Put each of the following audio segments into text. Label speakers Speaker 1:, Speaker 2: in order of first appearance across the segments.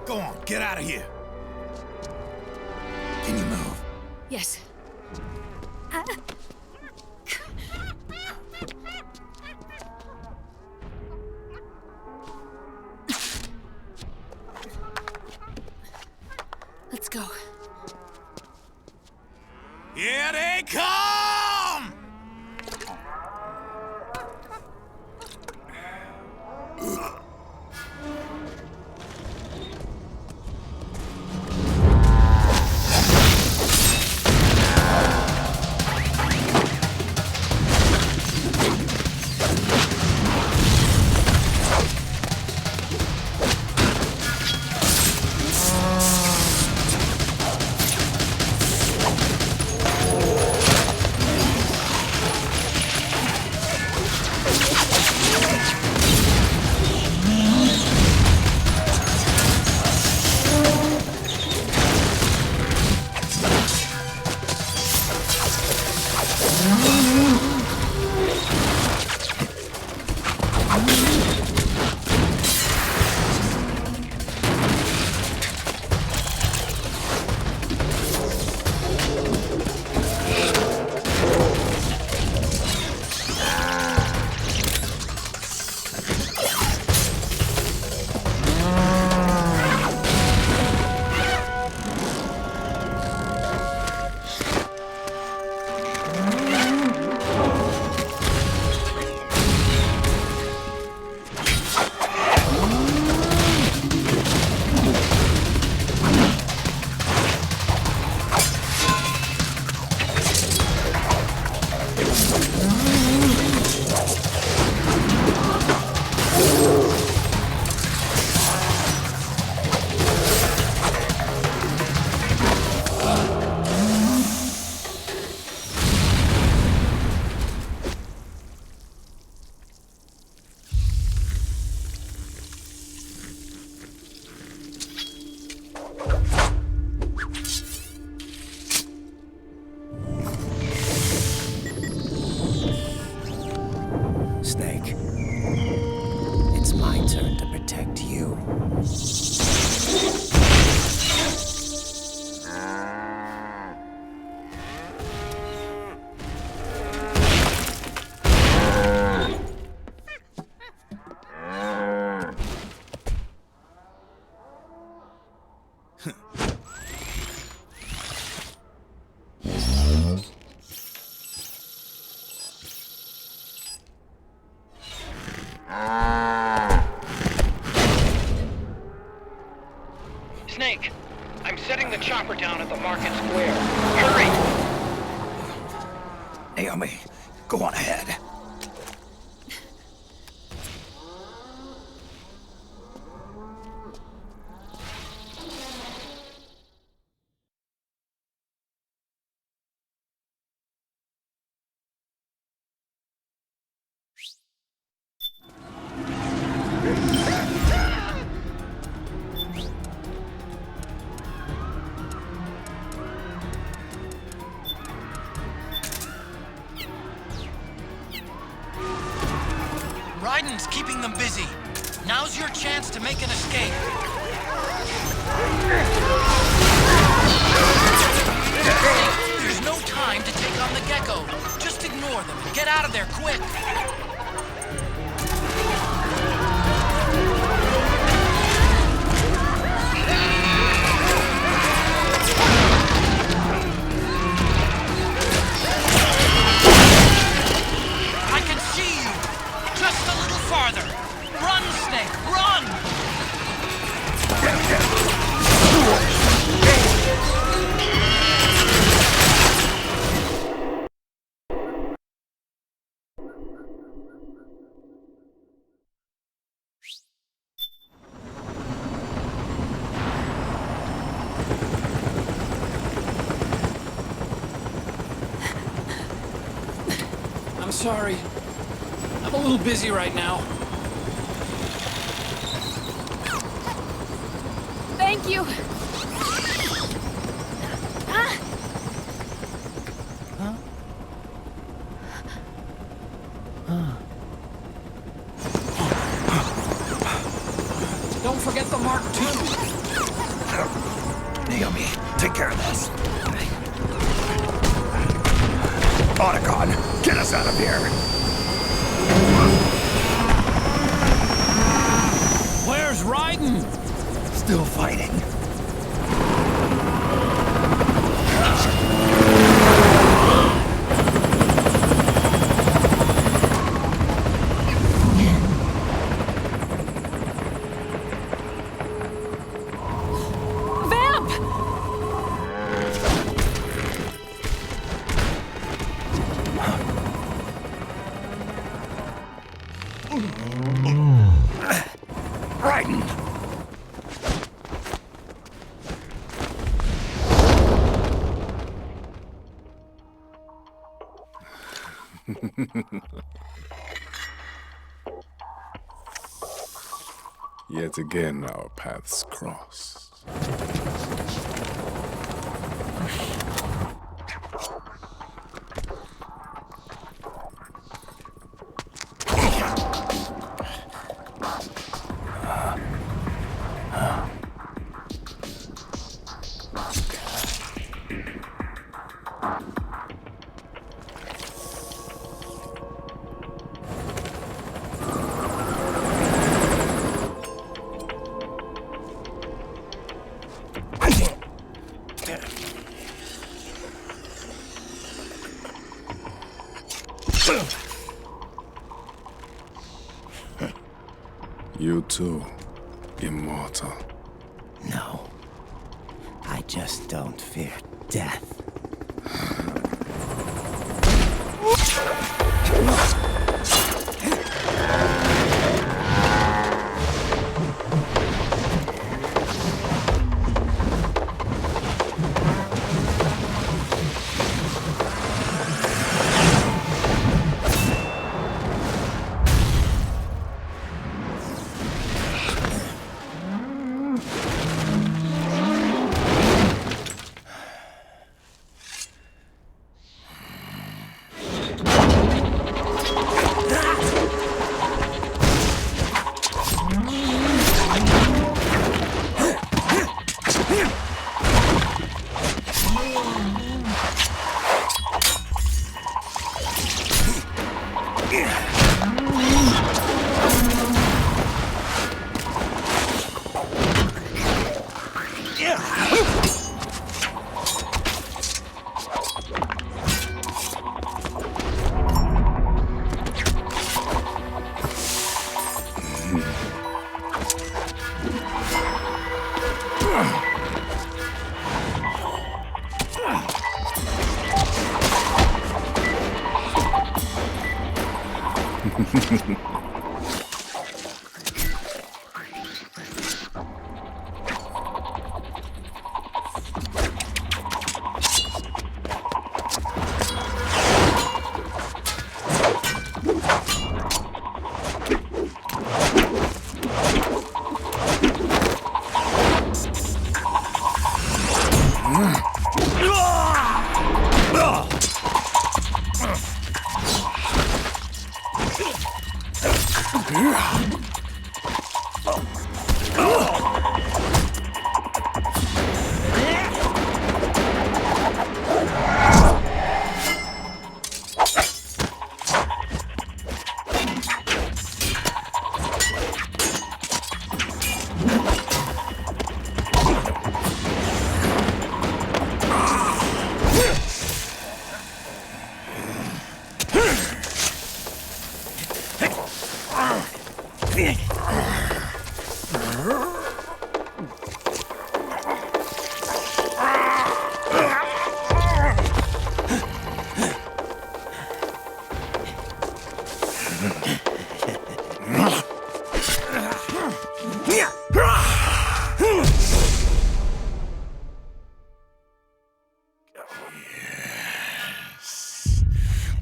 Speaker 1: Go on, get out of here. Can you move?
Speaker 2: Yes. Let's go.
Speaker 1: Here they come!
Speaker 3: Snake, it's my turn to protect you.
Speaker 4: Snake, I'm setting the chopper down at the market square. Hurry!
Speaker 3: Naomi, go on ahead.
Speaker 5: Raiden's keeping them busy. Now's your chance to make an escape. There's no time to take on the gecko. Just ignore them and get out of there quick. I can see you. Just a little farther. Run, Snake, run! I'm sorry. I'm a little busy right now.
Speaker 2: Thank you.
Speaker 5: Don't forget the Mark II.
Speaker 2: Naomi, take care of this. Otacon, get us out of here.
Speaker 3: Where's Raiden?
Speaker 2: Still fighting. Raiden!
Speaker 6: Yet again our paths cross. You too, immortal.
Speaker 3: No. I just don't fear death.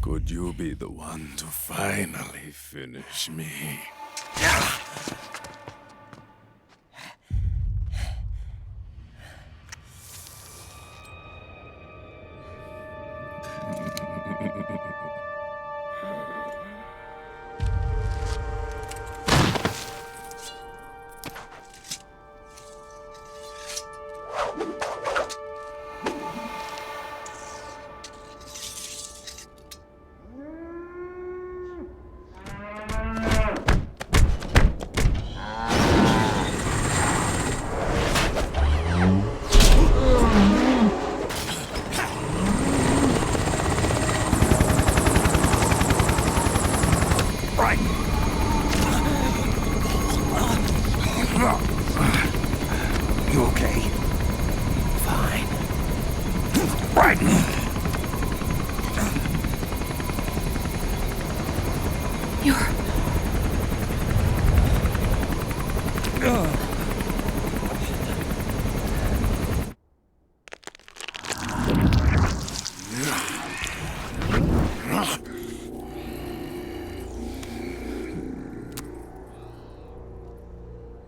Speaker 6: Could you be the one to finally finish me?
Speaker 2: You okay?
Speaker 3: Fine.
Speaker 2: Raiden!
Speaker 7: You're...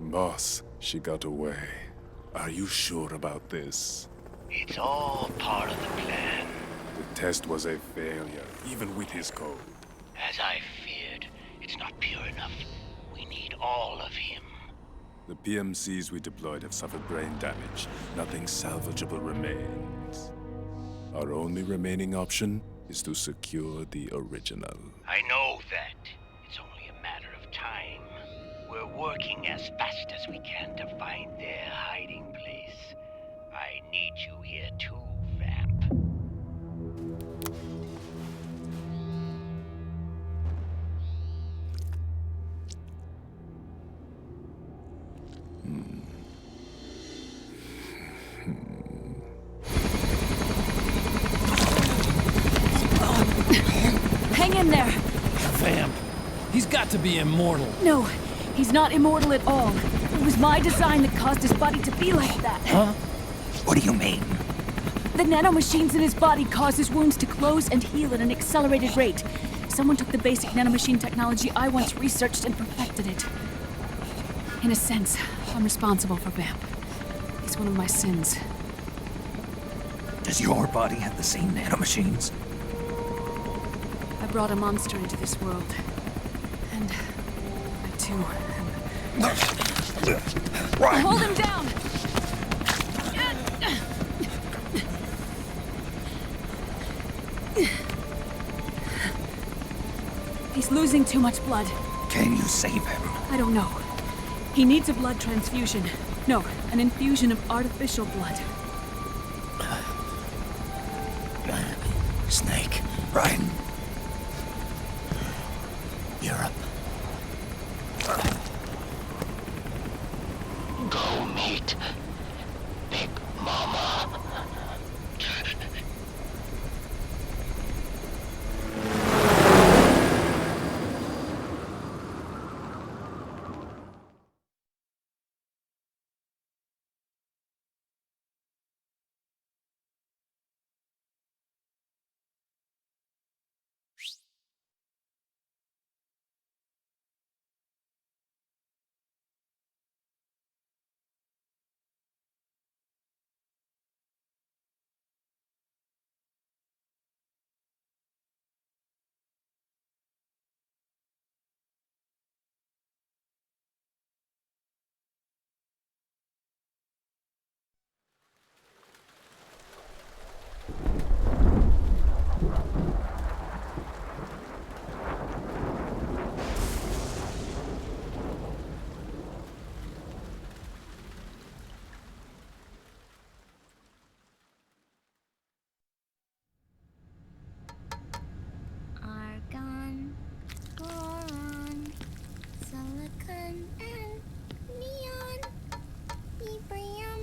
Speaker 6: Boss, she got away. Are you sure about this?
Speaker 4: It's all part of the plan.
Speaker 6: The test was a failure, even with his code.
Speaker 4: As I feared, it's not pure enough. We need all of him.
Speaker 6: The PMCs we deployed have suffered brain damage. Nothing salvageable remains. Our only remaining option is to secure the original.
Speaker 4: I know that. It's only a matter of time. We're working as fast as we can to find their hiding place. I need you here too, Vamp.
Speaker 7: Hang in there!
Speaker 3: Vamp. He's got to be immortal.
Speaker 7: No, he's not immortal at all. It was my design that caused his body to be like that.
Speaker 3: Huh?
Speaker 2: What do you mean?
Speaker 7: The nanomachines in his body cause his wounds to close and heal at an accelerated rate. Someone took the basic nanomachine technology I once researched and perfected it. In a sense, I'm responsible for Vamp. It's one of my sins.
Speaker 2: Does your body have the same nanomachines?
Speaker 7: I brought a monster into this world. And I too am...
Speaker 2: Right.
Speaker 7: Hold him down! He's losing too much blood.
Speaker 2: Can you save him?
Speaker 7: I don't know. He needs a blood transfusion. No, an infusion of artificial blood.
Speaker 3: Snake.
Speaker 2: Raiden.
Speaker 3: Europe.
Speaker 4: Go meet Big Mama.
Speaker 8: Argon, boron, silicon, and neon, yttrium,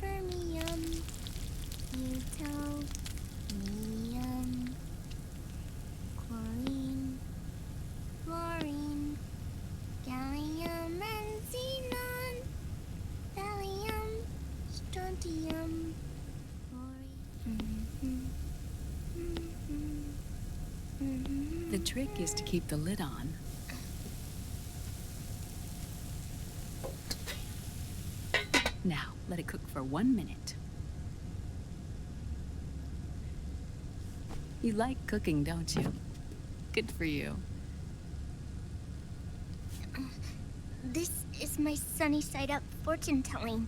Speaker 8: fermium, plutonium, chlorine, fluorine, gallium, and xenon, thallium, strontium,
Speaker 7: The trick is to keep the lid on. Now, let it cook for 1 minute. You like cooking, don't you? Good for you.
Speaker 8: This is my sunny side up fortune telling.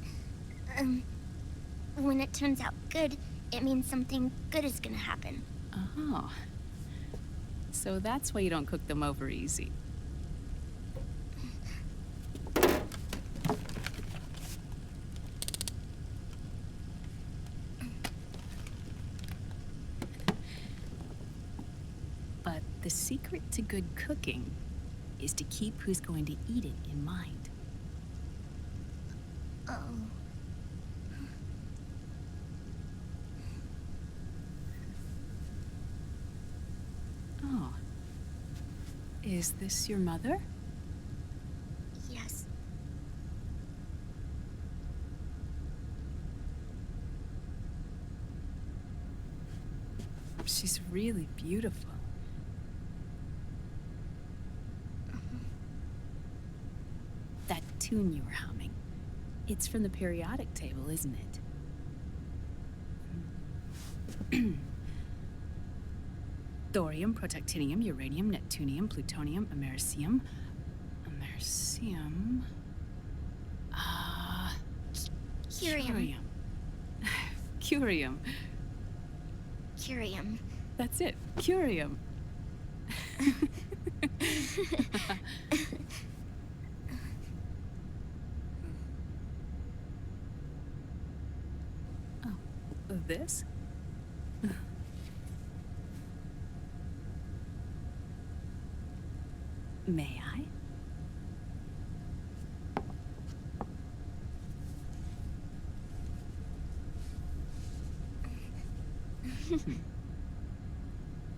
Speaker 8: When it turns out good, it means something good is gonna happen.
Speaker 7: Oh. So that's why you don't cook them over easy. But the secret to good cooking is to keep who's going to eat it in mind. Is this your mother?
Speaker 8: Yes.
Speaker 7: She's really beautiful. That tune you were humming, it's from the periodic table, isn't it? Thorium, protactinium, uranium, neptunium, plutonium, americium. Americium.
Speaker 8: Curium.
Speaker 7: Curium.
Speaker 8: Curium.
Speaker 7: That's it. Curium. Oh, this? May I?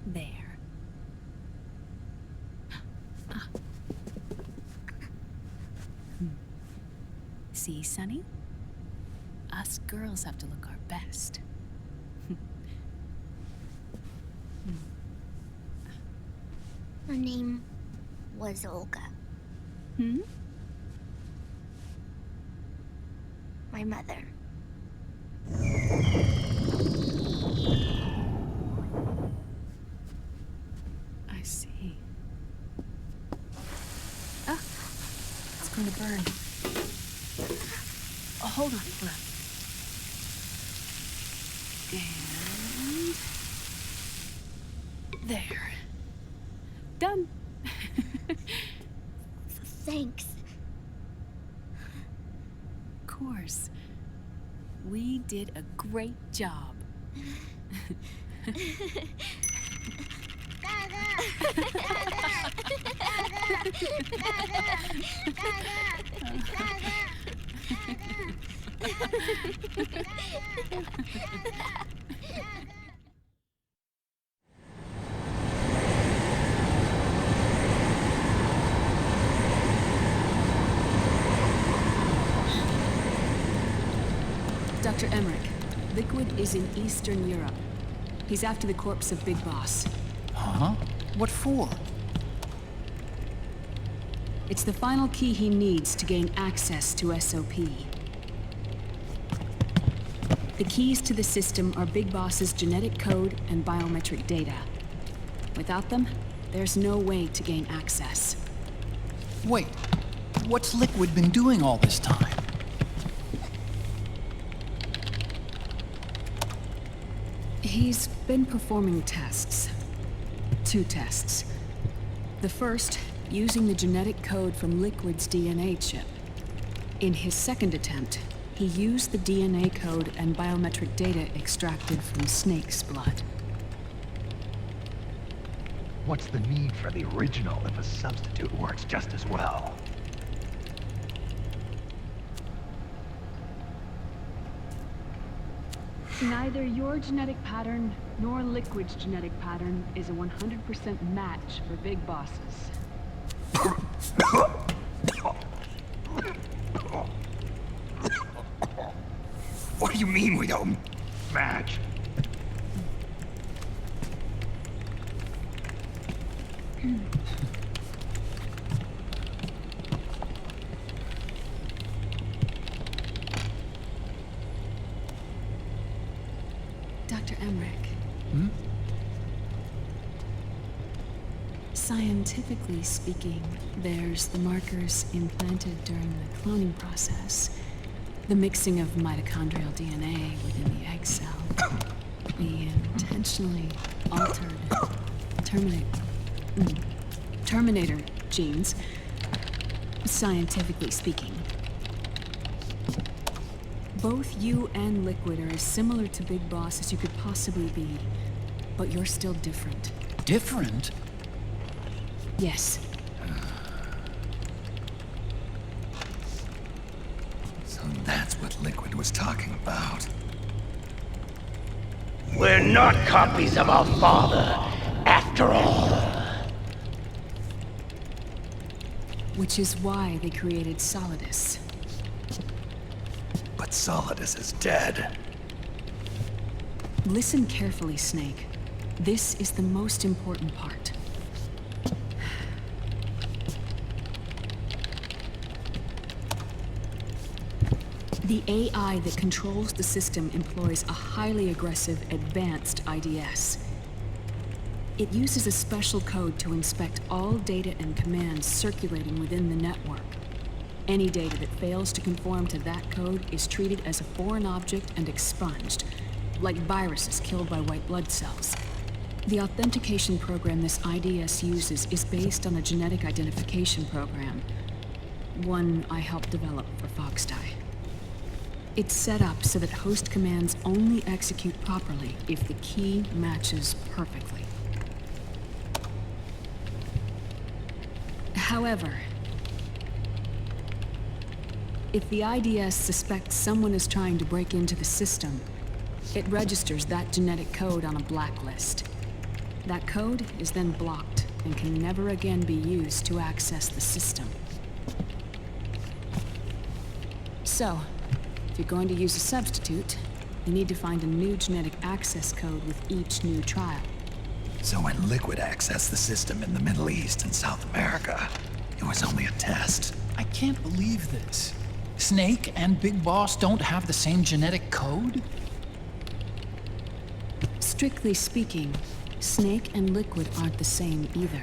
Speaker 7: There. See, Sonny? Us girls have to look our best.
Speaker 8: Her name was Olga.
Speaker 7: Hmm?
Speaker 8: My mother.
Speaker 7: I see. Ah! It's going to burn. Oh, hold on. And... there. Done.
Speaker 8: Thanks.
Speaker 7: Of course. We did a great job. Dr. Emmerich, Liquid is in Eastern Europe. He's after the corpse of Big Boss.
Speaker 3: Huh? What for?
Speaker 7: It's the final key he needs to gain access to SOP. The keys to the system are Big Boss's genetic code and biometric data. Without them, there's no way to gain access.
Speaker 3: Wait, what's Liquid been doing all this time?
Speaker 7: He's been performing tests. 2 tests. The first, using the genetic code from Liquid's DNA chip. In his second attempt, he used the DNA code and biometric data extracted from Snake's blood.
Speaker 2: What's the need for the original if a substitute works just as well?
Speaker 7: Neither your genetic pattern nor Liquid's genetic pattern is a 100% match for Big Bosses.
Speaker 2: What do you mean we don't match?
Speaker 7: Dr. Emmerich.
Speaker 3: Hmm?
Speaker 7: Scientifically speaking, there's the markers implanted during the cloning process. The mixing of mitochondrial DNA within the egg cell. The intentionally altered Terminator genes. Scientifically speaking. Both you and Liquid are as similar to Big Boss as you could possibly be, but you're still different.
Speaker 3: Different?
Speaker 7: Yes.
Speaker 2: So that's what Liquid was talking about.
Speaker 4: We're not copies of our father, after all.
Speaker 7: Which is why they created Solidus.
Speaker 2: But Solidus is dead.
Speaker 7: Listen carefully, Snake. This is the most important part. The AI that controls the system employs a highly aggressive, advanced IDS. It uses a special code to inspect all data and commands circulating within the network. Any data that fails to conform to that code is treated as a foreign object and expunged, like viruses killed by white blood cells. The authentication program this IDS uses is based on a genetic identification program, one I helped develop for Foxdie. It's set up so that host commands only execute properly if the key matches perfectly. However, if the IDS suspects someone is trying to break into the system, it registers that genetic code on a blacklist. That code is then blocked and can never again be used to access the system. So, if you're going to use a substitute, you need to find a new genetic access code with each new trial.
Speaker 2: So when Liquid accessed the system in the Middle East and South America, it was only a test.
Speaker 5: I can't believe this. Snake and Big Boss don't have the same genetic code?
Speaker 7: Strictly speaking, Snake and Liquid aren't the same either.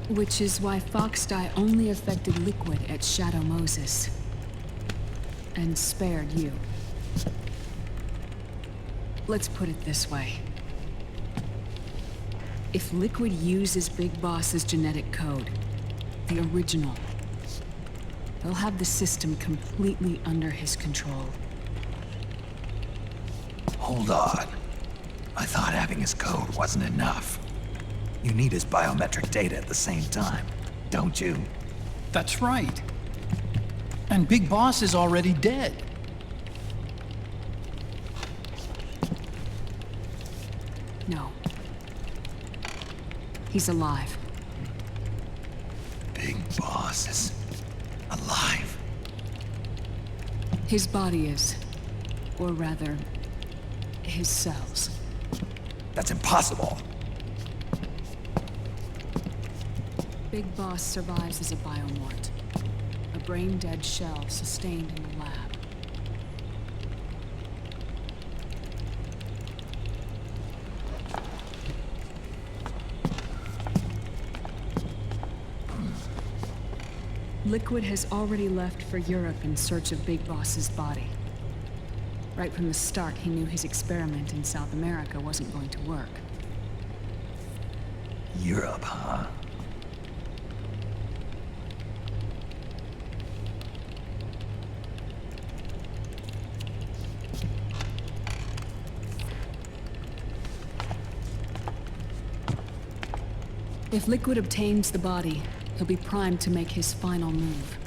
Speaker 7: Which is why Foxdie only affected Liquid at Shadow Moses. And spared you. Let's put it this way. If Liquid uses Big Boss's genetic code, the original, they'll have the system completely under his control.
Speaker 2: Hold on. I thought having his code wasn't enough. You need his biometric data at the same time, don't you?
Speaker 5: That's right. And Big Boss is already dead.
Speaker 7: No. He's alive.
Speaker 2: Big Boss is alive.
Speaker 7: His body is. Or rather, his cells.
Speaker 2: That's impossible.
Speaker 7: Big Boss survives as a biomort. A brain-dead shell sustained in the lab. Liquid has already left for Europe in search of Big Boss's body. Right from the start, he knew his experiment in South America wasn't going to work.
Speaker 2: Europe, huh?
Speaker 7: If Liquid obtains the body, he'll be primed to make his final move.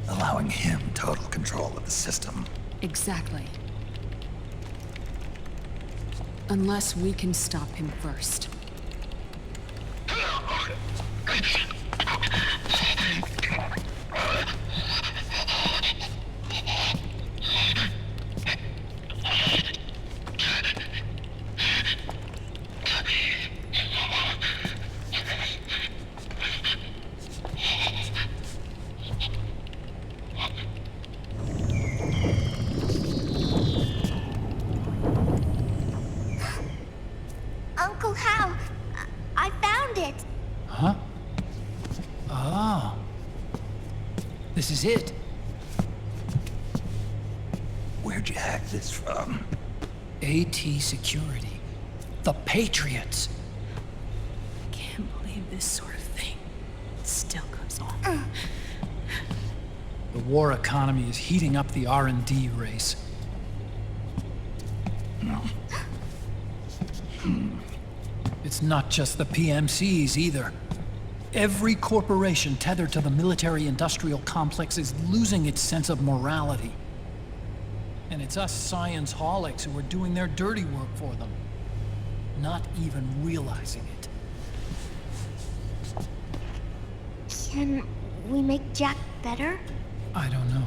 Speaker 2: Allowing him total control of the system.
Speaker 7: Exactly. Unless we can stop him first.
Speaker 8: Uncle Hal, I found it.
Speaker 5: Huh? Ah. This is it.
Speaker 2: Where'd you hack this from?
Speaker 5: AT Security. The Patriots.
Speaker 7: Can't believe this sort of thing still goes on.
Speaker 5: The war economy is heating up the R&D race. It's not just the PMCs either. Every corporation tethered to the military-industrial complex is losing its sense of morality. And it's us science-holics who are doing their dirty work for them, not even realizing it.
Speaker 8: Can we make Jack better?
Speaker 5: I don't know.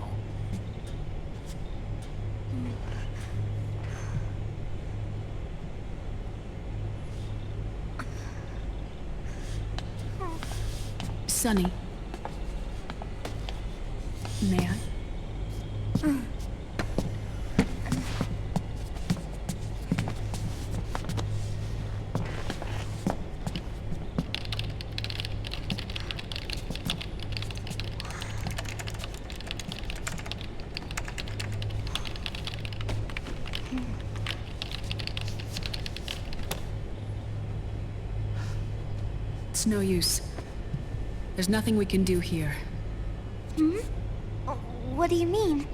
Speaker 7: Sonny. May I? It's no use. There's nothing we can do here.
Speaker 8: Hmm? What do you mean?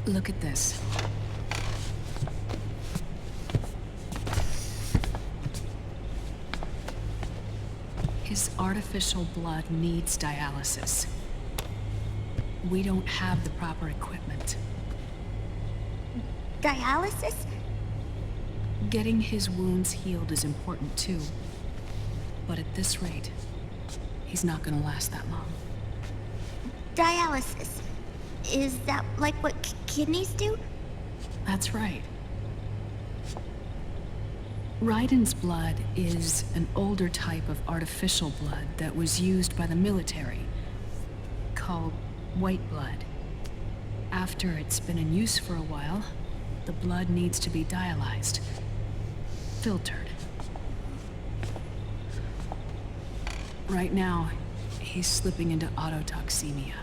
Speaker 7: Look at this. His artificial blood needs dialysis. We don't have the proper equipment.
Speaker 8: Dialysis?
Speaker 7: Getting his wounds healed is important too. But at this rate, he's not gonna last that long.
Speaker 8: Dialysis. Is that like what kidneys do?
Speaker 7: That's right. Raiden's blood is an older type of artificial blood that was used by the military, called white blood. After it's been in use for a while, the blood needs to be dialyzed, filtered. Right now, he's slipping into autotoxemia.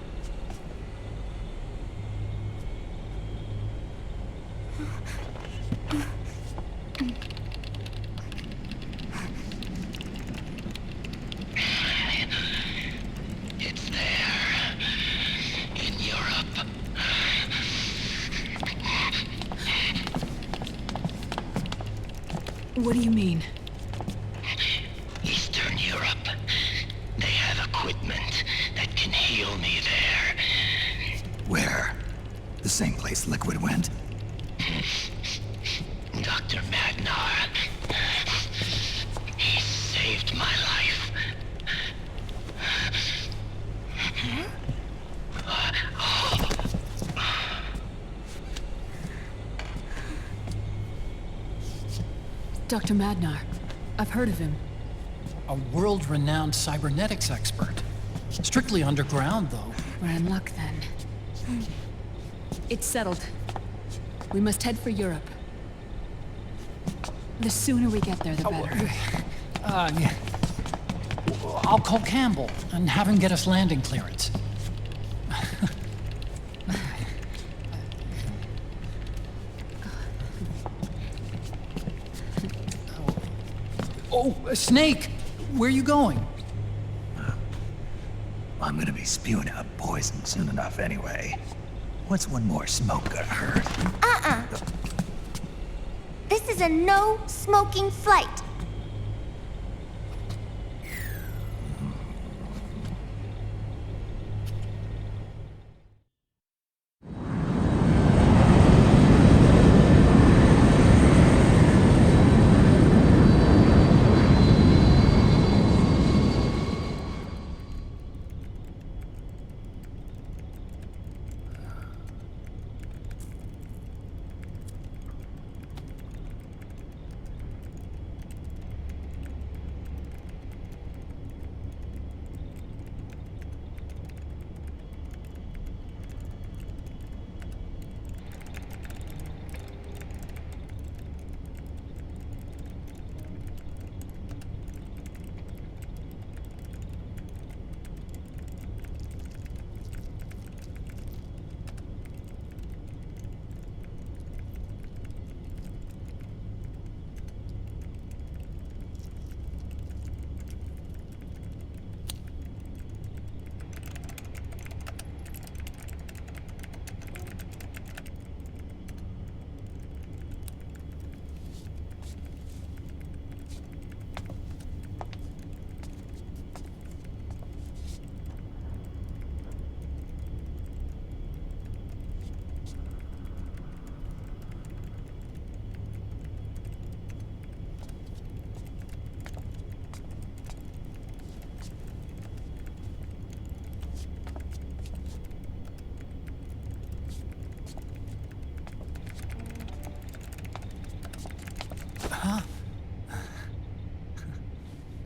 Speaker 4: It's there. In Europe.
Speaker 7: What do you mean?
Speaker 4: Eastern Europe. They have equipment that can heal me there.
Speaker 2: Where? The same place Liquid went?
Speaker 4: Dr. Magnar. He saved my life.
Speaker 7: Dr. Magnar. I've heard of him.
Speaker 5: A world-renowned cybernetics expert. Strictly underground, though.
Speaker 7: We're in luck then. It's settled. We must head for Europe. The sooner we get there, the better.
Speaker 5: Yeah. I'll call Campbell and have him get us landing clearance. Oh, Snake! Where are you going?
Speaker 2: I'm gonna be spewing out poison soon enough anyway. What's one more smoke gonna hurt?
Speaker 8: This is a no-smoking flight.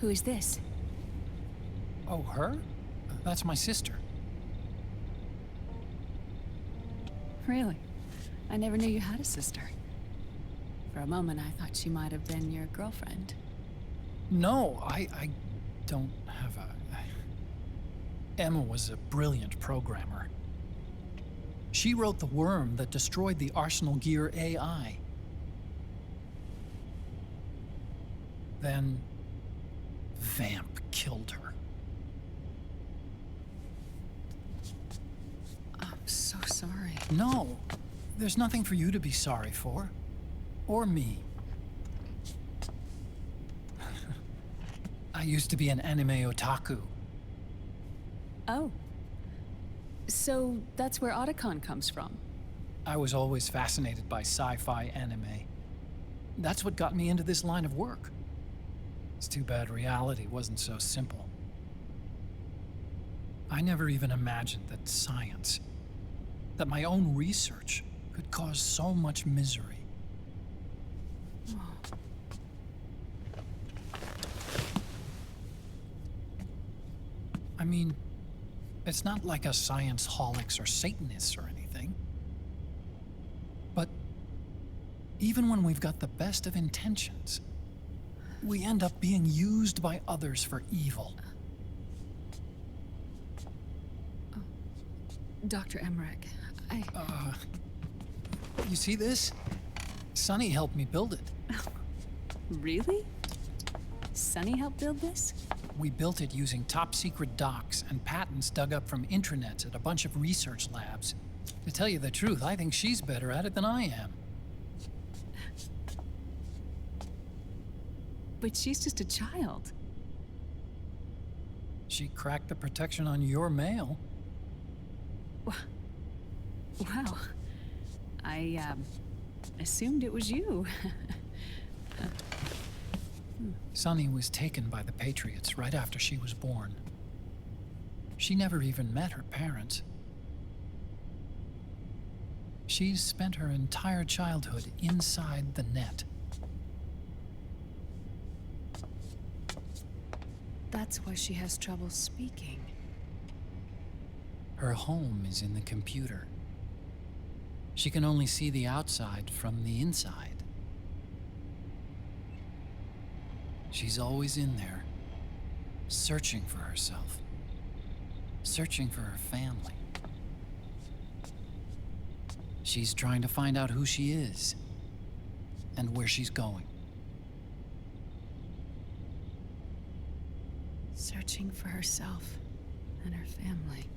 Speaker 7: Who is this?
Speaker 5: Oh, her? That's my sister.
Speaker 7: Really? I never knew you had a sister. For a moment, I thought she might have been your girlfriend.
Speaker 5: No, I don't have a... Emma was a brilliant programmer. She wrote the worm that destroyed the Arsenal Gear AI. Then... Vamp killed her.
Speaker 7: I'm so sorry.
Speaker 5: No, there's nothing for you to be sorry for. Or me. I used to be an anime otaku.
Speaker 7: Oh. So that's where Otacon comes from.
Speaker 5: I was always fascinated by sci-fi anime. That's what got me into this line of work. It's too bad reality wasn't so simple. I never even imagined that science, that my own research, could cause so much misery. I mean, it's not like us science holics or Satanists or anything. But even when we've got the best of intentions, we end up being used by others for evil.
Speaker 7: Dr. Emmerich,
Speaker 5: You see this? Sonny helped me build it.
Speaker 7: Really? Sonny helped build this?
Speaker 5: We built it using top-secret docs and patents dug up from intranets at a bunch of research labs. To tell you the truth, I think she's better at it than I am.
Speaker 7: But she's just a child.
Speaker 5: She cracked the protection on your mail.
Speaker 7: Wow. I, assumed it was you.
Speaker 5: Sunny was taken by the Patriots right after she was born. She never even met her parents. She's spent her entire childhood inside the net.
Speaker 7: That's why she has trouble speaking.
Speaker 5: Her home is in the computer. She can only see the outside from the inside. She's always in there, searching for herself, searching for her family. She's trying to find out who she is and where she's going.
Speaker 7: Searching for herself and her family.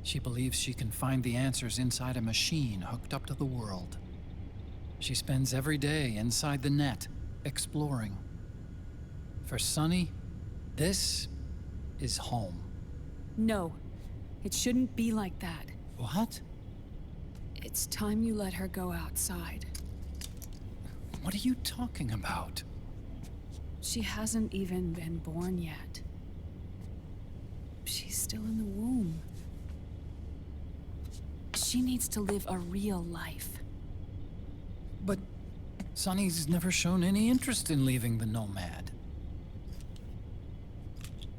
Speaker 5: She believes she can find the answers inside a machine hooked up to the world. She spends every day inside the net, exploring. For Sunny, this is home.
Speaker 7: No, it shouldn't be like that.
Speaker 5: What?
Speaker 7: It's time you let her go outside.
Speaker 5: What are you talking about?
Speaker 7: She hasn't even been born yet. She's still in the womb. She needs to live a real life.
Speaker 5: But Sunny's never shown any interest in leaving the Nomad.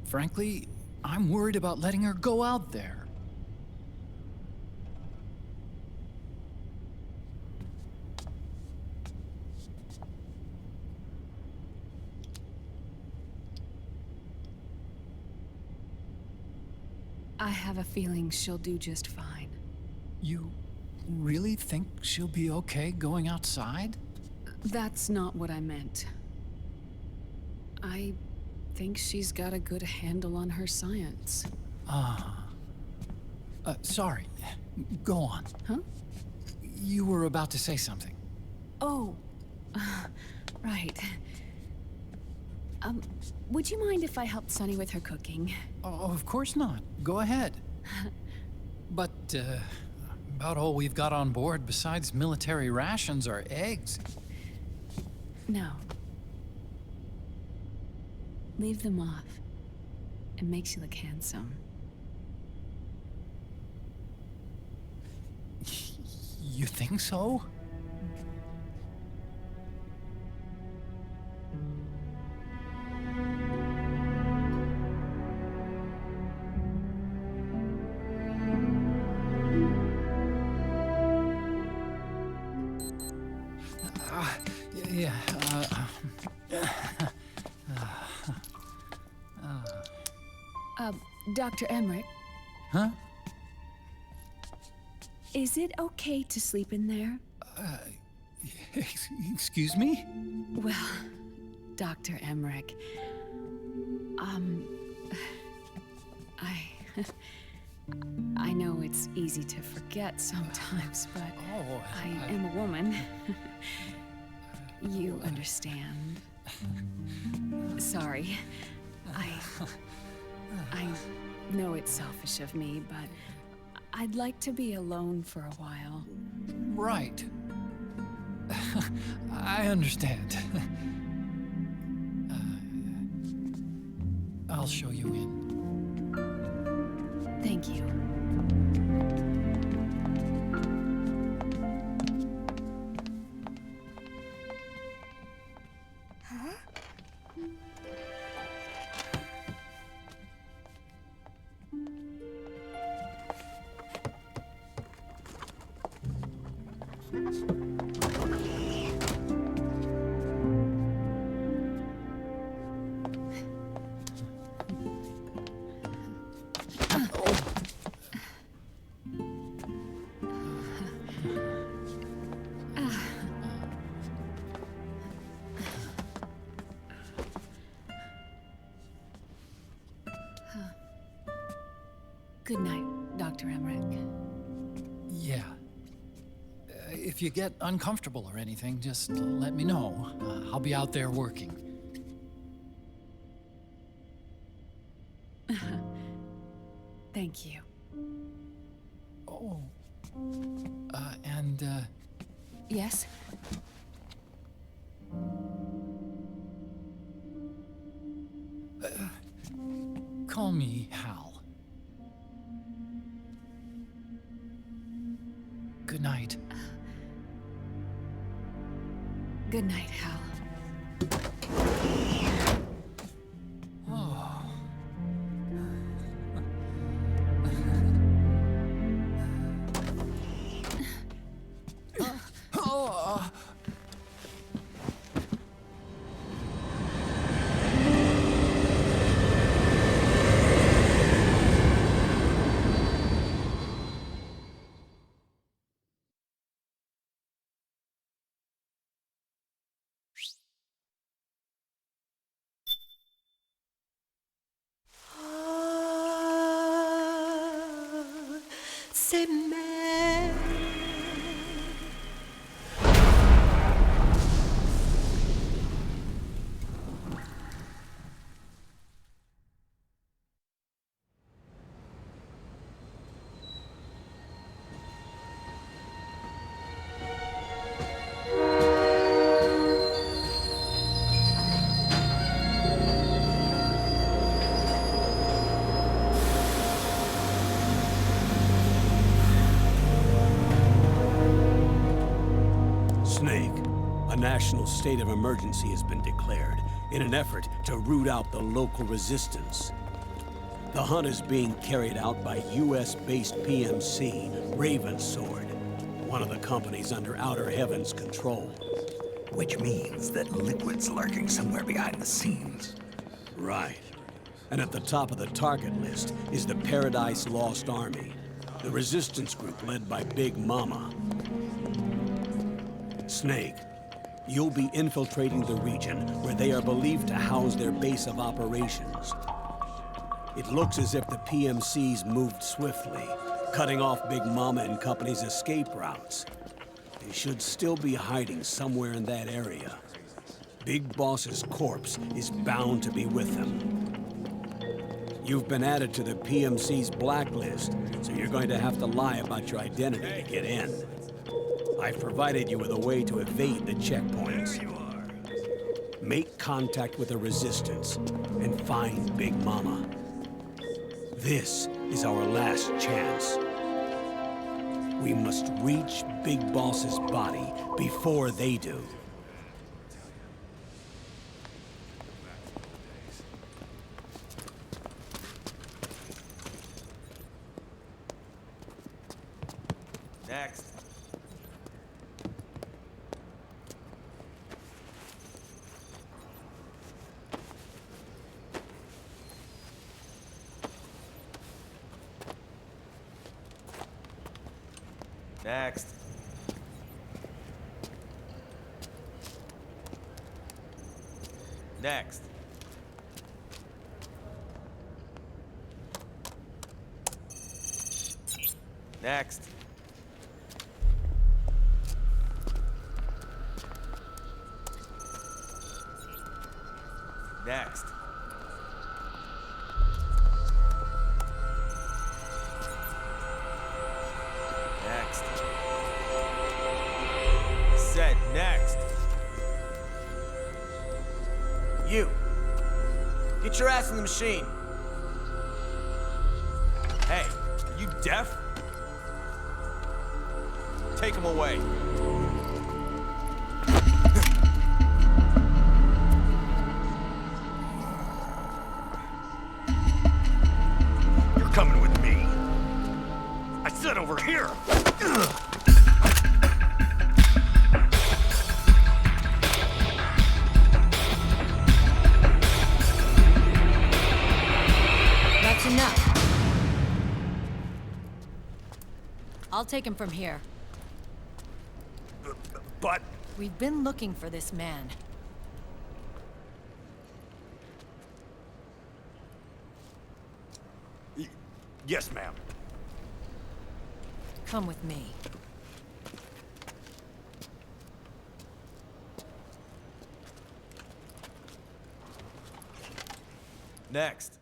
Speaker 5: Frankly, I'm worried about letting her go out there.
Speaker 7: I have a feeling she'll do just fine.
Speaker 5: You really think she'll be okay going outside?
Speaker 7: That's not what I meant. I think she's got a good handle on her science.
Speaker 5: Sorry. Go on.
Speaker 7: Huh?
Speaker 5: You were about to say something.
Speaker 7: Oh, right. Would you mind if I helped Sunny with her cooking?
Speaker 5: Oh, of course not. Go ahead. But, about all we've got on board besides military rations are eggs.
Speaker 7: No. Leave them off. It makes you look handsome.
Speaker 5: You think so?
Speaker 7: Dr. Emmerich,
Speaker 5: Huh?
Speaker 7: is it okay to sleep in there?
Speaker 5: Excuse me?
Speaker 7: Well, Dr. Emmerich, I know it's easy to forget sometimes, but I am a woman. You understand. Sorry. I know it's selfish of me, but I'd like to be alone for a while.
Speaker 5: Right. I understand. I'll show you in.
Speaker 7: Thank you. Good night, Dr. Emmerich.
Speaker 5: Yeah. If you get uncomfortable or anything, just let me know. I'll be out there working.
Speaker 7: Thank you.
Speaker 5: Oh.
Speaker 7: Yes?
Speaker 5: Call me Hal. Good night.
Speaker 7: Good night, Hal.
Speaker 9: Snake, a national state of emergency has been declared in an effort to root out the local resistance. The hunt is being carried out by US-based PMC, Ravensword, one of the companies under Outer Heaven's control.
Speaker 2: Which means that Liquid's lurking somewhere behind the scenes.
Speaker 9: Right. And at the top of the target list is the Paradise Lost Army, the resistance group led by Big Mama. Snake, you'll be infiltrating the region where they are believed to house their base of operations. It looks as if the PMCs moved swiftly, cutting off Big Mama and company's escape routes. They should still be hiding somewhere in that area. Big Boss's corpse is bound to be with them. You've been added to the PMC's blacklist, so you're going to have to lie about your identity to get in. I've provided you with a way to evade the checkpoints. Make contact with the Resistance and find Big Mama. This is our last chance. We must reach Big Boss's body before they do.
Speaker 1: Next. Next. Next. Next. Next. Next. Said next. You. Get your ass in the machine. Hey, are you deaf? Take him away.
Speaker 10: You're coming with me. I said over here.
Speaker 11: That's enough. I'll take him from here.
Speaker 10: But...
Speaker 11: We've been looking for this man.
Speaker 10: Yes, ma'am.
Speaker 11: Come with me.
Speaker 1: Next.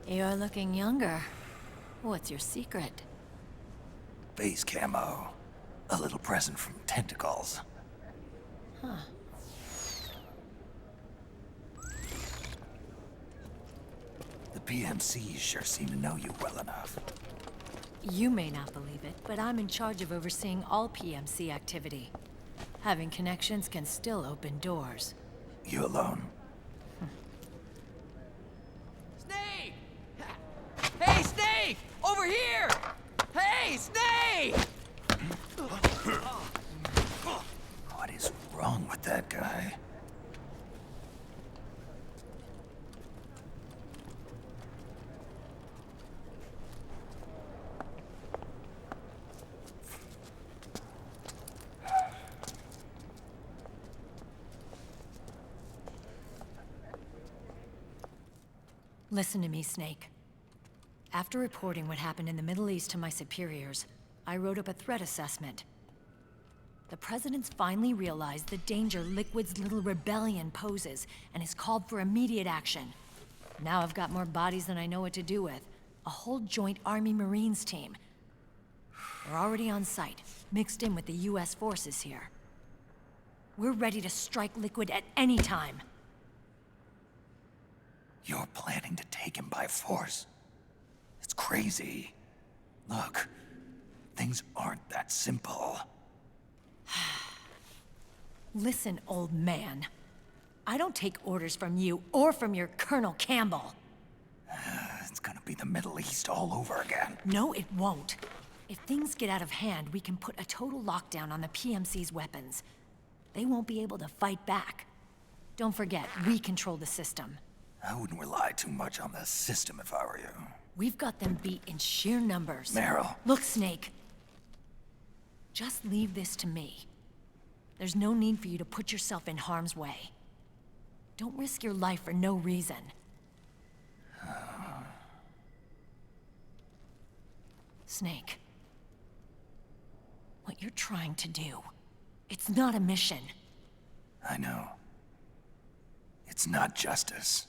Speaker 11: You're looking younger. What's your secret?
Speaker 2: Base camo. A little present from tentacles.
Speaker 11: Huh.
Speaker 2: The PMCs sure seem to know you well enough.
Speaker 11: You may not believe it, but I'm in charge of overseeing all PMC activity. Having connections can still open doors.
Speaker 2: You alone?
Speaker 3: Snake! Hey, Snake! Over here! Hey, Snake!
Speaker 2: What is wrong with that guy?
Speaker 11: Listen to me, Snake. After reporting what happened in the Middle East to my superiors, I wrote up a threat assessment. The President's finally realized the danger Liquid's little rebellion poses and has called for immediate action. Now I've got more bodies than I know what to do with. A whole joint Army Marines team. We're already on site, mixed in with the US forces here. We're ready to strike Liquid at any time.
Speaker 2: You're planning to take him by force? It's crazy. Look, things aren't that simple.
Speaker 11: Listen, old man. I don't take orders from you or from your Colonel Campbell.
Speaker 2: It's gonna be the Middle East all over again.
Speaker 11: No, it won't. If things get out of hand, we can put a total lockdown on the PMC's weapons. They won't be able to fight back. Don't forget, we control the system.
Speaker 2: I wouldn't rely too much on the system if I were you.
Speaker 11: We've got them beat in sheer numbers.
Speaker 2: Meryl.
Speaker 11: Look, Snake. Just leave this to me. There's no need for you to put yourself in harm's way. Don't risk your life for no reason. Snake. What you're trying to do, it's not a mission.
Speaker 2: I know. It's not justice.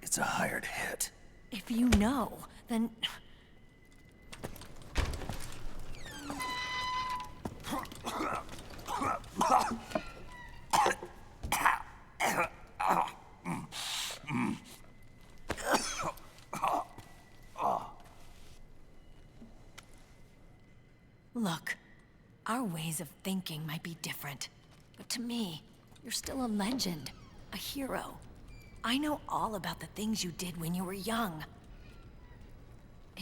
Speaker 2: It's a hired hit.
Speaker 11: If you know, then... Look, our ways of thinking might be different, but to me, you're still a legend, a hero. I know all about the things you did when you were young.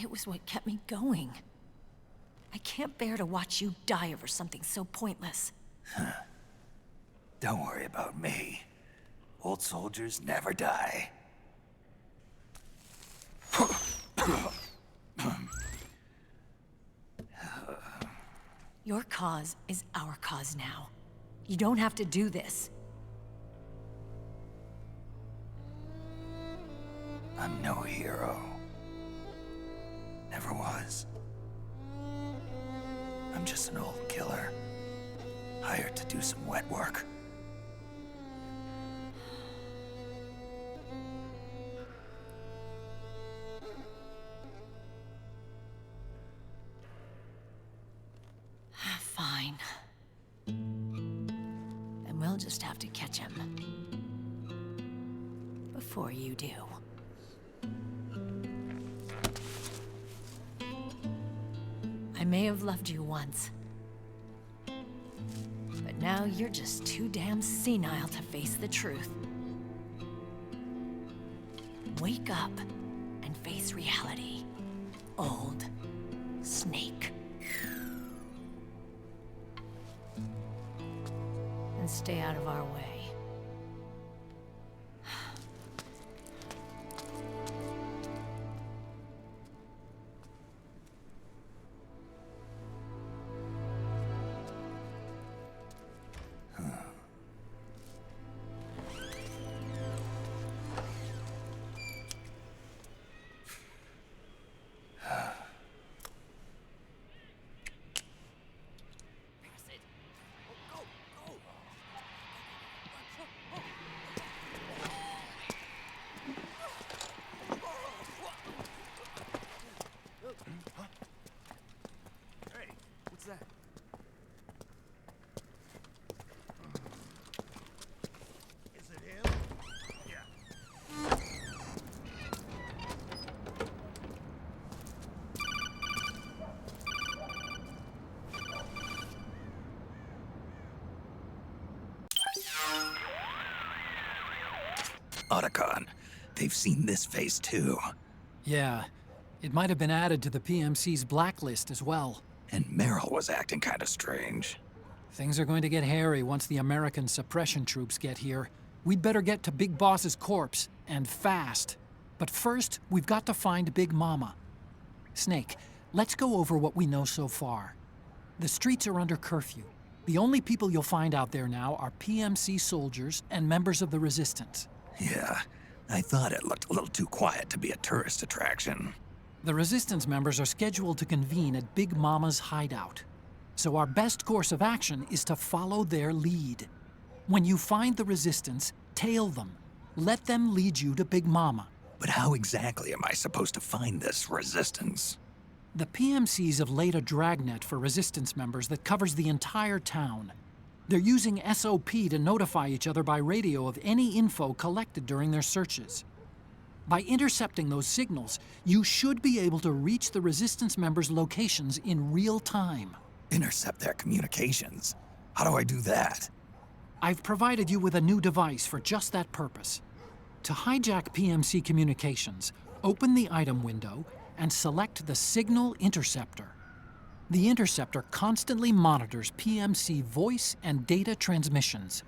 Speaker 11: It was what kept me going. I can't bear to watch you die over something so pointless.
Speaker 2: Don't worry about me. Old soldiers never die.
Speaker 11: Your cause is our cause now. You don't have to do this.
Speaker 2: I'm no hero. Never was. I'm just an old killer, hired to do some wet work.
Speaker 11: Fine. Then we'll just have to catch him. Before you do. I may have loved you once. But now you're just too damn senile to face the truth. Wake up and face reality, old Snake. And stay out of our way.
Speaker 1: What's that?
Speaker 10: Is it him? Yeah.
Speaker 2: Otacon, they've seen this face too.
Speaker 5: Yeah, it might have been added to the PMC's blacklist as well.
Speaker 2: And Meryl was acting kinda strange.
Speaker 5: Things are going to get hairy once the American suppression troops get here. We'd better get to Big Boss's corpse, and fast. But first, we've got to find Big Mama. Snake, let's go over what we know so far. The streets are under curfew. The only people you'll find out there now are PMC soldiers and members of the Resistance.
Speaker 2: Yeah, I thought it looked a little too quiet to be a tourist attraction.
Speaker 5: The Resistance members are scheduled to convene at Big Mama's hideout. So our best course of action is to follow their lead. When you find the Resistance, tail them. Let them lead you to Big Mama.
Speaker 2: But how exactly am I supposed to find this Resistance?
Speaker 5: The PMCs have laid a dragnet for Resistance members that covers the entire town. They're using SOP to notify each other by radio of any info collected during their searches. By intercepting those signals, you should be able to reach the Resistance members' locations in real time.
Speaker 2: Intercept their communications? How do I do that?
Speaker 5: I've provided you with a new device for just that purpose. To hijack PMC communications, open the item window and select the Signal Interceptor. The interceptor constantly monitors PMC voice and data transmissions.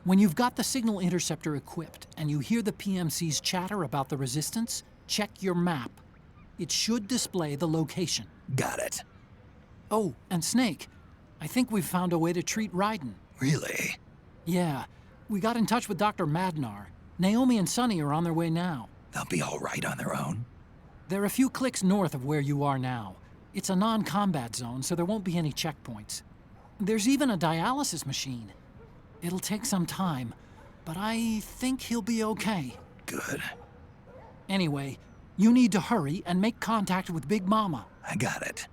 Speaker 5: When you've got the Signal Interceptor equipped and you hear the PMC's chatter about the Resistance, check your map. It should display the location.
Speaker 2: Got it.
Speaker 5: Oh, and Snake, I think we've found a way to treat Raiden.
Speaker 2: Really?
Speaker 5: Yeah, we got in touch with Dr. Madnar. Naomi and Sonny are on their way now.
Speaker 2: They'll be all right on their own?
Speaker 5: They're a few clicks north of where you are now. It's a non-combat zone, so there won't be any checkpoints. There's even a dialysis machine. It'll take some time, but I think he'll be okay.
Speaker 2: Good.
Speaker 5: Anyway, you need to hurry and make contact with Big Mama.
Speaker 2: I got it.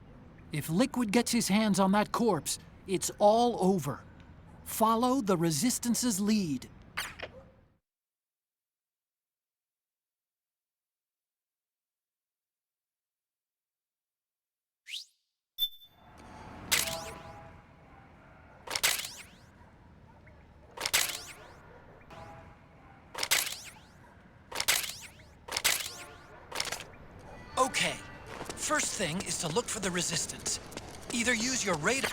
Speaker 5: If Liquid gets his hands on that corpse, it's all over. Follow the Resistance's lead. first thing is to look for the resistance. Either use your radar...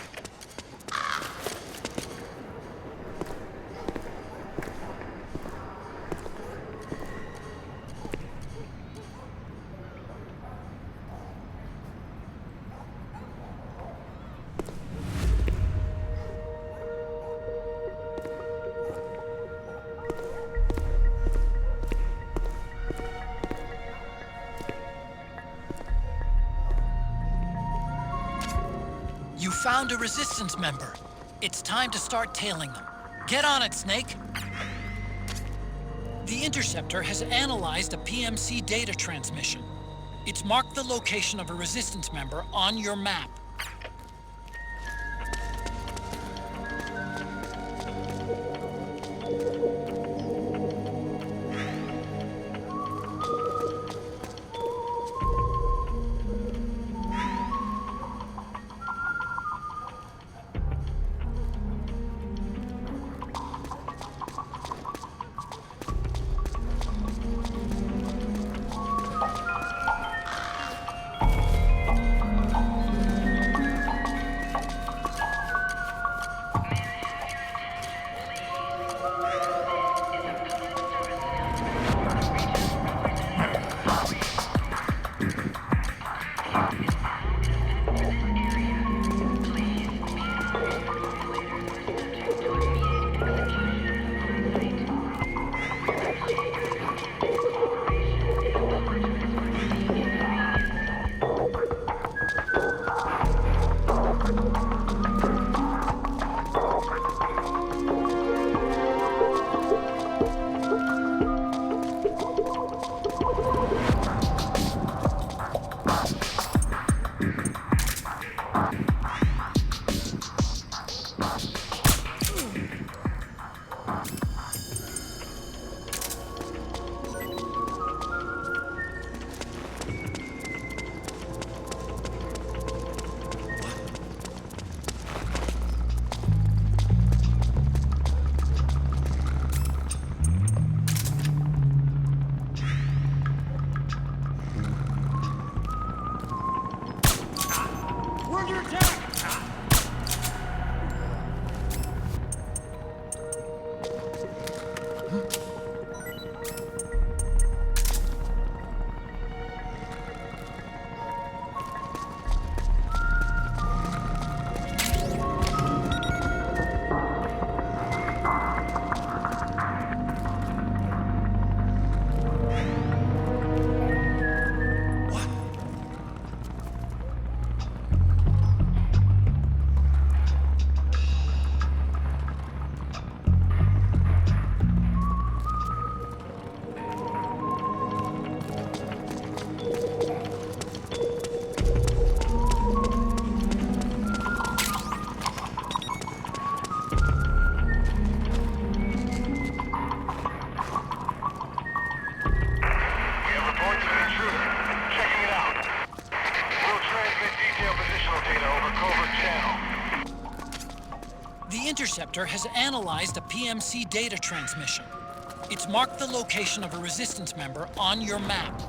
Speaker 5: You found a Resistance member. It's time to start tailing them. Get on it, Snake! The Interceptor has analyzed a PMC data transmission. It's marked the location of a Resistance member on your map. The Interceptor has analyzed a PMC data transmission. It's marked the location of a Resistance member on your map.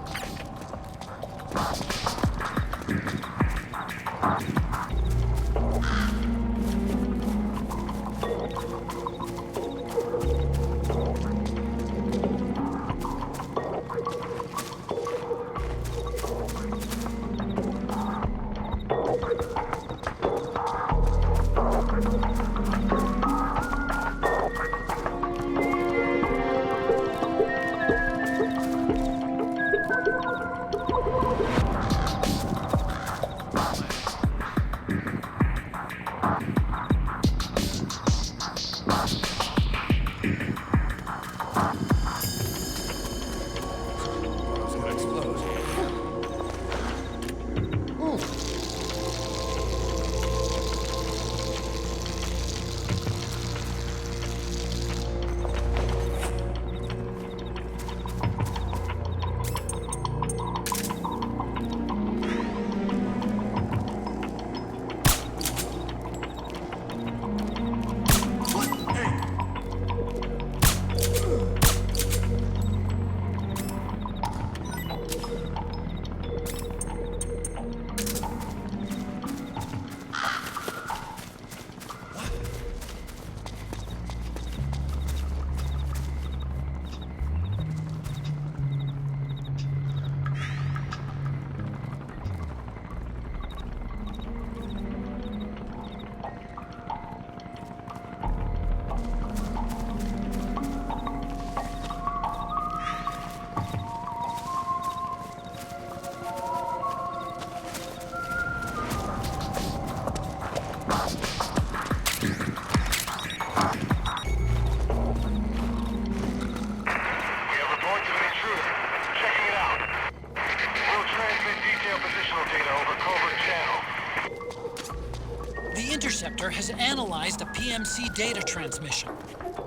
Speaker 5: PMC data transmission.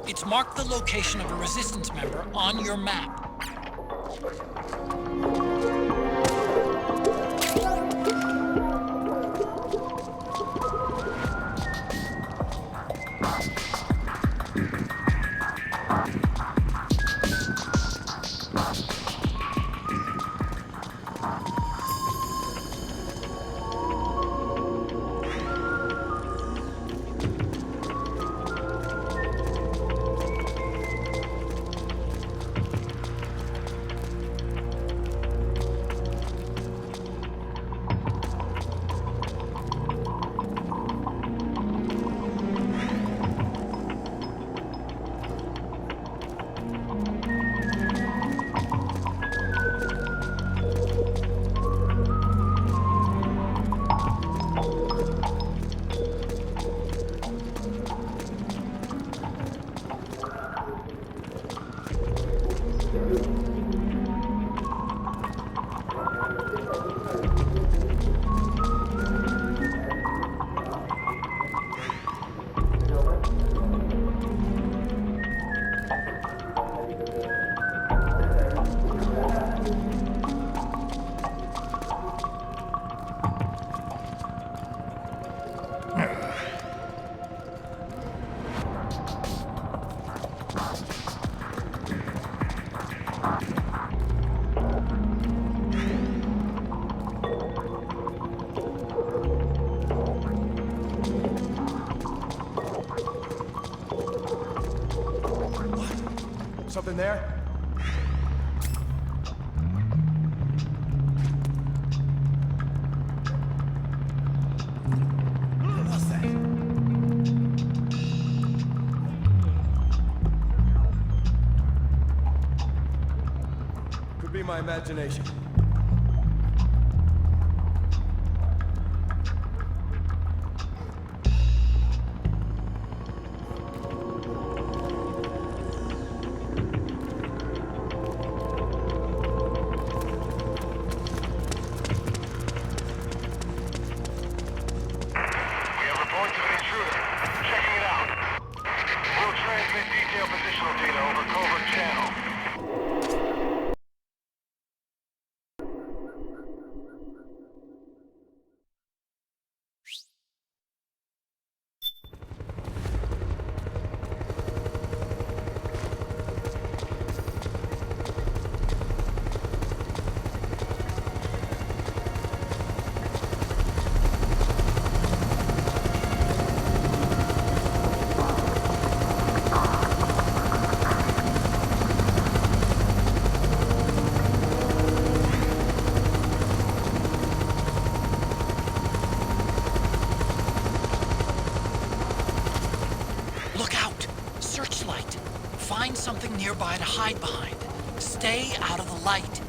Speaker 5: It's marked the location of a resistance member on your map.
Speaker 1: Something there? What's that? Could be my imagination.
Speaker 5: Find something nearby to hide behind. Stay out of the light.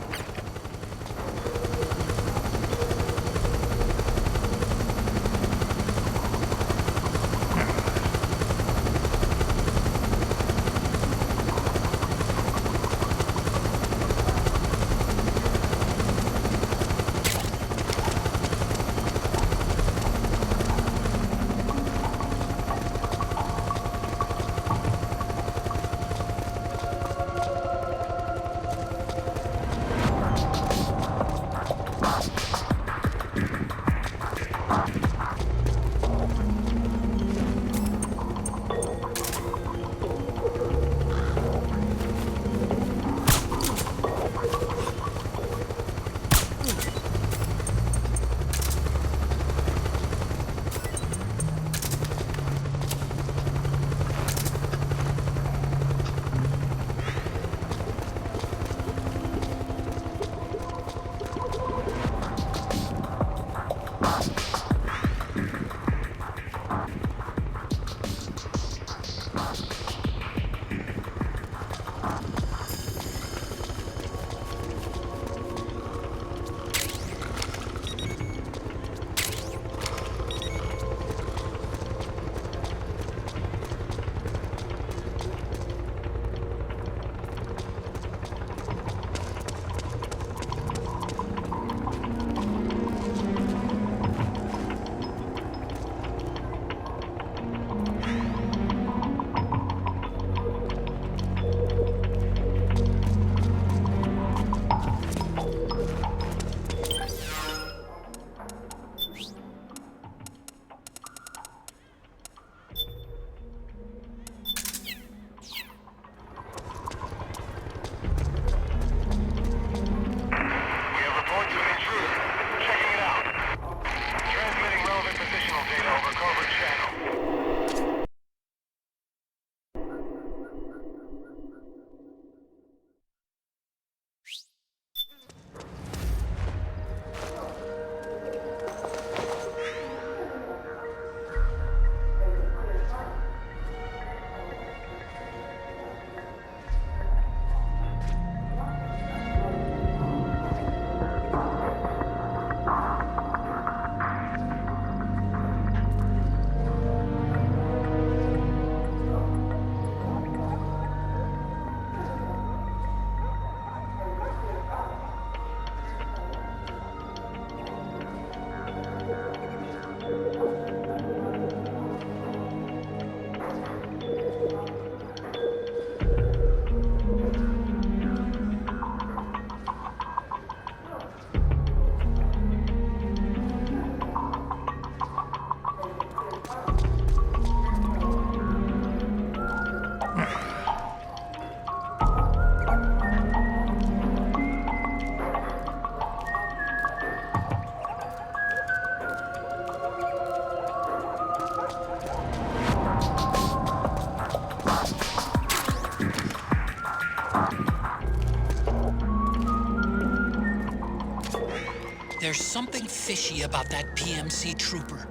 Speaker 5: There's something fishy about that PMC trooper.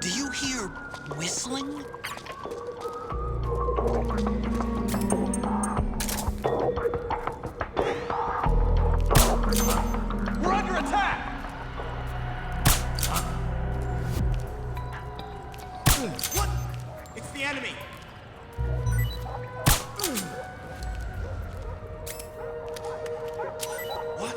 Speaker 5: Do you hear whistling?
Speaker 10: We're under attack!
Speaker 1: What? It's the enemy. What?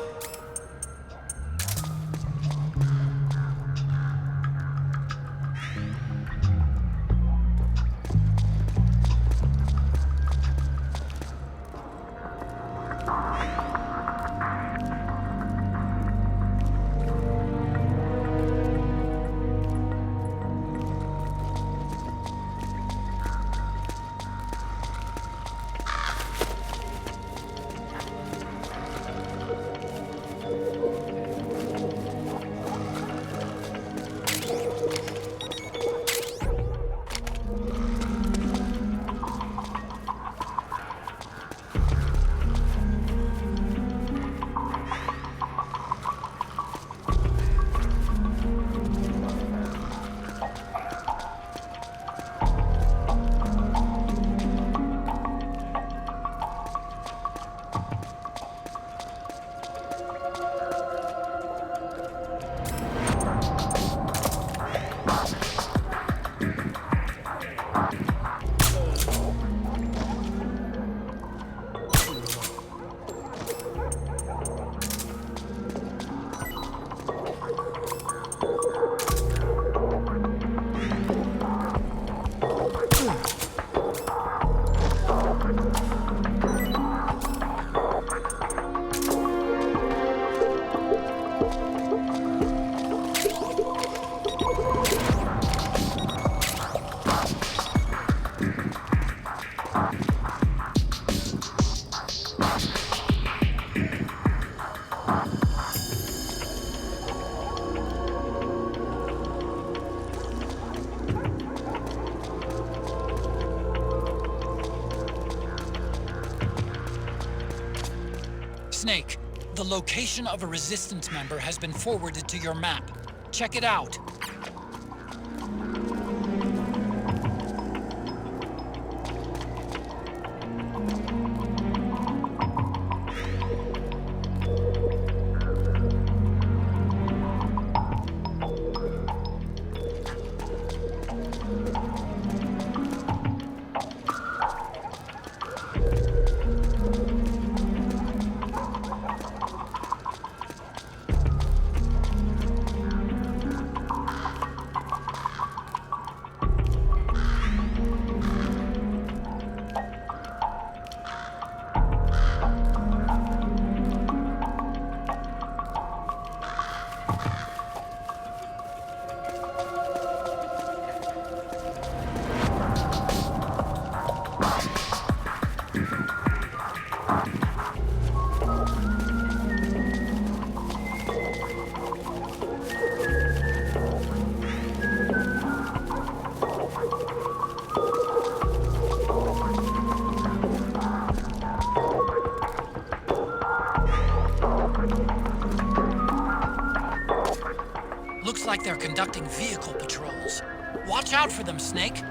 Speaker 5: Snake, the location of a Resistance member has been forwarded to your map. Check it out. Looks like they're conducting vehicle patrols. Watch out for them, Snake.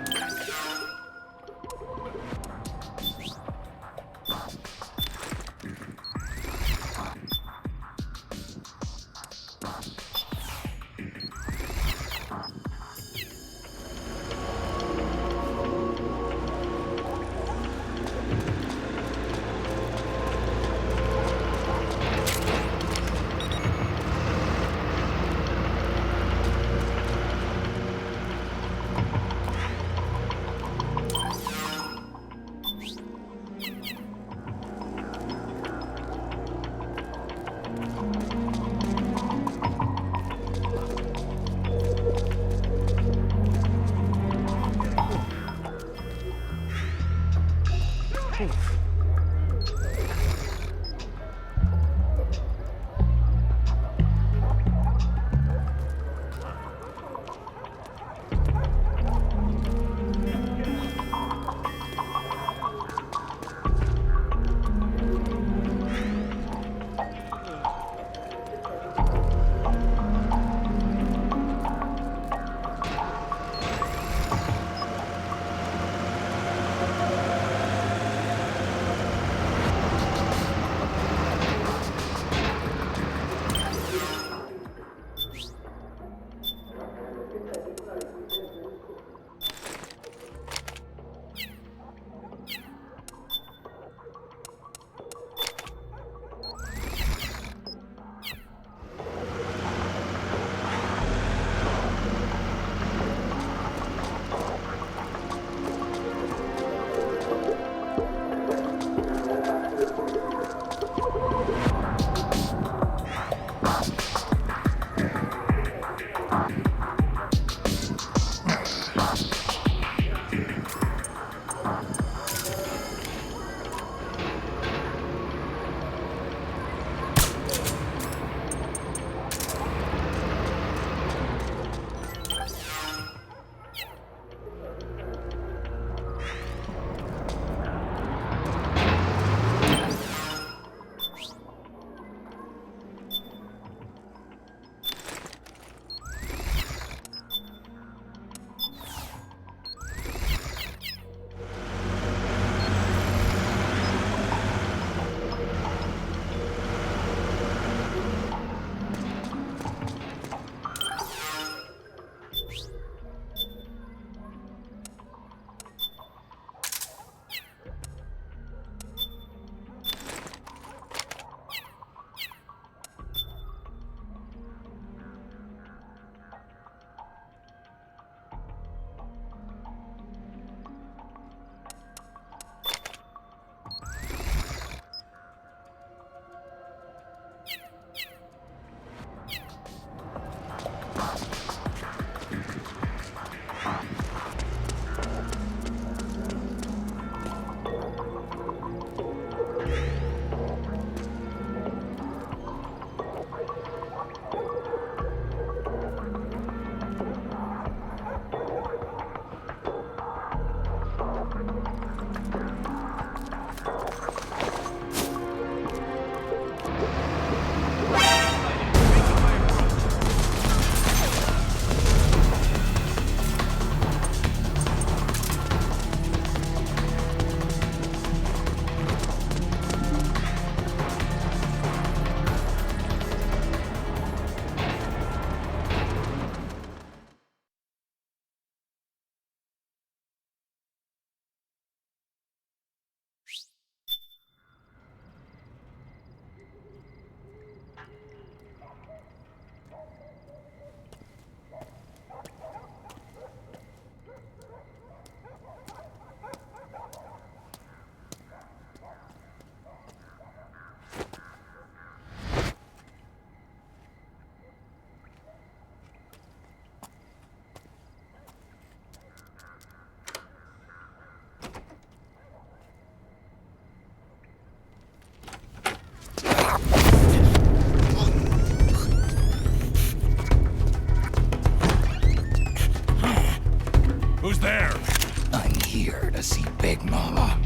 Speaker 2: Big Mama.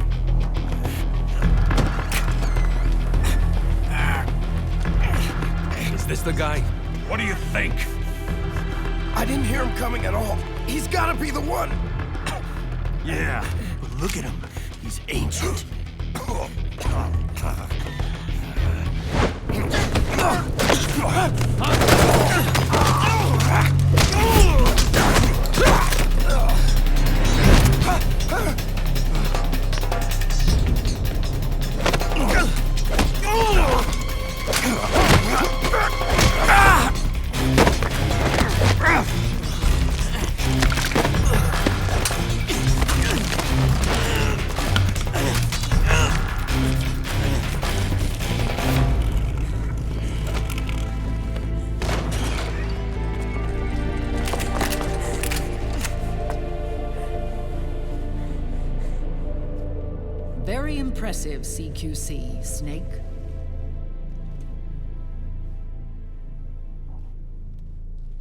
Speaker 10: Is this the guy? What do you think?
Speaker 12: I didn't hear him coming at all. He's gotta be the one.
Speaker 10: Yeah, but look at him. He's ancient.
Speaker 13: Very impressive, CQC, Snake.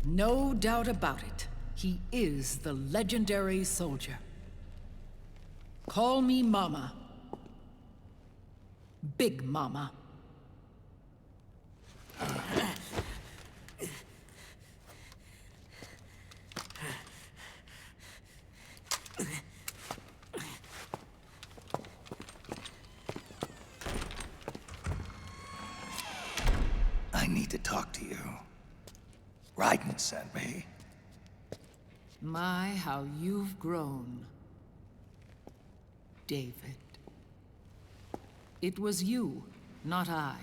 Speaker 13: No doubt about it. He is the legendary soldier. Call me Mama. Big Mama.
Speaker 2: I need to talk to you. Raiden sent me.
Speaker 13: My, how you've grown, David. It was you, not I,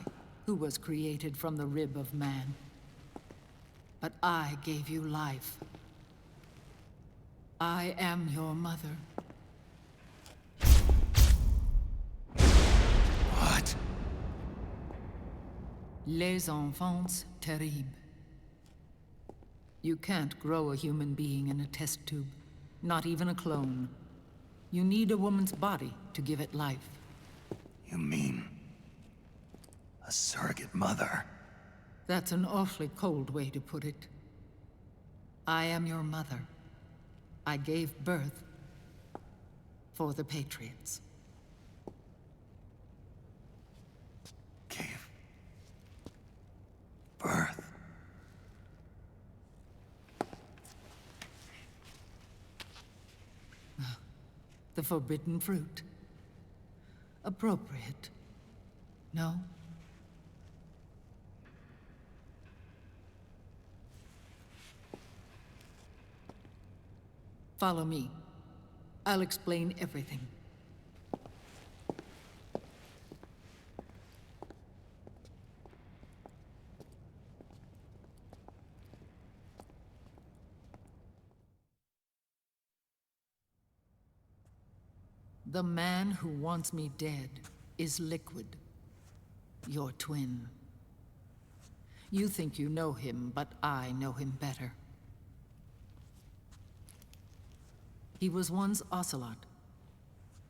Speaker 13: who was created from the rib of man. But I gave you life. I am your mother.
Speaker 2: What?
Speaker 13: Les enfants terribles. You can't grow a human being in a test tube, not even a clone. You need a woman's body to give it life.
Speaker 2: You mean a surrogate mother?
Speaker 13: That's an awfully cold way to put it. I am your mother. I gave birth for the Patriots.
Speaker 2: Gave birth?
Speaker 13: The forbidden fruit. Appropriate. No? Follow me. I'll explain everything. The man who wants me dead is Liquid, your twin. You think you know him, but I know him better. He was once Ocelot,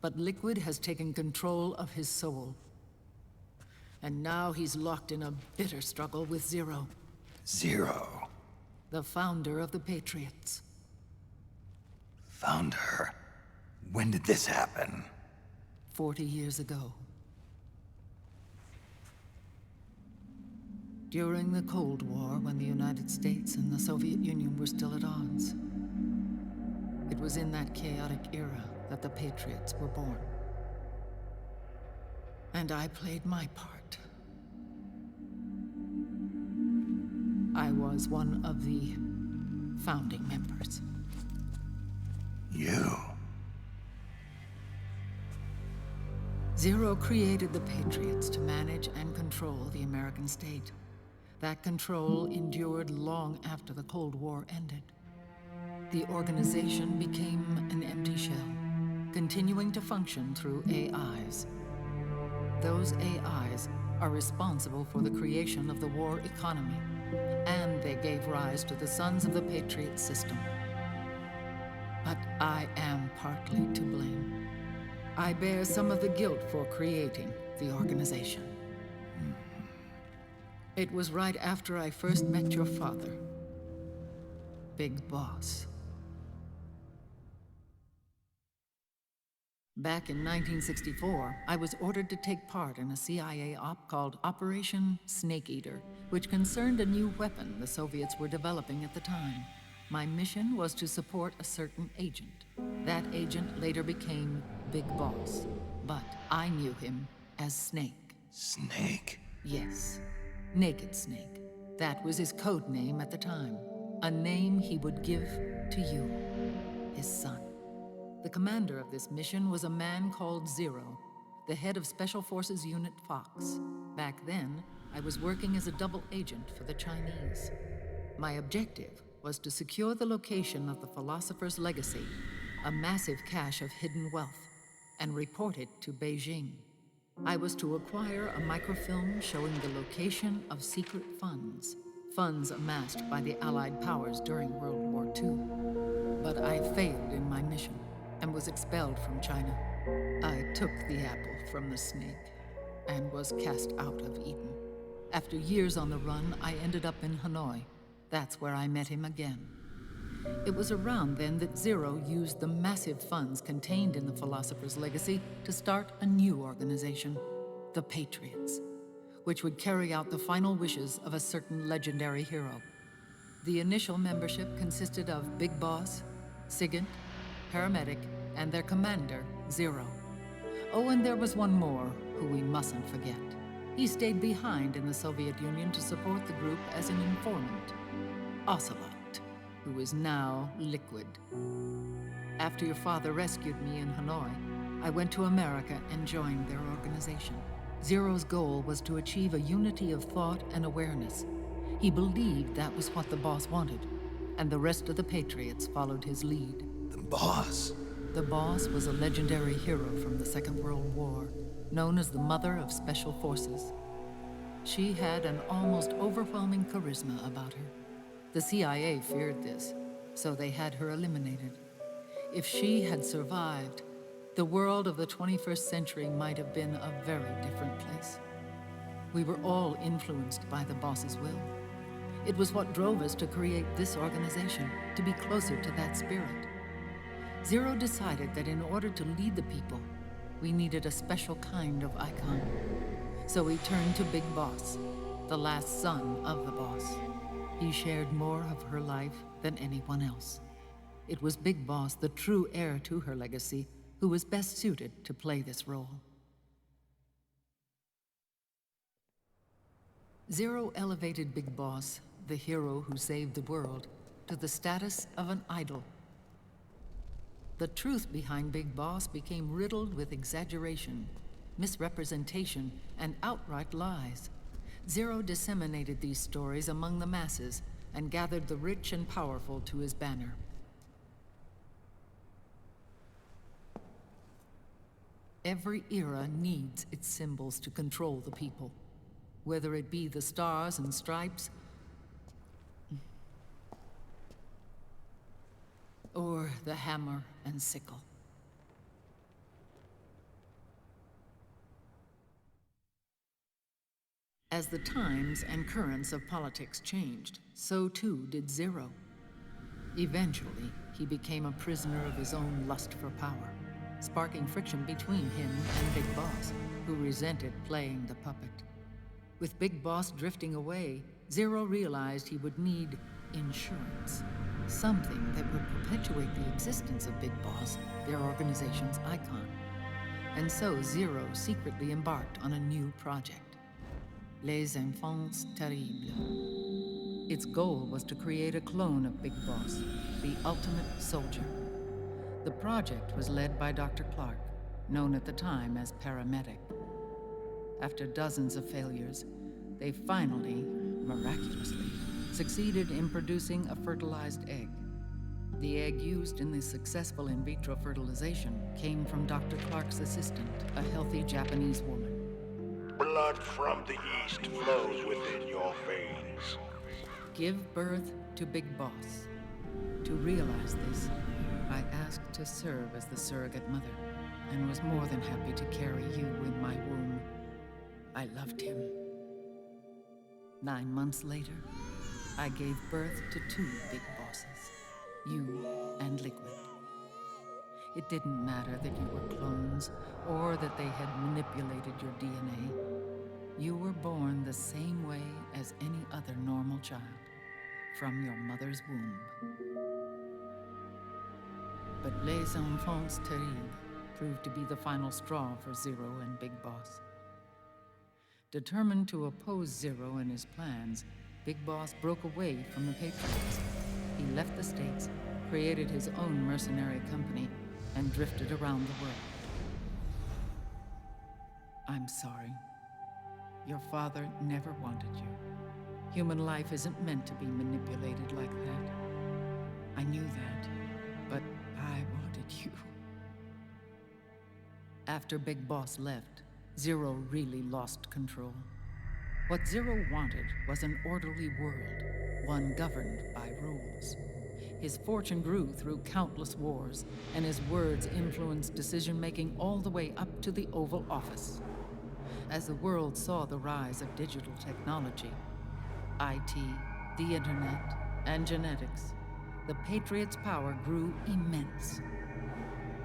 Speaker 13: but Liquid has taken control of his soul. And now he's locked in a bitter struggle with Zero.
Speaker 2: Zero?
Speaker 13: The founder of the Patriots.
Speaker 2: Founder? When did this happen?
Speaker 13: 40 years ago. During the Cold War, when the United States and the Soviet Union were still at odds. It was in that chaotic era that the Patriots were born. And I played my part. I was one of the founding members.
Speaker 2: You?
Speaker 13: Zero created the Patriots to manage and control the American state. That control endured long after the Cold War ended. The organization became an empty shell, continuing to function through AIs. Those AIs are responsible for the creation of the war economy, and they gave rise to the Sons of the Patriot system. But I am partly to blame. I bear some of the guilt for creating the organization. It was right after I first met your father, Big Boss. Back in 1964, I was ordered to take part in a CIA op called Operation Snake Eater, which concerned a new weapon the Soviets were developing at the time. My mission was to support a certain agent. That agent later became Big Boss, but I knew him as Snake.
Speaker 2: Snake?
Speaker 13: Yes, Naked Snake. That was his code name at the time, a name he would give to you, his son. The commander of this mission was a man called Zero, the head of Special Forces Unit Fox. Back then, I was working as a double agent for the Chinese. My objective was to secure the location of the Philosopher's Legacy, a massive cache of hidden wealth, and report it to Beijing. I was to acquire a microfilm showing the location of secret funds, funds amassed by the Allied powers during World War II. But I failed in my mission and was expelled from China. I took the apple from the snake and was cast out of Eden. After years on the run, I ended up in Hanoi. That's where I met him again. It was around then that Zero used the massive funds contained in the Philosopher's Legacy to start a new organization, the Patriots, which would carry out the final wishes of a certain legendary hero. The initial membership consisted of Big Boss, Sigint, Paramedic, and their commander, Zero. Oh, and there was one more who we mustn't forget. He stayed behind in the Soviet Union to support the group as an informant, Ocelot, who is now Liquid. After your father rescued me in Hanoi, I went to America and joined their organization. Zero's goal was to achieve a unity of thought and awareness. He believed that was what the boss wanted, and the rest of the Patriots followed his lead.
Speaker 2: The boss?
Speaker 13: The boss was a legendary hero from the Second World War, known as the Mother of Special Forces. She had an almost overwhelming charisma about her. The CIA feared this, so they had her eliminated. If she had survived, the world of the 21st century might have been a very different place. We were all influenced by the boss's will. It was what drove us to create this organization, to be closer to that spirit. Zero decided that in order to lead the people, we needed a special kind of icon. So he turned to Big Boss, the last son of the boss. He shared more of her life than anyone else. It was Big Boss, the true heir to her legacy, who was best suited to play this role. Zero elevated Big Boss, the hero who saved the world, to the status of an idol. The truth behind Big Boss became riddled with exaggeration, misrepresentation, and outright lies. Zero disseminated these stories among the masses and gathered the rich and powerful to his banner. Every era needs its symbols to control the people, whether it be the stars and stripes, or the hammer and sickle. As the times and currents of politics changed, so too did Zero. Eventually, he became a prisoner of his own lust for power, sparking friction between him and Big Boss, who resented playing the puppet. With Big Boss drifting away, Zero realized he would need insurance. Something that would perpetuate the existence of Big Boss, their organization's icon. And so Zero secretly embarked on a new project, Les Enfants Terribles. Its goal was to create a clone of Big Boss, the ultimate soldier. The project was led by Dr. Clark, known at the time as Paramedic. After dozens of failures, they finally, miraculously, succeeded in producing a fertilized egg. The egg used in the successful in vitro fertilization came from Dr. Clark's assistant, a healthy Japanese woman.
Speaker 10: Blood from the east flows within your veins.
Speaker 13: Give birth to Big Boss. To realize this, I asked to serve as the surrogate mother, and was more than happy to carry you in my womb. I loved him. 9 months later, I gave birth to 2 Big Bosses, you and Liquid. It didn't matter that you were clones, or that they had manipulated your DNA. You were born the same way as any other normal child, from your mother's womb. But Les Enfants Terribles proved to be the final straw for Zero and Big Boss. Determined to oppose Zero and his plans, Big Boss broke away from the Patriots. He left the States, created his own mercenary company, and drifted around the world. I'm sorry. Your father never wanted you. Human life isn't meant to be manipulated like that. I knew that, but I wanted you. After Big Boss left, Zero really lost control. What Zero wanted was an orderly world, one governed by rules. His fortune grew through countless wars, and his words influenced decision-making all the way up to the Oval Office. As the world saw the rise of digital technology, IT, the internet, and genetics, the Patriots' power grew immense.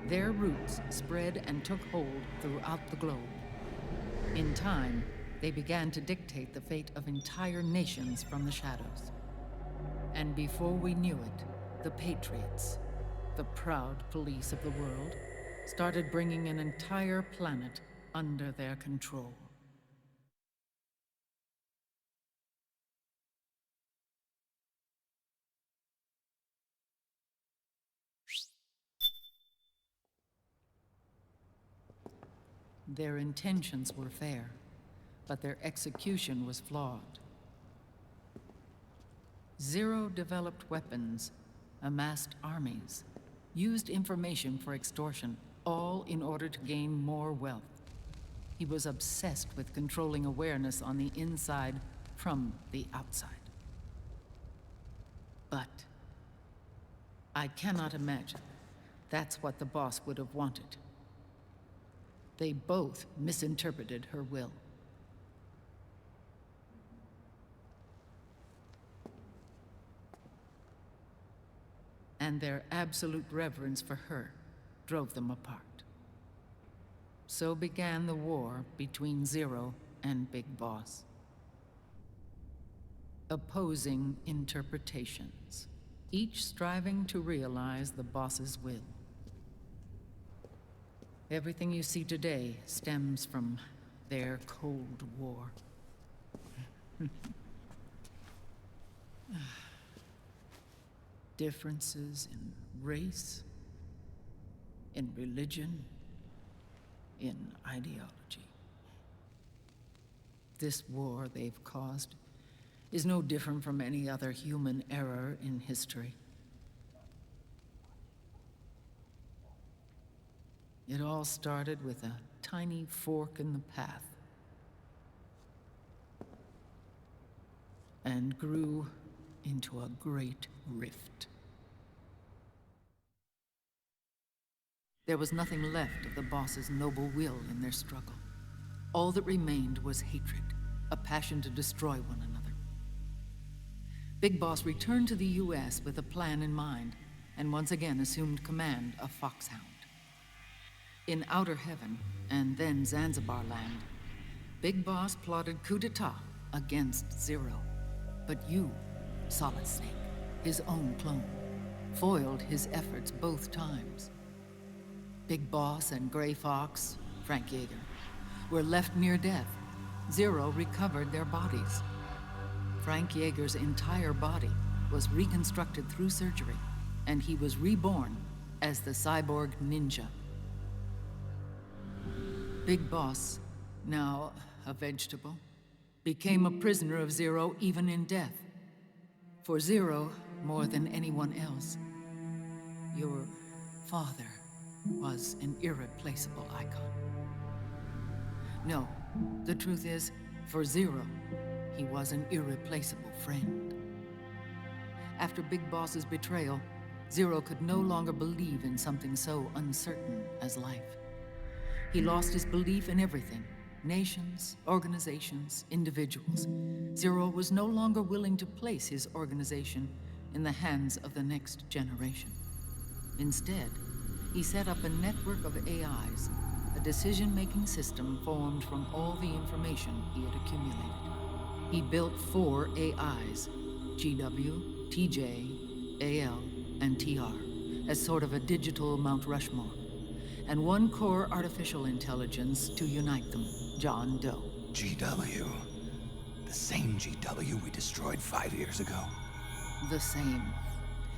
Speaker 13: Their roots spread and took hold throughout the globe. In time, they began to dictate the fate of entire nations from the shadows. And before we knew it, the Patriots, the proud police of the world, started bringing an entire planet under their control. Their intentions were fair, but their execution was flawed. Zero developed weapons, amassed armies, used information for extortion, all in order to gain more wealth. He was obsessed with controlling awareness on the inside from the outside. But I cannot imagine that's what the boss would have wanted. They both misinterpreted her will. And their absolute reverence for her drove them apart. So began the war between Zero and Big Boss. Opposing interpretations, each striving to realize the boss's will. Everything you see today stems from their Cold War. Differences in race, in religion, in ideology. This war they've caused is no different from any other human error in history. It all started with a tiny fork in the path, and grew into a great rift. There was nothing left of the boss's noble will in their struggle. All that remained was hatred, a passion to destroy one another. Big Boss returned to the US with a plan in mind, and once again assumed command of Foxhound. In Outer Heaven, and then Zanzibar Land, Big Boss plotted coup d'etat against Zero. But you, Solid Snake, his own clone, foiled his efforts both times. Big Boss and Gray Fox, Frank Yeager, were left near death. Zero recovered their bodies. Frank Yeager's entire body was reconstructed through surgery, and he was reborn as the cyborg ninja. Big Boss, now a vegetable, became a prisoner of Zero even in death. For Zero, more than anyone else, your father was an irreplaceable icon. No, the truth is, for Zero, he was an irreplaceable friend. After Big Boss's betrayal, Zero could no longer believe in something so uncertain as life. He lost his belief in everything. Nations, organizations, individuals. Zero was no longer willing to place his organization in the hands of the next generation. Instead, He set up a network of AIs, a decision-making system formed from all the information he had accumulated. He built 4 AIs, GW, TJ, AL, and TR, as sort of a digital Mount Rushmore, and 1 core artificial intelligence to unite them, John Doe.
Speaker 2: GW. The same GW we destroyed 5 years ago.
Speaker 13: The same.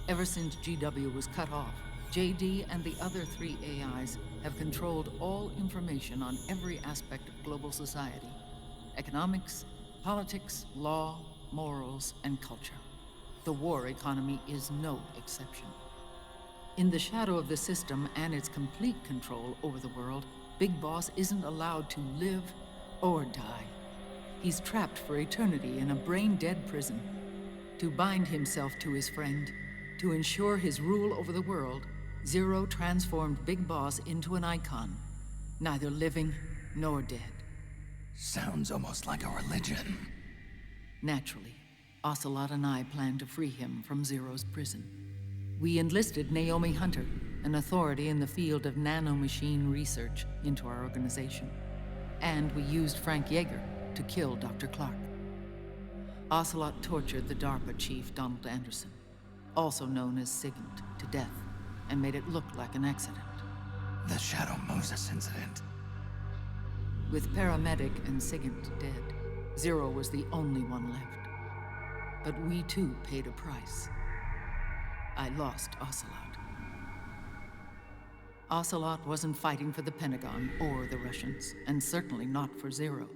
Speaker 13: Ever since GW was cut off, JD and the other 3 AIs have controlled all information on every aspect of global society. Economics, politics, law, morals, and culture. The war economy is no exception. In the shadow of the system and its complete control over the world, Big Boss isn't allowed to live or die. He's trapped for eternity in a brain-dead prison. To bind himself to his friend, to ensure his rule over the world, Zero transformed Big Boss into an icon, neither living nor dead.
Speaker 2: Sounds almost like a religion.
Speaker 13: Naturally, Ocelot and I plan to free him from Zero's prison. We enlisted Naomi Hunter, an authority in the field of nanomachine research, into our organization. And we used Frank Yeager to kill Dr. Clark. Ocelot tortured the DARPA chief, Donald Anderson, also known as Sigint, to death, and made it look like an accident.
Speaker 2: The Shadow Moses incident.
Speaker 13: With Paramedic and Sigint dead, Zero was the only one left. But we too paid a price. I lost Ocelot. Ocelot wasn't fighting for the Pentagon or the Russians, and certainly not for Zero.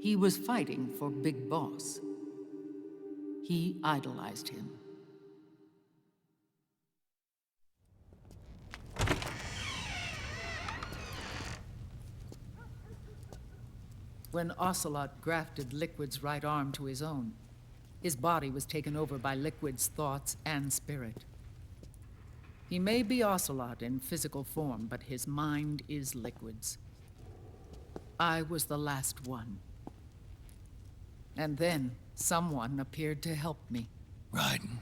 Speaker 13: He was fighting for Big Boss. He idolized him. When Ocelot grafted Liquid's right arm to his own, his body was taken over by Liquid's thoughts and spirit. He may be Ocelot in physical form, but his mind is Liquid's. I was the last one. And then someone appeared to help me.
Speaker 2: Raiden.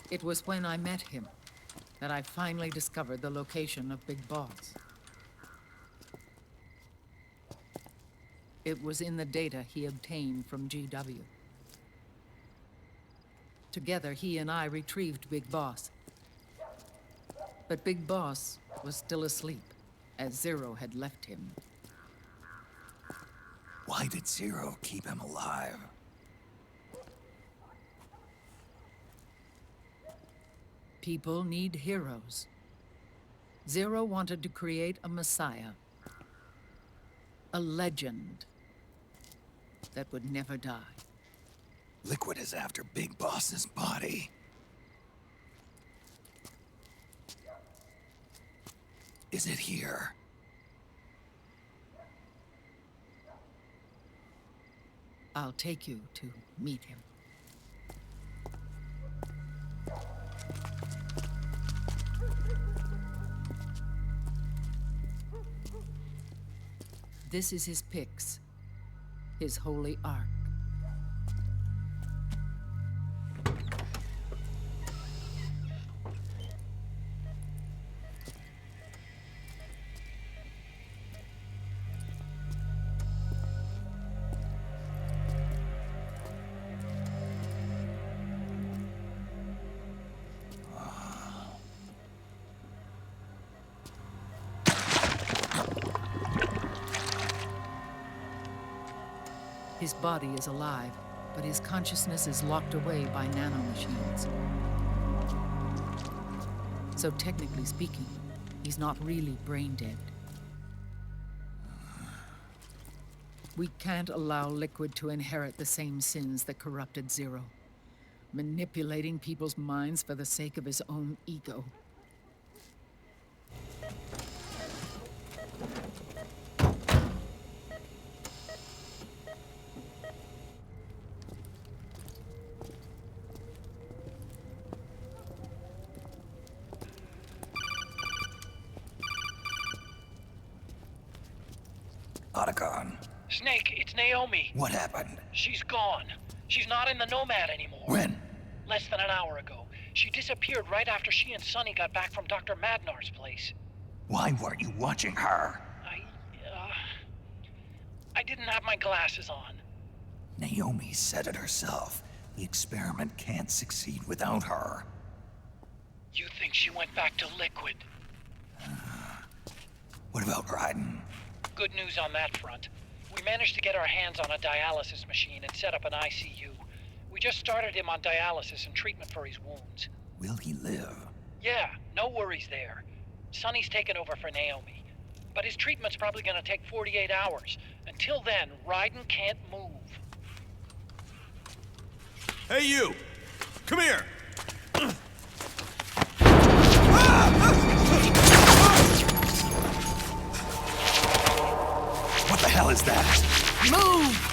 Speaker 13: It was when I met him that I finally discovered the location of Big Boss. It was in the data he obtained from GW. Together, he and I retrieved Big Boss. But Big Boss was still asleep, as Zero had left him.
Speaker 2: Why did Zero keep him alive?
Speaker 13: People need heroes. Zero wanted to create a messiah. A legend that would never die.
Speaker 2: Liquid is after Big Boss's body. Is it here?
Speaker 13: I'll take you to meet him. This is his pyx, his holy ark. His body is alive, but his consciousness is locked away by nanomachines. So technically speaking, he's not really brain dead. We can't allow Liquid to inherit the same sins that corrupted Zero, manipulating people's minds for the sake of his own ego.
Speaker 2: Otacon.
Speaker 14: Snake, it's Naomi.
Speaker 2: What happened?
Speaker 14: She's gone.
Speaker 5: She's not in the Nomad anymore.
Speaker 2: When?
Speaker 5: Less than an hour ago. She disappeared right after she and Sonny got back from Dr. Madnar's place.
Speaker 2: Why weren't you watching her?
Speaker 5: I didn't have my glasses on.
Speaker 2: Naomi said it herself. The experiment can't succeed without her.
Speaker 5: You think she went back to Liquid?
Speaker 2: What about Raiden?
Speaker 5: Good news on that front. We managed to get our hands on a dialysis machine and set up an ICU. We just started him on dialysis and treatment for his wounds.
Speaker 2: Will he live?
Speaker 5: Yeah, no worries there. Sonny's taken over for Naomi. But his treatment's probably gonna take 48 hours. Until then, Raiden can't move.
Speaker 10: Hey, you! Come here!
Speaker 2: What the hell is that?
Speaker 13: Move!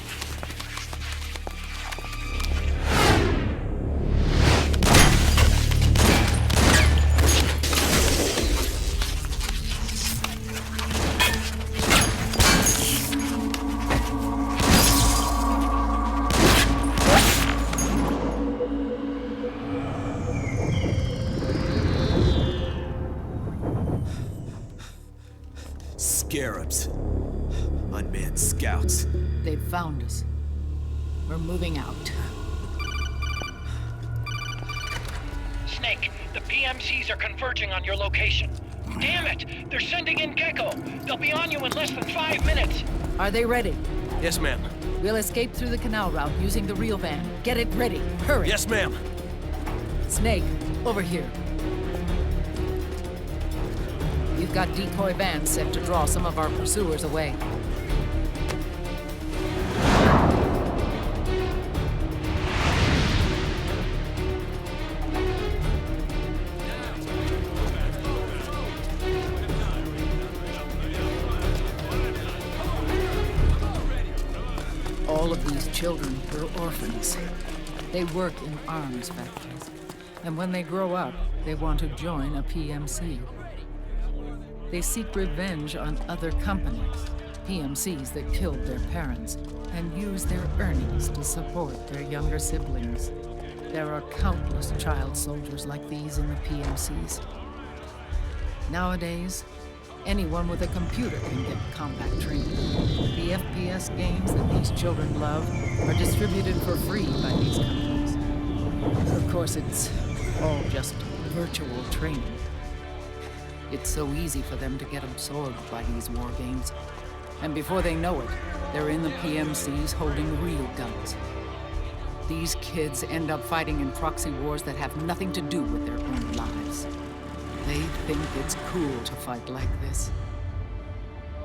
Speaker 3: Scarabs. Unmanned scouts.
Speaker 13: They've found us. We're moving out.
Speaker 5: Snake, the PMCs are converging on your location. Damn it! They're sending in Gecko! They'll be on you in less than 5 minutes!
Speaker 13: Are they ready?
Speaker 10: Yes, ma'am.
Speaker 13: We'll escape through the canal route using the real van. Get it ready. Hurry.
Speaker 10: Yes, ma'am.
Speaker 13: Snake, over here. We've got decoy vans set to draw some of our pursuers away. All of these children were orphans. They work in arms factories. And when they grow up, they want to join a PMC. They seek revenge on other companies, PMCs that killed their parents, and use their earnings to support their younger siblings. There are countless child soldiers like these in the PMCs. Nowadays, anyone with a computer can get combat training. The FPS games that these children love are distributed for free by these companies. Of course, it's all just virtual training. It's so easy for them to get absorbed by these war games. And before they know it, they're in the PMCs holding real guns. These kids end up fighting in proxy wars that have nothing to do with their own lives. They think it's cool to fight like this.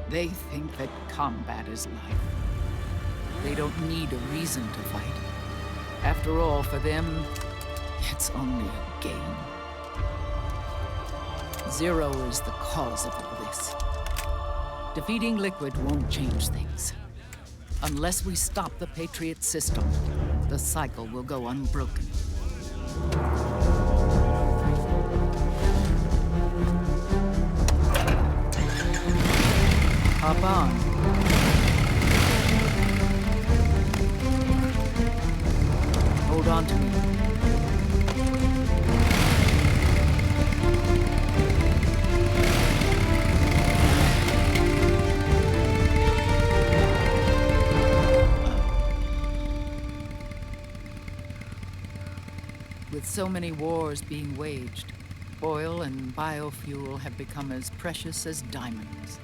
Speaker 13: They think that combat is life. They don't need a reason to fight. After all, for them, it's only a game. Zero is the cause of all this. Defeating Liquid won't change things. Unless we stop the Patriot system, the cycle will go unbroken. Hop on. Hold on to me. With so many wars being waged, oil and biofuel have become as precious as diamonds.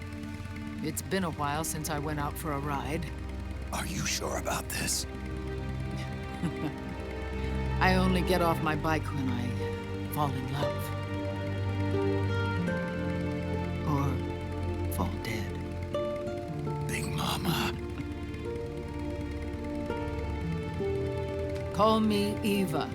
Speaker 13: It's been a while since I went out for a ride.
Speaker 2: Are you sure about this?
Speaker 13: I only get off my bike when I fall in love. Or fall dead.
Speaker 2: Big Mama.
Speaker 13: Call me Eva.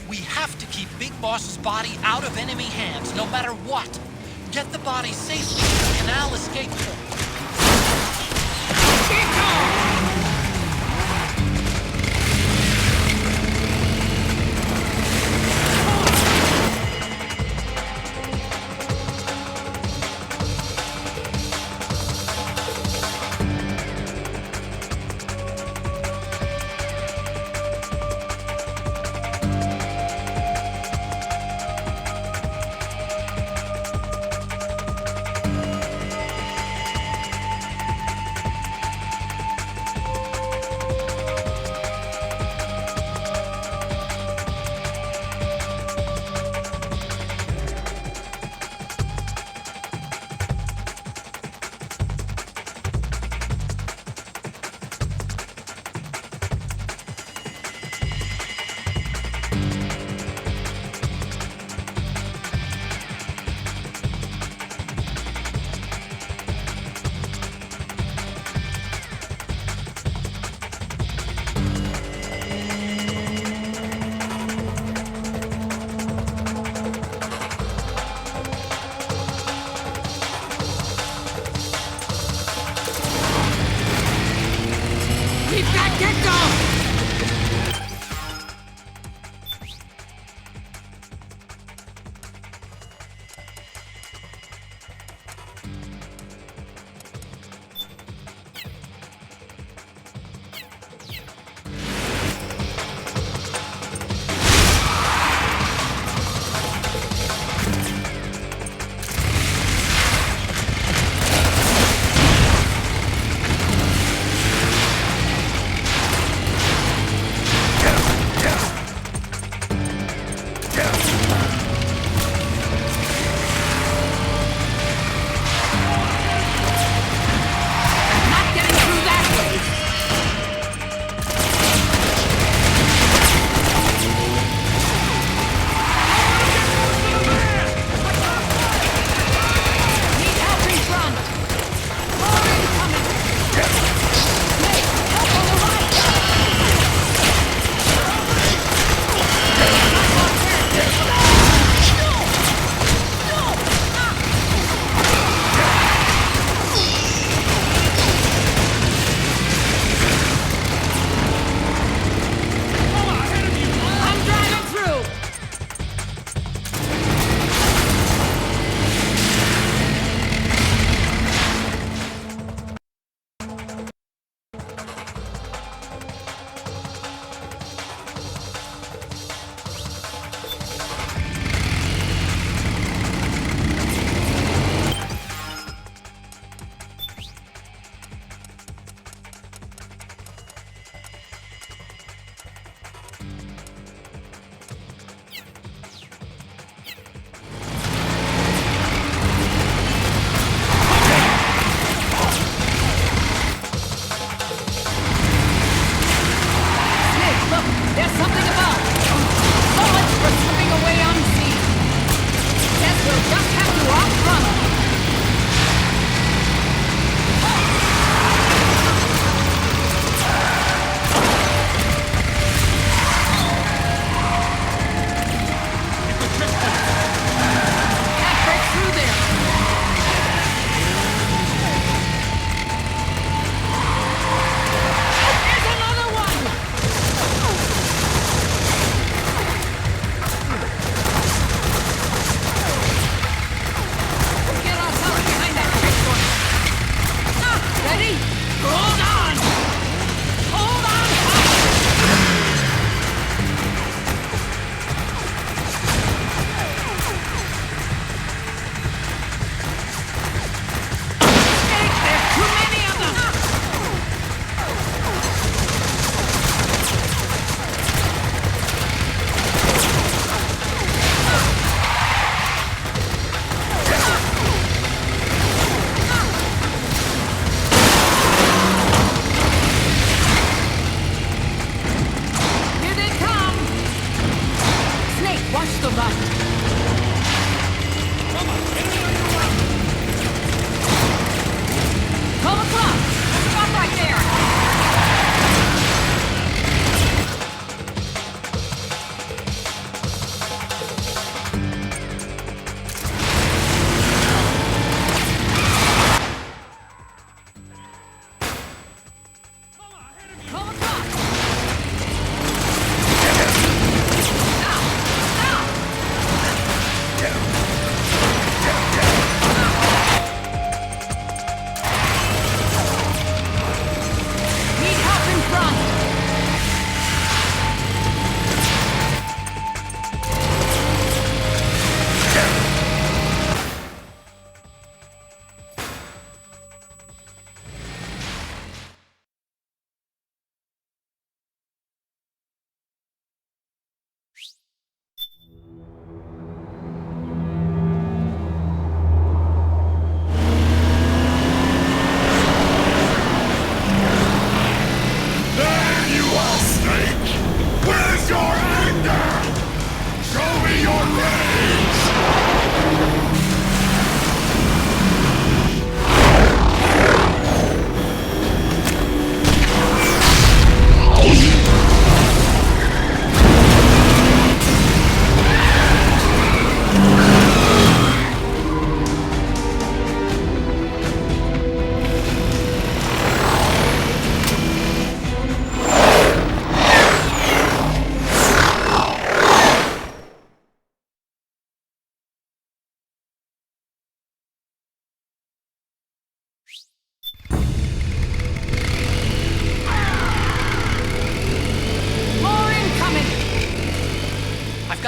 Speaker 5: We have to keep Big Boss's body out of enemy hands, no matter what. Get the body safely to the canal escape point.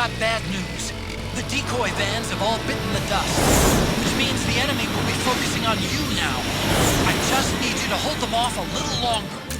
Speaker 5: got bad news. The decoy vans have all bitten the dust, which means the enemy will be focusing on you now. I just need you to hold them off a little longer.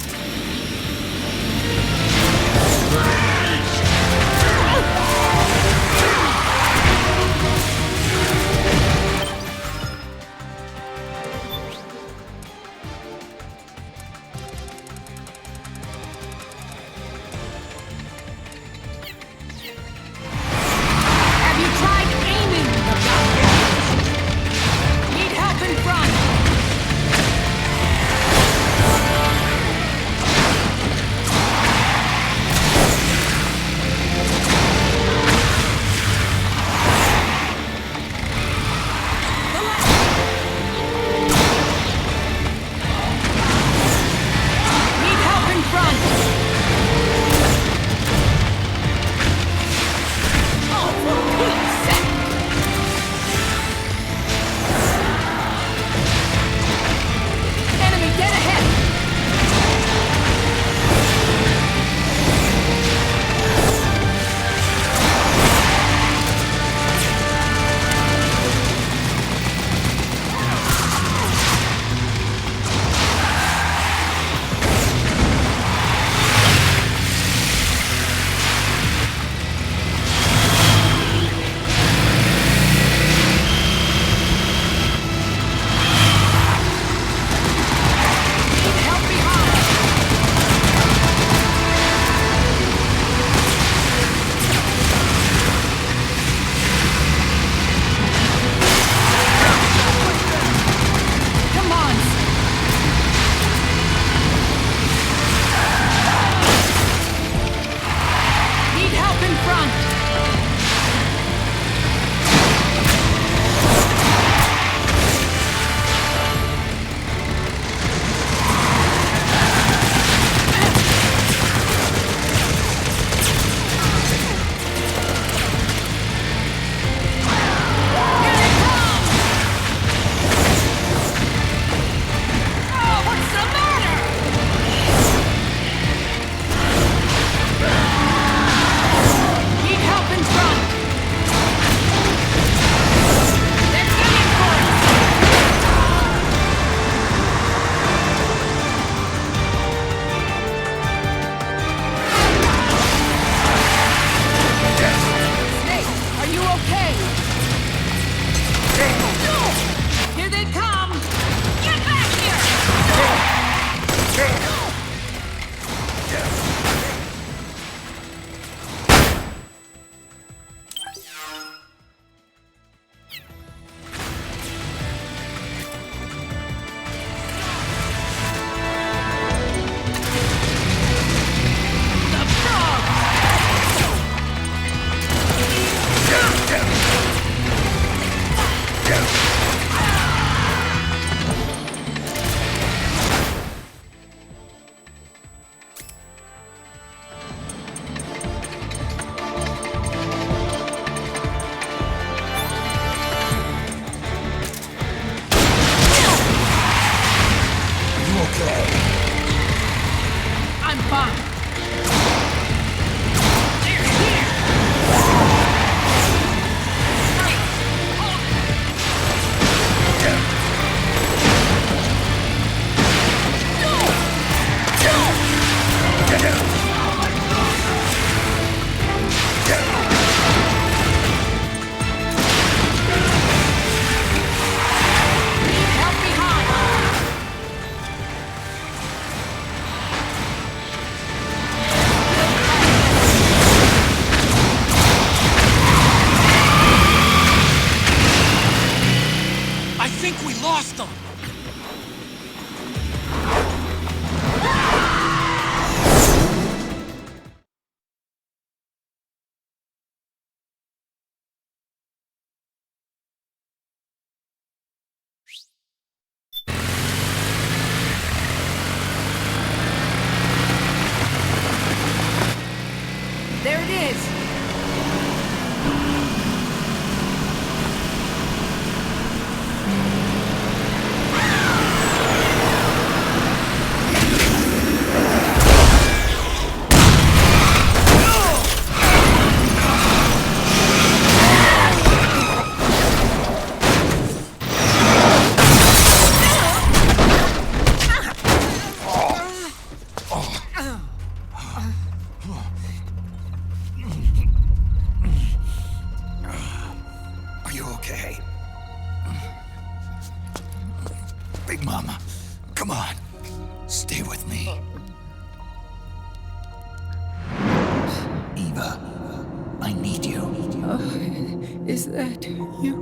Speaker 13: Is that you,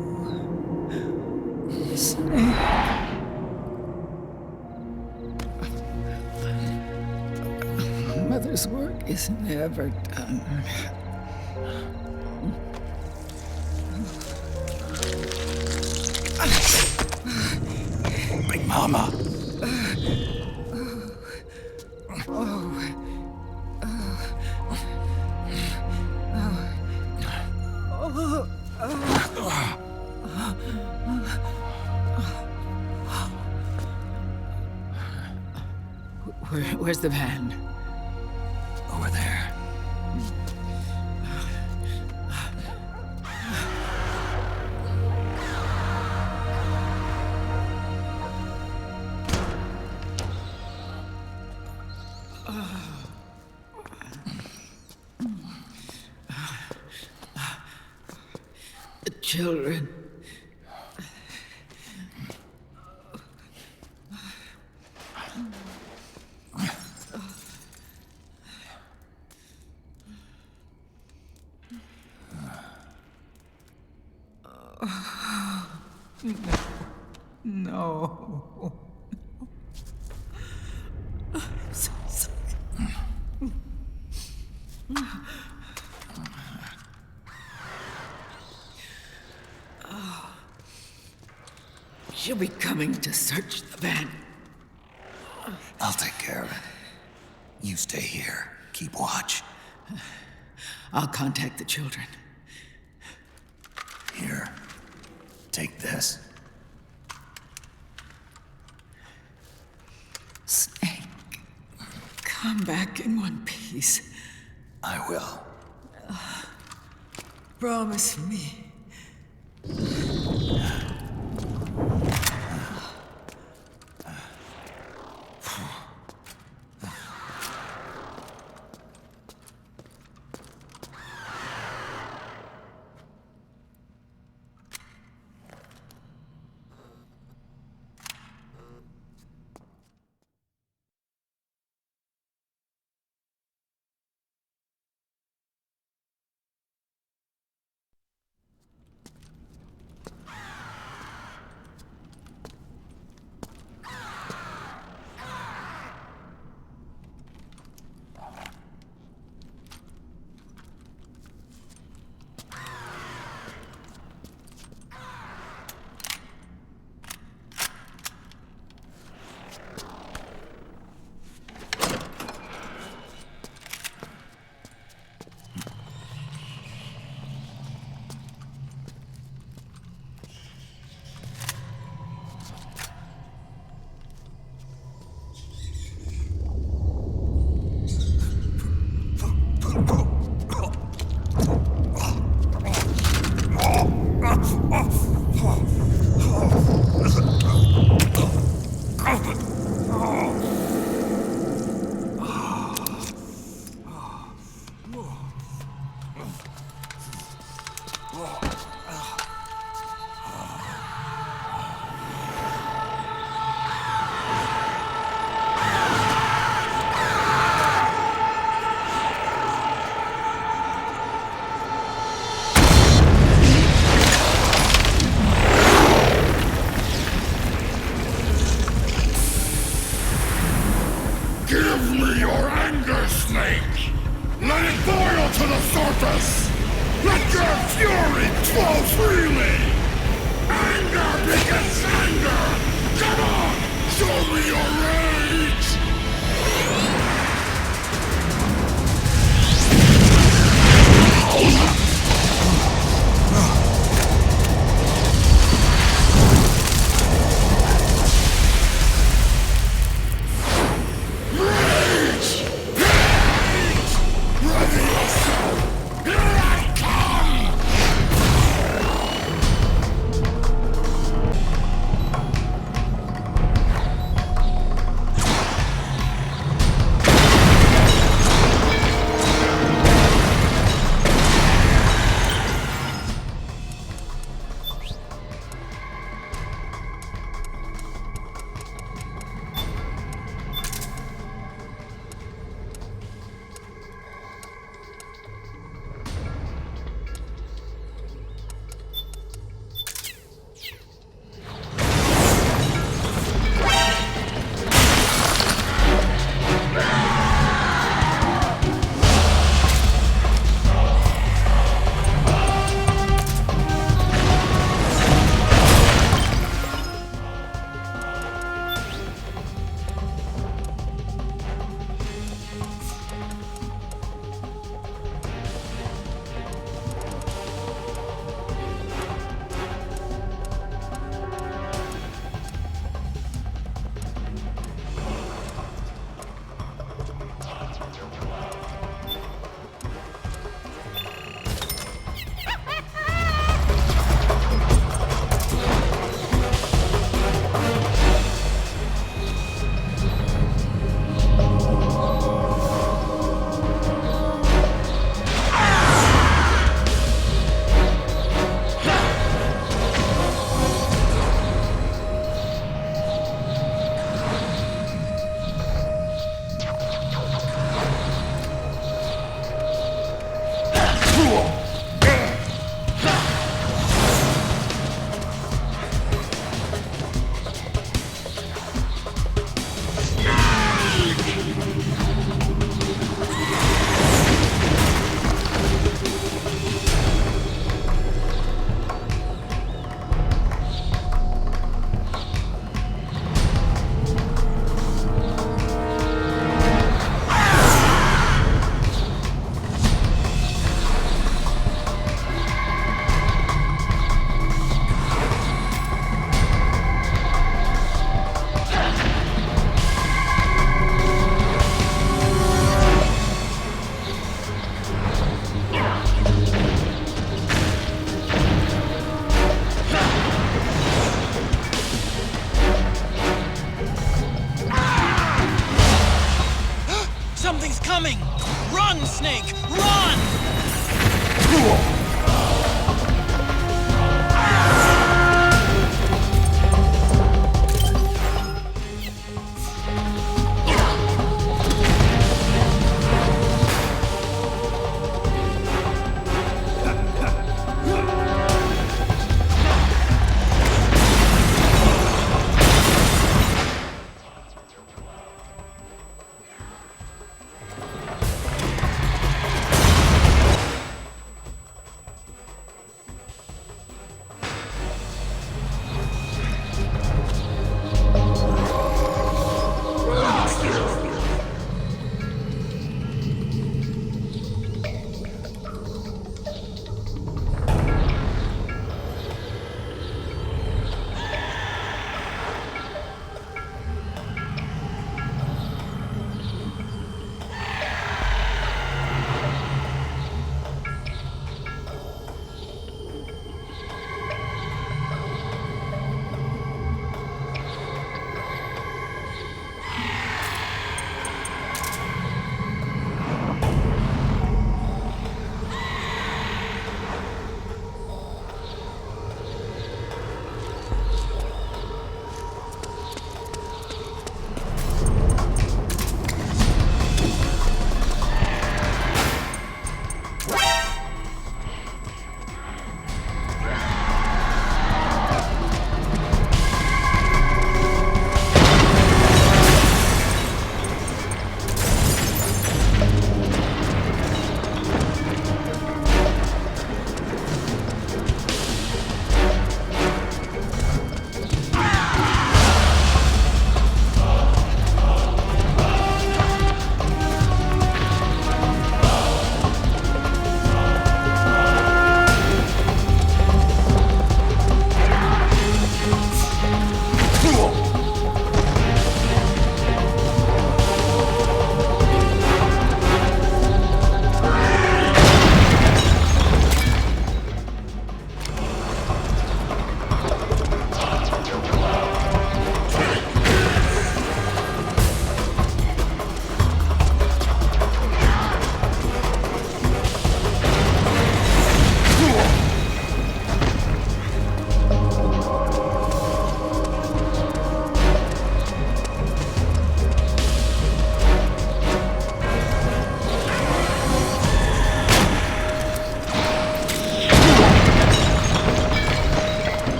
Speaker 13: Snake? Mother's work is never done.
Speaker 2: Big Mama.
Speaker 13: Where's the van?
Speaker 2: Over there.
Speaker 13: The children. No. I'm so sorry. She'll be coming to search the van.
Speaker 2: I'll take care of it. You stay here. Keep watch.
Speaker 13: I'll contact the children.
Speaker 2: Here. Take this.
Speaker 13: Snake, come back in one piece.
Speaker 2: I will.
Speaker 13: Promise me.
Speaker 12: Give me your anger, Snake! Let it boil to the surface! Let your fury flow freely! Anger begets anger! Come on! Show me your rage!
Speaker 5: coming! Run, Snake! Run!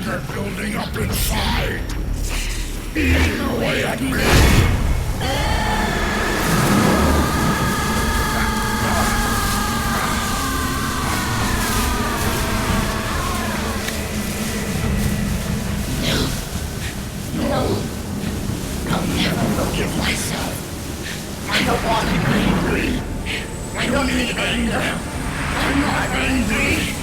Speaker 12: anger building up inside. Eating away at me. I'll never forgive myself. I don't want to be angry. I don't need anger. I'm not angry.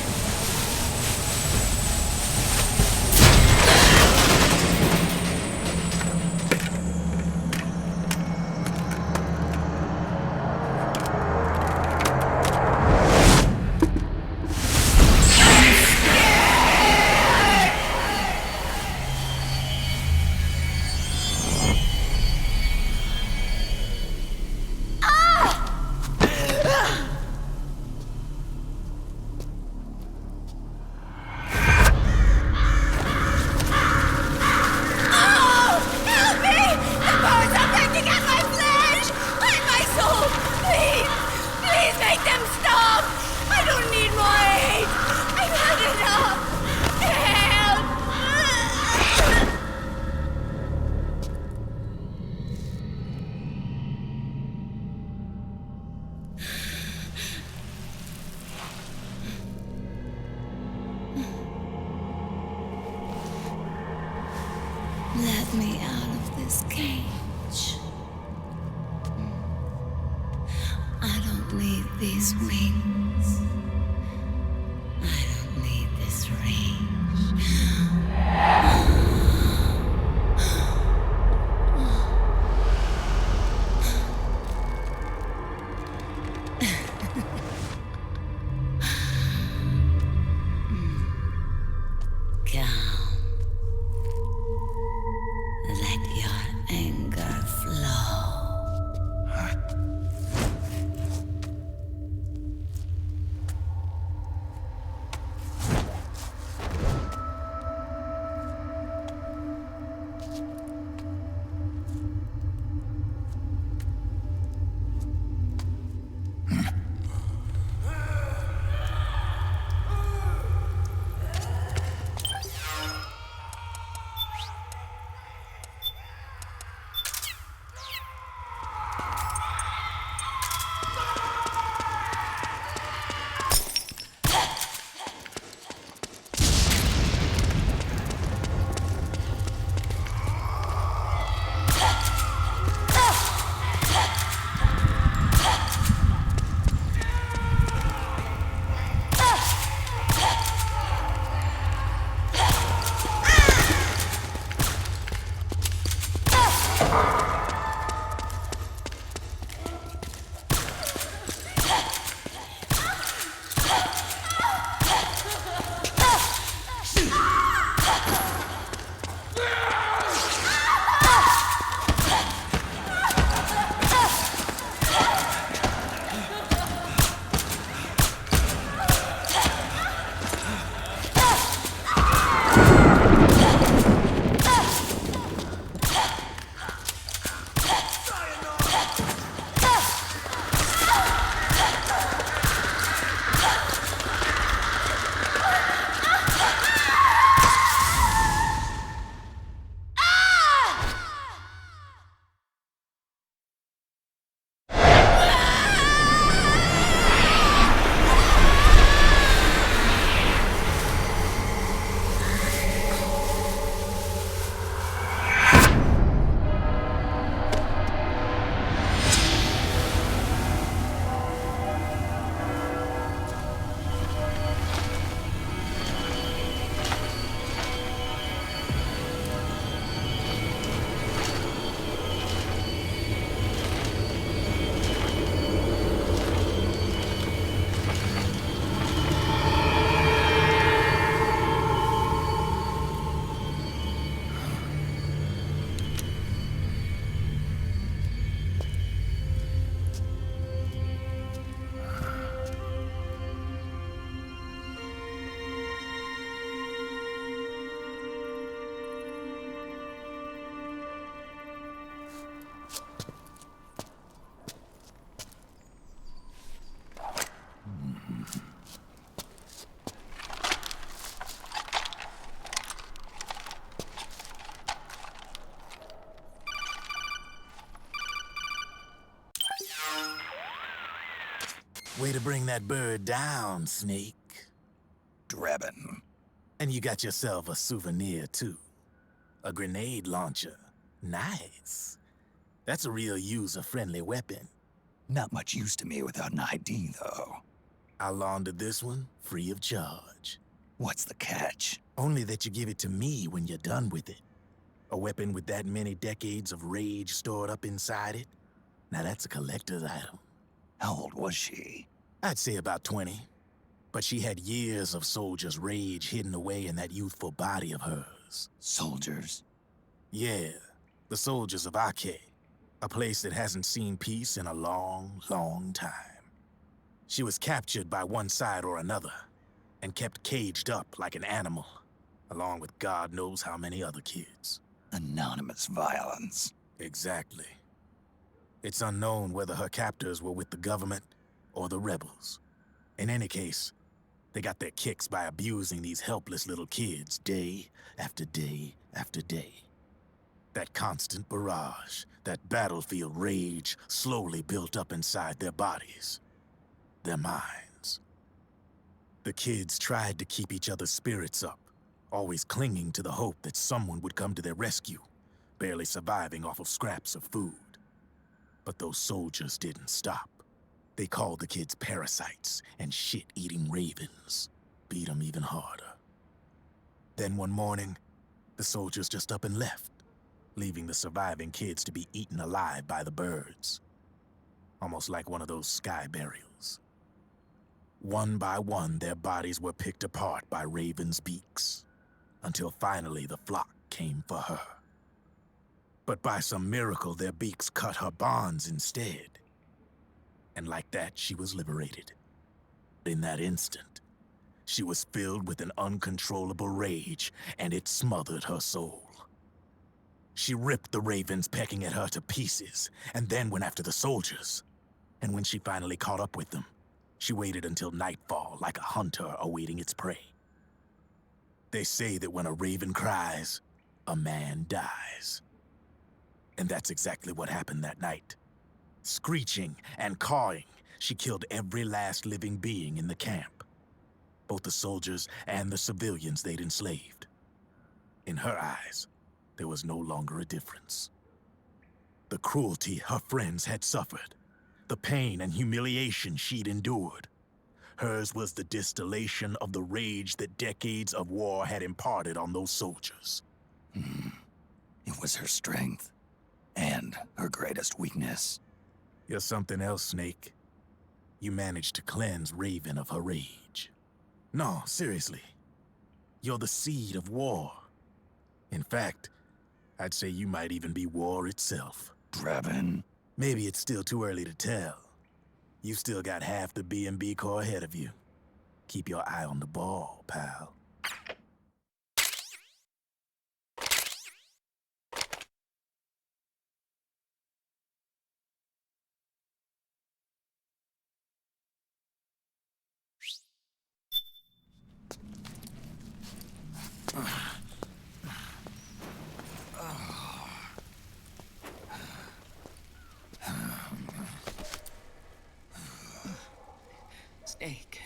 Speaker 14: Let me out of this cage. I don't need these wings. I don't need this range. Let your anger flow.
Speaker 15: Way to bring that bird down, Snake.
Speaker 2: Drebin.
Speaker 15: And you got yourself a souvenir, too. A grenade launcher. Nice. That's a real user-friendly weapon.
Speaker 2: Not much use to me without an ID, though.
Speaker 15: I'll launder this one free of charge.
Speaker 2: What's the catch?
Speaker 15: Only that you give it to me when you're done with it. A weapon with that many decades of rage stored up inside it? Now that's a collector's item.
Speaker 2: How old was she?
Speaker 15: I'd say about 20. But she had years of soldiers' rage hidden away in that youthful body of hers.
Speaker 2: Soldiers?
Speaker 15: Yeah, the soldiers of Arkhammandalorian. A place that hasn't seen peace in a long, long time. She was captured by one side or another, and kept caged up like an animal, along with God knows how many other kids.
Speaker 2: Anonymous violence.
Speaker 15: Exactly. It's unknown whether her captors were with the government or the rebels. In any case, they got their kicks by abusing these helpless little kids day after day after day. That constant barrage, that battlefield rage slowly built up inside their bodies, their minds. The kids tried to keep each other's spirits up, always clinging to the hope that someone would come to their rescue, barely surviving off of scraps of food. But those soldiers didn't stop. They called the kids parasites and shit-eating ravens, beat them even harder. Then one morning, the soldiers just up and left, leaving the surviving kids to be eaten alive by the birds. Almost like one of those sky burials. One by one, their bodies were picked apart by ravens' beaks, until finally the flock came for her. But by some miracle, their beaks cut her bonds instead. And like that, she was liberated. In that instant, she was filled with an uncontrollable rage, and it smothered her soul. She ripped the ravens pecking at her to pieces, and then went after the soldiers. And when she finally caught up with them, she waited until nightfall like a hunter awaiting its prey. They say that when a raven cries, a man dies. And that's exactly what happened that night. Screeching and cawing, she killed every last living being in the camp. Both the soldiers and the civilians they'd enslaved. In her eyes, there was no longer a difference. The cruelty her friends had suffered, the pain and humiliation she'd endured. Hers was the distillation of the rage that decades of war had imparted on those soldiers.
Speaker 2: It was her strength, and her greatest weakness.
Speaker 15: You're something else, Snake. You managed to cleanse Raven of her rage. No, seriously. You're the seed of war. In fact, I'd say you might even be war itself.
Speaker 2: Drebin.
Speaker 15: Maybe it's still too early to tell. You still got half the B&B Corps ahead of you. Keep your eye on the ball, pal.
Speaker 13: Snake,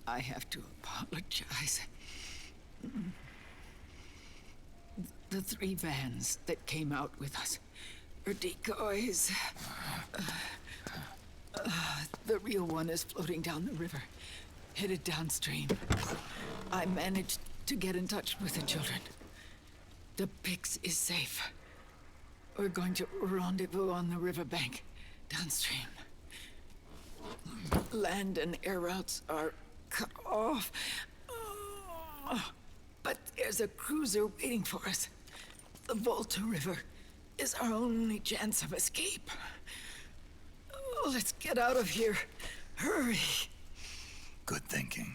Speaker 13: I have to apologize. The 3 vans that came out with us are decoys. The real one is floating down the river, headed downstream. I managed to get in touch with the children. The Pix is safe. We're going to rendezvous on the riverbank, downstream. Land and air routes are cut off. But there's a cruiser waiting for us. The Volta River is our only chance of escape. Let's get out of here. Hurry.
Speaker 2: Good thinking.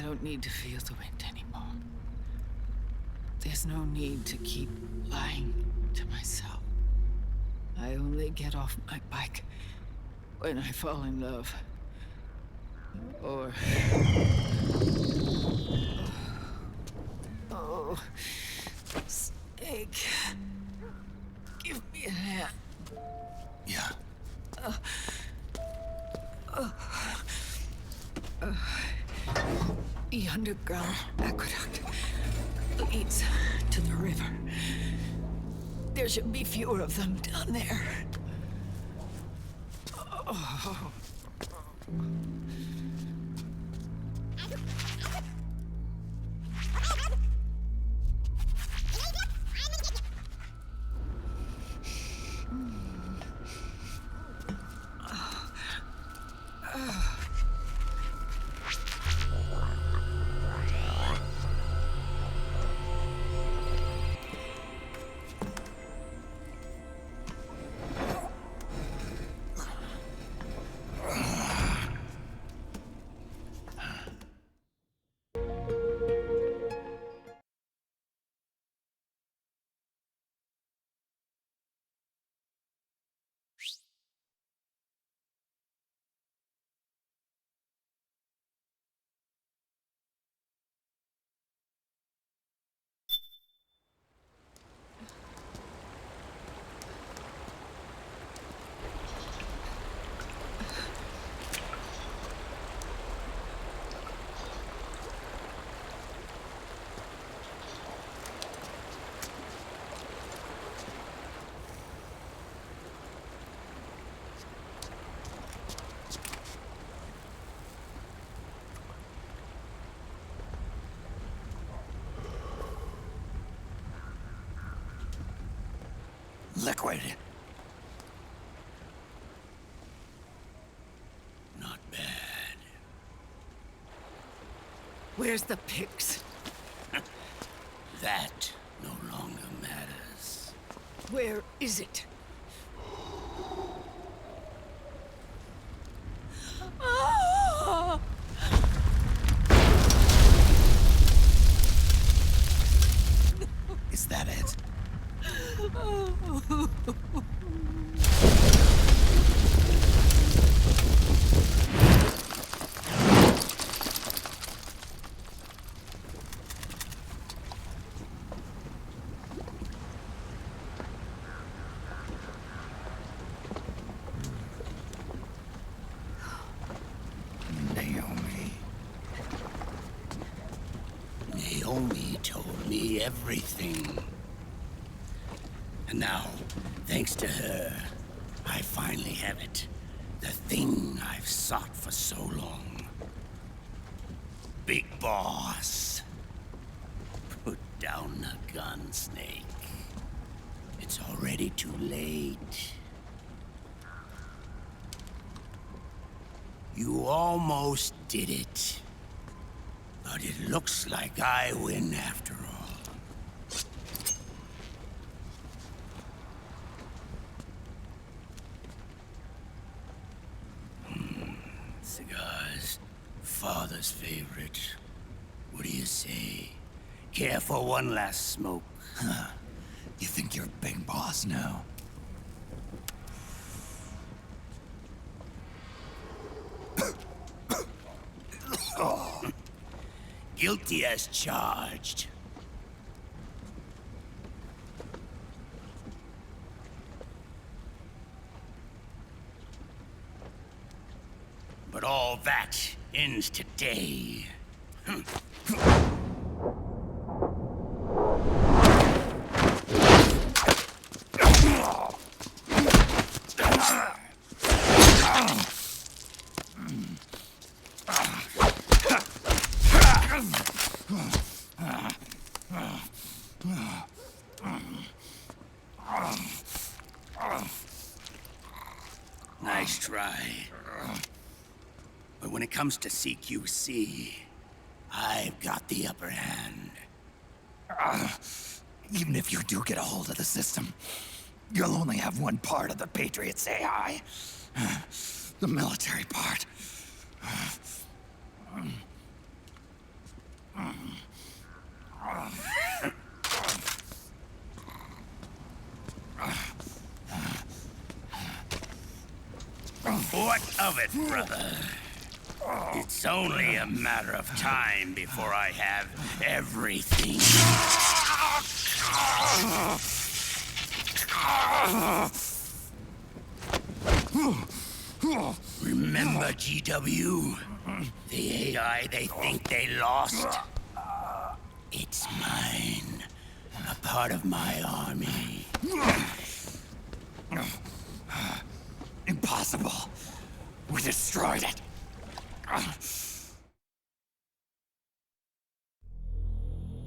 Speaker 13: don't need to feel the wind anymore. There's no need to keep lying to myself. I only get off my bike when I fall in love. Or... Oh... Snake... Give me a hand.
Speaker 2: Yeah.
Speaker 13: The underground aqueduct leads to the river. There should be fewer of them down there. Oh.
Speaker 2: Liquid.
Speaker 3: Not bad.
Speaker 13: Where's the pigs?
Speaker 3: That no longer matters.
Speaker 13: Where is it?
Speaker 2: Is that it?
Speaker 3: Naomi told me everything. And now, thanks to her, I finally have it. The thing I've sought for so long. Big Boss. Put down the gun, Snake. It's already too late. You almost did it. But it looks like I win after all. Cigars, father's favorite. What do you say? Care for one last smoke?
Speaker 2: Huh. You think you're Big Boss now?
Speaker 3: Oh. Guilty as charged. But all that ends today. Nice try. But when it comes to CQC, I've got the upper hand.
Speaker 2: Even if you do get a hold of the system, you'll only have one part of the Patriots AI. The military part.
Speaker 3: of it, brother. It's only a matter of time before I have everything. Remember, GW? The AI they think they lost? It's mine. A part of my army.
Speaker 2: Impossible. We destroyed it.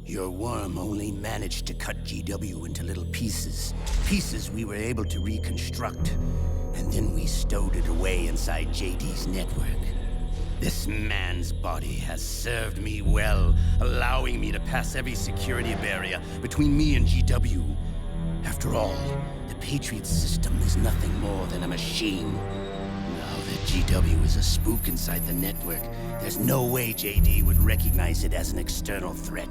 Speaker 3: Your worm only managed to cut GW into little pieces. Pieces we were able to reconstruct. And then we stowed it away inside JD's network. This man's body has served me well, allowing me to pass every security barrier between me and GW. After all, the Patriots system is nothing more than a machine. Now that GW is a spook inside the network, there's no way JD would recognize it as an external threat.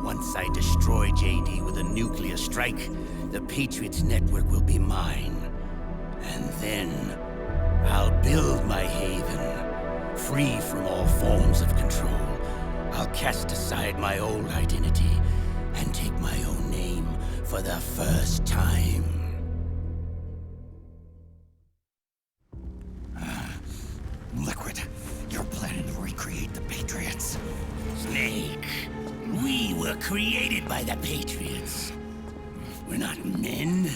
Speaker 3: Once I destroy JD with a nuclear strike, the Patriots network will be mine. And then I'll build my haven, free from all forms of control. I'll cast aside my old identity and take my own name for the first time.
Speaker 2: Liquid, you're planning to recreate the Patriots.
Speaker 3: Snake, we were created by the Patriots. We're not men.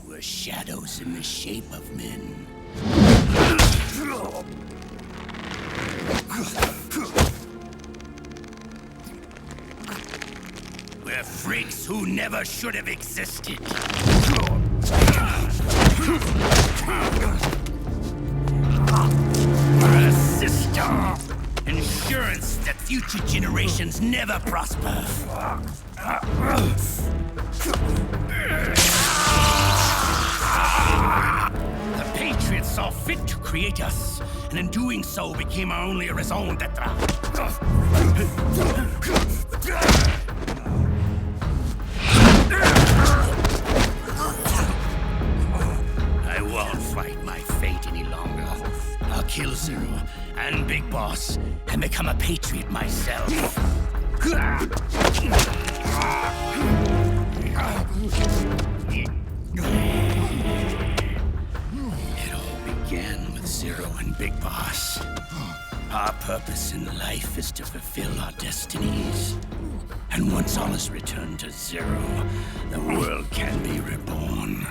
Speaker 3: We're shadows in the shape of men. We're freaks who never should have existed. We're a system. Insurance that future generations never prosper. The Patriots saw fit to create us, and in doing so became our only raison d'etre. I won't fight my fate any longer. I'll kill Zero and Big Boss and become a Patriot myself. It all began with Zero and Big Boss. Our purpose in life is to fulfill our destinies. And once all is returned to Zero, the world can be reborn.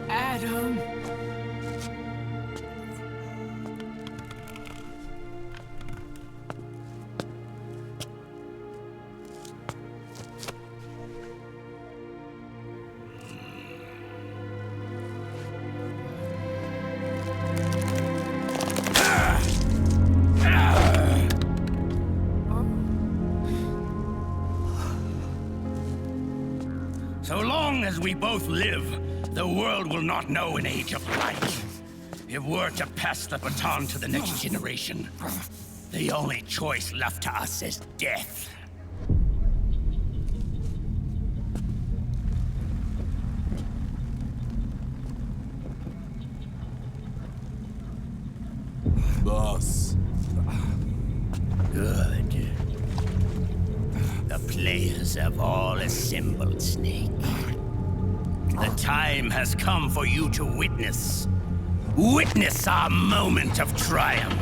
Speaker 5: Adam!
Speaker 3: So long as we both live, the world will not know an age of light. If we're to pass the baton to the next generation, the only choice left to us is death.
Speaker 6: Boss.
Speaker 3: Good. The players have all assembled, Snake. The time has come for you to witness our moment of triumph.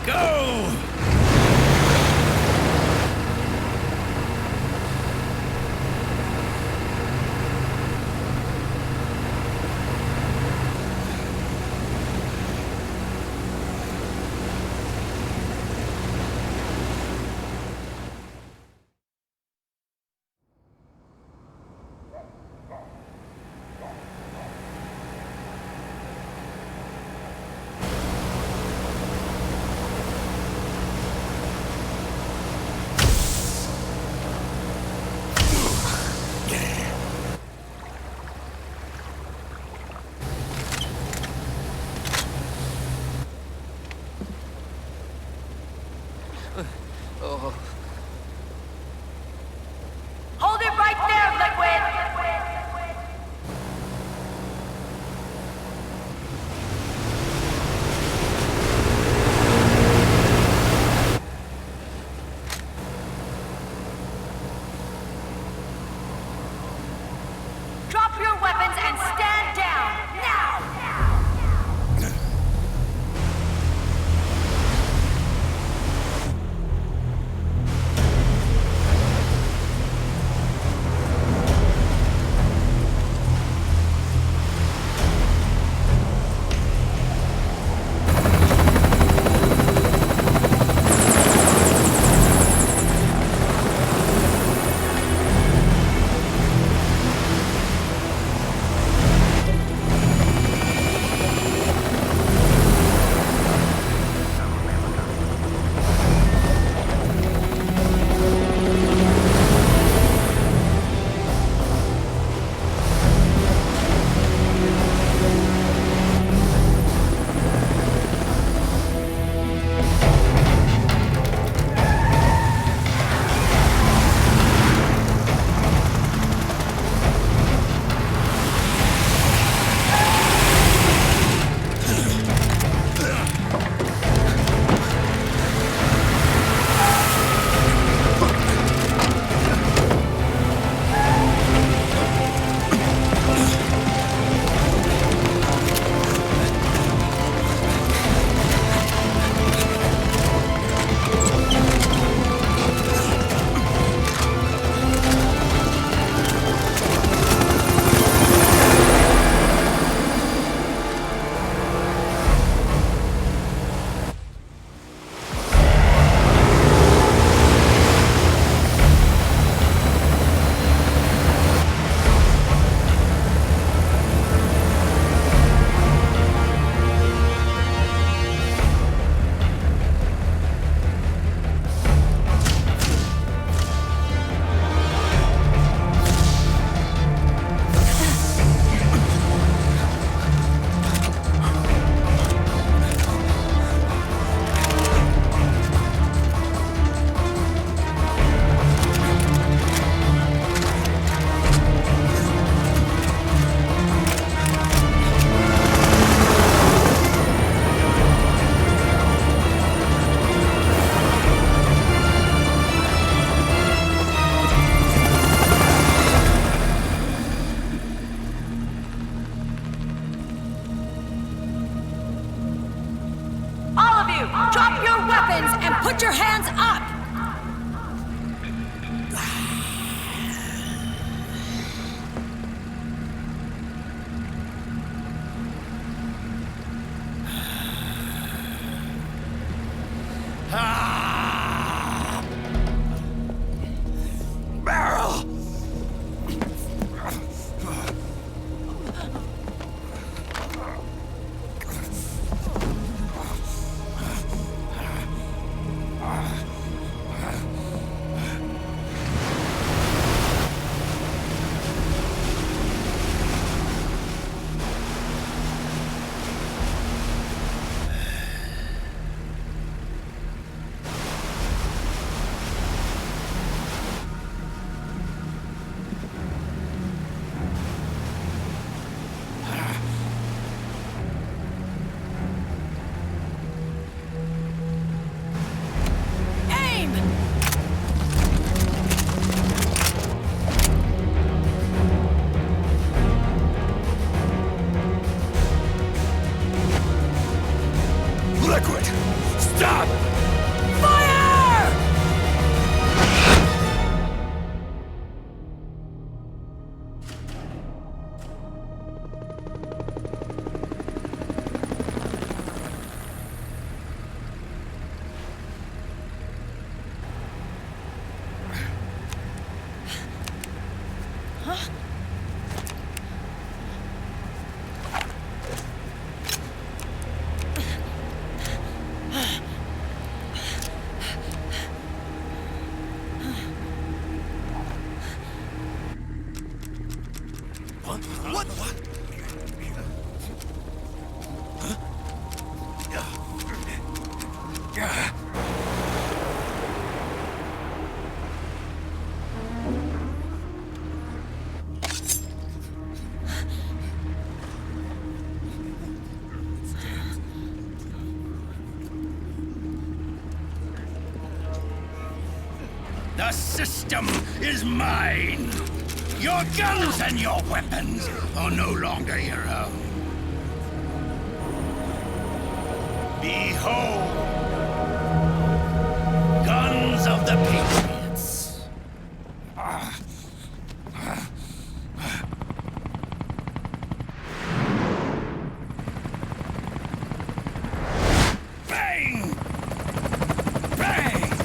Speaker 3: Go!
Speaker 11: Hold it right there, Liquid! Drop your weapons and stand down, now! Drop your weapons and put your hands up!
Speaker 3: Barrel! Liquid! Stop!
Speaker 11: Fire! Huh?
Speaker 3: What? What? Huh? The system is mine. Your guns and your weapons are no longer your own. Behold, guns of the Patriots. Bang! Bang!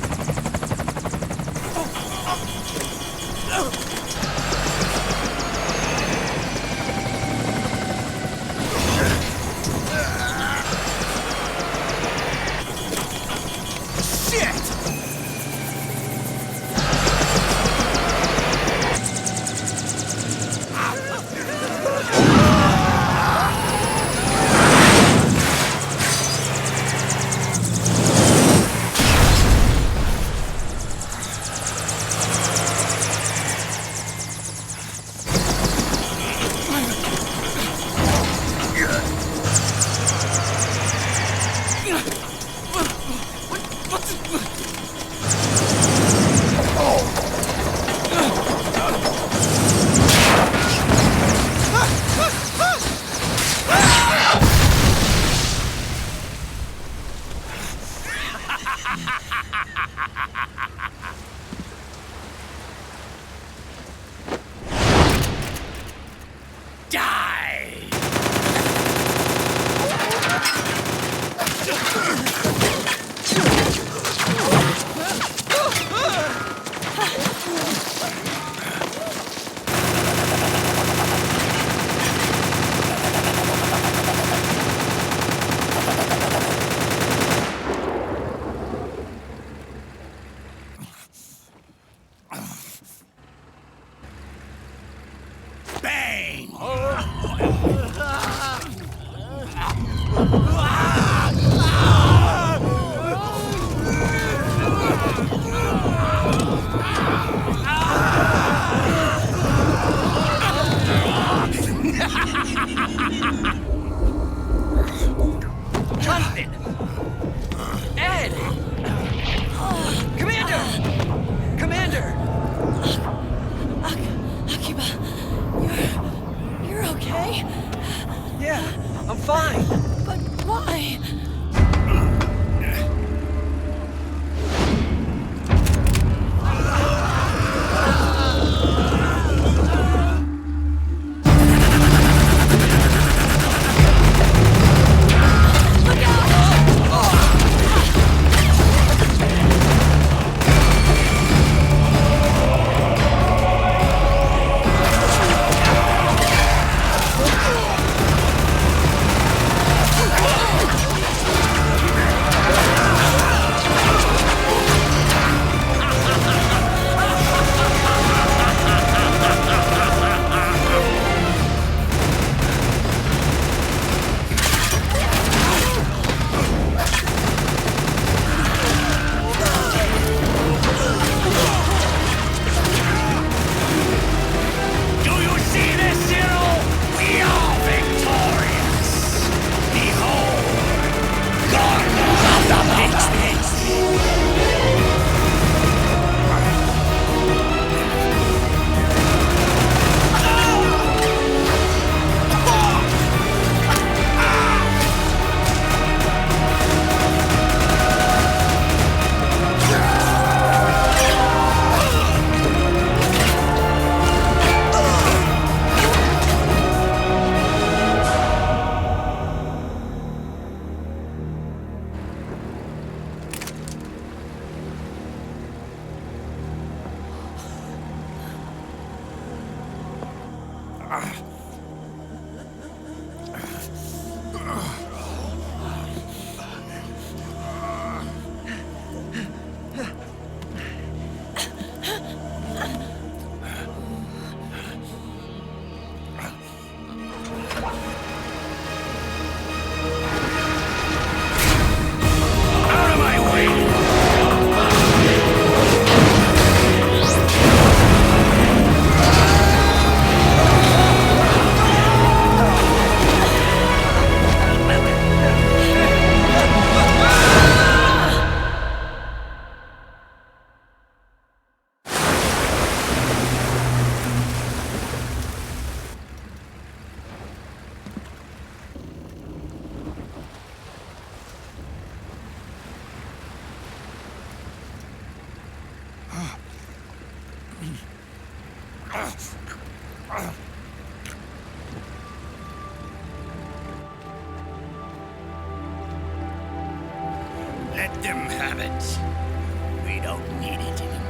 Speaker 3: Let them have it. We don't need it anymore.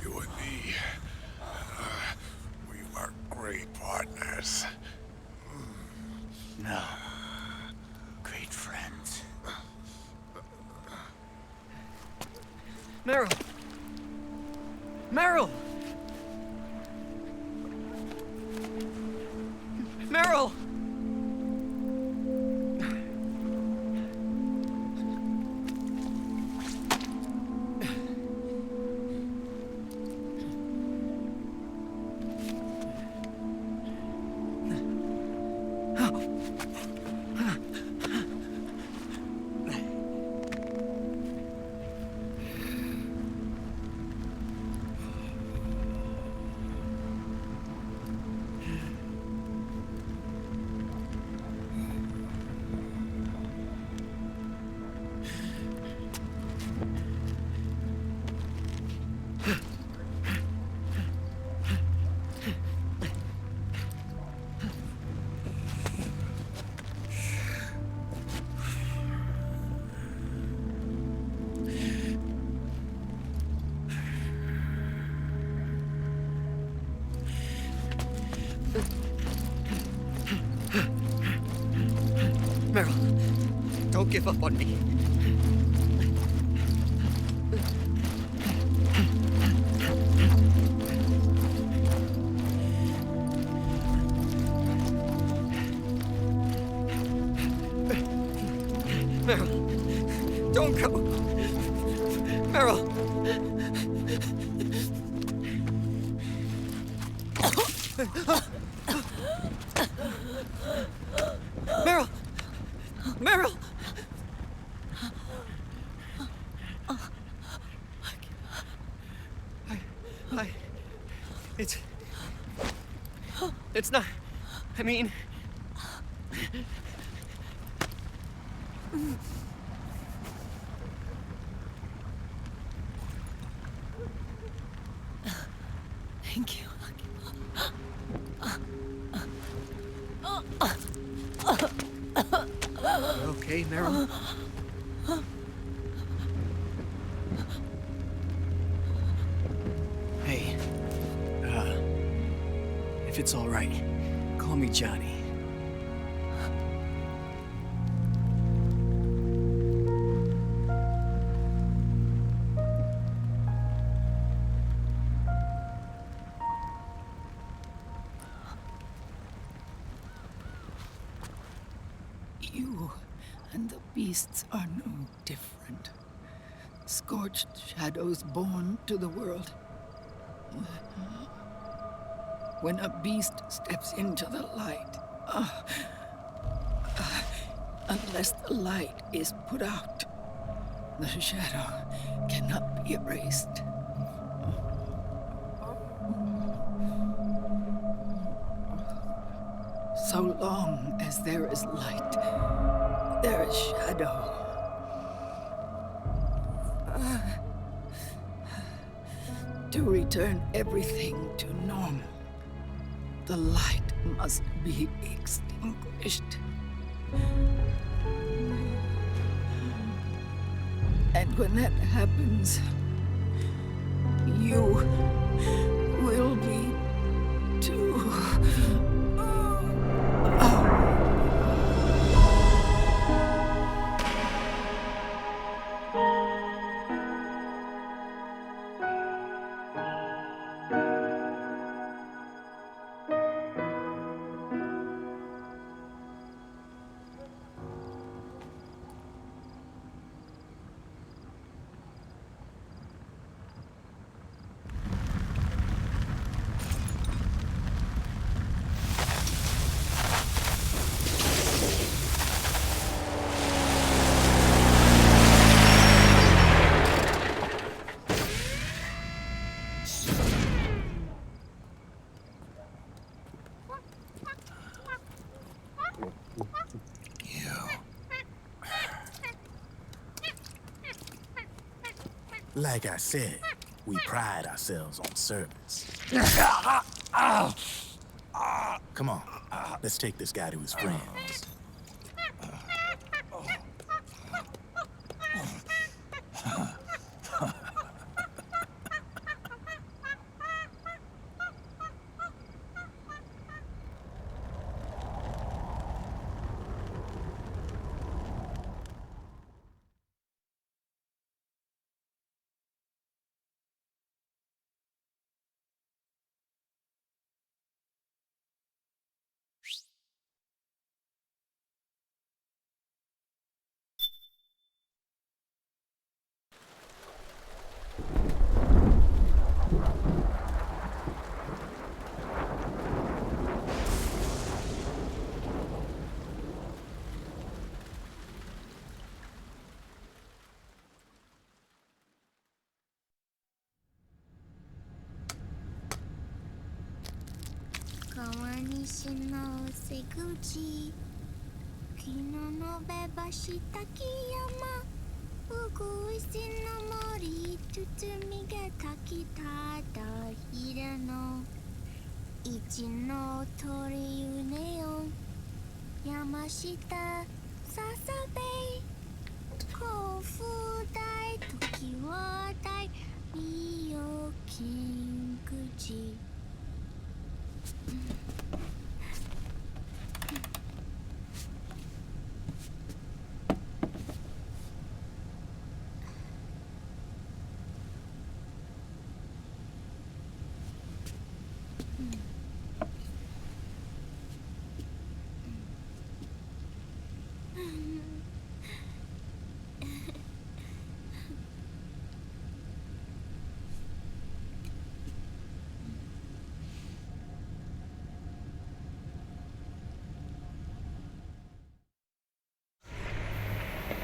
Speaker 12: You and me, we were great partners.
Speaker 3: No. Great friends.
Speaker 1: Meryl! Meryl! Meryl! Meryl, don't give up on me. Meryl, don't go. Meryl. Meryl! Meryl! It's not... I mean...
Speaker 11: Thank you.
Speaker 1: Okay, Meryl? Hey, if it's all right, call call me Johnny.
Speaker 13: You and the beasts are no different. Scorched shadows born to the world. When a beast steps into the light, unless the light is put out, the shadow cannot be erased. So long as there is light, there is shadow. To return everything to normal, the light must be extinguished. And when that happens, you will be too.
Speaker 15: Like I said, we pride ourselves on service. Come on, let's take this guy to his friends.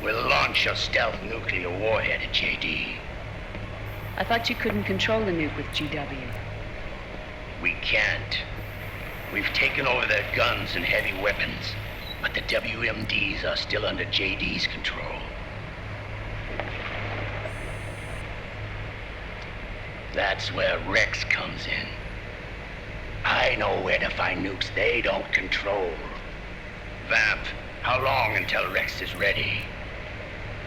Speaker 4: We'll launch your stealth nuclear warhead at JD.
Speaker 16: I thought you couldn't control the nuke with GW.
Speaker 4: We can't. We've taken over their guns and heavy weapons, but the WMDs are still under JD's control. That's where Rex comes in. I know where to find nukes they don't control. Vamp, how long until Rex is ready?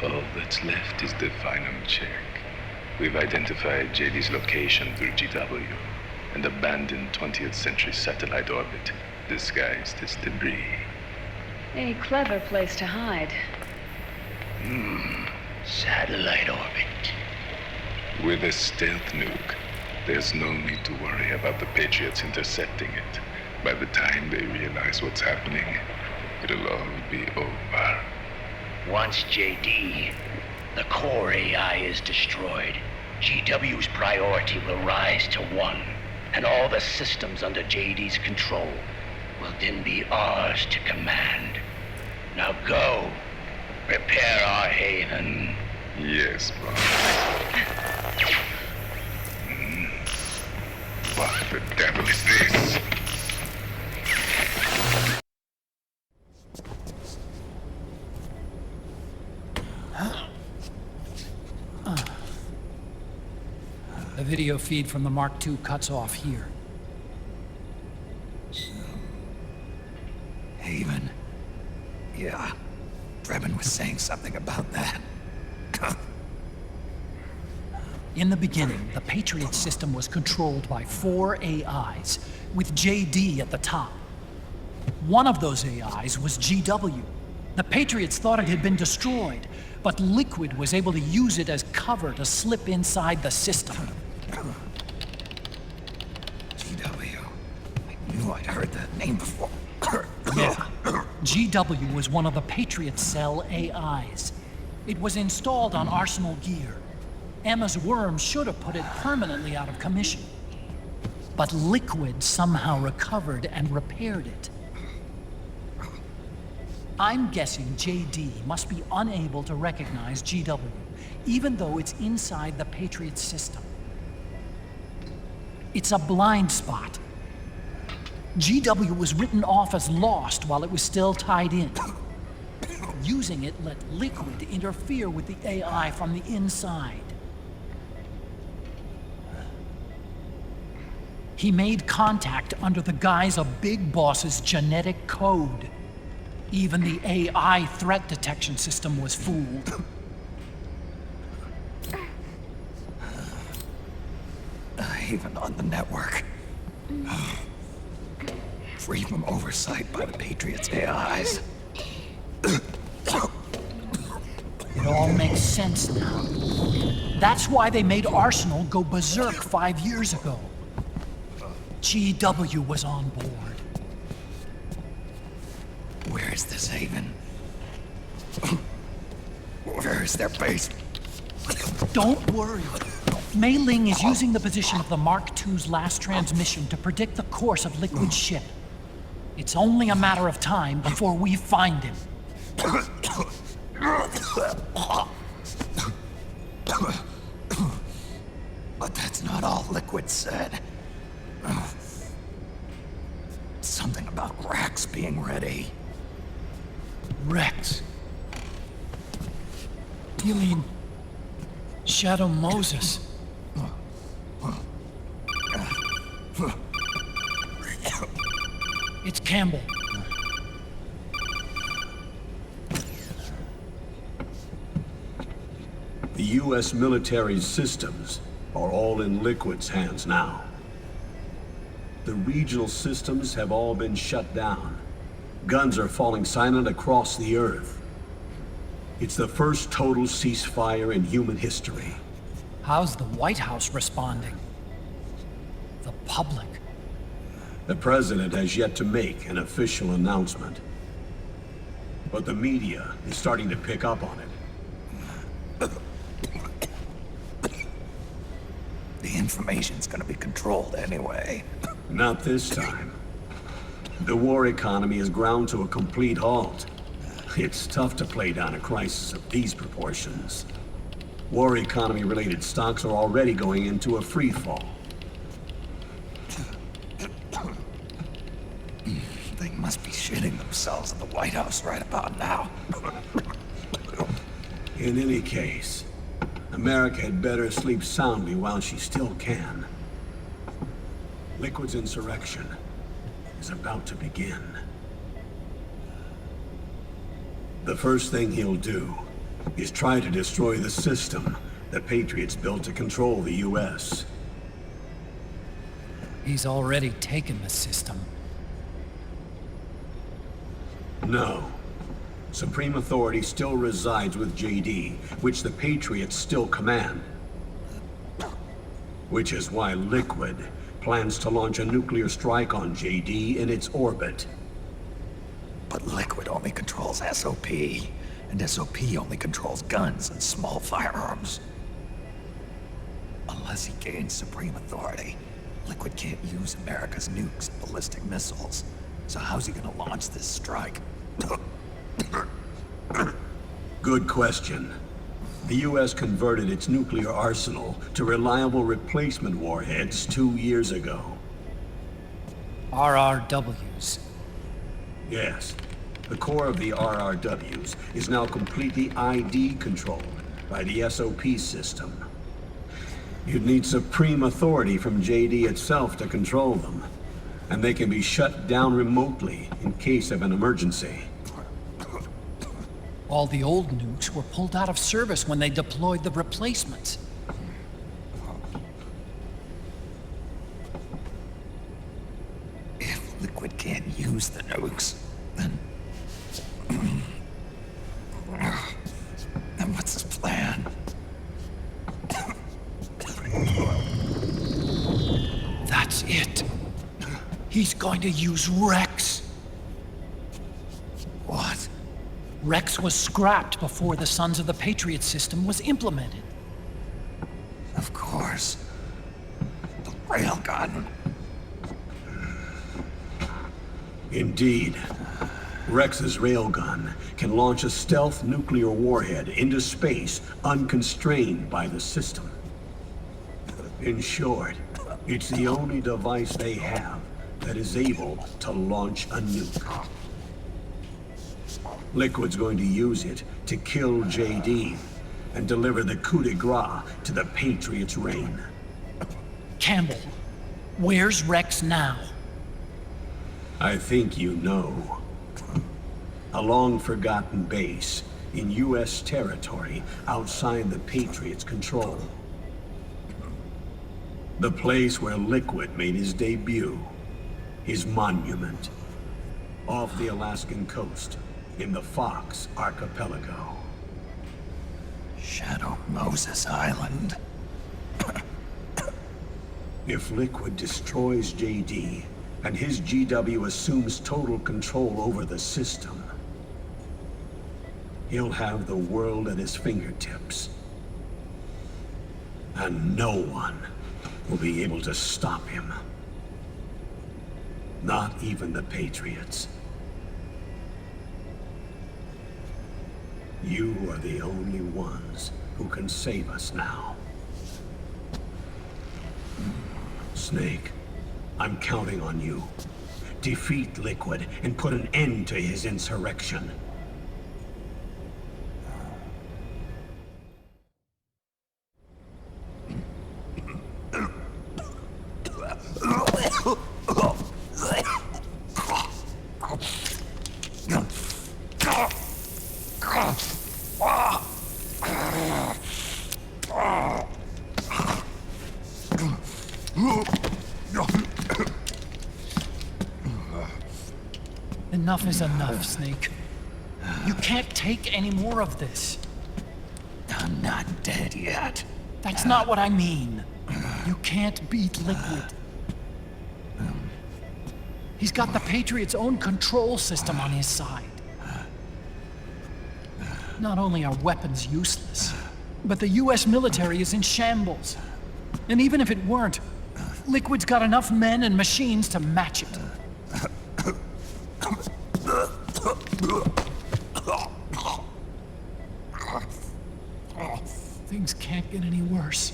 Speaker 6: All that's left is the final check. We've identified JD's location through GW. An abandoned 20th century satellite orbit disguised as debris.
Speaker 16: A clever place to hide.
Speaker 4: Satellite orbit.
Speaker 6: With a stealth nuke, there's no need to worry about the Patriots intercepting it. By the time they realize what's happening, it'll all be over.
Speaker 4: Once JD, the core AI is destroyed, GW's priority will rise to 1, and all the systems under JD's control will then be ours to command. Now go, prepare our haven.
Speaker 6: Yes, boss. What the devil is this?
Speaker 5: The video feed from the Mark II cuts off here.
Speaker 2: Haven. Yeah. Drebin was saying something about that.
Speaker 5: In the beginning, the Patriot system was controlled by 4 AIs, with JD at the top. One of those AIs was GW. The Patriots thought it had been destroyed, but Liquid was able to use it as cover to slip inside the system.
Speaker 2: GW. I knew I'd heard that name before.
Speaker 5: Yeah. GW was one of the Patriot Cell AIs. It was installed on Arsenal gear. Emma's worm should have put it permanently out of commission. But Liquid somehow recovered and repaired it. I'm guessing JD must be unable to recognize GW, even though it's inside the Patriot system. It's a blind spot. GW was written off as lost while it was still tied in. Using it let Liquid interfere with the AI from the inside. He made contact under the guise of Big Boss's genetic code. Even the AI threat detection system was fooled.
Speaker 2: Even on the network. Free from oversight by the Patriots' AIs.
Speaker 5: It all makes sense now. That's why they made Arsenal go berserk 5 years ago. GW was on board.
Speaker 2: Where is this haven? Where is their base?
Speaker 5: Don't worry. Mei Ling is using the position of the Mark II's last transmission to predict the course of Liquid's ship. It's only a matter of time before we find him.
Speaker 2: But that's not all Liquid said. Something about Rex being ready.
Speaker 5: Rex? You mean Shadow Moses? It's Campbell.
Speaker 9: The U.S. military's systems are all in Liquid's hands now. The regional systems have all been shut down. Guns are falling silent across the Earth. It's the first total ceasefire in human history.
Speaker 5: How's the White House responding? The public?
Speaker 9: The president has yet to make an official announcement. But the media is starting to pick up on it.
Speaker 2: The information's gonna be controlled anyway.
Speaker 9: Not this time. The war economy is ground to a complete halt. It's tough to play down a crisis of these proportions. War economy-related stocks are already going into a free fall.
Speaker 2: They must be shitting themselves at the White House right about now.
Speaker 9: In any case, America had better sleep soundly while she still can. Liquid's insurrection is about to begin. The first thing he'll do is try to destroy the system the Patriots built to control the U.S.
Speaker 5: He's already taken the system.
Speaker 9: No. Supreme authority still resides with JD, which the Patriots still command. Which is why Liquid plans to launch a nuclear strike on JD in its orbit.
Speaker 2: But Liquid only controls SOP, and SOP only controls guns and small firearms. Unless he gains supreme authority, Liquid can't use America's nukes and ballistic missiles. So how's he gonna launch this strike?
Speaker 9: Good question. The US converted its nuclear arsenal to reliable replacement warheads 2 years ago.
Speaker 5: RRWs.
Speaker 9: Yes. The core of the RRWs is now completely ID controlled by the SOP system. You'd need supreme authority from JD itself to control them, and they can be shut down remotely in case of an emergency.
Speaker 5: All the old nukes were pulled out of service when they deployed the replacements.
Speaker 2: If Liquid can't use the nukes, then what's his plan?
Speaker 5: That's it. He's going to use Rex.
Speaker 2: What?
Speaker 5: Rex was scrapped before the Sons of the Patriot system was implemented.
Speaker 2: Of course. The railgun.
Speaker 9: Indeed. Rex's railgun can launch a stealth nuclear warhead into space unconstrained by the system. In short, it's the only device they have that is able to launch a nuke. Liquid's going to use it to kill JD and deliver the coup de grace to the Patriots' reign.
Speaker 5: Campbell, where's Rex now?
Speaker 9: I think you know. A long-forgotten base in US territory outside the Patriots' control. The place where Liquid made his debut. His monument. Off the Alaskan coast, in the Fox Archipelago.
Speaker 2: Shadow Moses Island.
Speaker 9: If Liquid destroys JD, and his GW assumes total control over the system, he'll have the world at his fingertips. And no one will be able to stop him. Not even the Patriots. You are the only ones who can save us now. Snake, I'm counting on you. Defeat Liquid and put an end to his insurrection.
Speaker 5: Enough is enough, Snake. You can't take any more of this.
Speaker 2: I'm not dead yet.
Speaker 5: That's not what I mean. You can't beat Liquid. He's got the Patriots' own control system on his side. Not only are weapons useless, but the US military is in shambles. And even if it weren't, Liquid's got enough men and machines to match it. Things can't get any worse.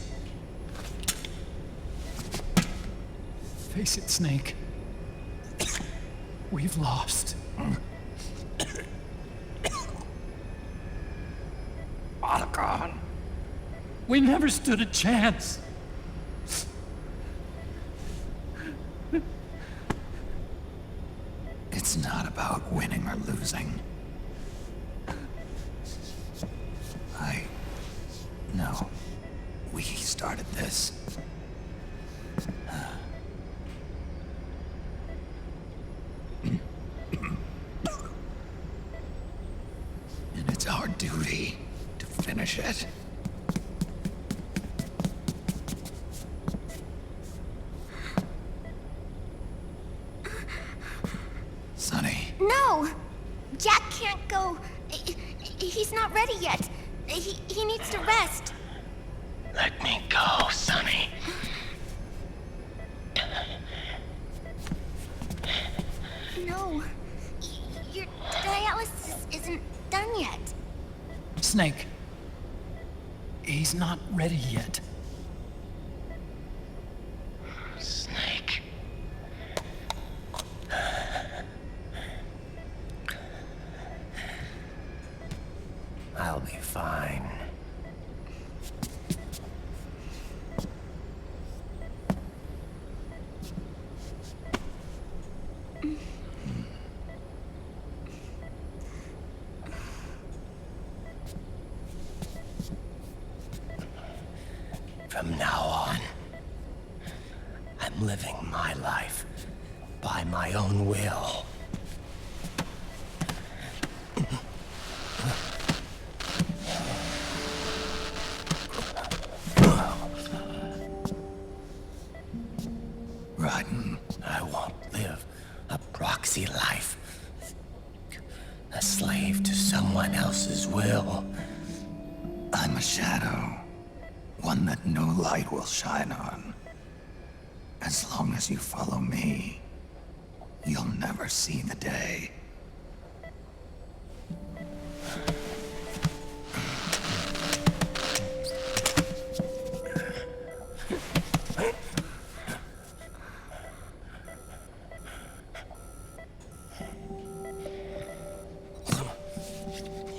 Speaker 5: Face it, Snake. We've lost.
Speaker 2: Arkhan.
Speaker 5: We never stood a chance.
Speaker 2: It's not about winning or losing. No. We started this.
Speaker 8: No! Jack can't go. He's not ready yet. He needs to rest.
Speaker 4: Let me go, Sonny.
Speaker 8: No. Your dialysis isn't done yet.
Speaker 5: Snake. He's not ready yet.
Speaker 4: Snake. I'll be fine. From now on, I'm living my life by my own will.
Speaker 2: Rotten.
Speaker 4: I won't live a proxy life. A slave to someone else's will.
Speaker 2: I'm a shadow. One that no light will shine on. As long as you follow me, you'll never see the day.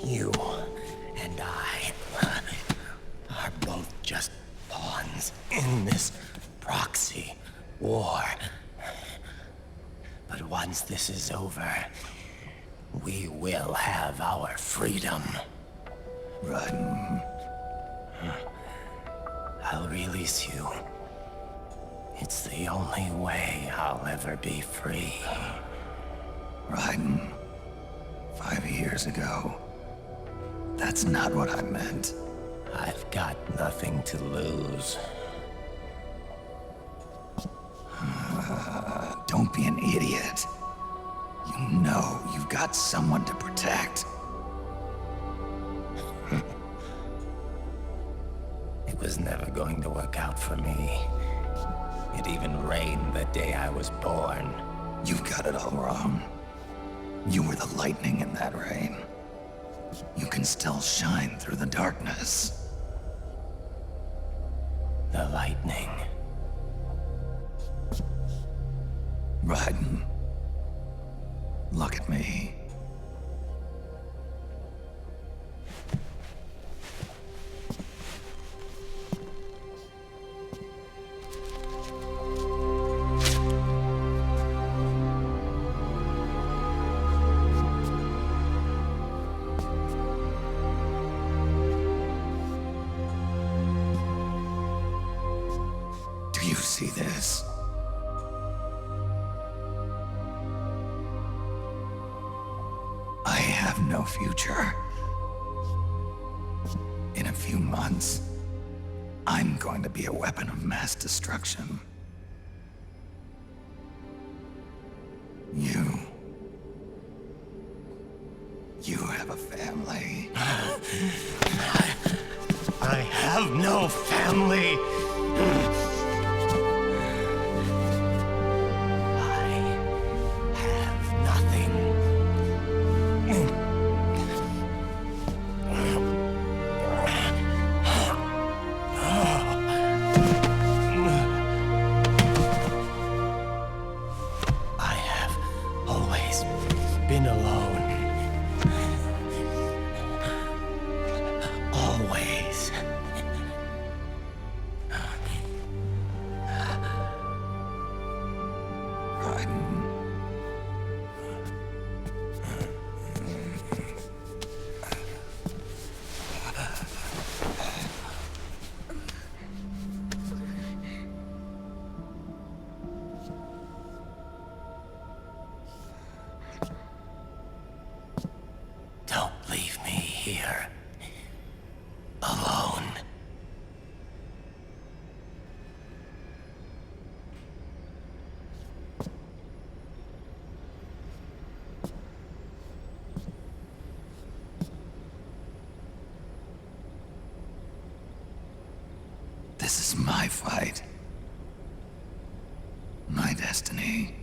Speaker 4: You and I are both just pawns in this proxy war. But once this is over, we will have our freedom.
Speaker 2: Run.
Speaker 4: I'll release you. It's the only way I'll ever be free.
Speaker 2: Raiden, 5 years ago, that's not what I meant.
Speaker 4: I've got nothing to lose.
Speaker 2: Don't be an idiot. You know you've got someone to protect.
Speaker 4: It was never going to work out for me. It even rained the day I was born.
Speaker 2: You've got it all wrong. You were the lightning in that rain. You can still shine through the darkness.
Speaker 4: The lightning.
Speaker 2: Raiden, look at me. Do you see this? I have no future. In a few months, I'm going to be a weapon of mass destruction. You have a family.
Speaker 4: I have no family. Been alone. Always.
Speaker 2: It's my fight. My destiny.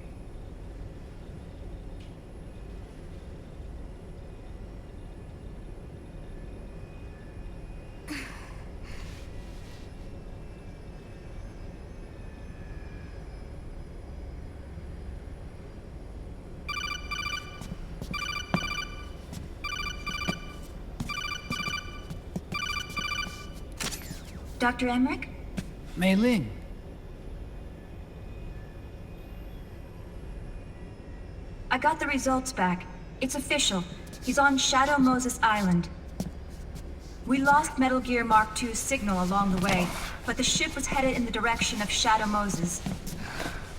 Speaker 17: Dr. Emmerich?
Speaker 5: Mei Ling.
Speaker 17: I got the results back. It's official. He's on Shadow Moses Island. We lost Metal Gear Mark II's signal along the way, but the ship was headed in the direction of Shadow Moses.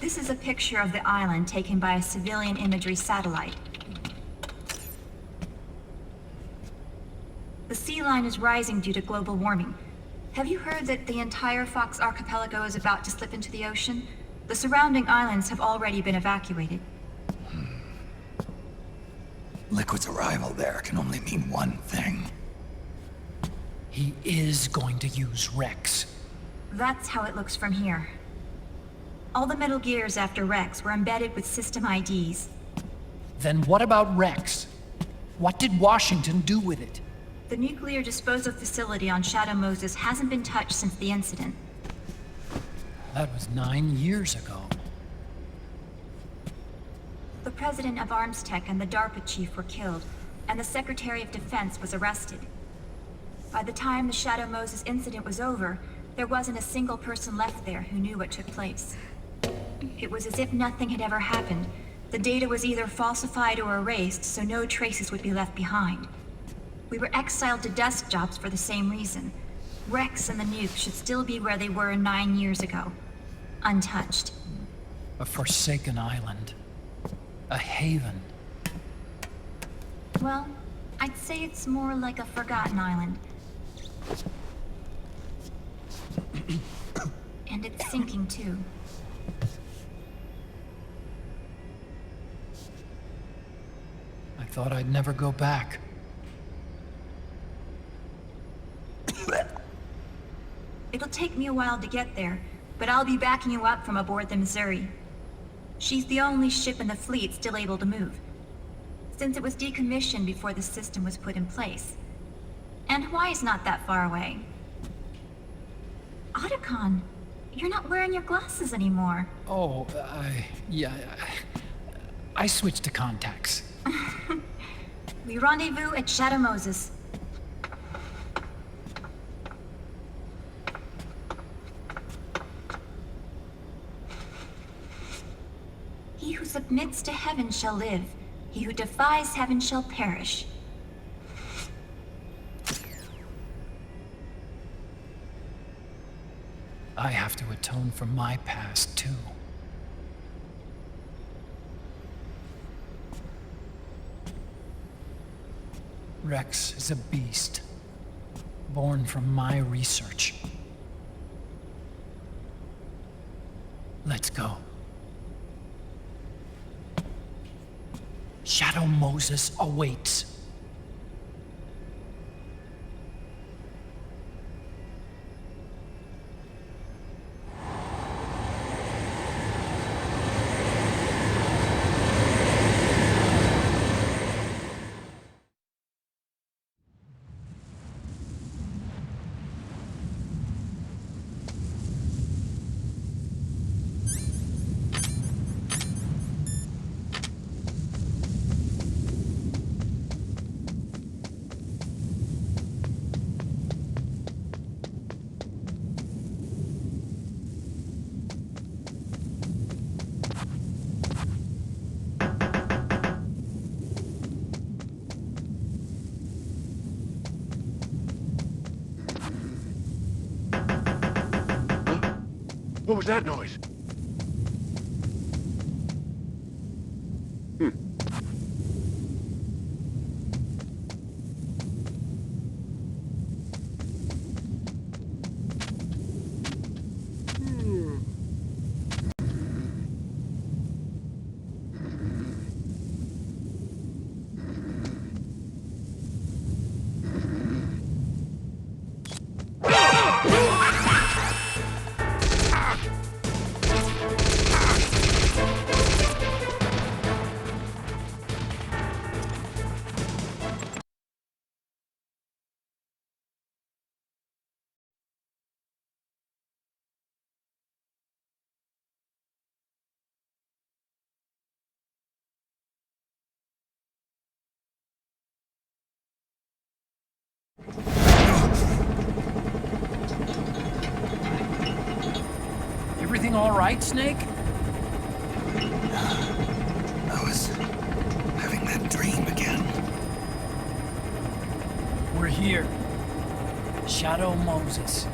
Speaker 17: This is a picture of the island taken by a civilian imagery satellite. The sea line is rising due to global warming. Have you heard that the entire Fox archipelago is about to slip into the ocean? The surrounding islands have already been evacuated.
Speaker 2: Liquid's arrival there can only mean one thing.
Speaker 5: He is going to use Rex.
Speaker 17: That's how it looks from here. All the Metal Gears after Rex were embedded with system IDs.
Speaker 5: Then what about Rex? What did Washington do with it?
Speaker 17: The nuclear disposal facility on Shadow Moses hasn't been touched since the incident.
Speaker 5: That was 9 years ago.
Speaker 17: The president of Armstech and the DARPA chief were killed, and the Secretary of Defense was arrested. By the time the Shadow Moses incident was over, there wasn't a single person left there who knew what took place. It was as if nothing had ever happened. The data was either falsified or erased, so no traces would be left behind. We were exiled to desk jobs for the same reason. Rex and the nuke should still be where they were 9 years ago. Untouched.
Speaker 5: A forsaken island. A haven.
Speaker 17: Well, I'd say it's more like a forgotten island. And it's sinking too.
Speaker 5: I thought I'd never go back.
Speaker 17: It'll take me a while to get there, but I'll be backing you up from aboard the Missouri. She's the only ship in the fleet still able to move, since it was decommissioned before the system was put in place. And Hawaii's not that far away. Otacon, you're not wearing your glasses anymore.
Speaker 5: Oh, I switched to contacts.
Speaker 17: We rendezvous at Shadow Moses. He who submits to heaven shall live. He who defies heaven shall perish.
Speaker 5: I have to atone for my past, too. Rex is a beast, born from my research. Let's go. Shadow Moses awaits.
Speaker 10: What was that noise?
Speaker 5: everything all right, Snake?
Speaker 2: I was having that dream again.
Speaker 5: We're here. Shadow Moses.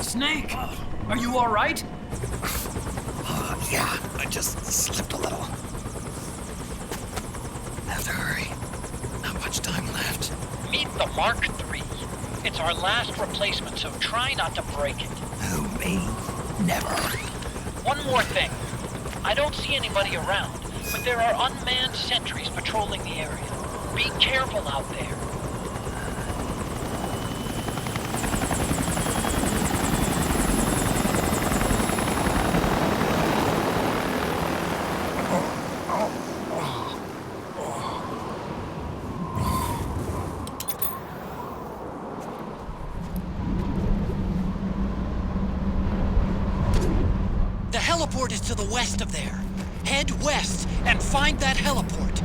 Speaker 5: Snake, are you all right?
Speaker 2: Yeah, I just slipped a little. Have to hurry. Not much time left.
Speaker 18: Meet the Mark III. It's our last replacement, so try not to break it.
Speaker 2: Who, me? Never.
Speaker 18: One more thing. I don't see anybody around, but there are unmanned sentries patrolling the area. Be careful out there. The heliport is to the west of there. Head west and find that heliport.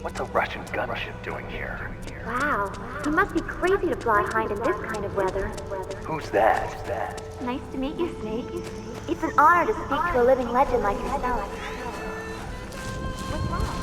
Speaker 19: What's a Russian gunship doing here?
Speaker 20: Wow, he must be crazy to fly Hind in this kind of weather.
Speaker 19: Who's that?
Speaker 20: Nice to meet you, Snake. It's an honor to speak to a living legend like yourself. What's wrong?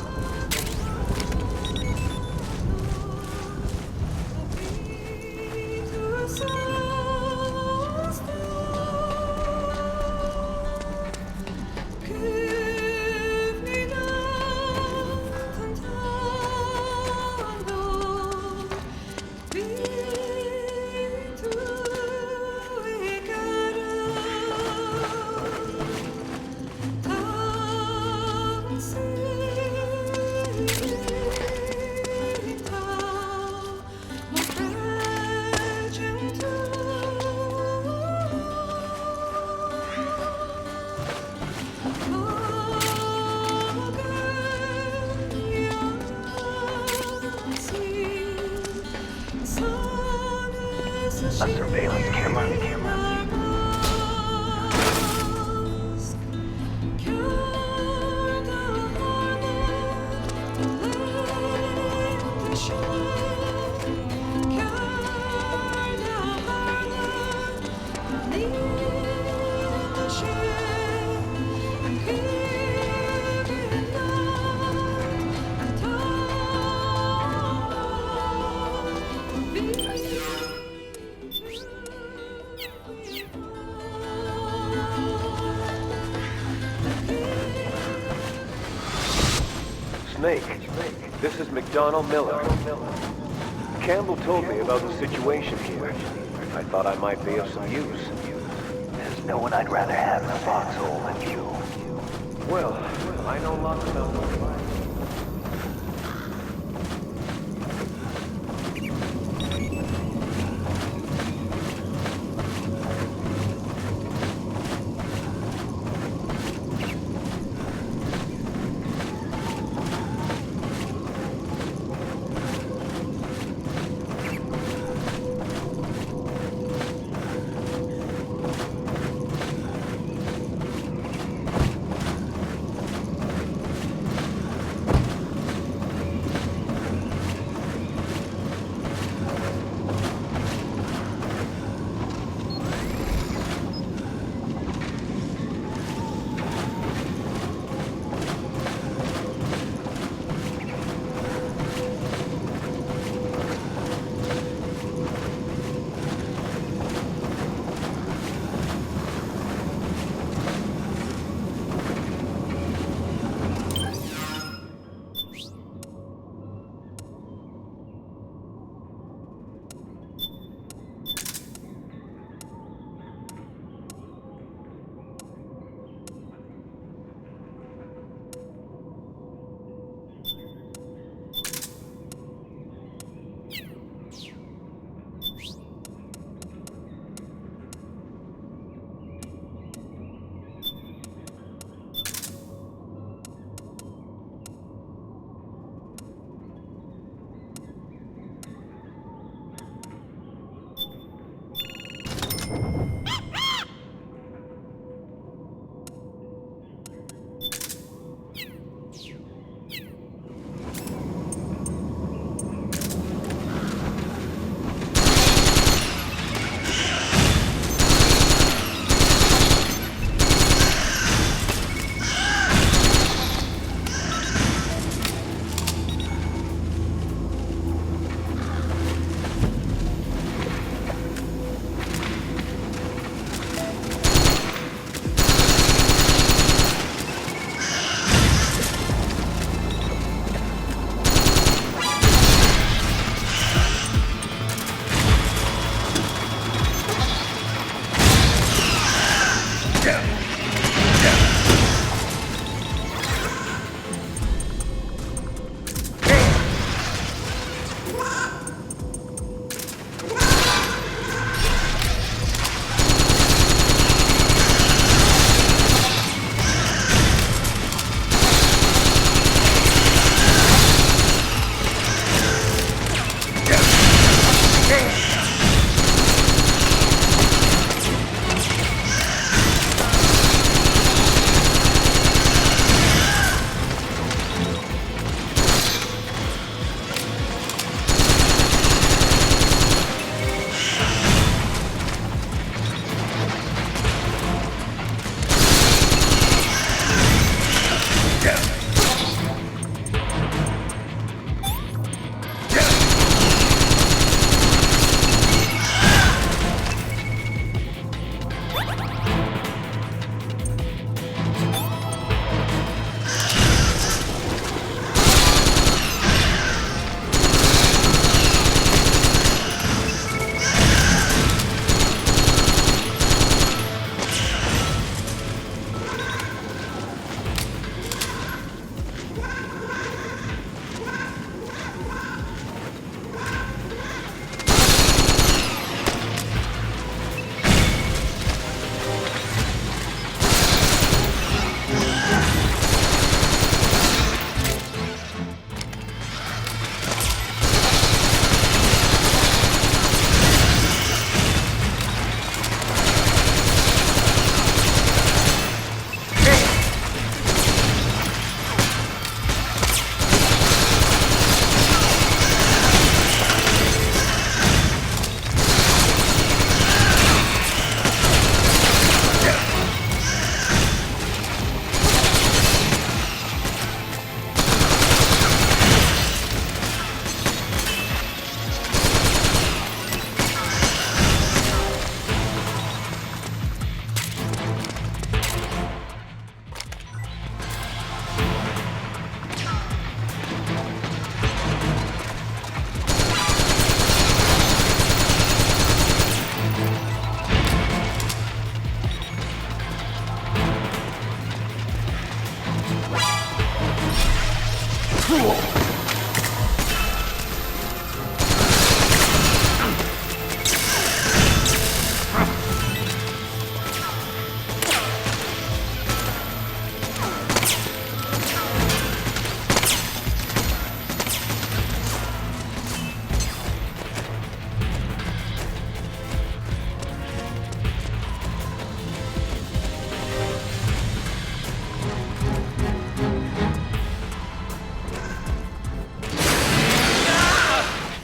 Speaker 19: A surveillance camera?
Speaker 21: Snake, this is McDonnell Miller. Campbell told me about the situation here. I thought I might be of some use.
Speaker 19: There's no one I'd rather have in a foxhole than you.
Speaker 21: Well, I know lots about those lives.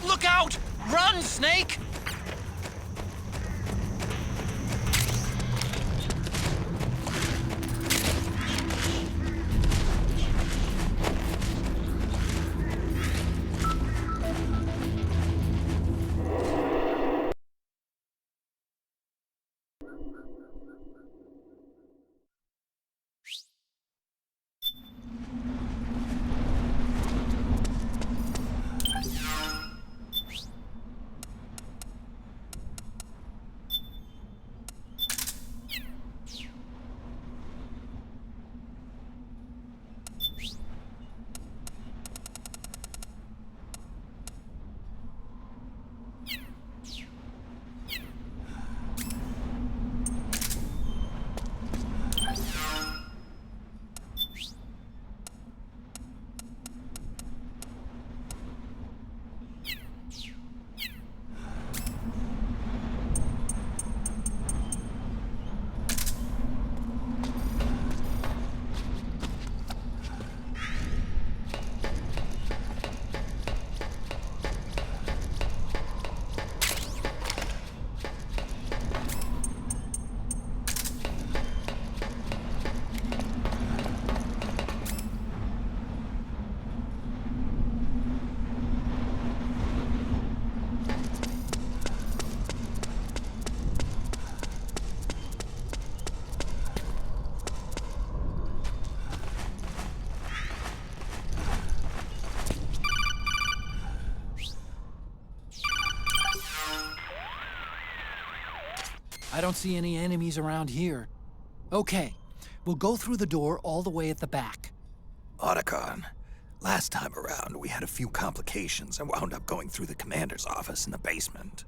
Speaker 18: Look out! Run, Snake!
Speaker 5: I don't see any enemies around here. Okay, we'll go through the door all the way at the back.
Speaker 2: Otacon, last time around we had a few complications and wound up going through the commander's office in the basement.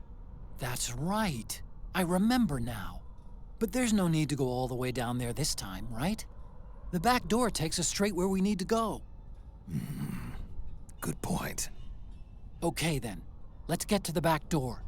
Speaker 5: That's right. I remember now. But there's no need to go all the way down there this time, right? The back door takes us straight where we need to go.
Speaker 2: Good point.
Speaker 5: Okay then, let's get to the back door.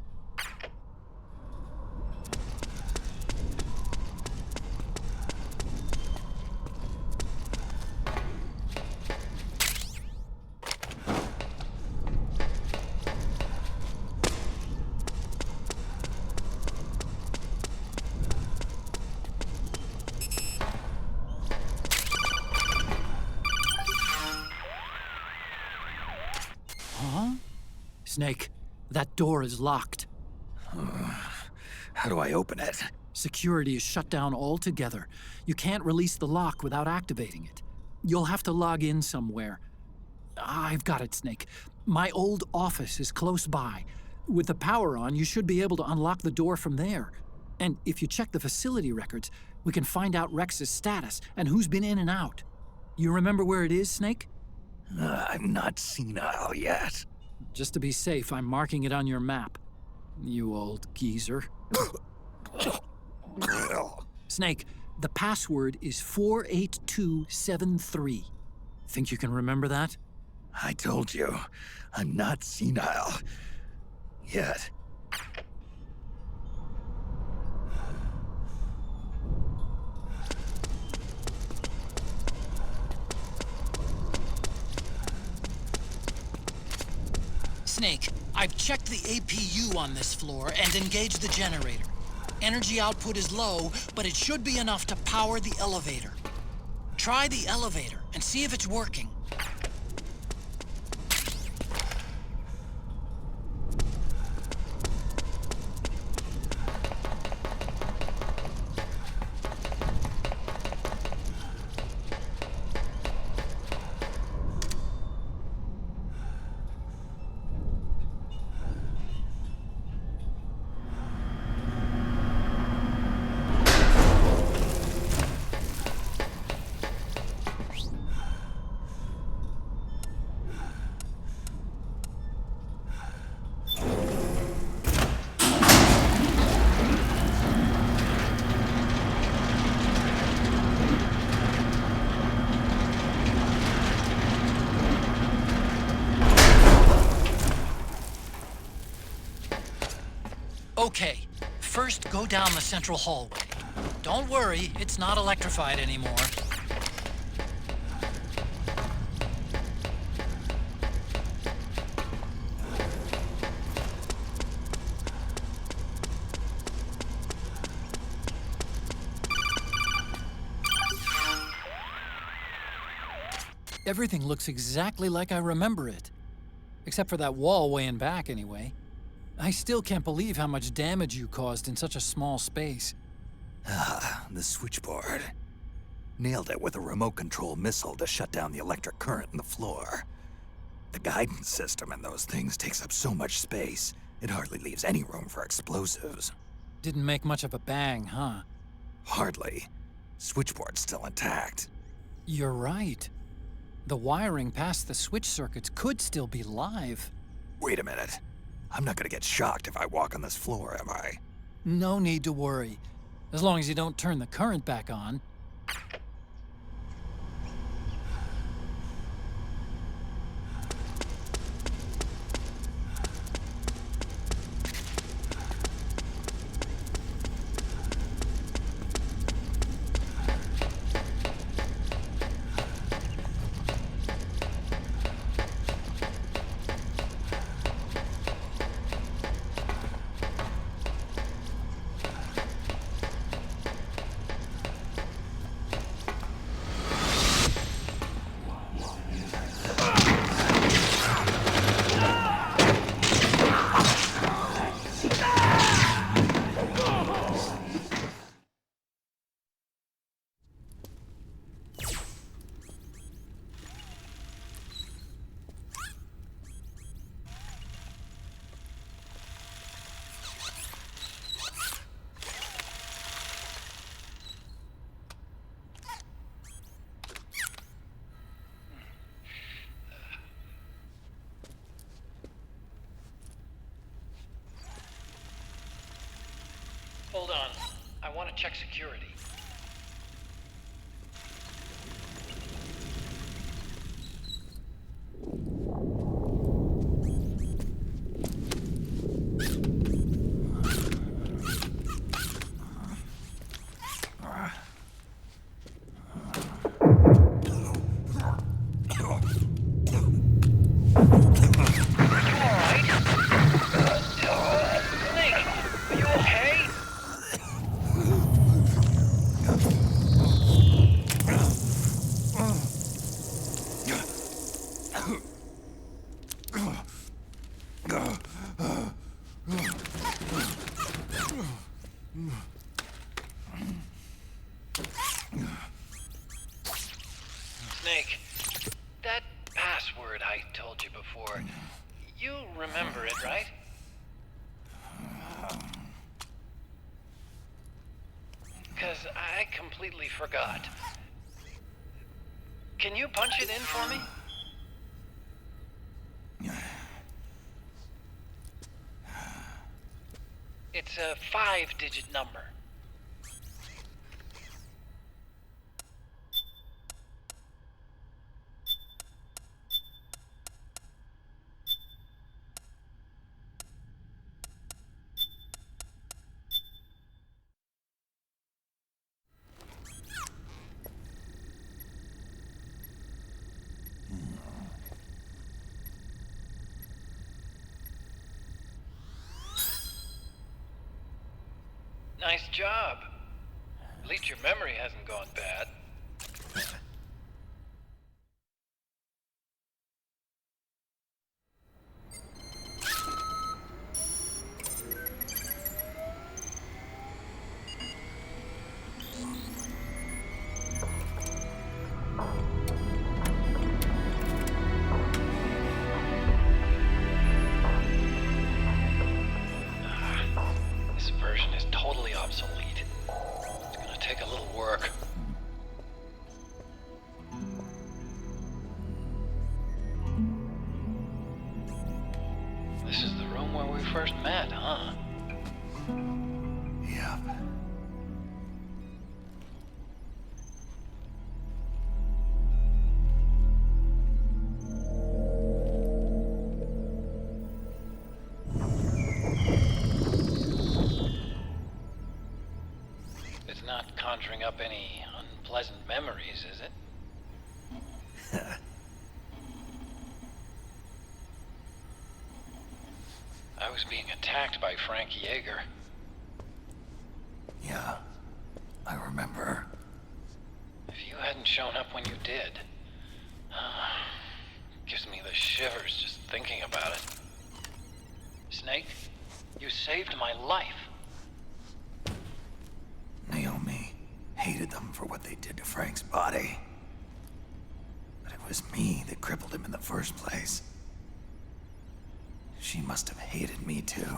Speaker 5: Huh? Snake, that door is locked.
Speaker 2: How do I open it?
Speaker 5: Security is shut down altogether. You can't release the lock without activating it. You'll have to log in somewhere. I've got it, Snake. My old office is close by. With the power on, you should be able to unlock the door from there. And if you check the facility records, we can find out Rex's status and who's been in and out. You remember where it is, Snake?
Speaker 2: I'm not senile yet.
Speaker 5: Just to be safe, I'm marking it on your map. You old geezer. Snake, the password is 48273. Think you can remember that?
Speaker 2: I told you, I'm not senile yet.
Speaker 5: Snake, I've checked the APU on this floor and engaged the generator. Energy output is low, but it should be enough to power the elevator. Try the elevator and see if it's working. Okay, first go down the central hallway. Don't worry, it's not electrified anymore. Everything looks exactly like I remember it. Except for that wall way in back, anyway. I still can't believe how much damage you caused in such a small space.
Speaker 2: Ah, the switchboard. Nailed it with a remote control missile to shut down the electric current in the floor. The guidance system in those things takes up so much space, it hardly leaves any room for explosives.
Speaker 5: Didn't make much of a bang, huh?
Speaker 2: Hardly. Switchboard's still intact.
Speaker 5: You're right. The wiring past the switch circuits could still be live.
Speaker 2: Wait a minute. I'm not gonna get shocked if I walk on this floor, am I?
Speaker 5: No need to worry. As long as you don't turn the current back on.
Speaker 18: Hold on. I want to check security. Snake, that password I told you before, you remember it, right? Because I completely forgot. Can you punch it in for me? It's a 5-digit number. Nice job. At least your memory hasn't gone bad. This version is totally obsolete. It's gonna take a little work. conjuring up any unpleasant memories, is it? I was being attacked by Frank Yeager.
Speaker 2: Yeah, I remember.
Speaker 18: If you hadn't shown up when you did, gives me the shivers just thinking about it. Snake, you saved my life.
Speaker 2: Naomi hated them for what they did to Frank's body. But it was me that crippled him in the first place. She must have hated me too.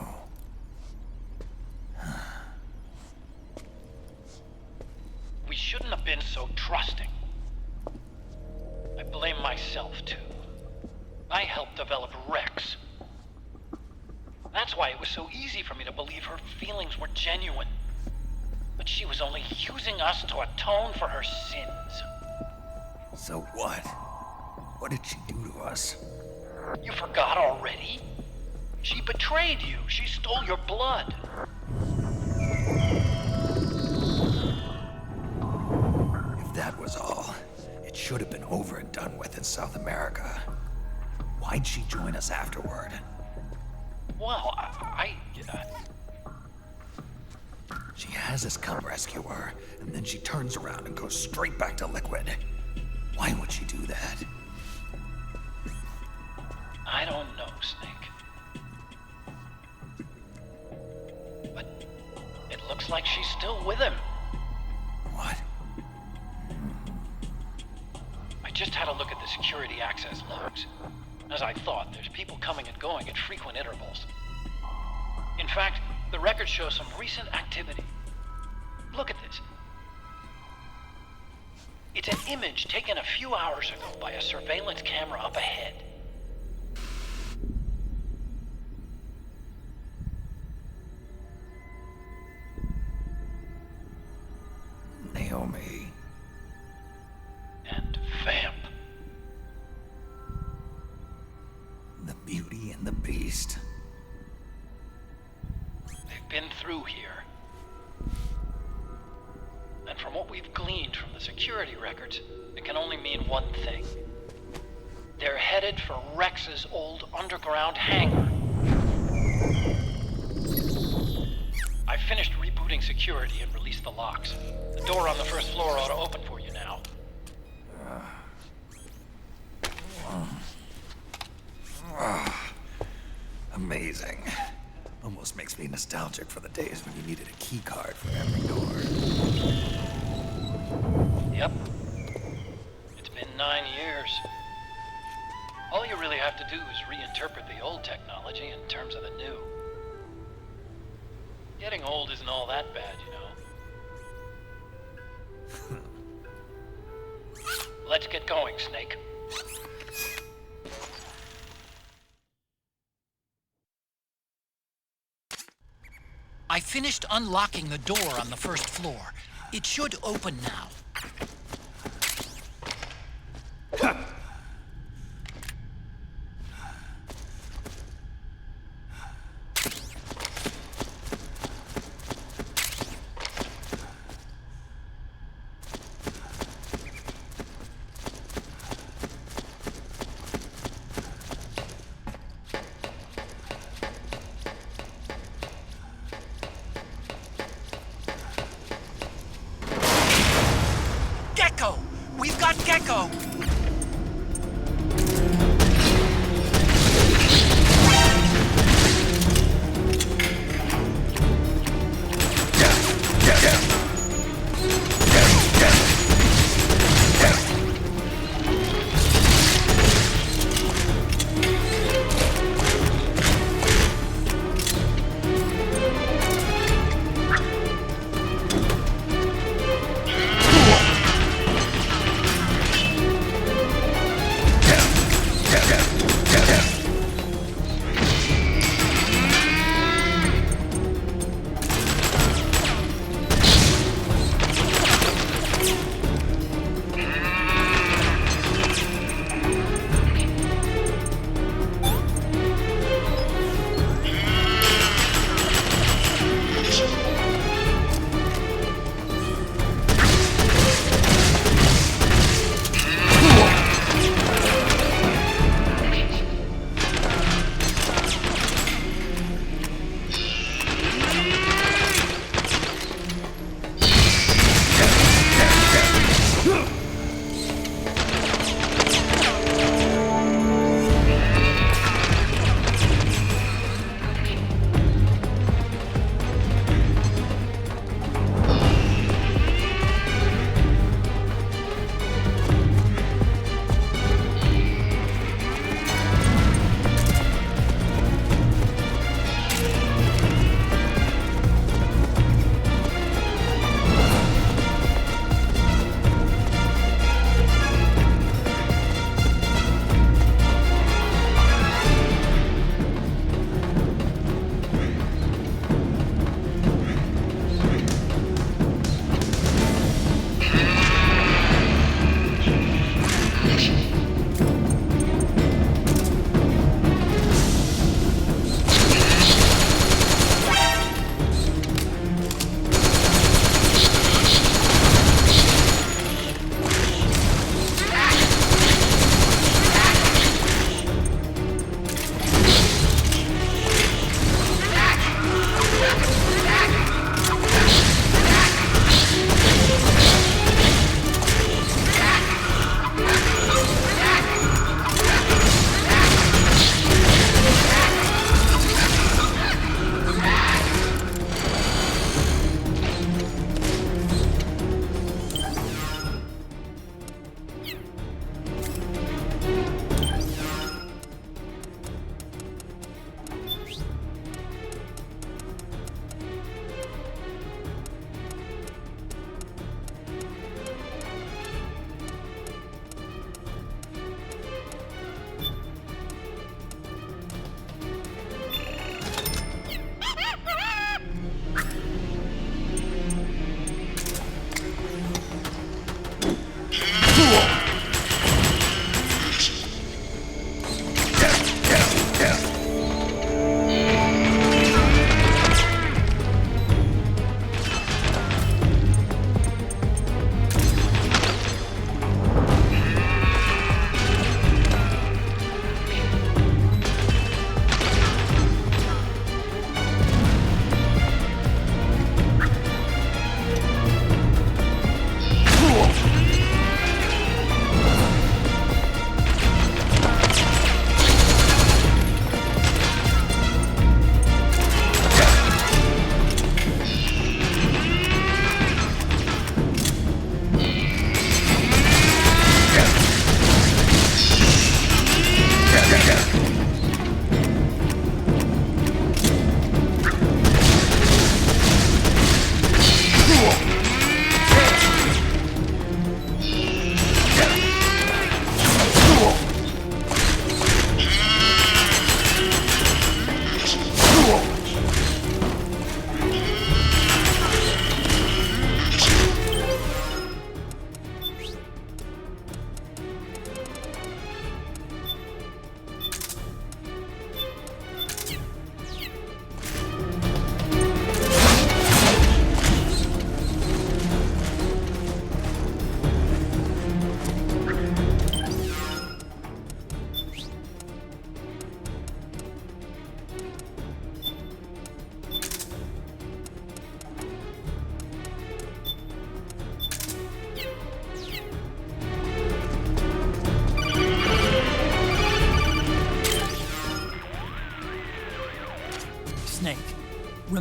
Speaker 18: We shouldn't have been so trusting. I blame myself too. I helped develop Rex. That's why it was so easy for me to believe her feelings were genuine. But she was only using us to atone for her sins.
Speaker 2: So what? What did she do to us?
Speaker 18: You forgot already? She betrayed you. She stole your blood.
Speaker 2: If that was all, it should have been over and done with in South America. Why'd she join us afterward?
Speaker 18: Well,
Speaker 2: She has us come rescue her, and then she turns around and goes straight back to Liquid. Why would she do that?
Speaker 18: I don't know, Snake. But it looks like she's still with him.
Speaker 2: What?
Speaker 18: I just had a look at the security access logs. As I thought, there's people coming and going at frequent intervals. In fact, the record shows some recent activity. Look at this. It's an image taken a few hours ago by a surveillance camera up ahead.
Speaker 2: Naomi.
Speaker 18: And Vamp.
Speaker 2: The Beauty and the Beast.
Speaker 18: They've been through here. And from what we've gleaned from the security records, it can only mean one thing. They're headed for Rex's old underground hangar. I finished rebooting security and released the locks. The door on the first floor ought to open for you now.
Speaker 2: Amazing. Almost makes me nostalgic for the days when you needed a key card for every door.
Speaker 18: Yep. It's been 9 years. All you really have to do is reinterpret the old technology in terms of the new. Getting old isn't all that bad, you know. Let's get going, Snake. I finished unlocking the door on the first floor. It should open now. Gecko! We've got Gecko!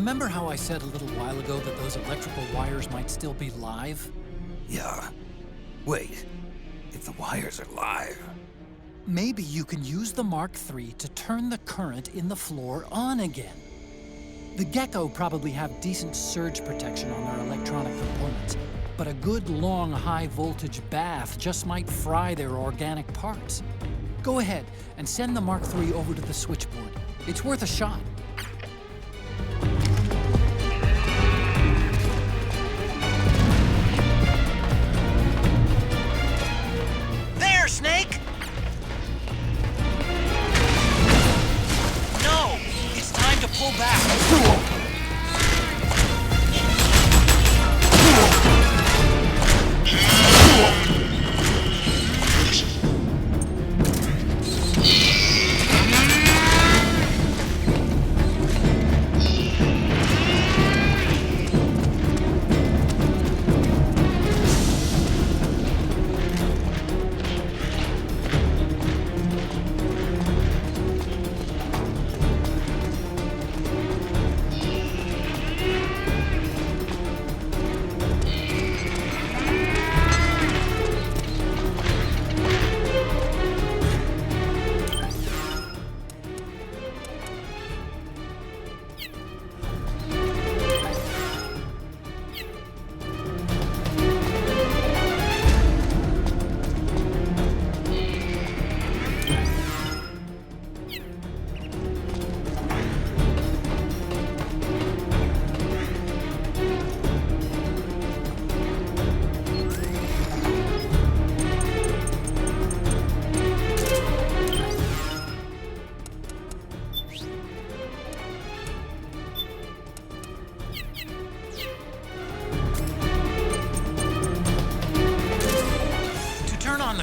Speaker 5: Remember how I said a little while ago that those electrical wires might still be live?
Speaker 2: Yeah. Wait. If the wires are live...
Speaker 5: Maybe you can use the Mark III to turn the current in the floor on again. The Gecko probably have decent surge protection on their electronic components, but a good long high-voltage bath just might fry their organic parts. Go ahead and send the Mark III over to the switchboard. It's worth a shot.
Speaker 1: There, Snake! No! It's time to pull back.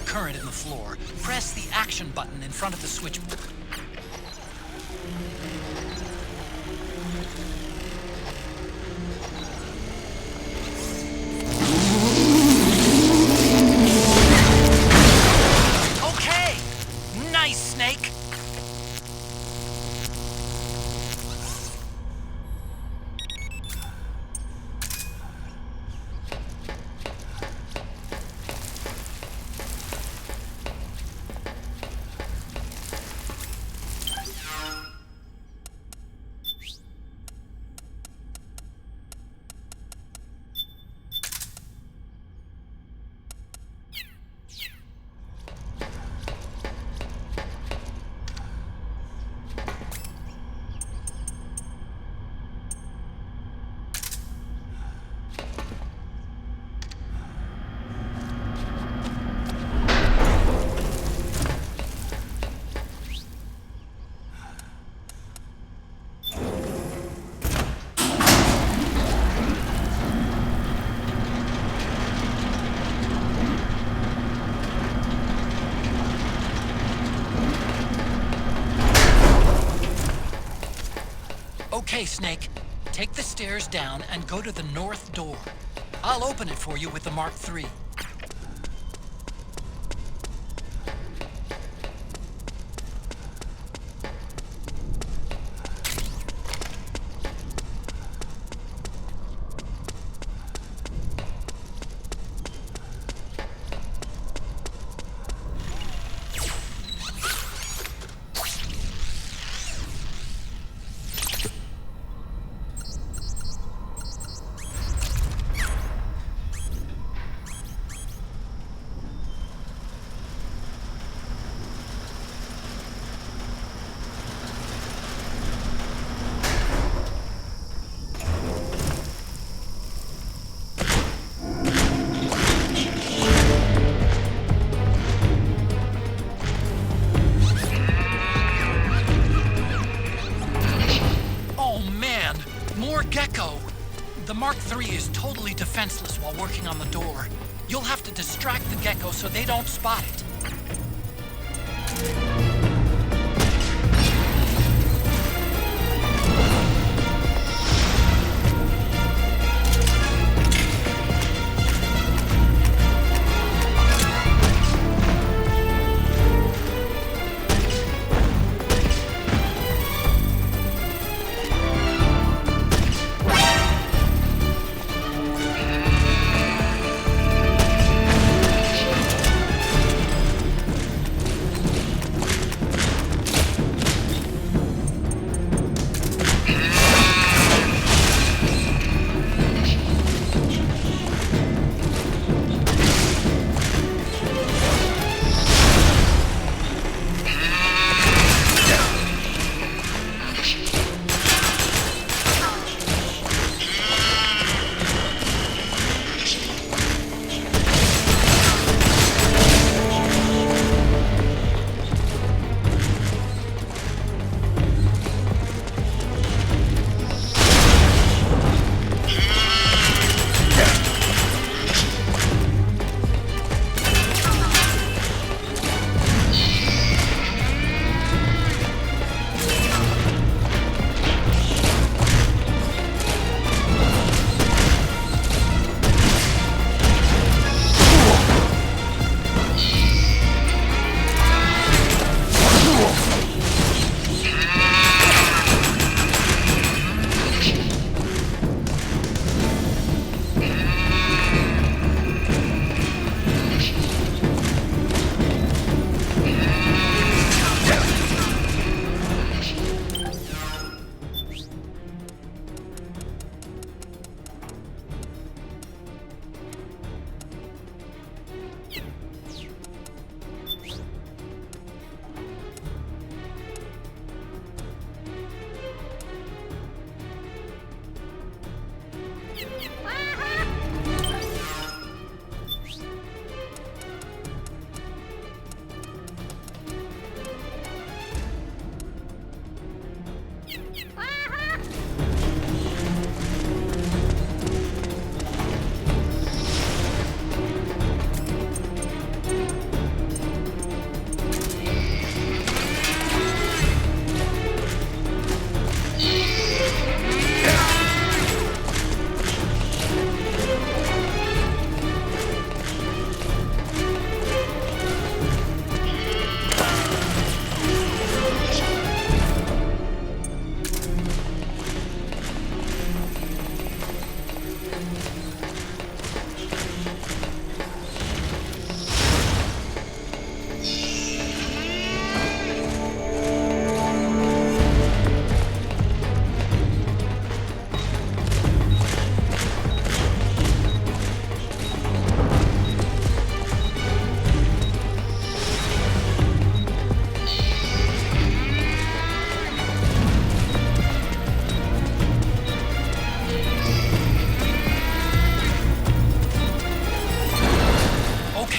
Speaker 1: Current in the floor, press the action button in front of the switchboard. Okay! Nice, Snake! Okay, Snake. Take the stairs down and go to the north door. I'll open it for you with the Mark III. The Mark III is totally defenseless while working on the door. You'll have to distract the Gecko so they don't spot it.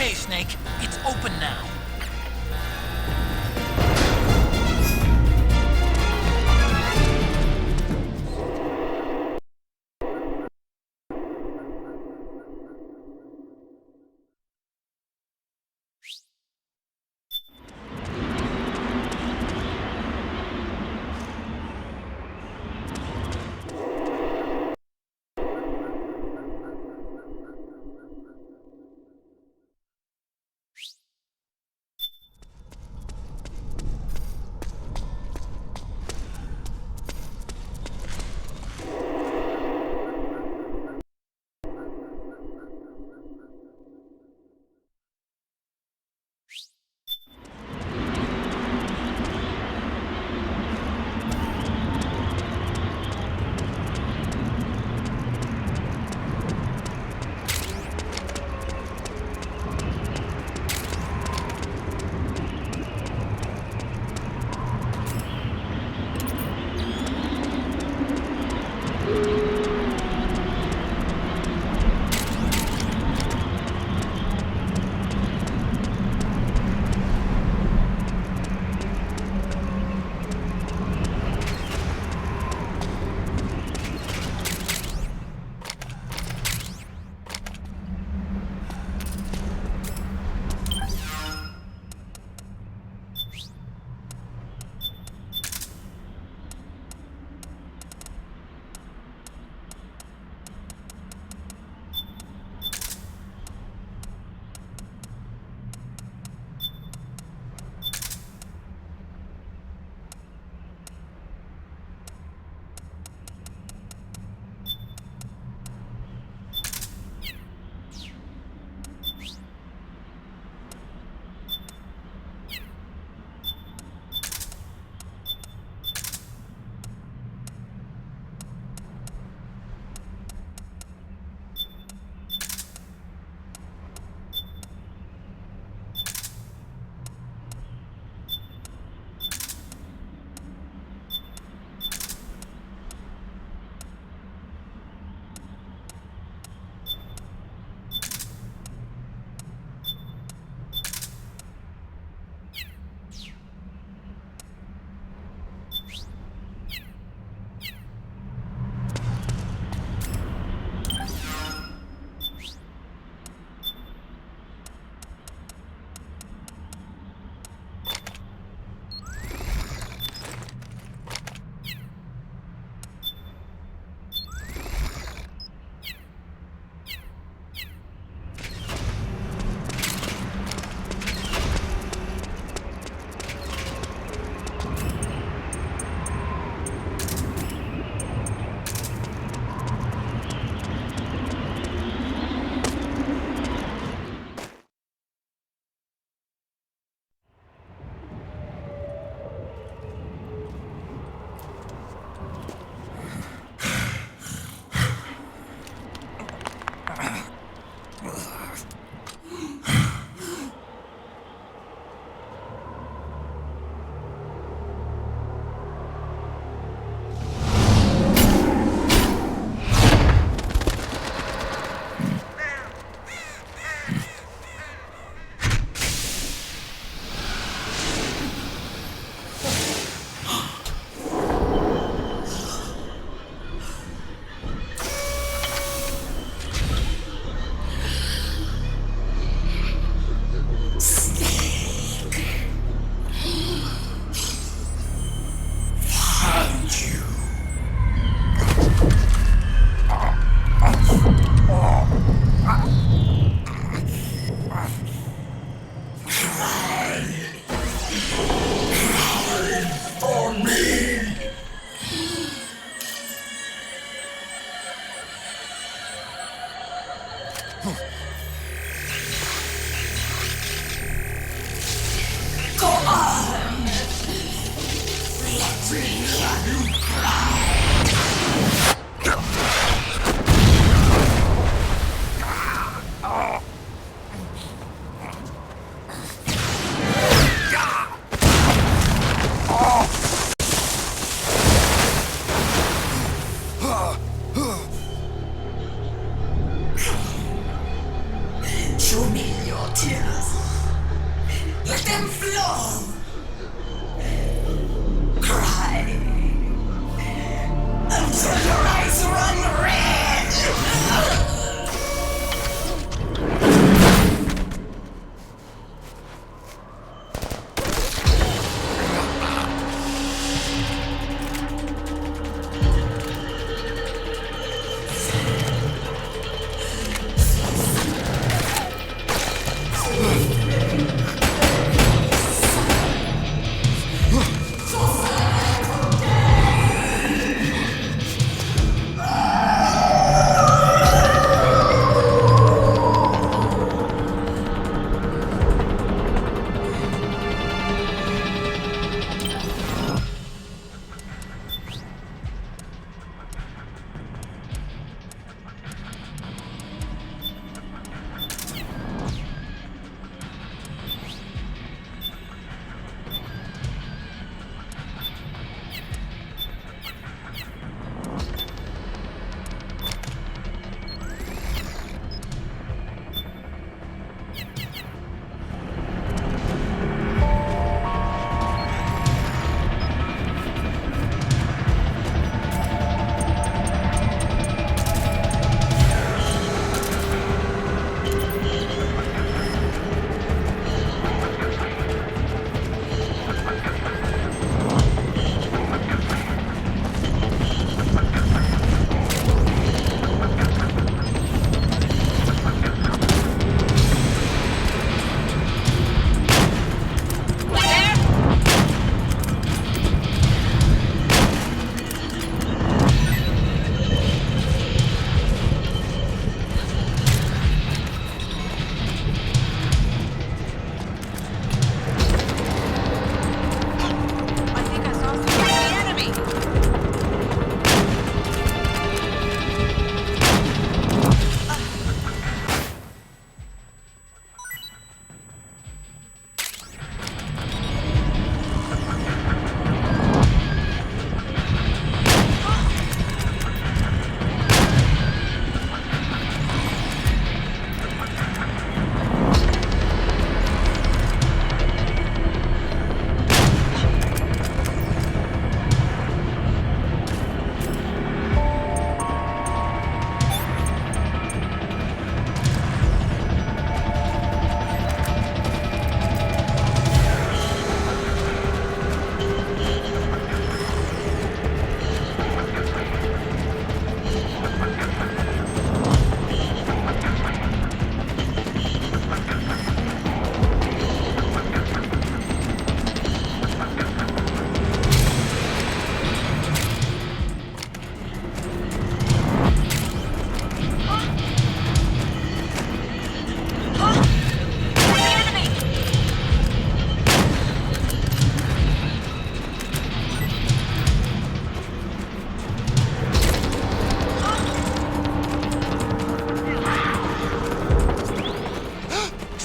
Speaker 1: Okay, Snake, it's open now.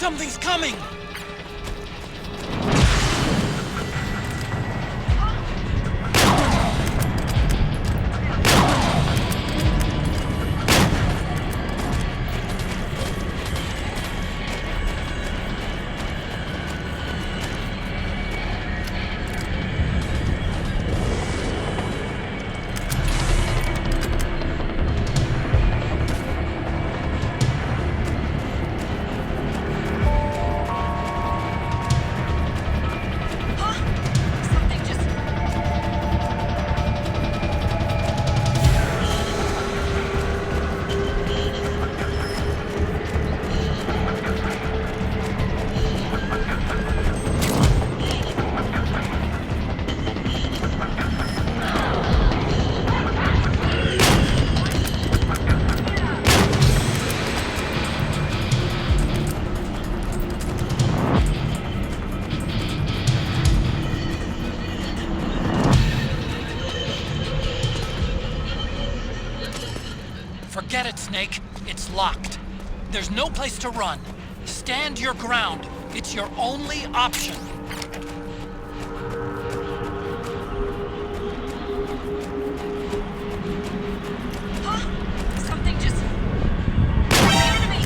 Speaker 1: Something's coming! Forget it, Snake. It's locked. There's no place to run. Stand your ground. It's your only option.
Speaker 17: Something just... The enemy!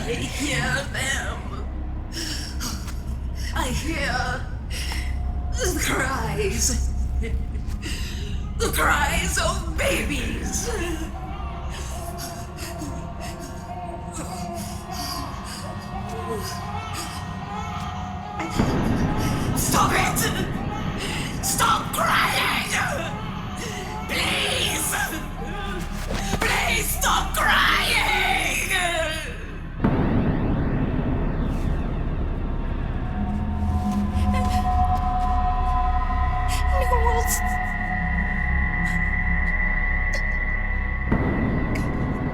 Speaker 7: I hear them. I hear the cries. The cries of babies. Stop it! Stop crying! Please! Please stop crying!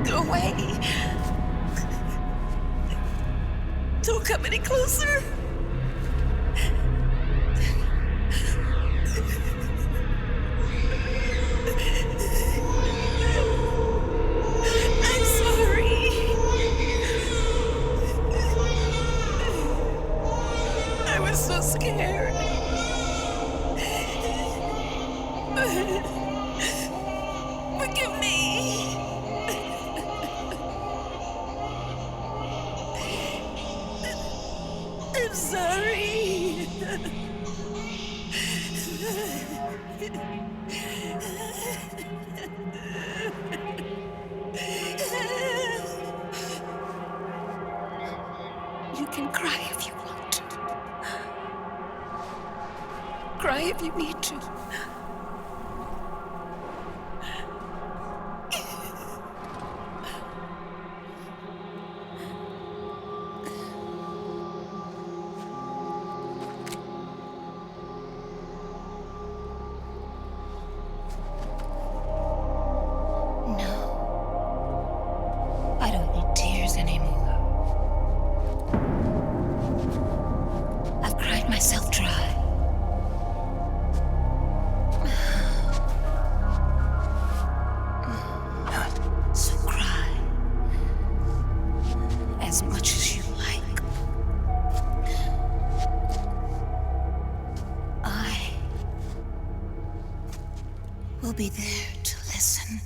Speaker 7: Go away. Don't come any closer. I'm sorry. I was so scared. Forgive me. I'm sorry. You can cry if you want. Cry if you need to. I don't need tears anymore. I've cried myself dry. So cry as much as you like. I will be there to listen.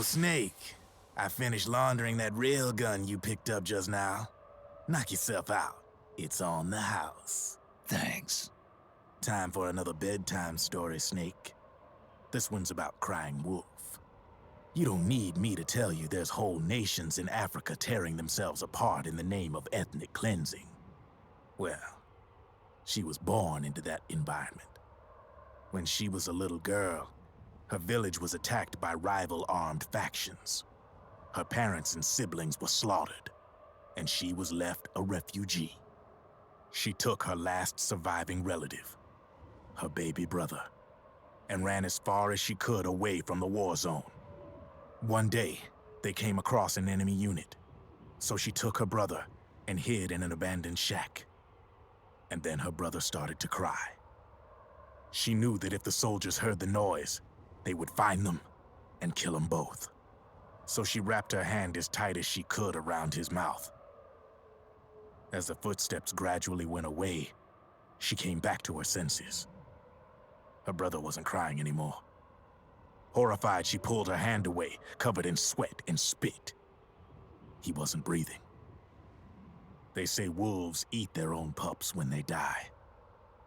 Speaker 15: Snake, I finished laundering that rail gun you picked up just now. Knock yourself out. It's on the house.
Speaker 2: Thanks.
Speaker 15: Time for another bedtime story, Snake. This one's about crying wolf. You don't need me to tell you there's whole nations in Africa tearing themselves apart in the name of ethnic cleansing. Well, she was born into that environment. When she was a little girl, her village was attacked by rival armed factions. Her parents and siblings were slaughtered, and she was left a refugee. She took her last surviving relative, her baby brother, and ran as far as she could away from the war zone. One day, they came across an enemy unit, so she took her brother and hid in an abandoned shack. And then her brother started to cry. She knew that if the soldiers heard the noise, they would find them and kill them both. So she wrapped her hand as tight as she could around his mouth. As the footsteps gradually went away, she came back to her senses. Her brother wasn't crying anymore. Horrified, she pulled her hand away, covered in sweat and spit. He wasn't breathing. They say wolves eat their own pups when they die.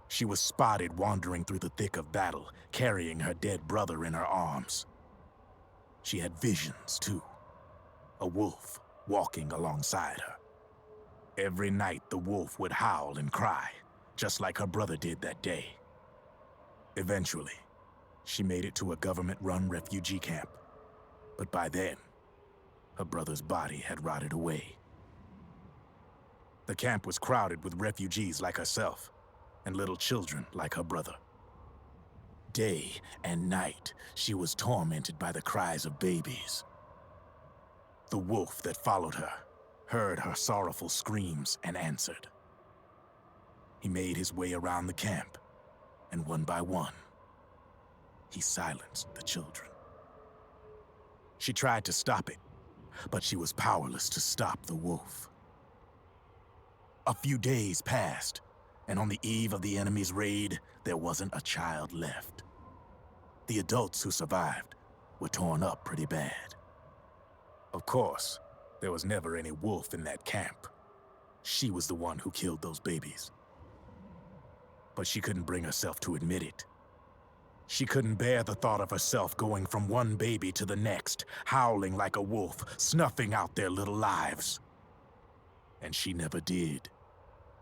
Speaker 15: She was spotted wandering through the thick of battle, carrying her dead brother in her arms. She had visions, too. A wolf walking alongside her. Every night, the wolf would howl and cry, just like her brother did that day. Eventually, she made it to a government-run refugee camp. But by then, her brother's body had rotted away. The camp was crowded with refugees like herself, and little children like her brother. Day and night, she was tormented by the cries of babies. The wolf that followed her heard her sorrowful screams and answered. He made his way around the camp, and one by one, he silenced the children. She tried to stop it, but she was powerless to stop the wolf. A few days passed, and on the eve of the enemy's raid, there wasn't a child left. The adults who survived were torn up pretty bad. Of course, there was never any wolf in that camp. She was the one who killed those babies. But she couldn't bring herself to admit it. She couldn't bear the thought of herself going from one baby to the next, howling like a wolf, snuffing out their little lives. And she never did,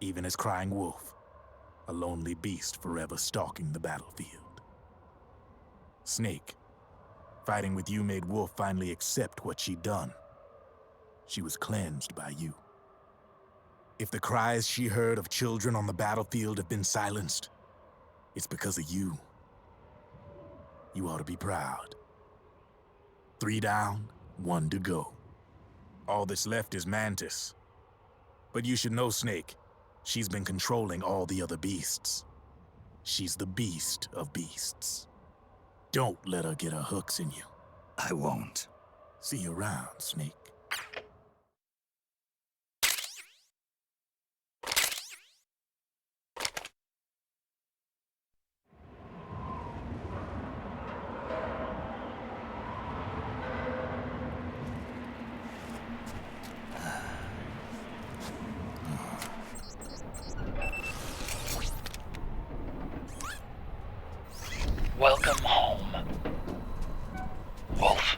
Speaker 15: even as crying wolf, a lonely beast forever stalking the battlefield. Snake, fighting with you made Wolf finally accept what she'd done. She was cleansed by you. If the cries she heard of children on the battlefield have been silenced, it's because of you. You ought to be proud. 3 down, 1 to go. All that's left is Mantis. But you should know, Snake, she's been controlling all the other beasts. She's the beast of beasts. Don't let her get her hooks in you.
Speaker 2: I won't.
Speaker 15: See you around, Snake.
Speaker 18: Welcome home, Wolf.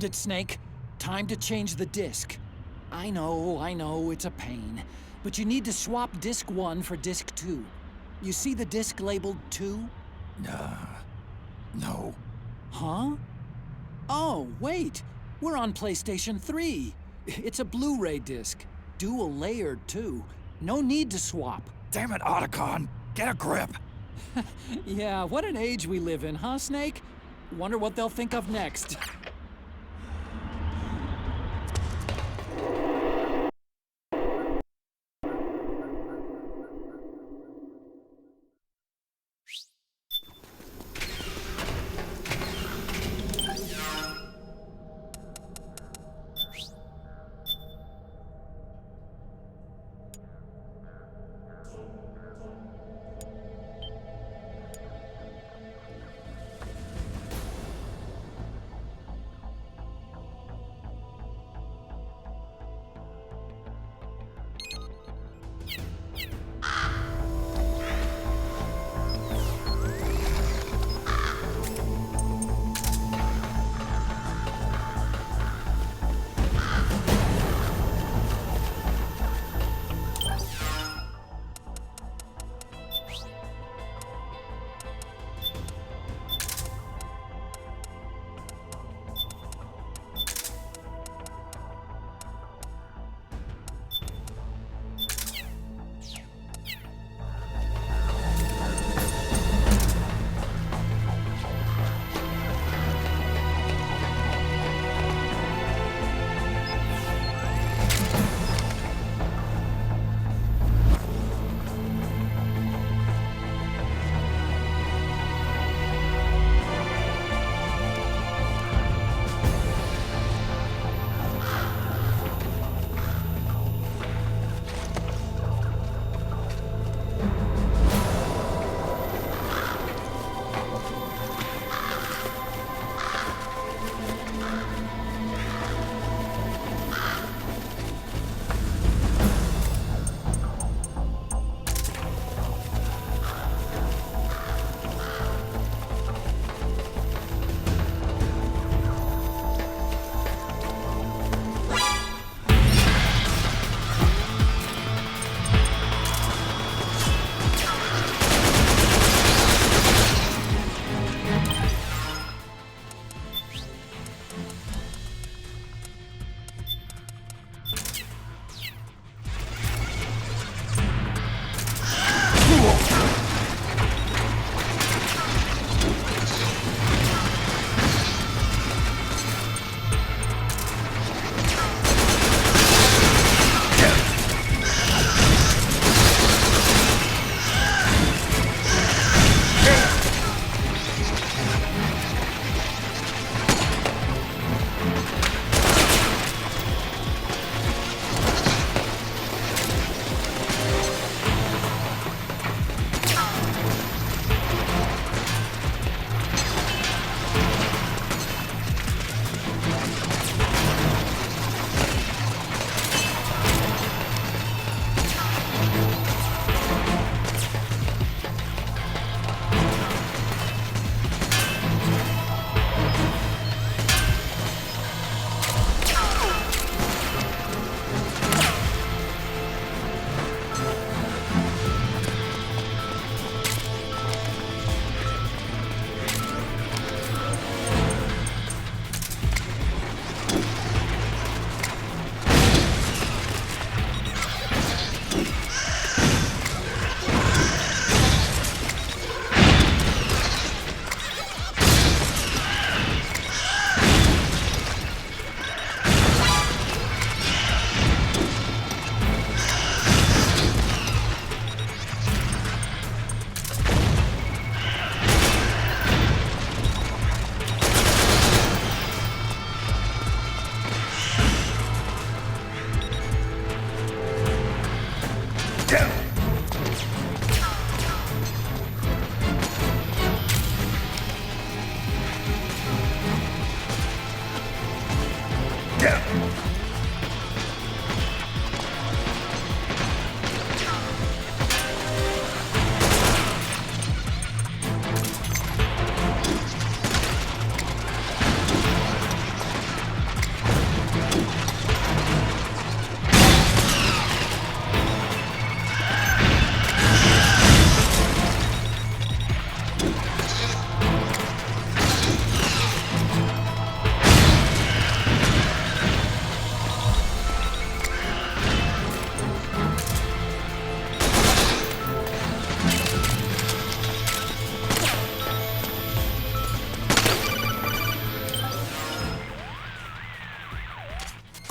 Speaker 5: found it, Snake. Time to change the disc. I know, it's a pain. But you need to swap disc 1 for disc 2. You see the disc labeled 2?
Speaker 2: No.
Speaker 5: Huh? Oh, wait! We're on PlayStation 3. It's a Blu-ray disc. Dual layered, too. No need to swap.
Speaker 2: Damn it, Otacon! Get a grip!
Speaker 5: Yeah, what an age we live in, huh, Snake? Wonder what they'll think of next.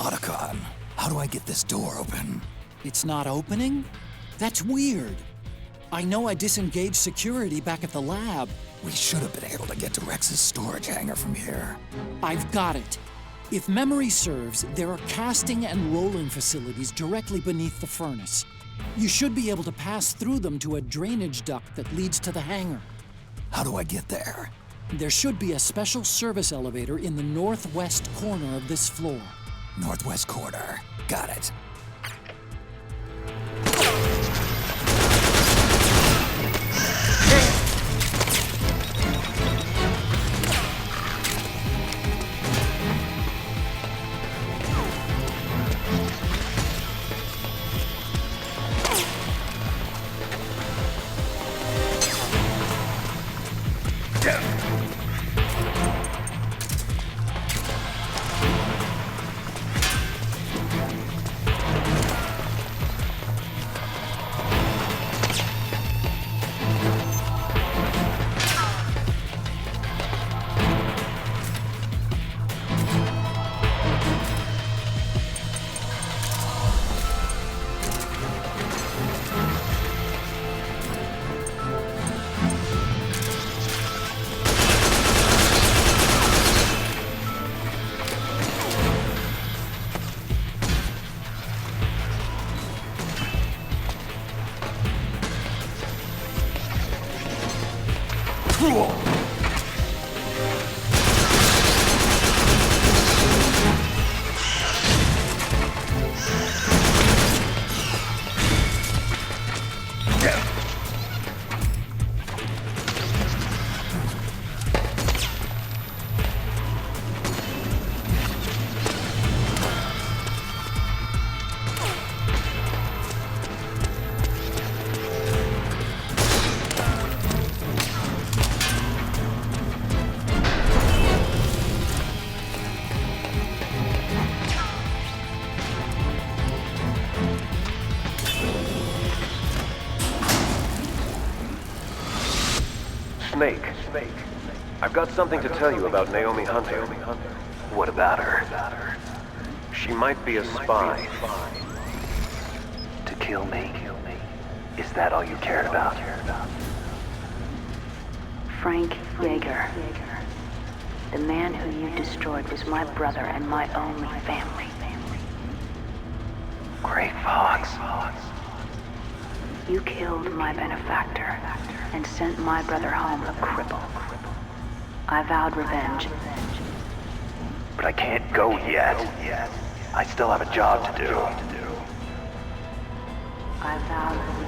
Speaker 2: Otacon, how do I get this door open?
Speaker 5: It's not opening? That's weird. I know I disengaged security back at the lab.
Speaker 2: We should have been able to get to Rex's storage hangar from here.
Speaker 5: I've got it. If memory serves, there are casting and rolling facilities directly beneath the furnace. You should be able to pass through them to a drainage duct that leads to the hangar.
Speaker 2: How do I get there?
Speaker 5: There should be a special service elevator in the northwest corner of this floor.
Speaker 2: Northwest corner. Got it.
Speaker 21: Snake. I've got something to tell you about Naomi Hunter. What about her? She might be a spy.
Speaker 19: To kill me? Is that all you cared about?
Speaker 20: Frank Yeager. The man who you destroyed was my brother and my only family.
Speaker 19: Great Fox.
Speaker 20: You killed my benefactor and sent my brother home a cripple. I vowed revenge.
Speaker 19: But I can't go yet. I still have a job to do.
Speaker 20: I vowed revenge.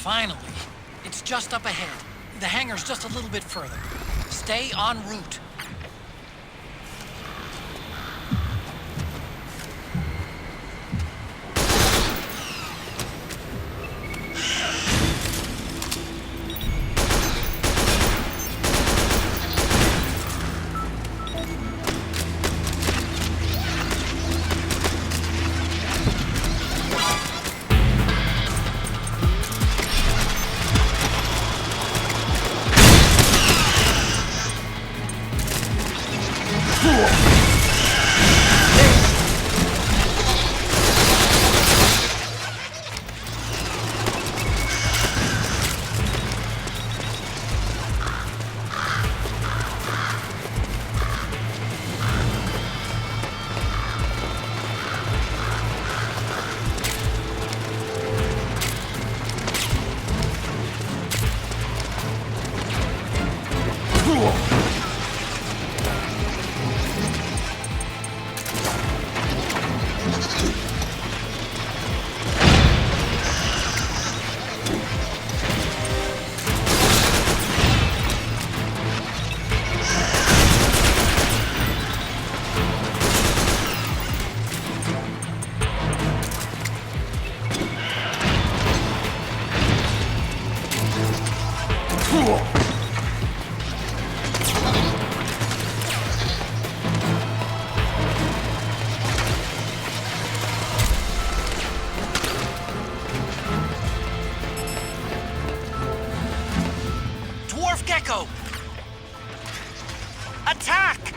Speaker 1: Finally. It's just up ahead. The hangar's just a little bit further. Stay en route. Gecko! Attack!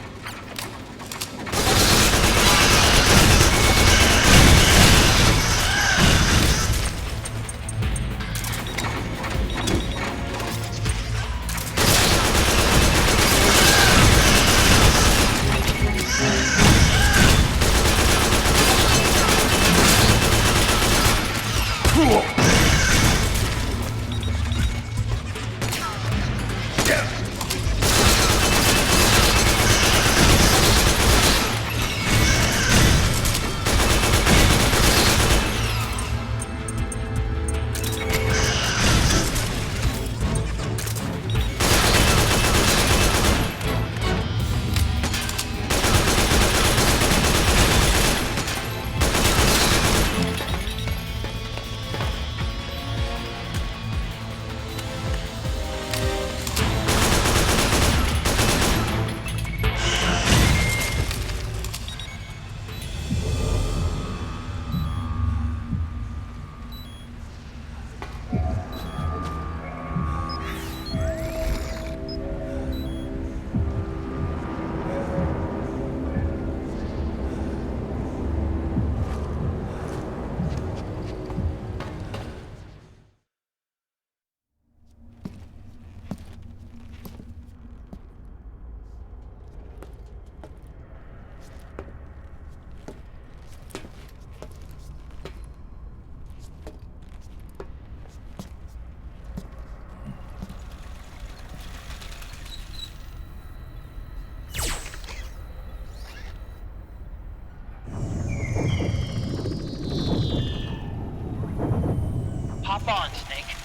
Speaker 1: Hop on, Snake.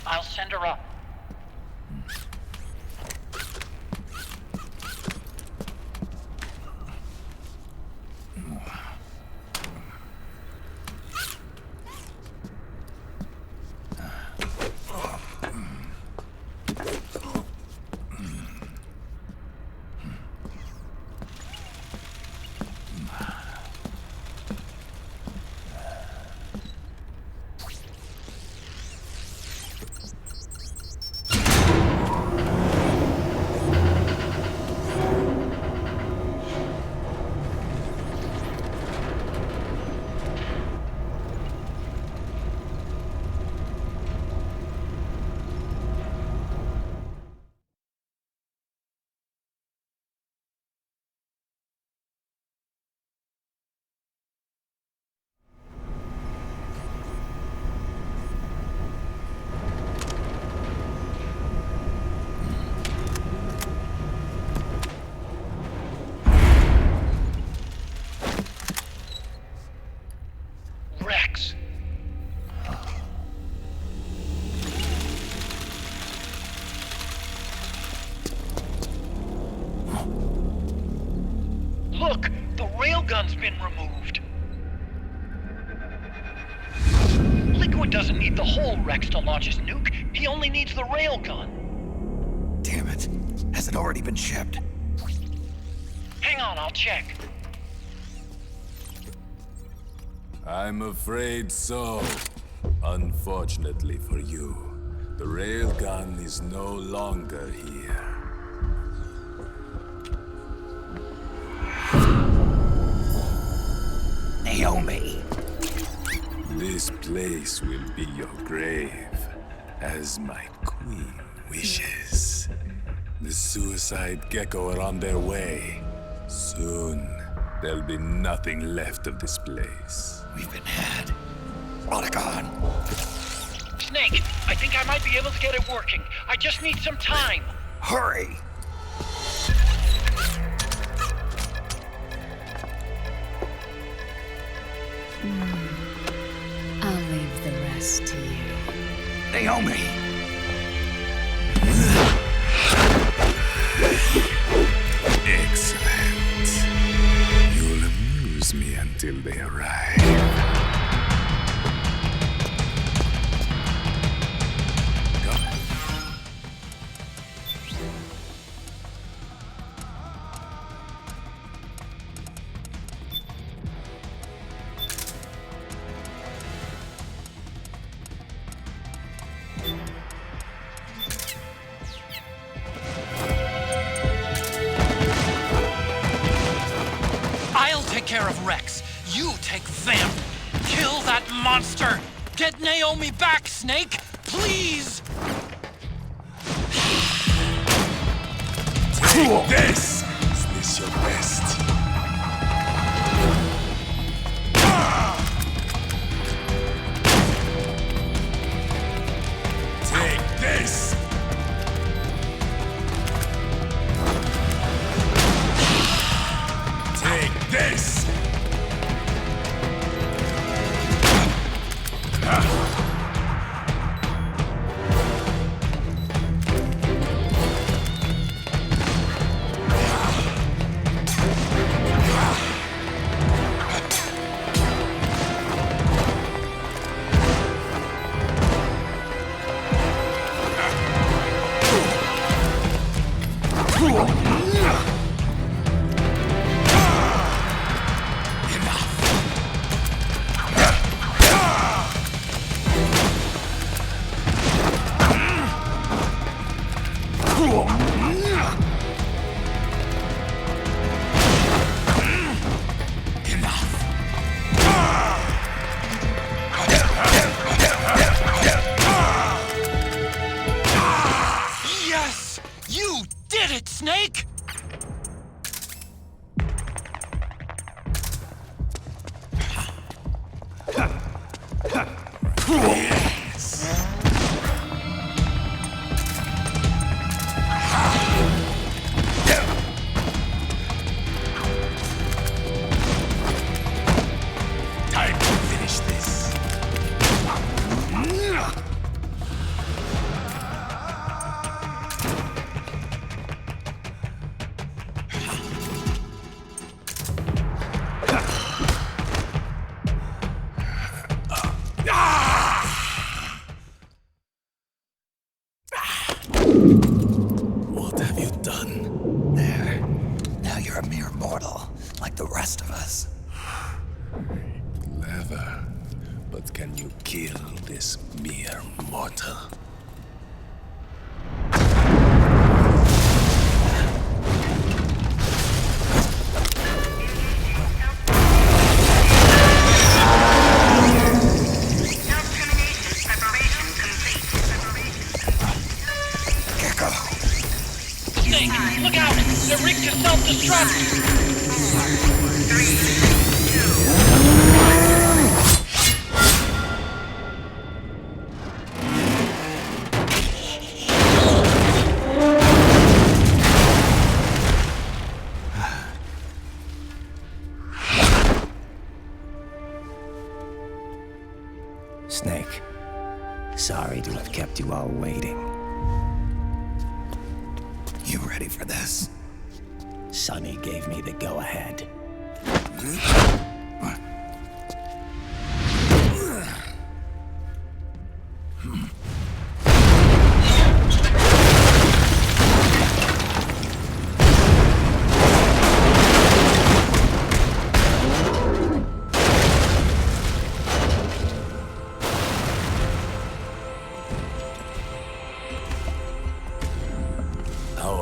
Speaker 1: I'll send her up.
Speaker 18: been removed. Liquid doesn't need the whole Rex to launch his nuke. He only needs the railgun.
Speaker 2: Damn it. Has it already been shipped?
Speaker 18: Hang on, I'll check.
Speaker 6: I'm afraid so. Unfortunately for you, the railgun is no longer here.
Speaker 2: Naomi!
Speaker 6: This place will be your grave, as my queen wishes. The suicide gecko are on their way. Soon, there'll be nothing left of this place.
Speaker 2: We've been had. Otacon!
Speaker 18: Snake, I think I might be able to get it working. I just need some time.
Speaker 2: Hurry!
Speaker 11: I'll leave the rest to you.
Speaker 2: Naomi!
Speaker 6: Excellent. You'll amuse me until they arrive.
Speaker 1: I'll take care of Rex. You take Vamp. Kill that monster. Get Naomi back, Snake. Please.
Speaker 6: Take this! Is this your best? Take this! Take this!
Speaker 1: Yes! You did it, Snake!
Speaker 6: Time to finish this. What have you done?
Speaker 2: There. Now you're a mere mortal, like the rest of us.
Speaker 6: Clever. But can you kill this mere mortal?
Speaker 1: Snake, look out! They're rigged to self-destruct!
Speaker 3: Snake, sorry to have kept you all waiting.
Speaker 2: You ready for this?
Speaker 3: Sonny gave me the go-ahead.
Speaker 6: How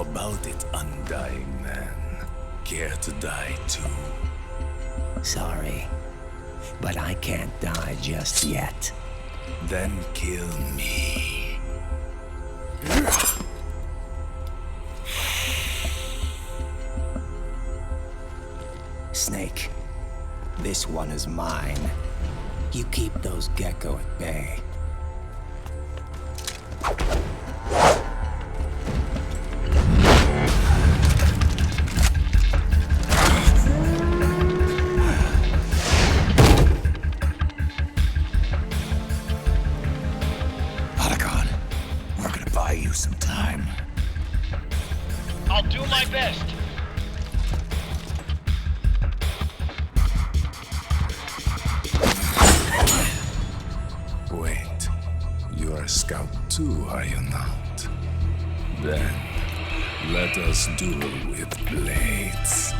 Speaker 6: about it, undying man? Care to die too?
Speaker 3: Sorry, but I can't die just yet.
Speaker 6: Then kill me.
Speaker 3: Snake, this one is mine. You keep those gecko at bay.
Speaker 2: Some time.
Speaker 18: I'll do my best.
Speaker 6: Wait, you are a scout too, are you not? Then, let us duel with blades.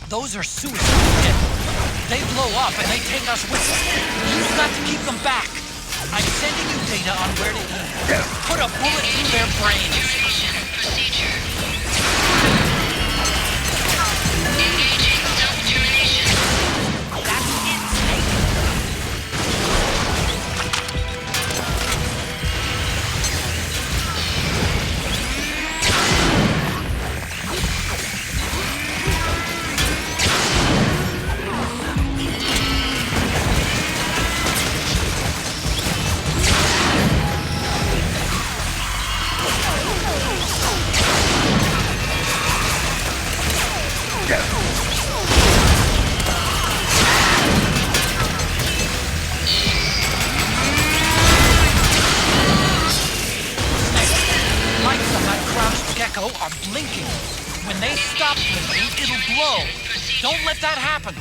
Speaker 1: Those are suicide kits. They blow up and they take us with them. You've got to keep them back. I'm sending you data on where to aim. Put a bullet through their brains.
Speaker 14: Procedure. Engaging self-termination.
Speaker 1: That's it, Snake. Are blinking. When they stop blinking, it'll blow. Don't let that happen.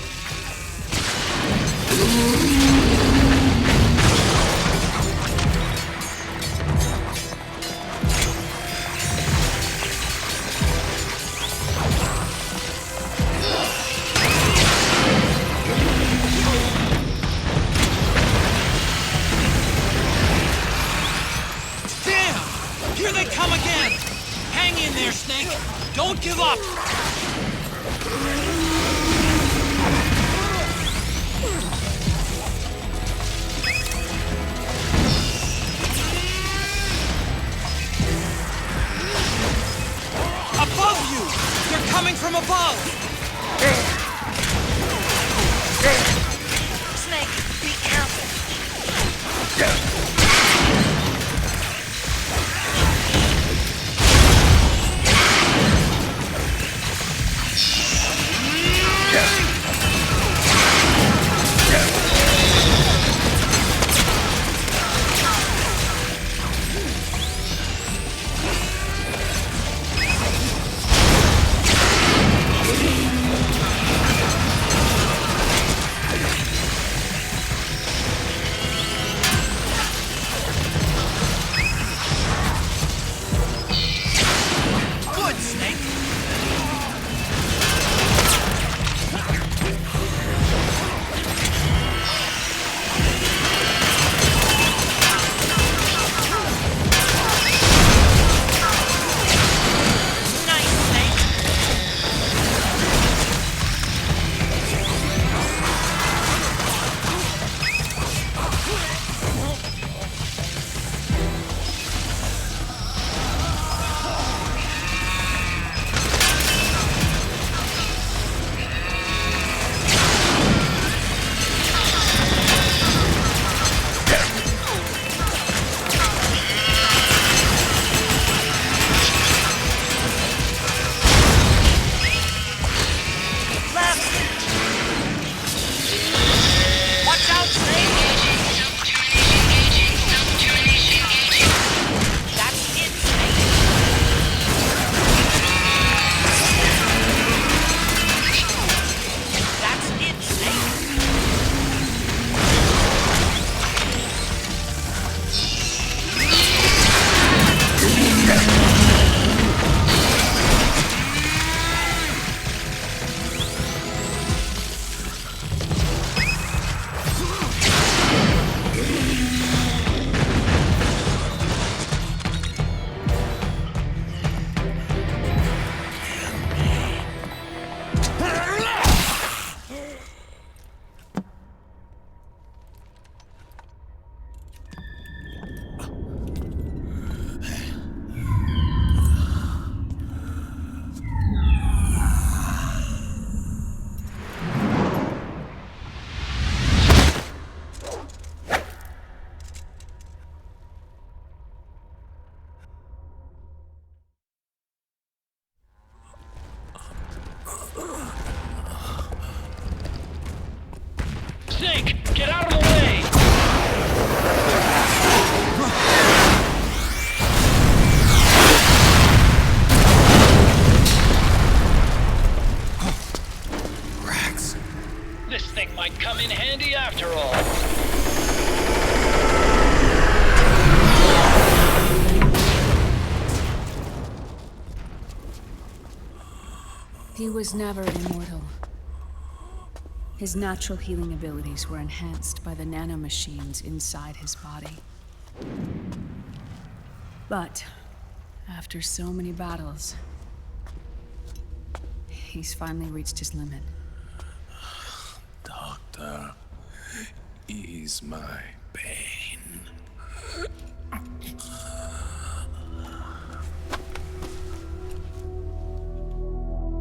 Speaker 1: Damn! Here they come again! Hang in there, Snake! Don't give up! Above you! They're coming from above!
Speaker 14: Snake, be careful!
Speaker 12: He was never immortal. His natural healing abilities were enhanced by the nanomachines inside his body. But after so many battles, he's finally reached his limit.
Speaker 6: Doctor, ease my pain.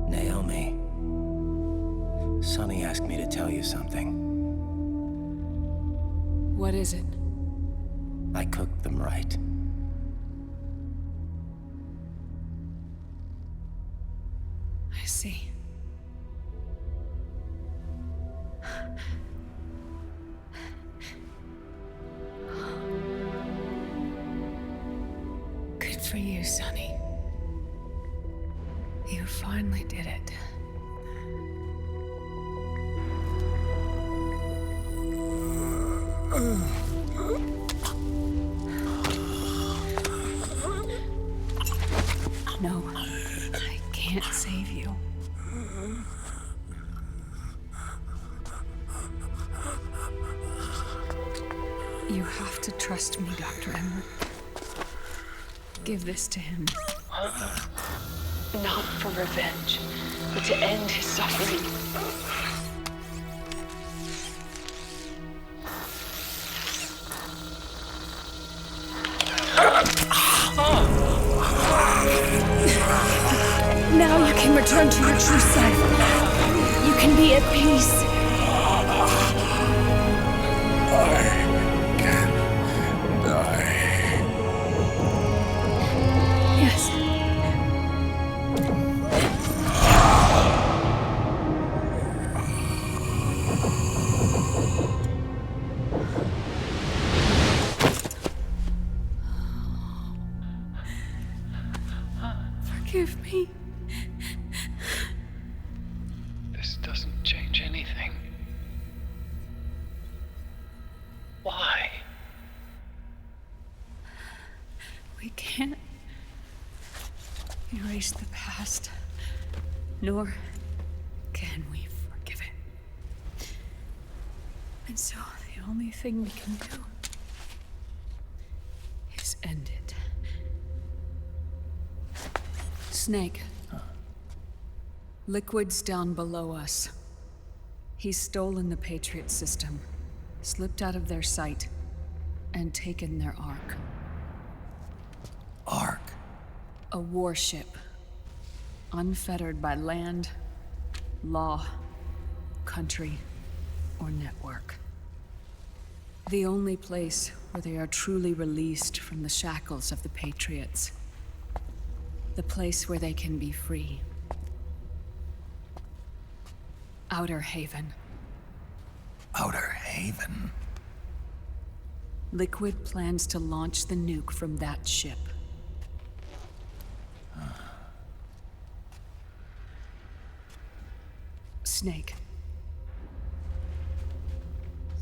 Speaker 3: Naomi. Sonny asked me to tell you something.
Speaker 12: What is it?
Speaker 3: I cooked them right.
Speaker 12: I see. Good for you, Sonny. You finally did it. No, I can't save you. You have to trust me, Dr. Emmer. Give this to him.
Speaker 16: Not for revenge, but to end his suffering.
Speaker 12: Now you can return to your true self. You can be at peace.
Speaker 6: I can die.
Speaker 12: Yes. Forgive me.
Speaker 18: This doesn't change anything. Why?
Speaker 12: We can't erase the past, nor can we forgive it. And so the only thing we can do is end it. Snake. Liquid's down below us. He's stolen the Patriot system, slipped out of their sight, and taken their Ark.
Speaker 2: Ark?
Speaker 12: A warship. Unfettered by land, law, country, or network. The only place where they are truly released from the shackles of the Patriots. The place where they can be free. Outer Haven.
Speaker 2: Outer Haven?
Speaker 12: Liquid plans to launch the nuke from that ship. Snake.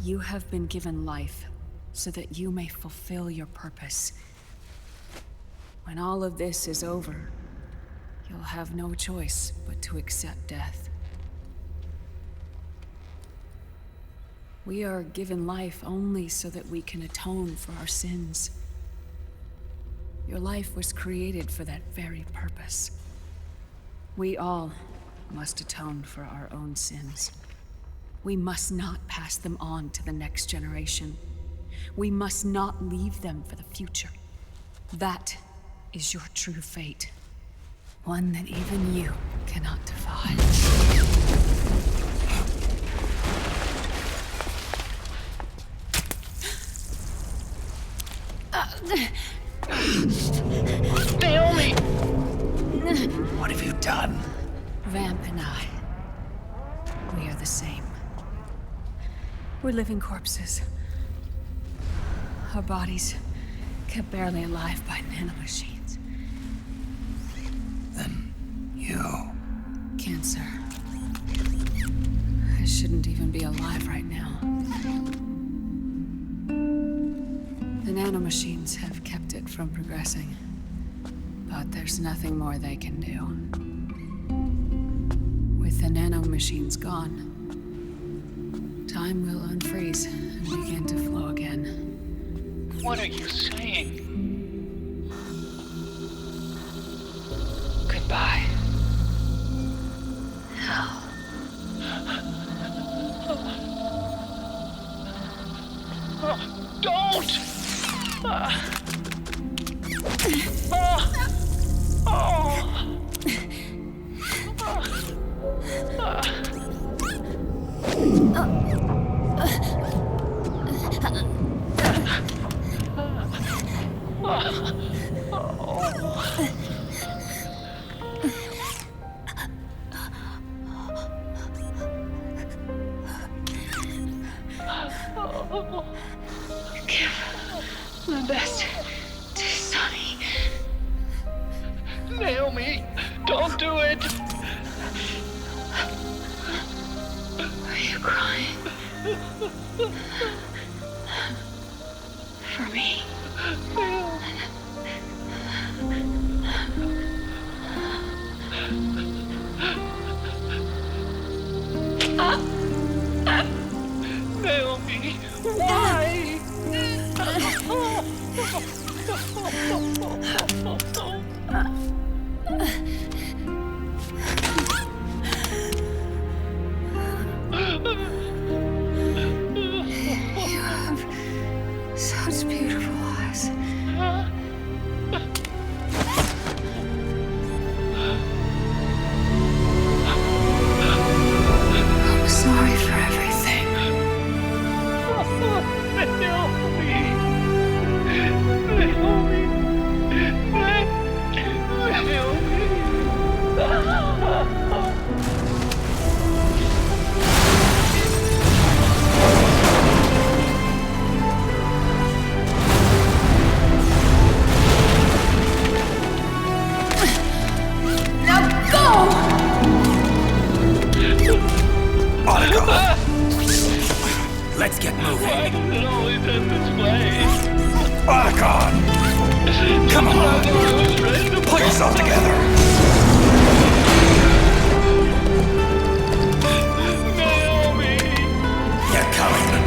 Speaker 12: You have been given life so that you may fulfill your purpose. When all of this is over, you'll have no choice but to accept death. We are given life only so that we can atone for our sins. Your life was created for that very purpose. We all must atone for our own sins. We must not pass them on to the next generation. We must not leave them for the future. That is your true fate. One that even you cannot defy.
Speaker 18: Naomi!
Speaker 2: What have you done?
Speaker 12: Vamp and I, we are the same. We're living corpses. Our bodies kept barely alive by nanomachines.
Speaker 2: Then you...
Speaker 12: Cancer. I shouldn't even be alive right now. The nanomachines have kept it from progressing. But there's nothing more they can do. With the nanomachines gone, time will unfreeze and begin to flow again.
Speaker 18: What are you saying?
Speaker 12: Goodbye. Hell.
Speaker 18: Don't!
Speaker 12: Give my best to Sonny.
Speaker 18: Naomi, don't do it!
Speaker 12: Are you crying? For me?
Speaker 18: Naomi, why?
Speaker 12: You have such beautiful eyes. I'm sorry for everything. Now go!
Speaker 2: Let's get moving.
Speaker 18: Why does it always end this way?
Speaker 2: Otacon! Come on! Pull yourself together!
Speaker 18: Naomi!
Speaker 2: You're coming!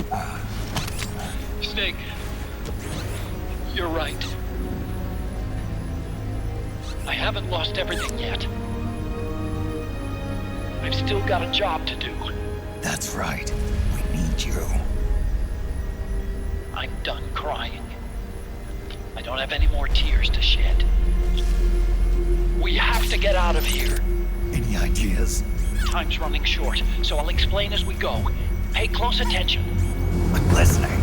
Speaker 18: Why? Snake, you're right. I haven't lost everything yet. I've still got a job to do.
Speaker 2: That's right. We need you.
Speaker 18: I'm done crying. I don't have any more tears to shed. We have to get out of here.
Speaker 2: Any ideas?
Speaker 18: Time's running short, so I'll explain as we go. Pay close attention.
Speaker 2: I'm listening.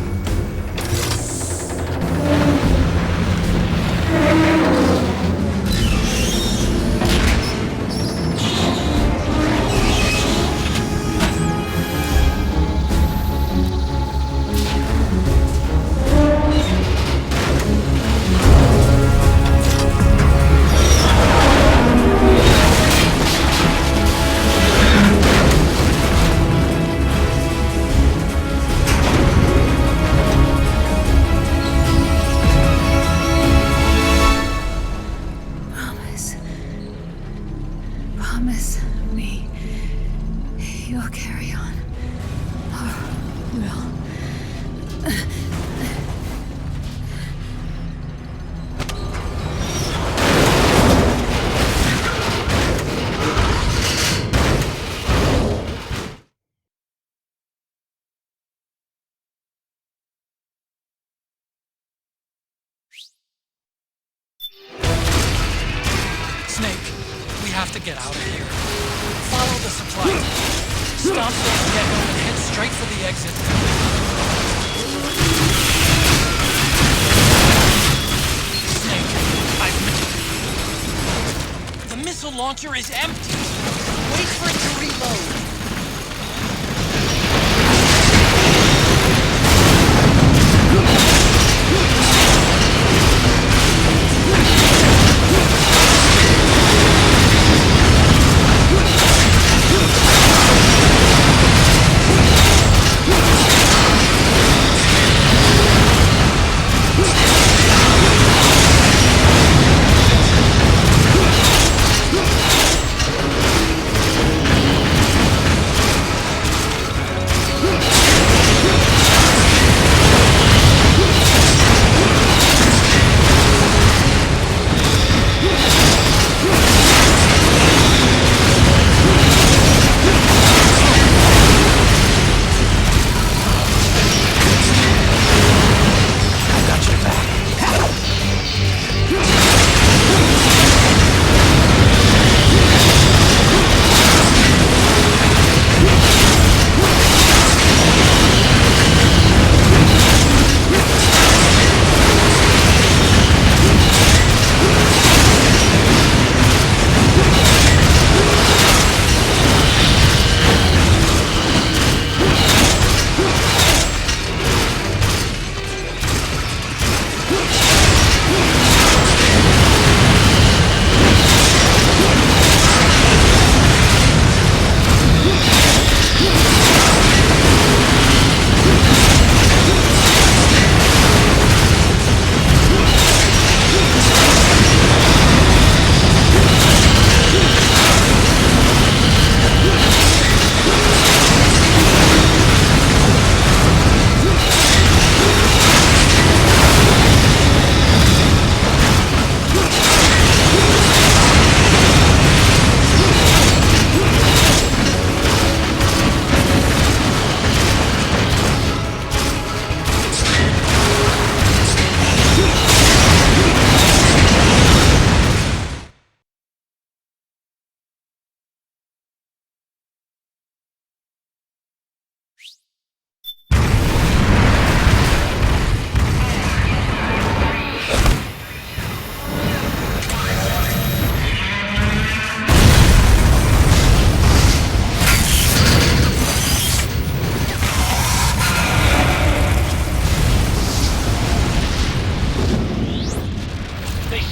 Speaker 12: Promise me you'll carry on. Or will.
Speaker 1: Snake, we have to get out of here. Follow the supply. Stop this gecko and head straight for the exit. Snake, launcher is empty. Wait for it to reload.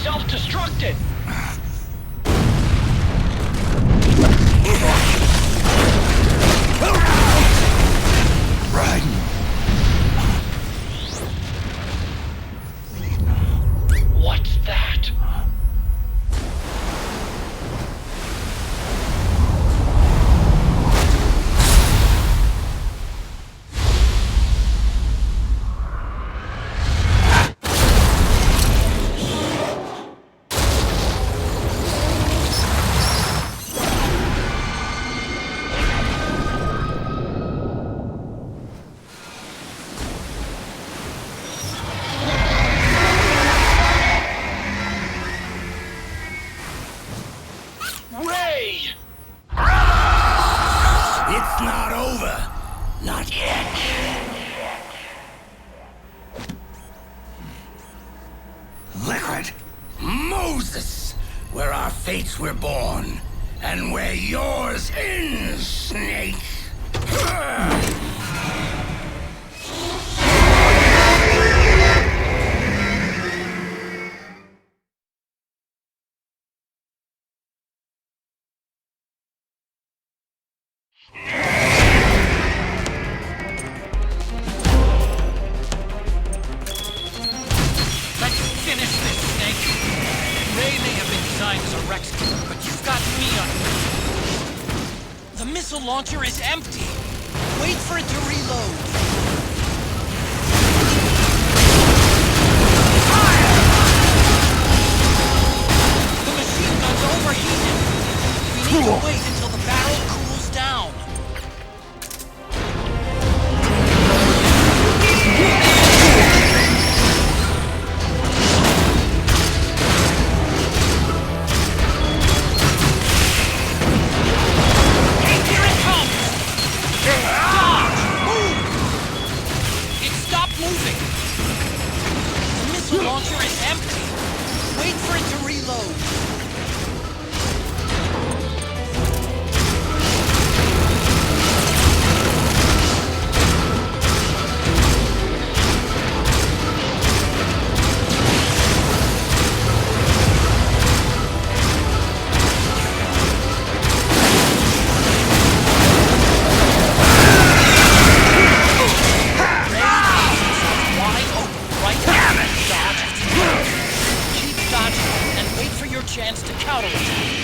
Speaker 18: Self-destructed! What's that?
Speaker 3: It's not over. Not yet. Liquid. Moses, where our fates were born, and where yours ends, Snake.
Speaker 1: Let's finish this, Snake. Ray may have been designed as a Rex killer, but you've got me on it. The missile launcher is empty. Wait for it to reload. The machine gun's overheated. We need to wait until the barrel cools down. Here it comes! Dodge! Move! It stopped moving. The missile launcher is empty. Wait for it to reload. chance to counterattack.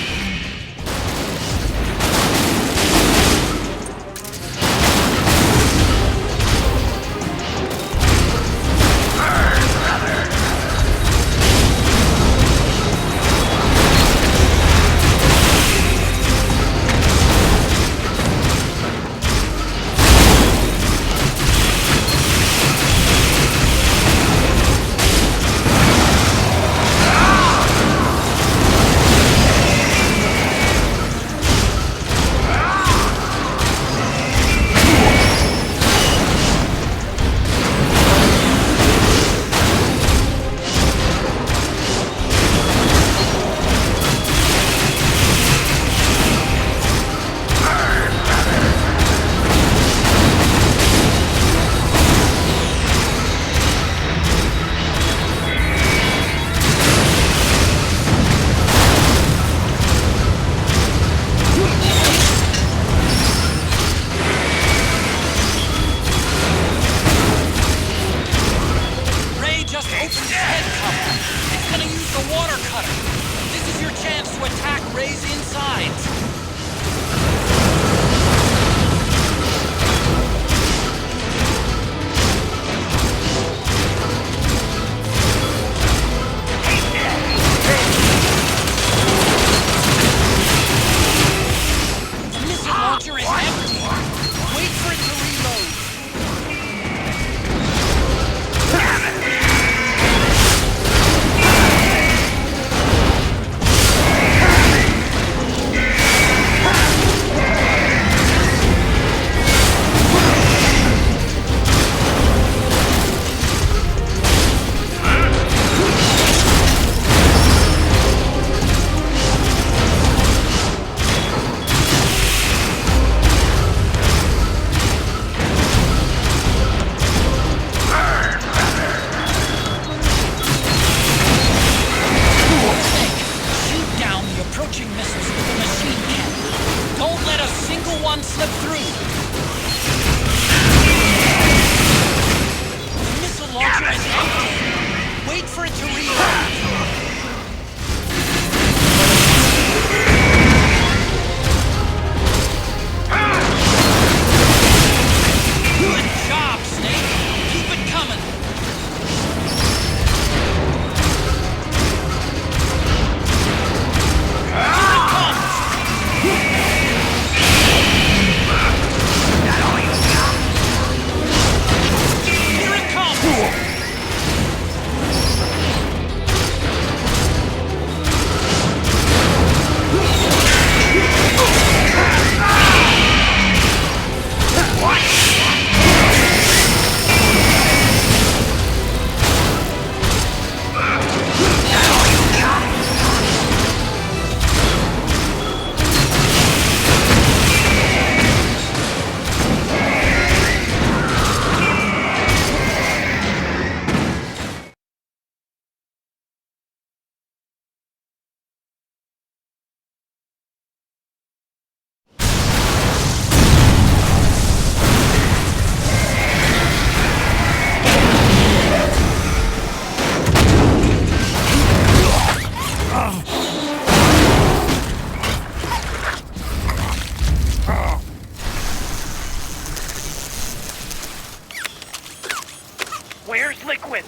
Speaker 14: Where's Liquid?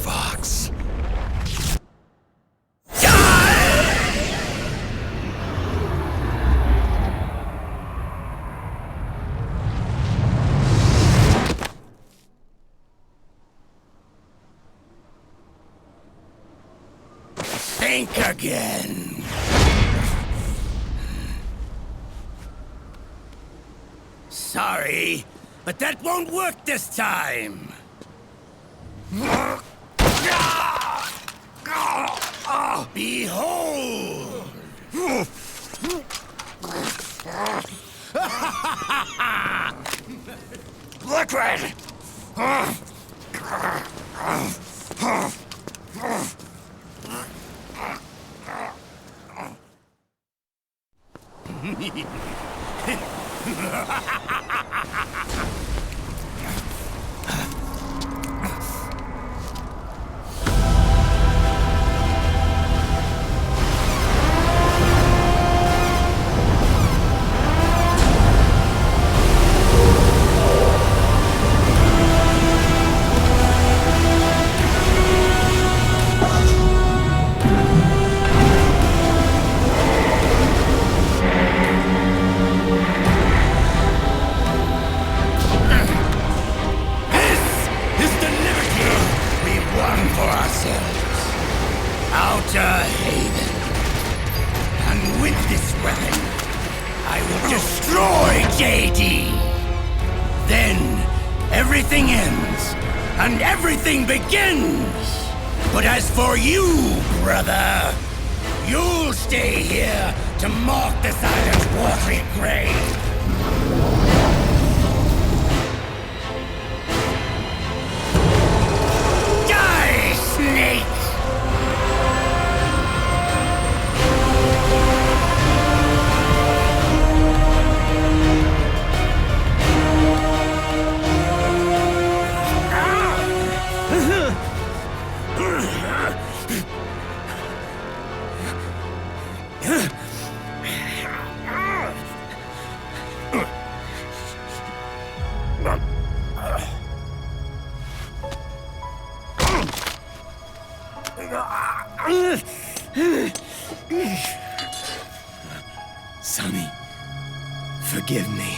Speaker 2: Fox.
Speaker 3: Think again. Sorry, but that won't work this time. Behold! Liquid! Begins! But as for you, brother, you'll stay here to mark this island's watery grave. Die, snake! Sonny, forgive me.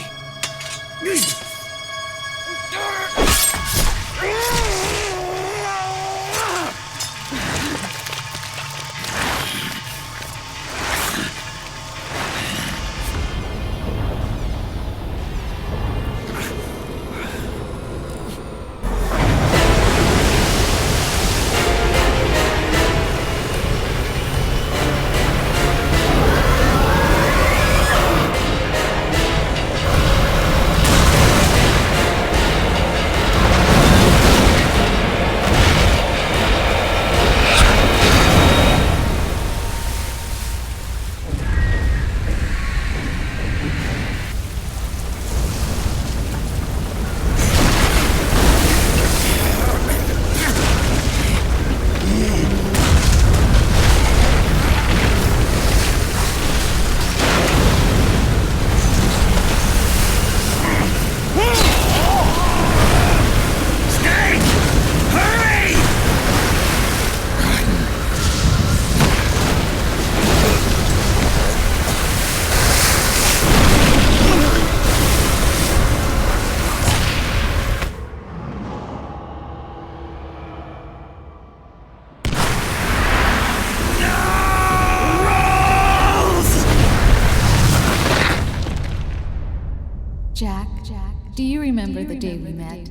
Speaker 13: Do you remember the day we met?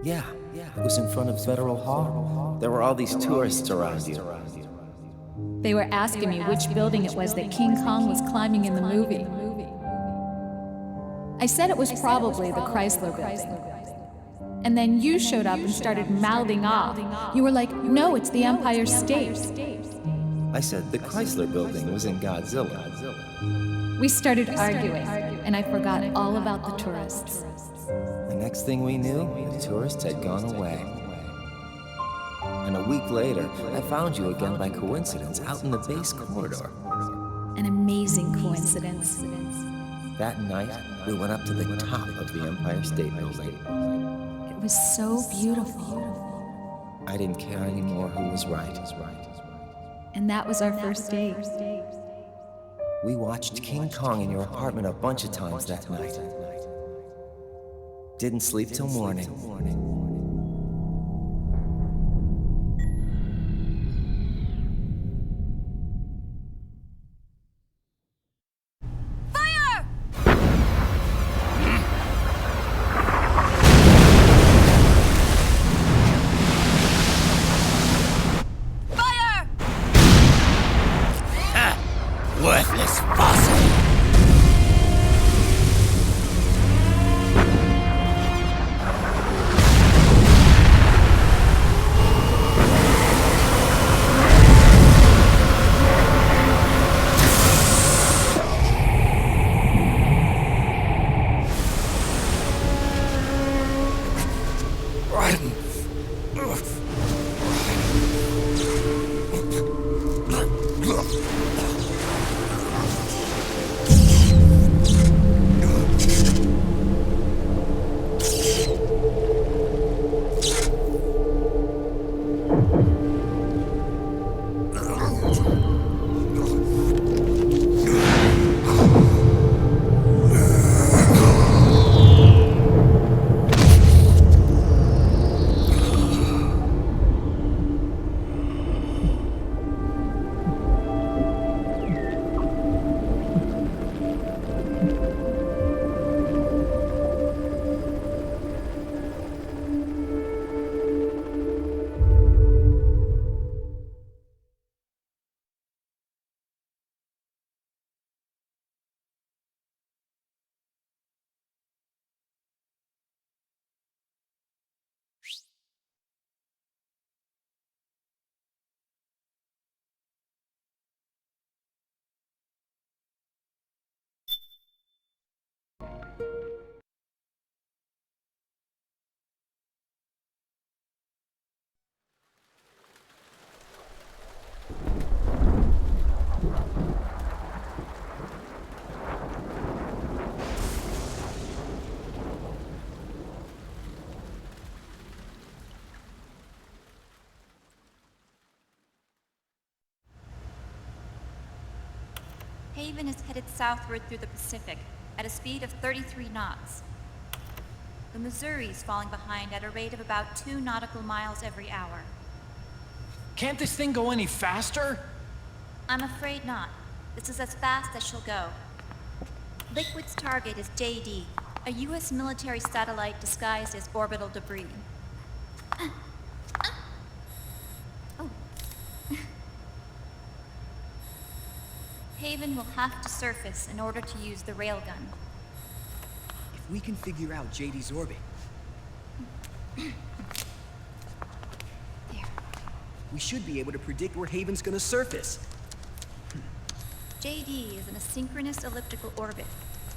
Speaker 22: Yeah. It was in front of Federal Hall. There were all these tourists around you.
Speaker 13: They were asking me which building it was that King Kong was climbing in the movie. I said it was probably the Chrysler building. And then you showed up and started mouthing off. You were like, no, it's the Empire State.
Speaker 22: I said the Chrysler building was in Godzilla.
Speaker 13: We started arguing, and I forgot all about the tourists.
Speaker 22: The next thing we knew, the tourists had gone away. And a week later, I found you again by coincidence out in the base corridor.
Speaker 13: An amazing coincidence.
Speaker 22: That night, we went up to the top of the Empire State Building.
Speaker 13: It was so beautiful.
Speaker 22: I didn't care anymore who was right.
Speaker 13: And that was our first date.
Speaker 22: We watched King Kong in your apartment a bunch of times that night. Didn't sleep till morning.
Speaker 13: Fire!
Speaker 17: Haven is headed southward through the Pacific at a speed of 33 knots. The Missouri is falling behind at a rate of about 2 nautical miles every hour.
Speaker 5: Can't this thing go any faster?
Speaker 17: I'm afraid not. This is as fast as she'll go. Liquid's target is JD, a U.S. military satellite disguised as orbital debris. Haven will have to surface in order to use the railgun.
Speaker 8: If we can figure out JD's orbit... we should be able to predict where Haven's gonna surface.
Speaker 17: JD is in a synchronous elliptical orbit,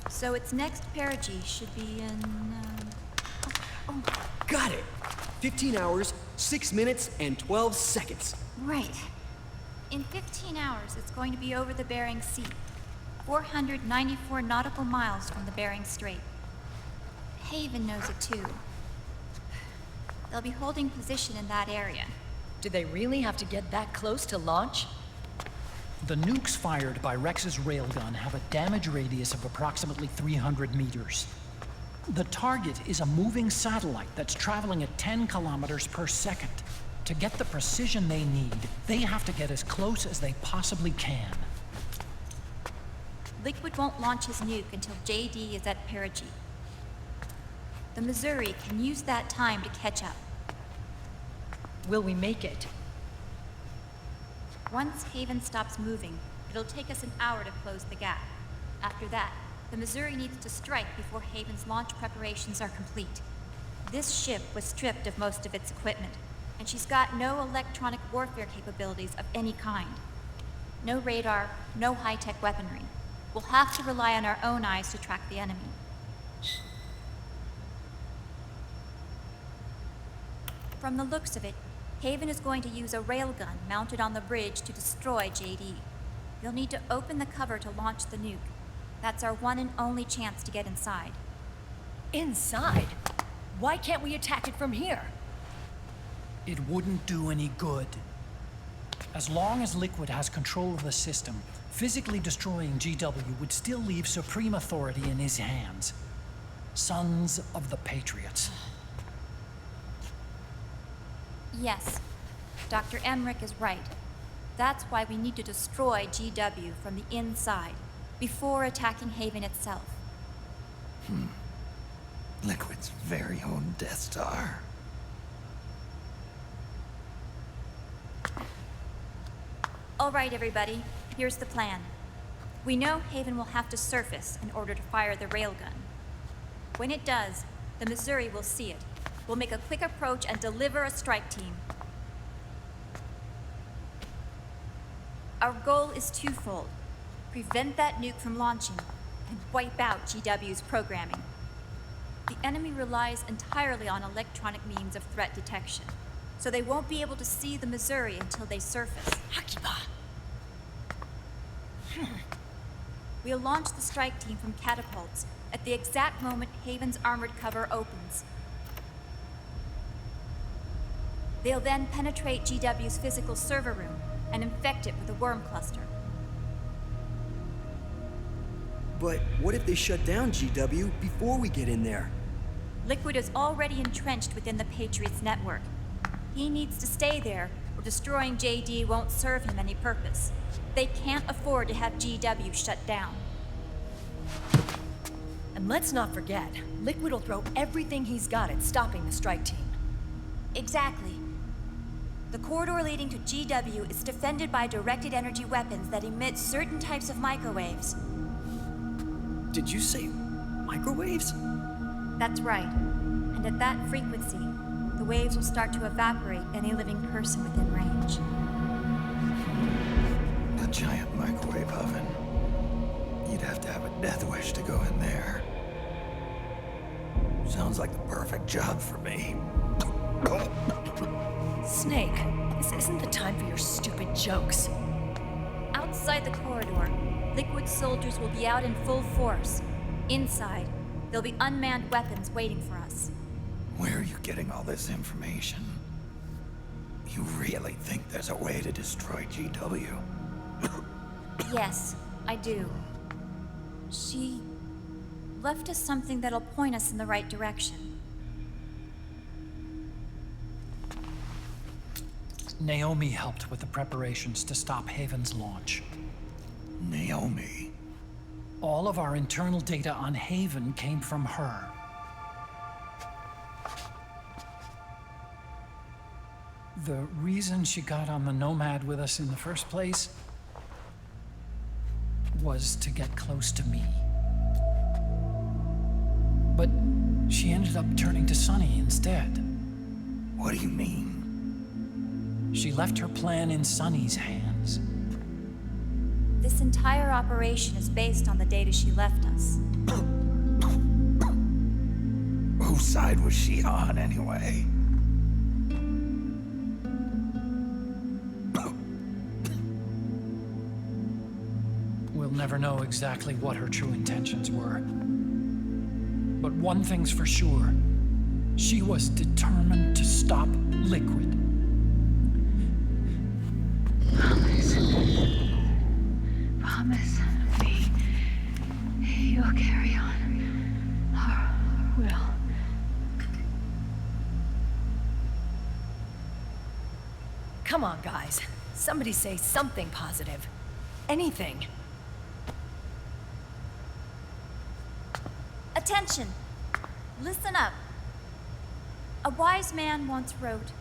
Speaker 17: so its next perigee should be in...
Speaker 8: Got it! 15 hours, 6 minutes, and 12 seconds.
Speaker 17: Right. In 15 hours, it's going to be over the Bering Sea, 494 nautical miles from the Bering Strait. Haven knows it too. They'll be holding position in that area.
Speaker 11: Do they really have to get that close to launch?
Speaker 5: The nukes fired by Rex's railgun have a damage radius of approximately 300 meters. The target is a moving satellite that's traveling at 10 kilometers per second. To get the precision they need, they have to get as close as they possibly can.
Speaker 17: Liquid won't launch his nuke until JD is at perigee. The Missouri can use that time to catch up.
Speaker 11: Will we make it?
Speaker 17: Once Haven stops moving, it'll take us an hour to close the gap. After that, the Missouri needs to strike before Haven's launch preparations are complete. This ship was stripped of most of its equipment, and she's got no electronic warfare capabilities of any kind. No radar, no high-tech weaponry. We'll have to rely on our own eyes to track the enemy. From the looks of it, Haven is going to use a railgun mounted on the bridge to destroy JD. You'll need to open the cover to launch the nuke. That's our one and only chance to get inside.
Speaker 11: Inside? Why can't we attack it from here?
Speaker 5: It wouldn't do any good. As long as Liquid has control of the system, physically destroying GW would still leave supreme authority in his hands. Sons of the Patriots.
Speaker 17: Yes, Dr. Emmerich is right. That's why we need to destroy GW from the inside, before attacking Haven itself.
Speaker 2: Liquid's very own Death Star.
Speaker 17: All right, everybody, here's the plan. We know Haven will have to surface in order to fire the railgun. When it does, the Missouri will see it. We'll make a quick approach and deliver a strike team. Our goal is twofold. Prevent that nuke from launching, and wipe out GW's programming. The enemy relies entirely on electronic means of threat detection, so they won't be able to see the Missouri until they surface. We'll launch the strike team from catapults at the exact moment Haven's armored cover opens. They'll then penetrate GW's physical server room and infect it with a worm cluster.
Speaker 8: But what if they shut down GW before we get in there?
Speaker 17: Liquid is already entrenched within the Patriots network. He needs to stay there, or destroying JD won't serve him any purpose. They can't afford to have GW shut down.
Speaker 11: And let's not forget, Liquid will throw everything he's got at stopping the strike team.
Speaker 17: Exactly. The corridor leading to GW is defended by directed energy weapons that emit certain types of microwaves.
Speaker 8: Did you say microwaves?
Speaker 17: That's right. And at that frequency, the waves will start to evaporate any living person within range.
Speaker 2: A giant microwave oven. You'd have to have a death wish to go in there. Sounds like the perfect job for me.
Speaker 11: Snake, this isn't the time for your stupid jokes.
Speaker 4: Outside the corridor, Liquid soldiers will be out in full force. Inside, there'll be unmanned weapons waiting for us.
Speaker 2: Where are you getting all this information? You really think there's a way to destroy GW?
Speaker 4: Yes, I do. She left us something that'll point us in the right direction.
Speaker 5: Naomi helped with the preparations to stop Haven's launch.
Speaker 2: Naomi?
Speaker 5: All of our internal data on Haven came from her. The reason she got on the Nomad with us in the first place was to get close to me. But she ended up turning to Sunny instead.
Speaker 2: What do you mean?
Speaker 5: She left her plan in Sunny's hands.
Speaker 4: This entire operation is based on the data she left us.
Speaker 2: Whose side was she on, anyway?
Speaker 5: We'll never know exactly what her true intentions were. But one thing's for sure. She was determined to stop Liquid.
Speaker 12: Promise me you'll carry on. Or will.
Speaker 11: Come on, guys. Somebody say something positive. Anything.
Speaker 4: Attention! Listen up. A wise man once wrote,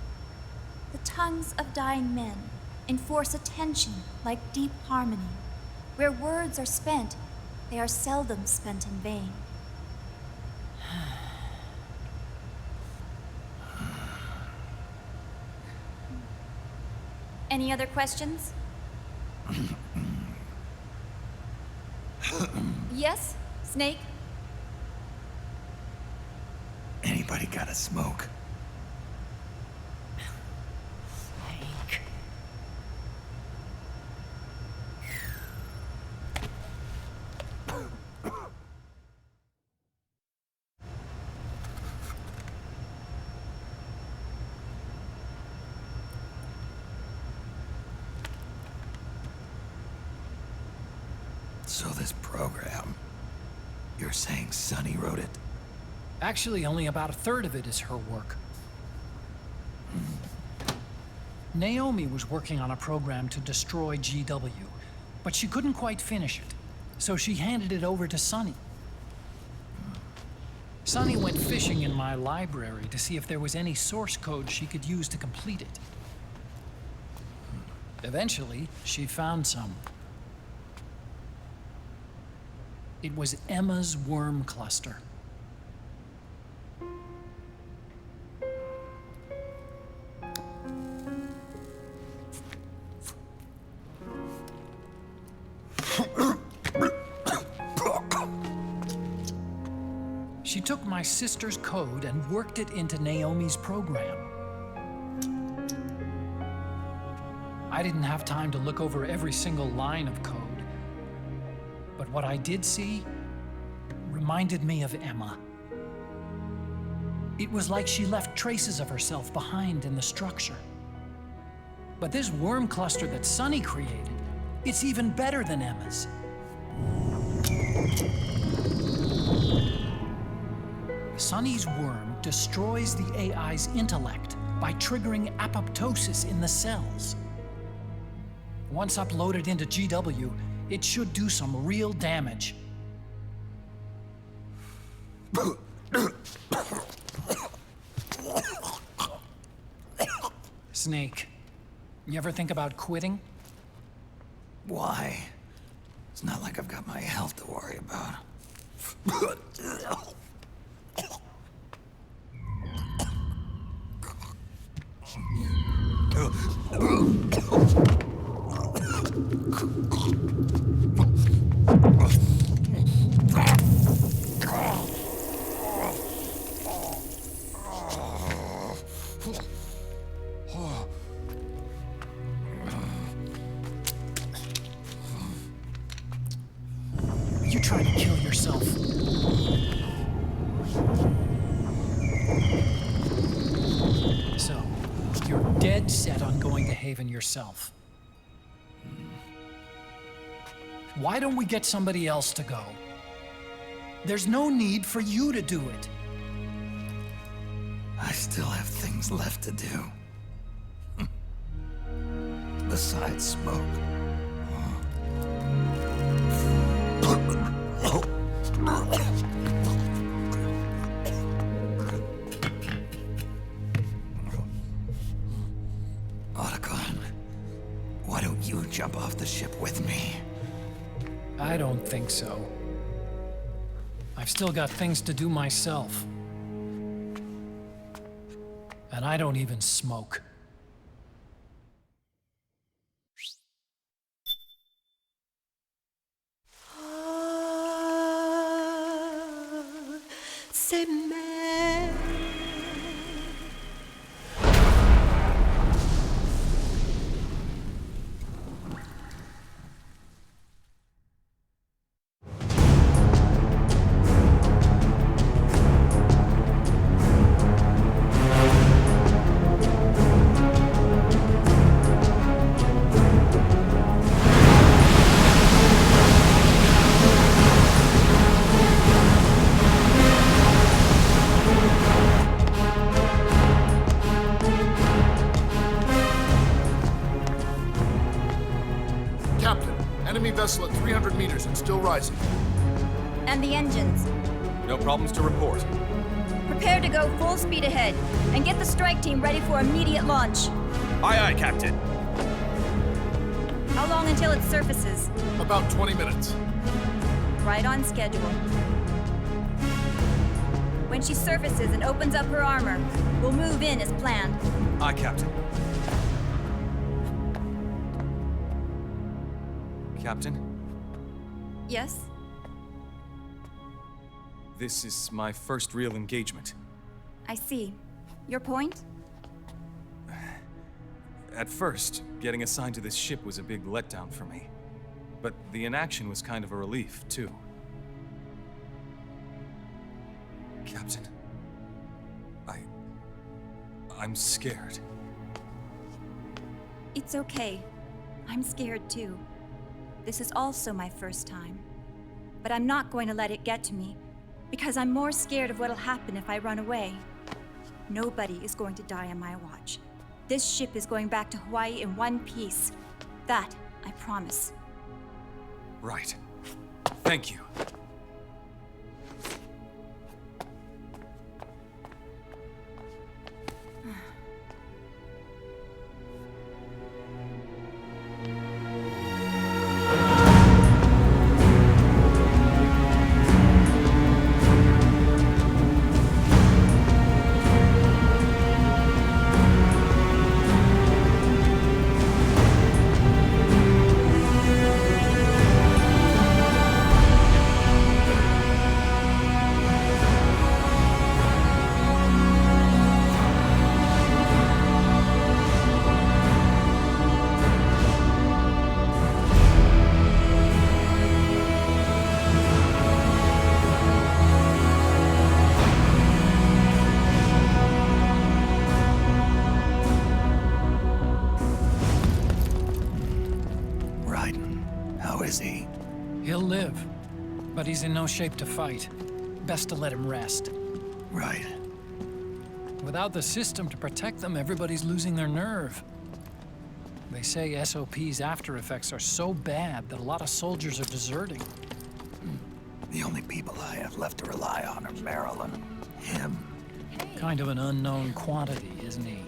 Speaker 4: "The tongues of dying men enforce attention like deep harmony. Where words are spent, they are seldom spent in vain." Any other questions? Yes, Snake?
Speaker 2: Anybody got a smoke?
Speaker 11: Snake.
Speaker 2: So this program, you're saying Sunny wrote it?
Speaker 5: Actually, only about a third of it is her work. Naomi was working on a program to destroy GW, but she couldn't quite finish it, so she handed it over to Sunny. Sunny went fishing in my library to see if there was any source code she could use to complete it. Eventually, she found some. It was Emma's worm cluster. She took my sister's code and worked it into Naomi's program. I didn't have time to look over every single line of code, but what I did see reminded me of Emma. It was like she left traces of herself behind in the structure. But this worm cluster that Sunny created, it's even better than Emma's. Sunny's worm destroys the AI's intellect by triggering apoptosis in the cells. Once uploaded into GW, it should do some real damage. Snake, you ever think about quitting?
Speaker 2: Why? It's not like I've got my health to worry about.
Speaker 5: trying to kill yourself. So, you're dead set on going to Haven yourself. Why don't we get somebody else to go? There's no need for you to do it.
Speaker 2: I still have things left to do. Besides smoke. Otacon, why don't you jump off the ship with me?
Speaker 5: I don't think so. I've still got things to do myself. And I don't even smoke.
Speaker 9: C'est mère.
Speaker 10: Vessel at 300 meters and still rising.
Speaker 17: And the engines.
Speaker 10: No problems to report.
Speaker 17: Prepare to go full speed ahead, and get the strike team ready for immediate launch.
Speaker 10: Aye, aye, Captain.
Speaker 17: How long until it surfaces?
Speaker 10: About 20 minutes.
Speaker 17: Right on schedule. When she surfaces and opens up her armor, we'll move in as planned.
Speaker 10: Aye, Captain.
Speaker 23: Captain?
Speaker 17: Yes?
Speaker 23: This is my first real engagement.
Speaker 17: I see. Your point?
Speaker 23: At first, getting assigned to this ship was a big letdown for me. But the inaction was kind of a relief, too. Captain, I'm scared.
Speaker 17: It's okay. I'm scared too. This is also my first time. But I'm not going to let it get to me, because I'm more scared of what'll happen if I run away. Nobody is going to die on my watch. This ship is going back to Hawaii in one piece. That, I promise.
Speaker 23: Right. Thank you.
Speaker 5: He'll live, but he's in no shape to fight. Best to let him rest.
Speaker 2: Right.
Speaker 5: Without the system to protect them, everybody's losing their nerve. They say SOP's after effects are so bad that a lot of soldiers are deserting.
Speaker 2: The only people I have left to rely on are Marilyn, him.
Speaker 5: Kind of an unknown quantity, isn't he?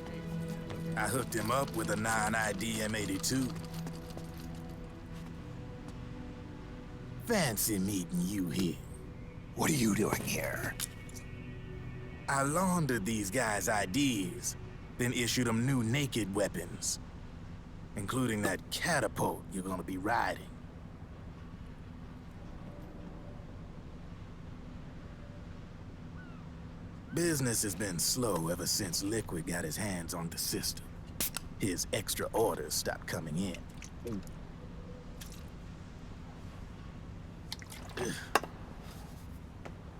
Speaker 15: I hooked him up with a non-ID M82. Fancy meeting you here.
Speaker 2: What are you doing here?
Speaker 15: I laundered these guys' IDs, then issued them new naked weapons, including that catapult you're gonna be riding. Business has been slow ever since Liquid got his hands on the system. His extra orders stopped coming in.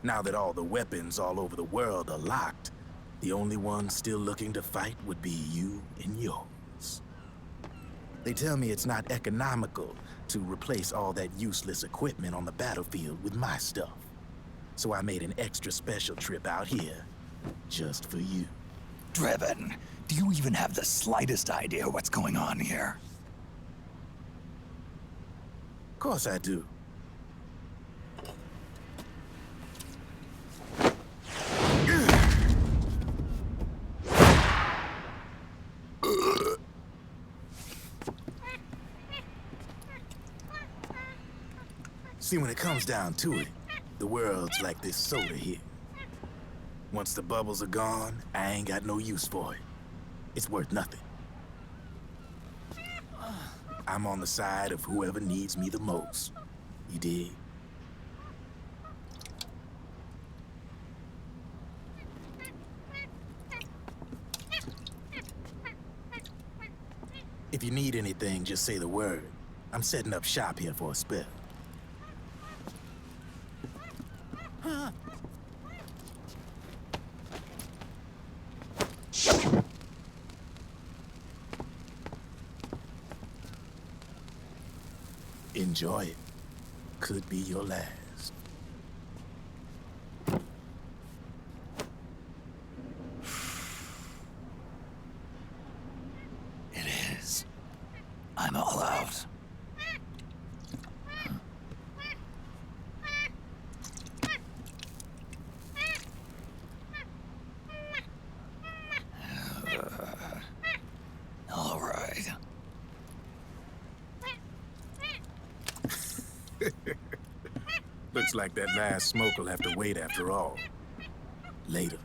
Speaker 15: Now that all the weapons all over the world are locked, the only one still looking to fight would be you and yours. They tell me it's not economical to replace all that useless equipment on the battlefield with my stuff. So I made an extra special trip out here, just for you.
Speaker 2: Driven, do you even have the slightest idea what's going on here?
Speaker 15: Of course I do. See, when it comes down to it, the world's like this soda here. Once the bubbles are gone, I ain't got no use for it. It's worth nothing. I'm on the side of whoever needs me the most. You dig? If you need anything, just say the word. I'm setting up shop here for a spell. Enjoy it. Could be your last.
Speaker 2: It is. I'm all out. All right.
Speaker 15: Looks like that last smoke will have to wait after all. Later.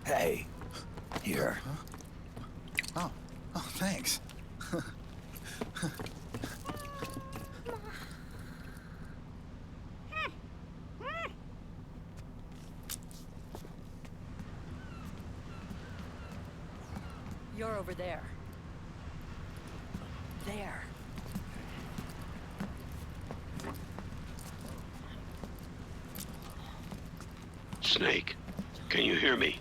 Speaker 2: Hey, here.
Speaker 7: Huh? Oh, thanks.
Speaker 11: You're over there. There.
Speaker 19: Snake, can you hear me?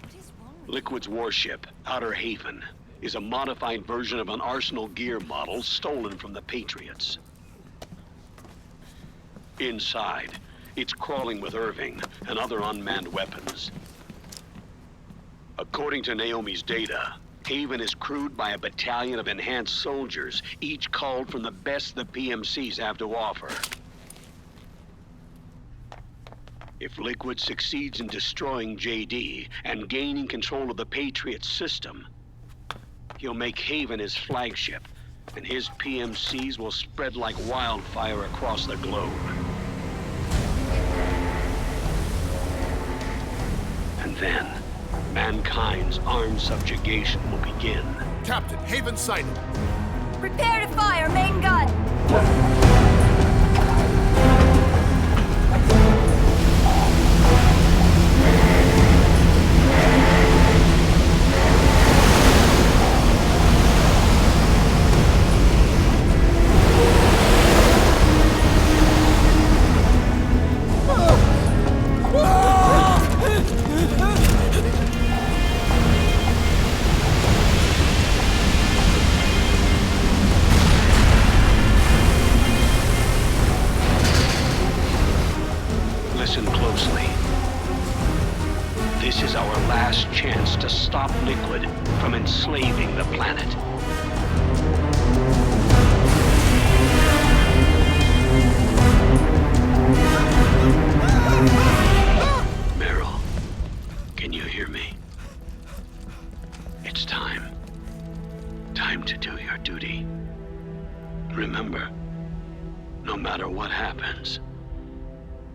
Speaker 19: Liquid's warship, Outer Haven, is a modified version of an Arsenal gear model stolen from the Patriots. Inside, it's crawling with Irving and other unmanned weapons. According to Naomi's data, Haven is crewed by a battalion of enhanced soldiers, each culled from the best the PMCs have to offer. If Liquid succeeds in destroying JD and gaining control of the Patriots system, he'll make Haven his flagship, and his PMCs will spread like wildfire across the globe. And then, mankind's armed subjugation will begin.
Speaker 10: Captain, Haven sighted.
Speaker 17: Prepare to fire, main gun!
Speaker 19: Listen closely. This is our last chance to stop Liquid from enslaving the planet. Meryl, can you hear me? It's time. Time to do your duty. Remember, no matter what happens,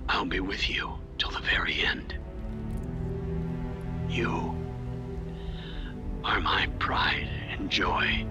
Speaker 19: I'll be with you till the very end. You are my pride and joy.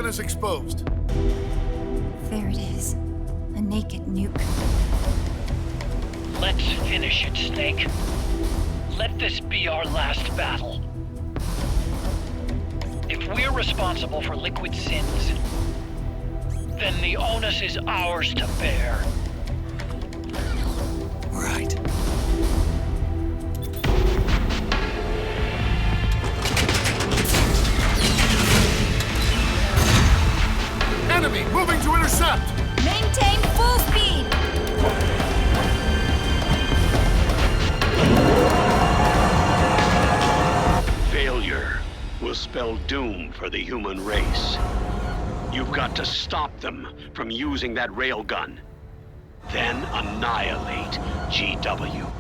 Speaker 10: railgun is exposed.
Speaker 17: There it is. A naked nuke.
Speaker 18: Let's finish it, Snake. Let this be our last battle. If we're responsible for Liquid's sins, then the onus is ours to bear.
Speaker 2: Right.
Speaker 10: Enemy moving to intercept!
Speaker 17: Maintain full speed!
Speaker 19: Failure will spell doom for the human race. You've got to stop them from using that railgun. Then annihilate GW.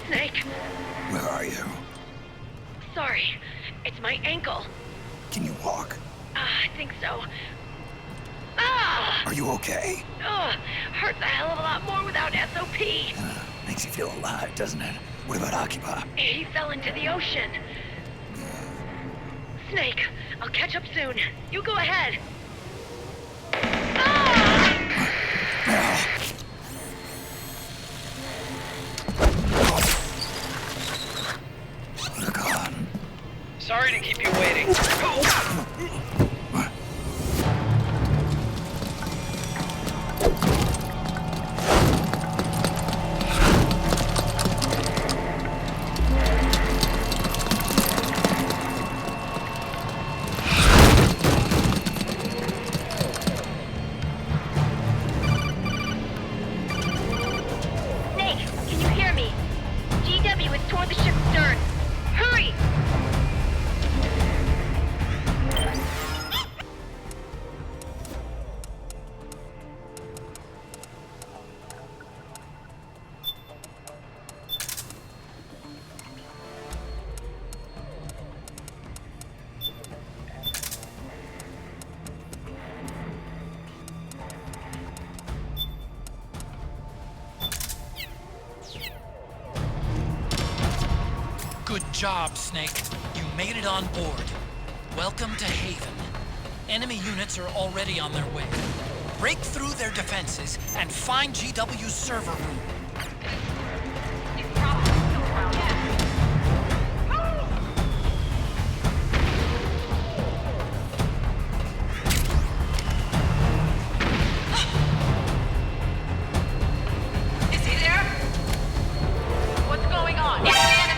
Speaker 16: Snake.
Speaker 2: Where are you?
Speaker 16: Sorry, it's my ankle.
Speaker 2: Can you walk?
Speaker 16: I think so. Ah!
Speaker 2: Are you okay?
Speaker 16: Hurts a hell of a lot more without SOP.
Speaker 2: Makes you feel alive, doesn't it? What about Occupy?
Speaker 16: He fell into the ocean. Snake, I'll catch up soon. You go ahead.
Speaker 18: Sorry to keep you waiting.
Speaker 1: Good job, Snake. You made it on board. Welcome to Haven. Enemy units are already on their way. Break through their defenses and find GW's server room.
Speaker 16: Is he there? What's going on? It's the enemy!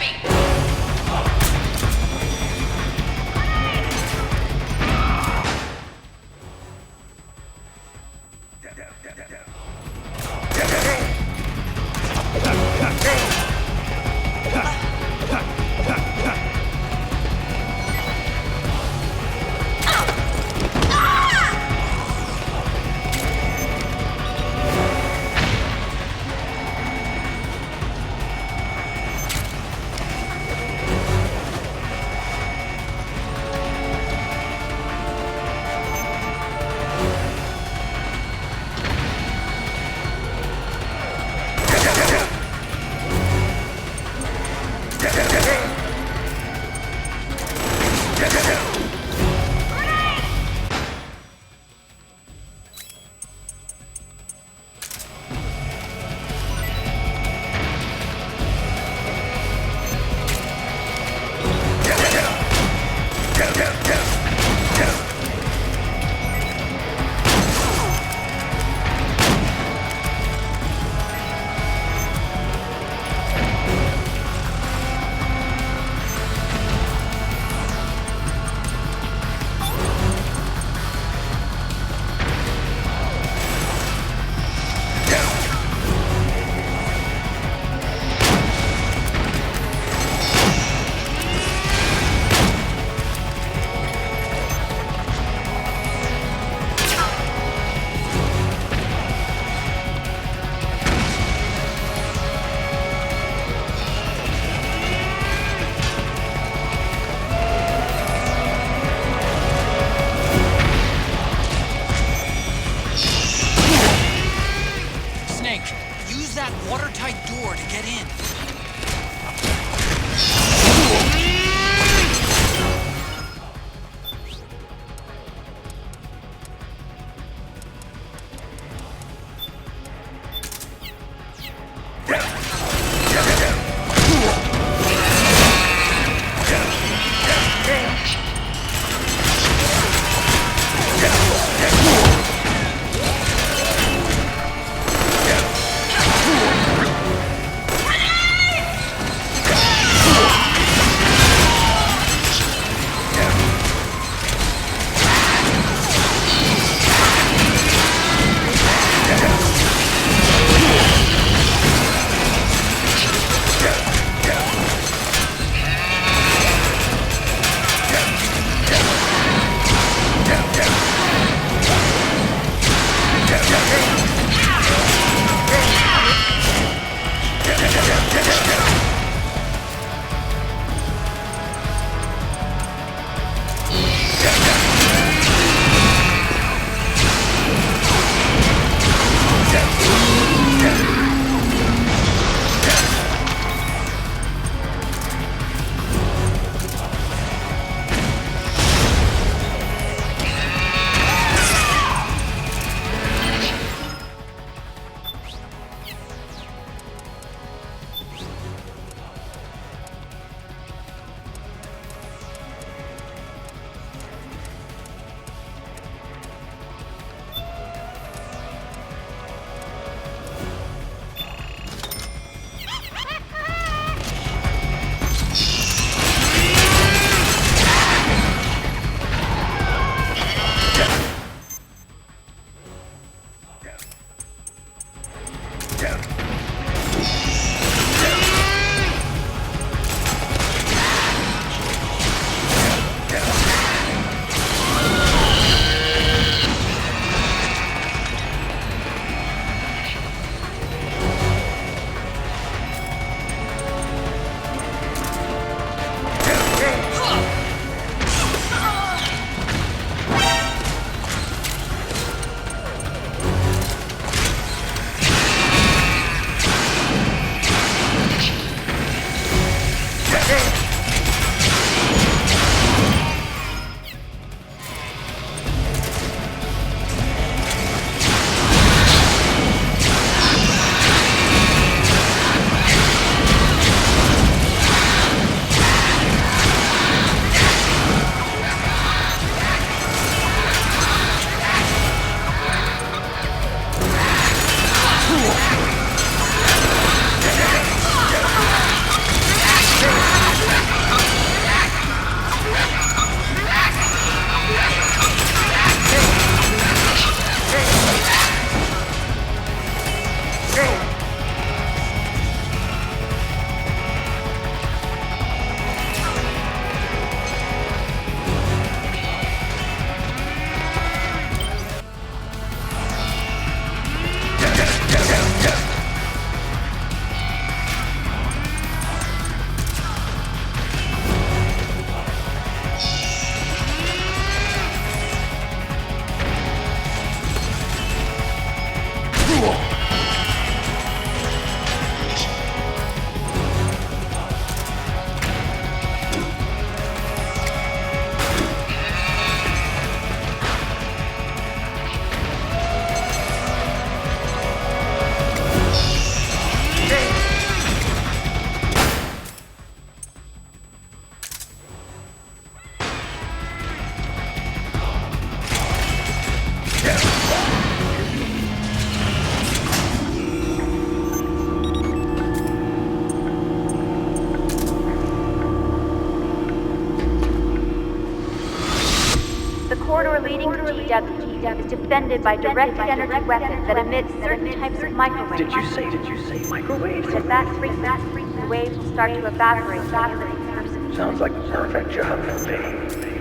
Speaker 4: leading to GW is defended by directed energy weapons that emit certain types of microwaves.
Speaker 14: Did you say microwaves?
Speaker 4: As that frequency, the waves will start to evaporate from the living person.
Speaker 14: Sounds like a perfect job for me.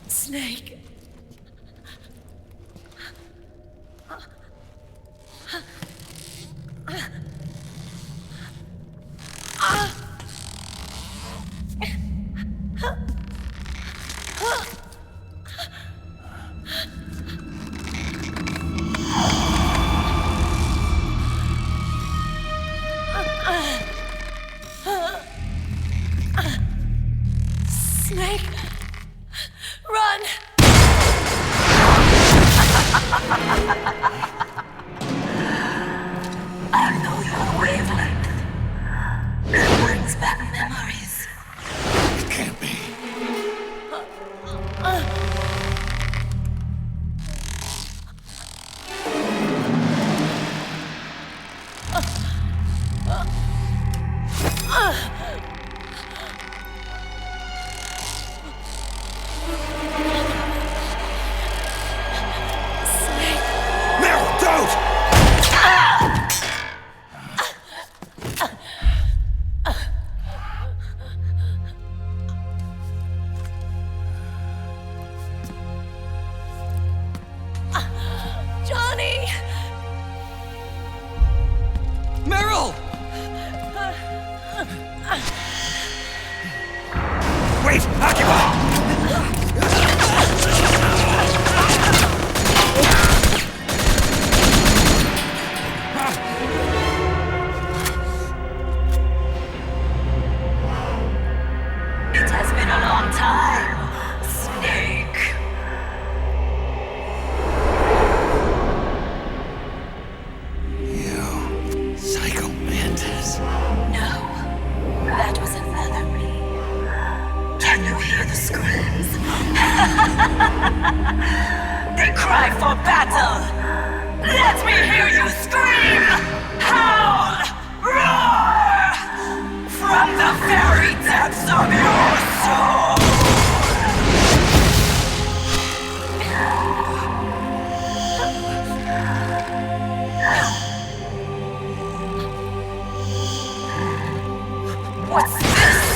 Speaker 11: Snake. Snake, run!
Speaker 6: I know your wavelength. It brings back memories.
Speaker 2: It can't be.
Speaker 11: Johnny!
Speaker 8: Meryl!
Speaker 2: Wait! Occupy!
Speaker 6: It has been a long time, Snake.
Speaker 2: You psycho mantis.
Speaker 6: No, that was another me. Can you hear the screams? They cry for battle. Let me hear you scream! Howl! Roar! From the very depths of your soul! What's this?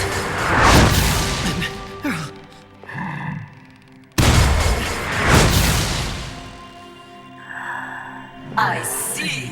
Speaker 6: I see.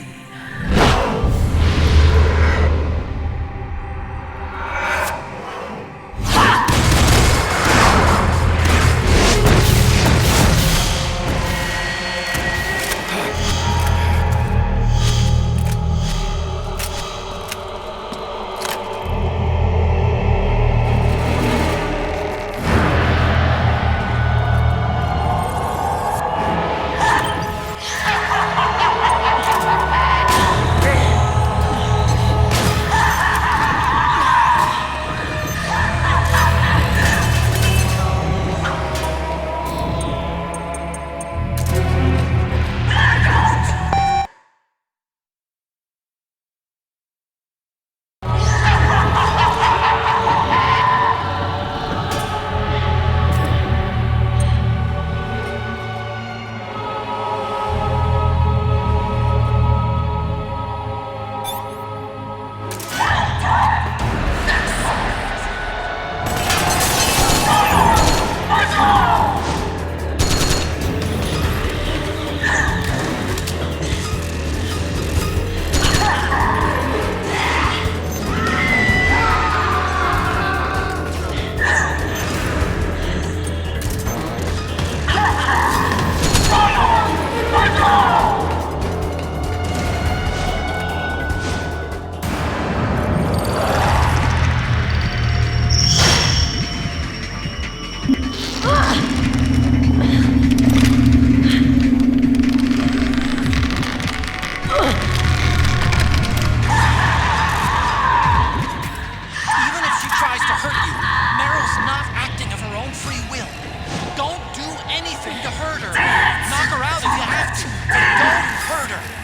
Speaker 1: anything to hurt her. Knock her out if you have to, but don't hurt her.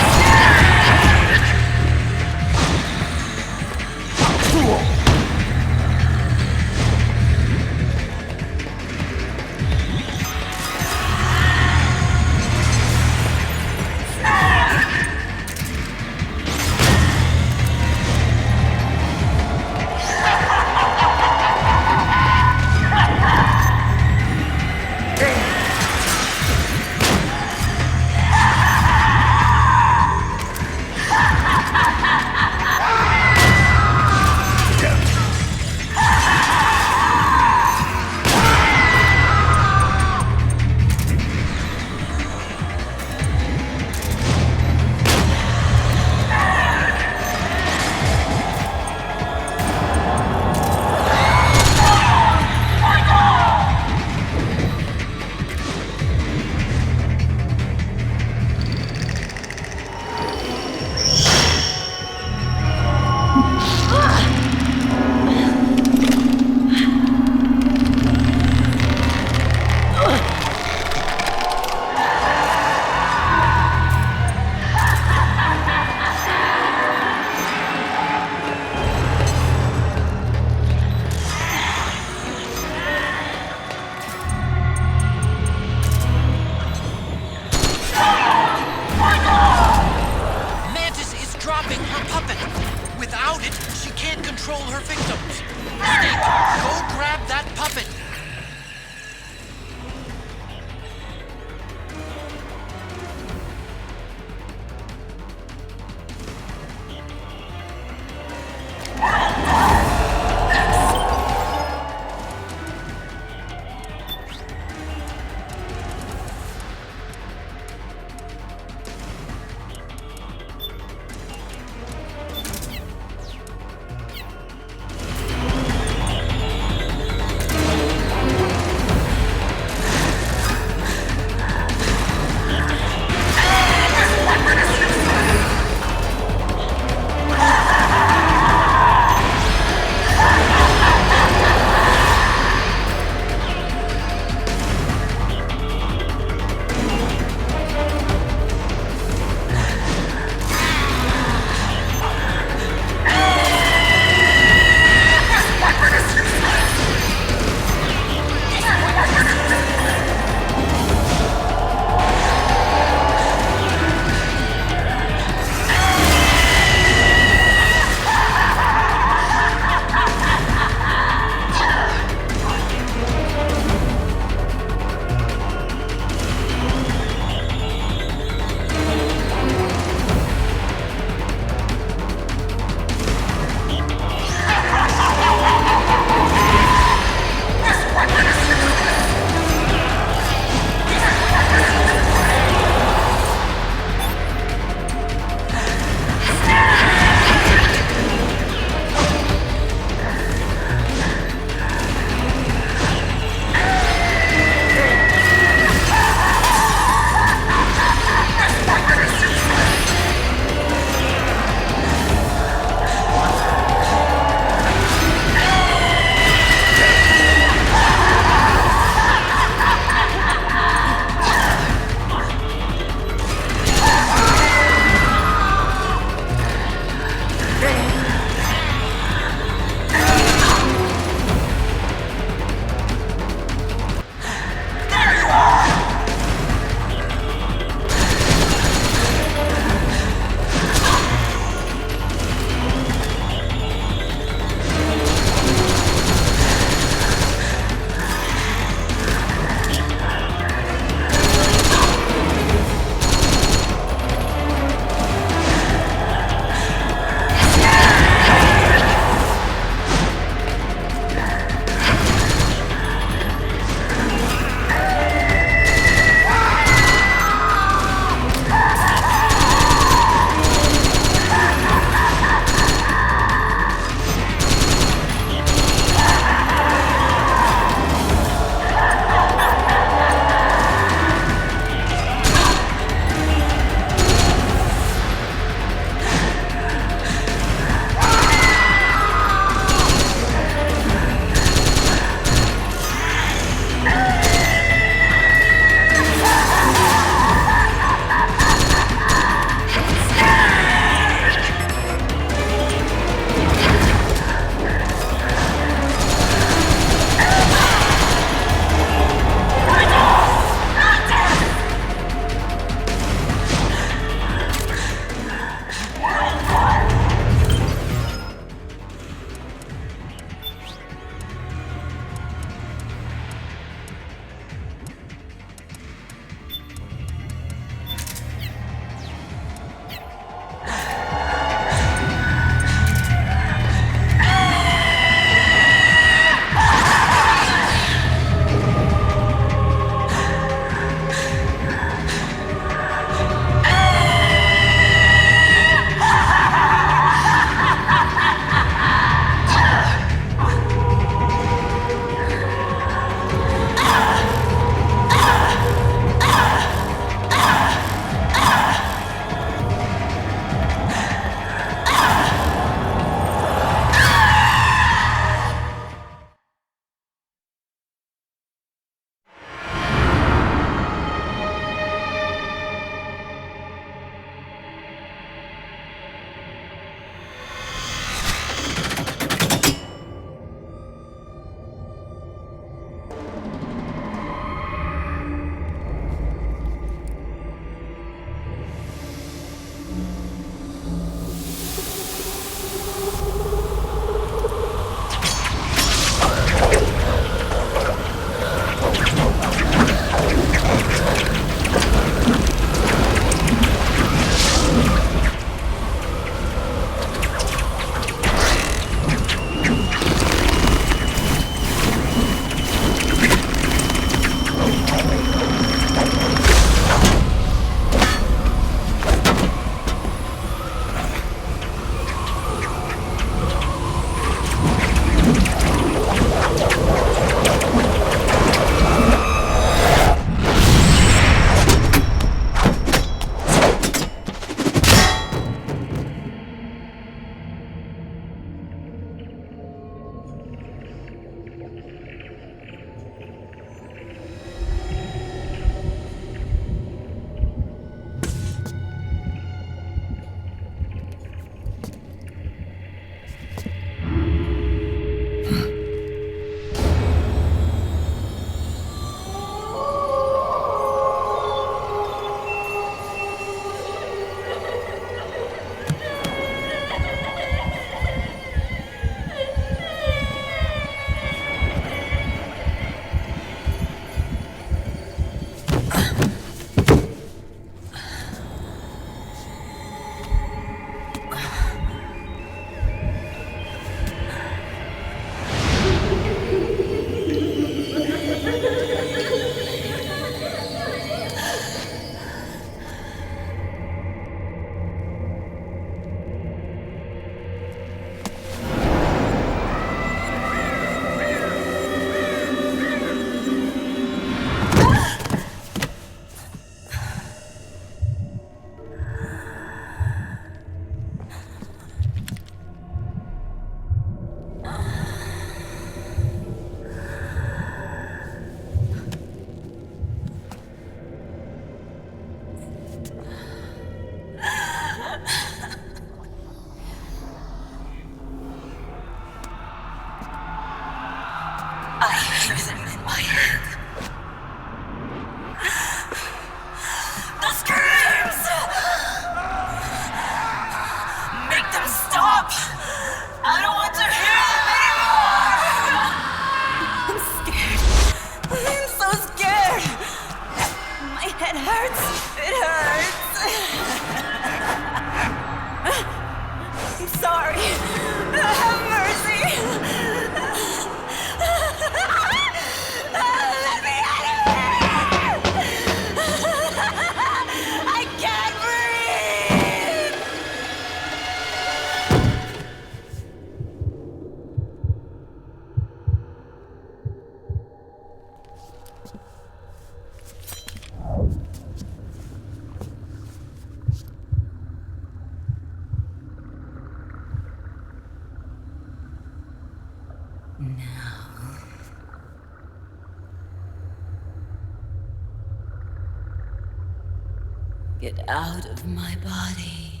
Speaker 12: Get out of my body.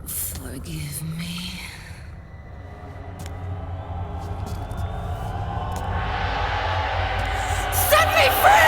Speaker 12: Forgive me.
Speaker 6: Set me free!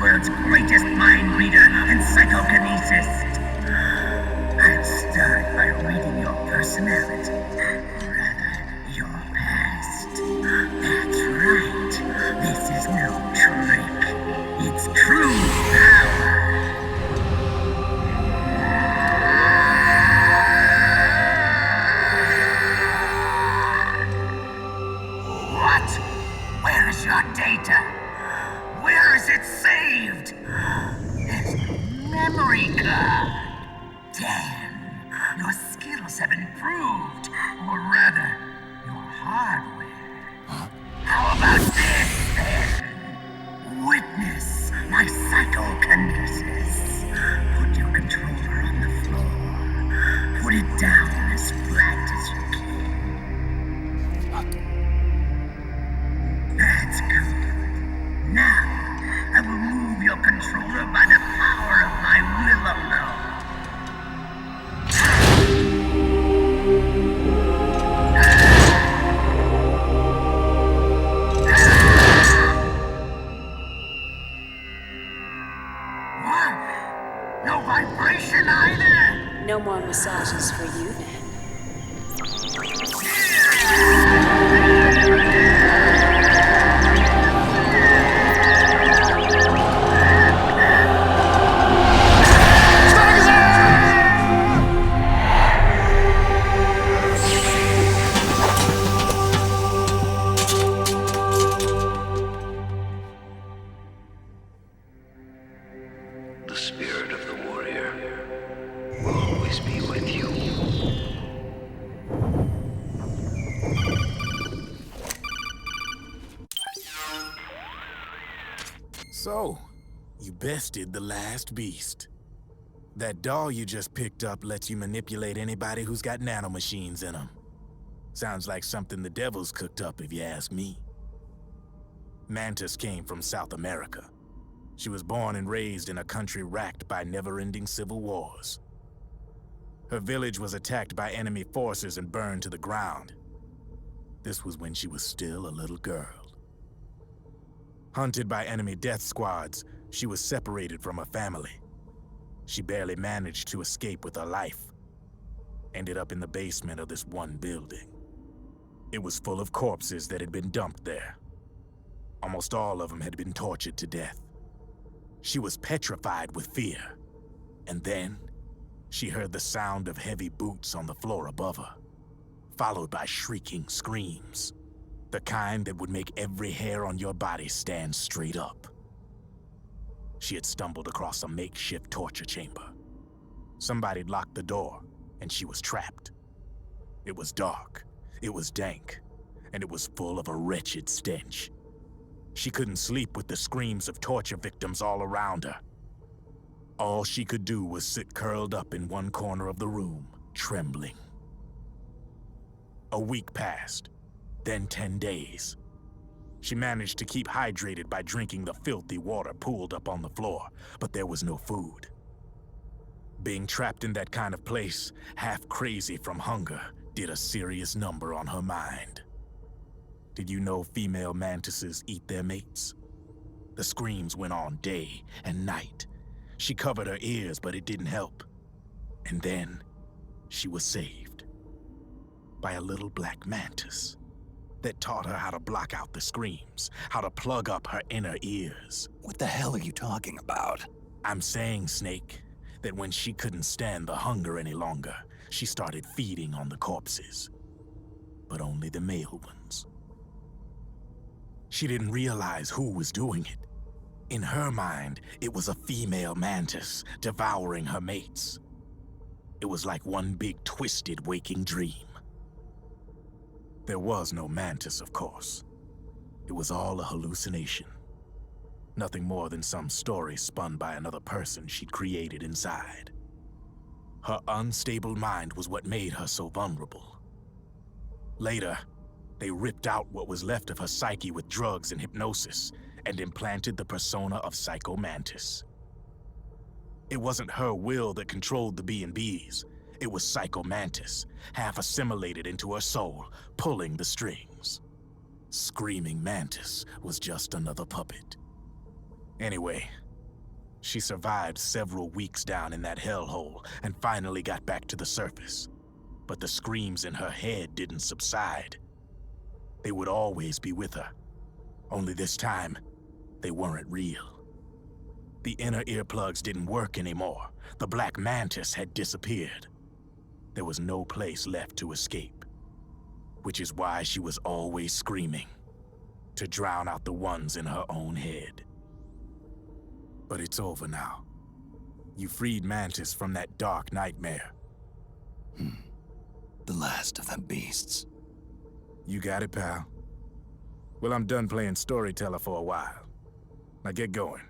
Speaker 14: world's greatest mind reader and psychokinesis. I'll start by reading your personality, rather, your past. That's right. This is no trick. It's true power. What? Where is your data? Where is it saved? There's no memory card. Damn, your skills have improved. Or rather, your hardware. How about this, then? Witness my psychokinesis. Put your controller on the floor. Put it down as flat as you can. That's good. Now, I will move your controller by the power of my will alone. What? No vibration either?
Speaker 12: No more massages for you, then.
Speaker 14: The spirit of the warrior
Speaker 15: So, you bested the last beast. That doll you just picked up lets you manipulate anybody who's got nanomachines in them. Sounds like something the devil's cooked up, if you ask me. Mantis came from South America. She was born and raised in a country racked by never-ending civil wars. Her village was attacked by enemy forces and burned to the ground. This was when she was still a little girl. Hunted by enemy death squads, she was separated from her family. She barely managed to escape with her life. Ended up in the basement of this one building. It was full of corpses that had been dumped there. Almost all of them had been tortured to death. She was petrified with fear. And then, she heard the sound of heavy boots on the floor above her, followed by shrieking screams. The kind that would make every hair on your body stand straight up. She had stumbled across a makeshift torture chamber. Somebody'd locked the door, and she was trapped. It was dark, it was dank, and it was full of a wretched stench. She couldn't sleep with the screams of torture victims all around her. All she could do was sit curled up in one corner of the room, trembling. A week passed. Then 10 days. She managed to keep hydrated by drinking the filthy water pooled up on the floor, but there was no food. Being trapped in that kind of place, half crazy from hunger, did a serious number on her mind. Did you know female mantises eat their mates? The screams went on day and night. She covered her ears, but it didn't help. And then, she was saved. By a little black mantis that taught her how to block out the screams, how to plug up her inner ears.
Speaker 2: What the hell are you talking about?
Speaker 15: I'm saying, Snake, that when she couldn't stand the hunger any longer, she started feeding on the corpses. But only the male ones. She didn't realize who was doing it. In her mind, it was a female mantis devouring her mates. It was like one big twisted waking dream. There was no mantis, of course. It was all a hallucination. Nothing more than some story spun by another person she'd created inside. Her unstable mind was what made her so vulnerable. Later, they ripped out what was left of her psyche with drugs and hypnosis and implanted the persona of Psycho Mantis. It wasn't her will that controlled the B&Bs. It was Psycho Mantis, half assimilated into her soul, pulling the strings. Screaming Mantis was just another puppet. Anyway, she survived several weeks down in that hellhole and finally got back to the surface. But the screams in her head didn't subside. They would always be with her. Only this time, they weren't real. The inner earplugs didn't work anymore. The black mantis had disappeared. There was no place left to escape. Which is why she was always screaming, to drown out the ones in her own head. But it's over now. You freed Mantis from that dark nightmare.
Speaker 2: The last of them beasts.
Speaker 15: You got it, pal. Well, I'm done playing storyteller for a while. Now get going.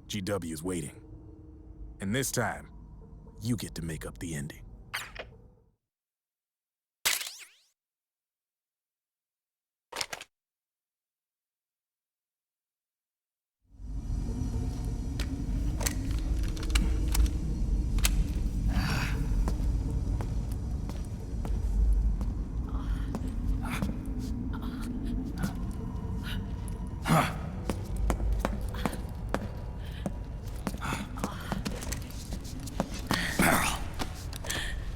Speaker 15: GW's waiting. And this time, you get to make up the ending.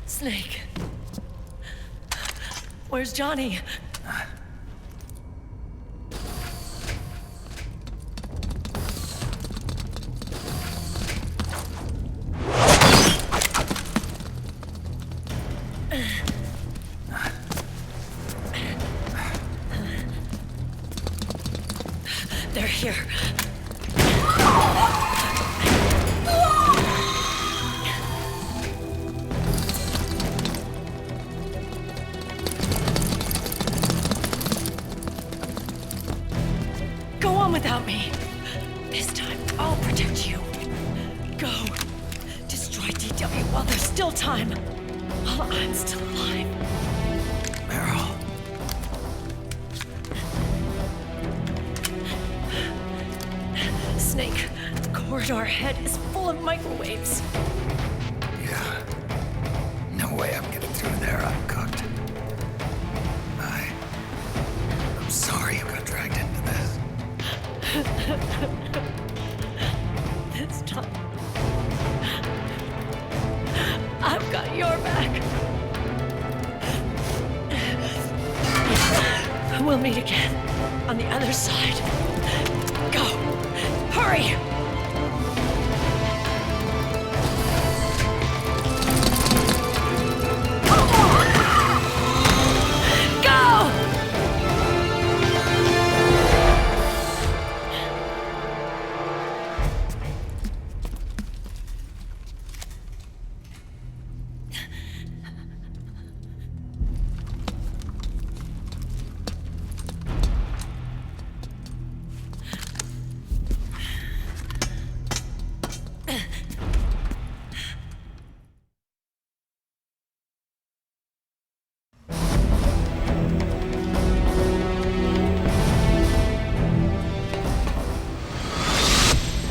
Speaker 6: Snake. Where's Johnny? They're here.
Speaker 11: This time, I'll protect you. Go. Destroy DW while there's still time. While I'm still alive.
Speaker 2: Meryl.
Speaker 11: Snake, the corridor ahead is full of microwaves.
Speaker 2: Yeah. No way I'm getting through there uncooked. I'm sorry you got dragged into this.
Speaker 11: This time, I've got your back. We'll meet again on the other side. Go! Hurry!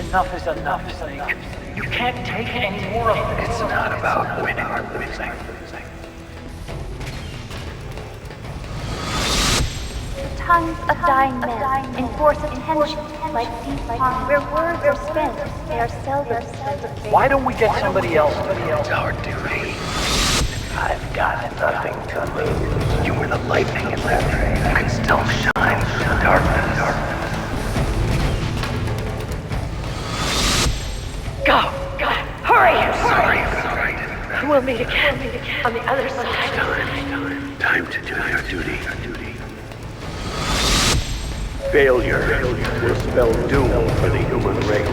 Speaker 18: Enough is enough, Snake. You can't take any more of this.
Speaker 2: It's not about winning or losing.
Speaker 4: The tongues of dying men enforce attention like deep pond where words are spent. They are seldom spent.
Speaker 18: Why don't we get somebody else?
Speaker 2: It's our duty. I've got nothing to lose. You were the lightning in that rain. You can still shine through the darkness.
Speaker 11: Go! Hurry!
Speaker 2: Sorry.
Speaker 11: We'll meet again on the other side.
Speaker 19: Time to do your duty. Failure will spell doom for the human race.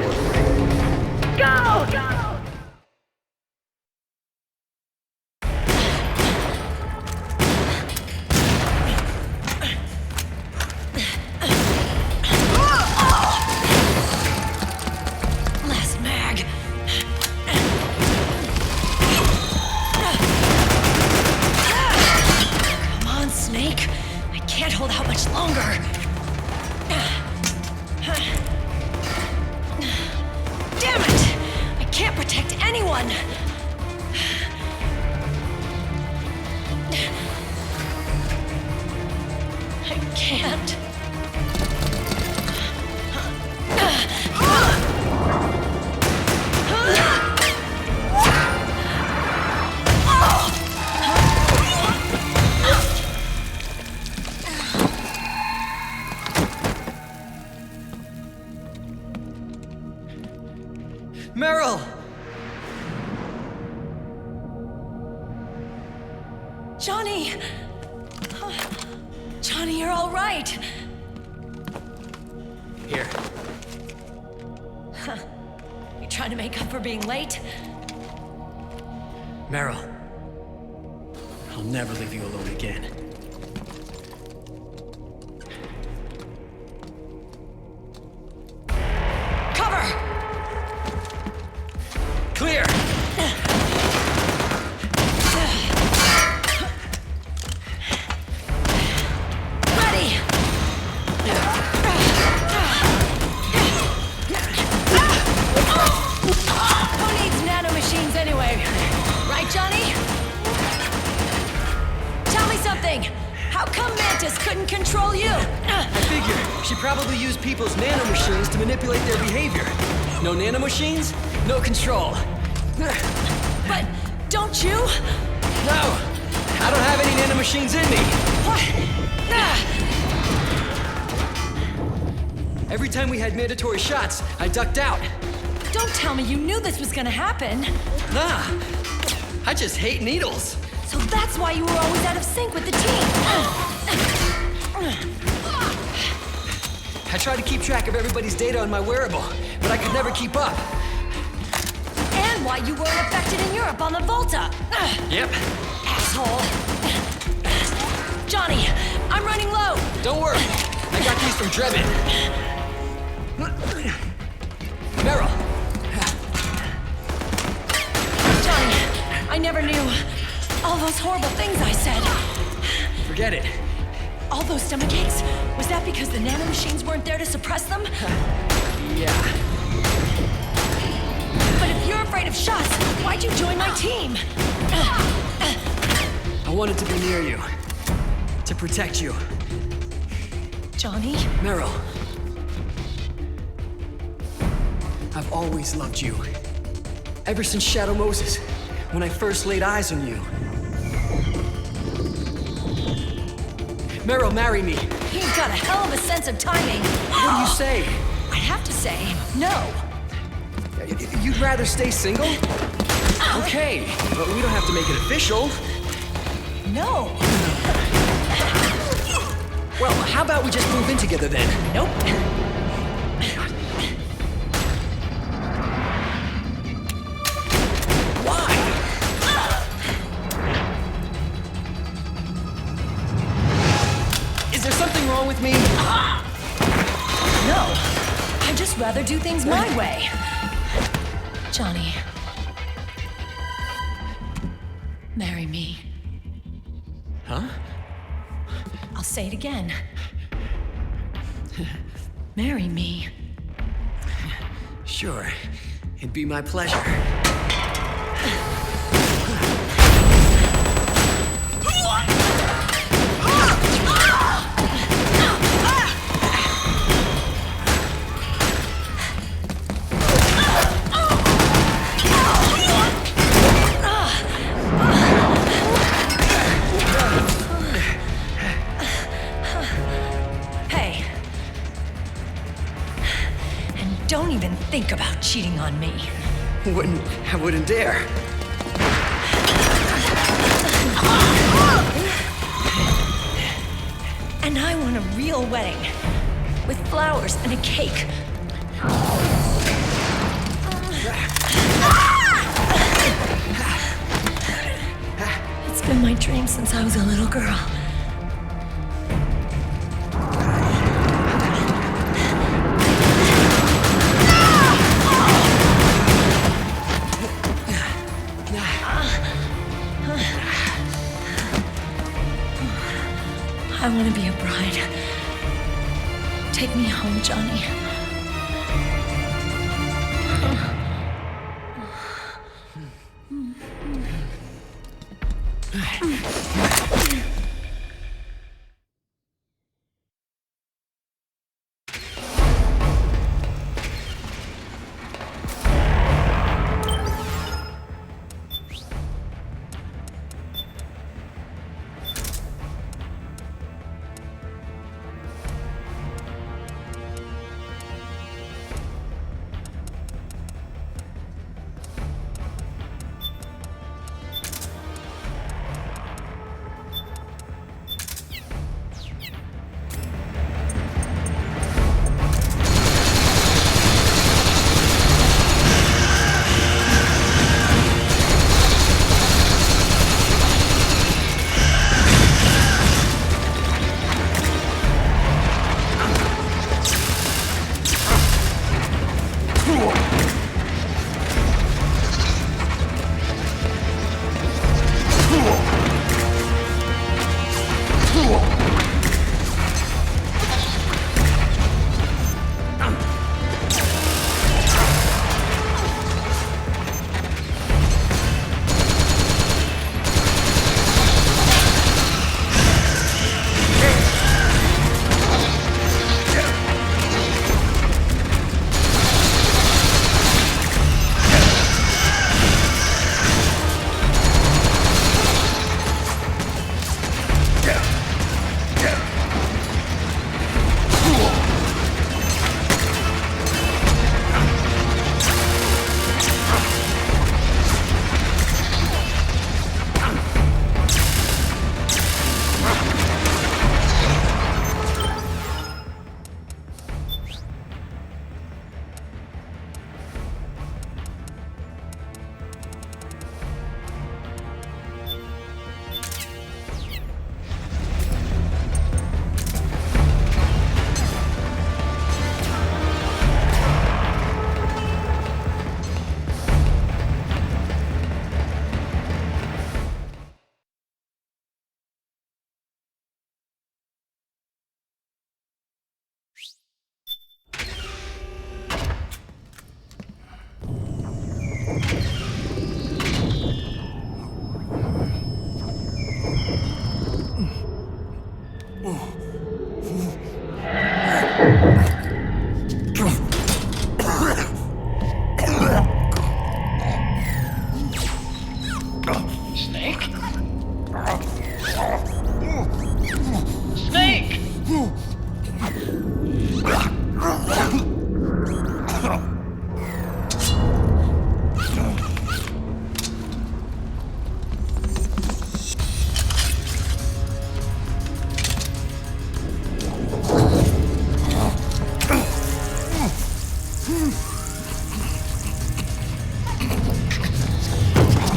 Speaker 11: Go!
Speaker 8: Meryl!
Speaker 11: Johnny! Johnny, you're all right.
Speaker 8: Here.
Speaker 11: Huh. You trying to make up for being late?
Speaker 8: Meryl. I'll never leave you alone again. Clear!
Speaker 11: Ready! Who needs nanomachines anyway? Right, Johnny? Tell me something! How come Mantis couldn't control you?
Speaker 8: I figured. She probably used people's nanomachines to manipulate their behavior. No nanomachines? No control.
Speaker 11: But don't you?
Speaker 8: No! I don't have any nanomachines in me!
Speaker 11: What?
Speaker 8: Every time we had mandatory shots, I ducked out.
Speaker 11: Don't tell me you knew this was gonna happen.
Speaker 8: Nah. I just hate needles.
Speaker 11: So that's why you were always out of sync with the team.
Speaker 8: I tried to keep track of everybody's data on my wearable, but I could never keep up.
Speaker 11: And why you weren't affected in Europe on the Volta.
Speaker 8: Yep.
Speaker 11: Asshole. Johnny, I'm running low.
Speaker 8: Don't worry. I got these from Drebin.
Speaker 6: I never knew. All those horrible things I said.
Speaker 8: Forget it.
Speaker 6: All those stomach aches? Was that because the nanomachines weren't there to suppress them?
Speaker 8: Yeah.
Speaker 6: But if you're afraid of shots, why'd you join my team?
Speaker 8: I wanted to be near you. To protect you.
Speaker 6: Johnny?
Speaker 8: Meryl. I've always loved you. Ever since Shadow Moses, when I first laid eyes on you. Meryl, marry me.
Speaker 6: He's got a hell of a sense of timing.
Speaker 8: What do you say?
Speaker 6: I have to say, no.
Speaker 8: You'd rather stay single? Okay, but we don't have to make it official.
Speaker 6: No.
Speaker 8: Well, how about we just move in together then?
Speaker 6: Nope.
Speaker 8: Is there something wrong with me?
Speaker 6: No. I'd just rather do things my way. Johnny. Marry me.
Speaker 8: Huh?
Speaker 6: I'll say it again. Marry me.
Speaker 8: Sure. It'd be my pleasure.
Speaker 6: Don't even think about cheating on me.
Speaker 8: I wouldn't dare.
Speaker 6: And I want a real wedding. With flowers and a cake. It's been my dream since I was a little girl. I want to be a bride. Take me home, Johnny.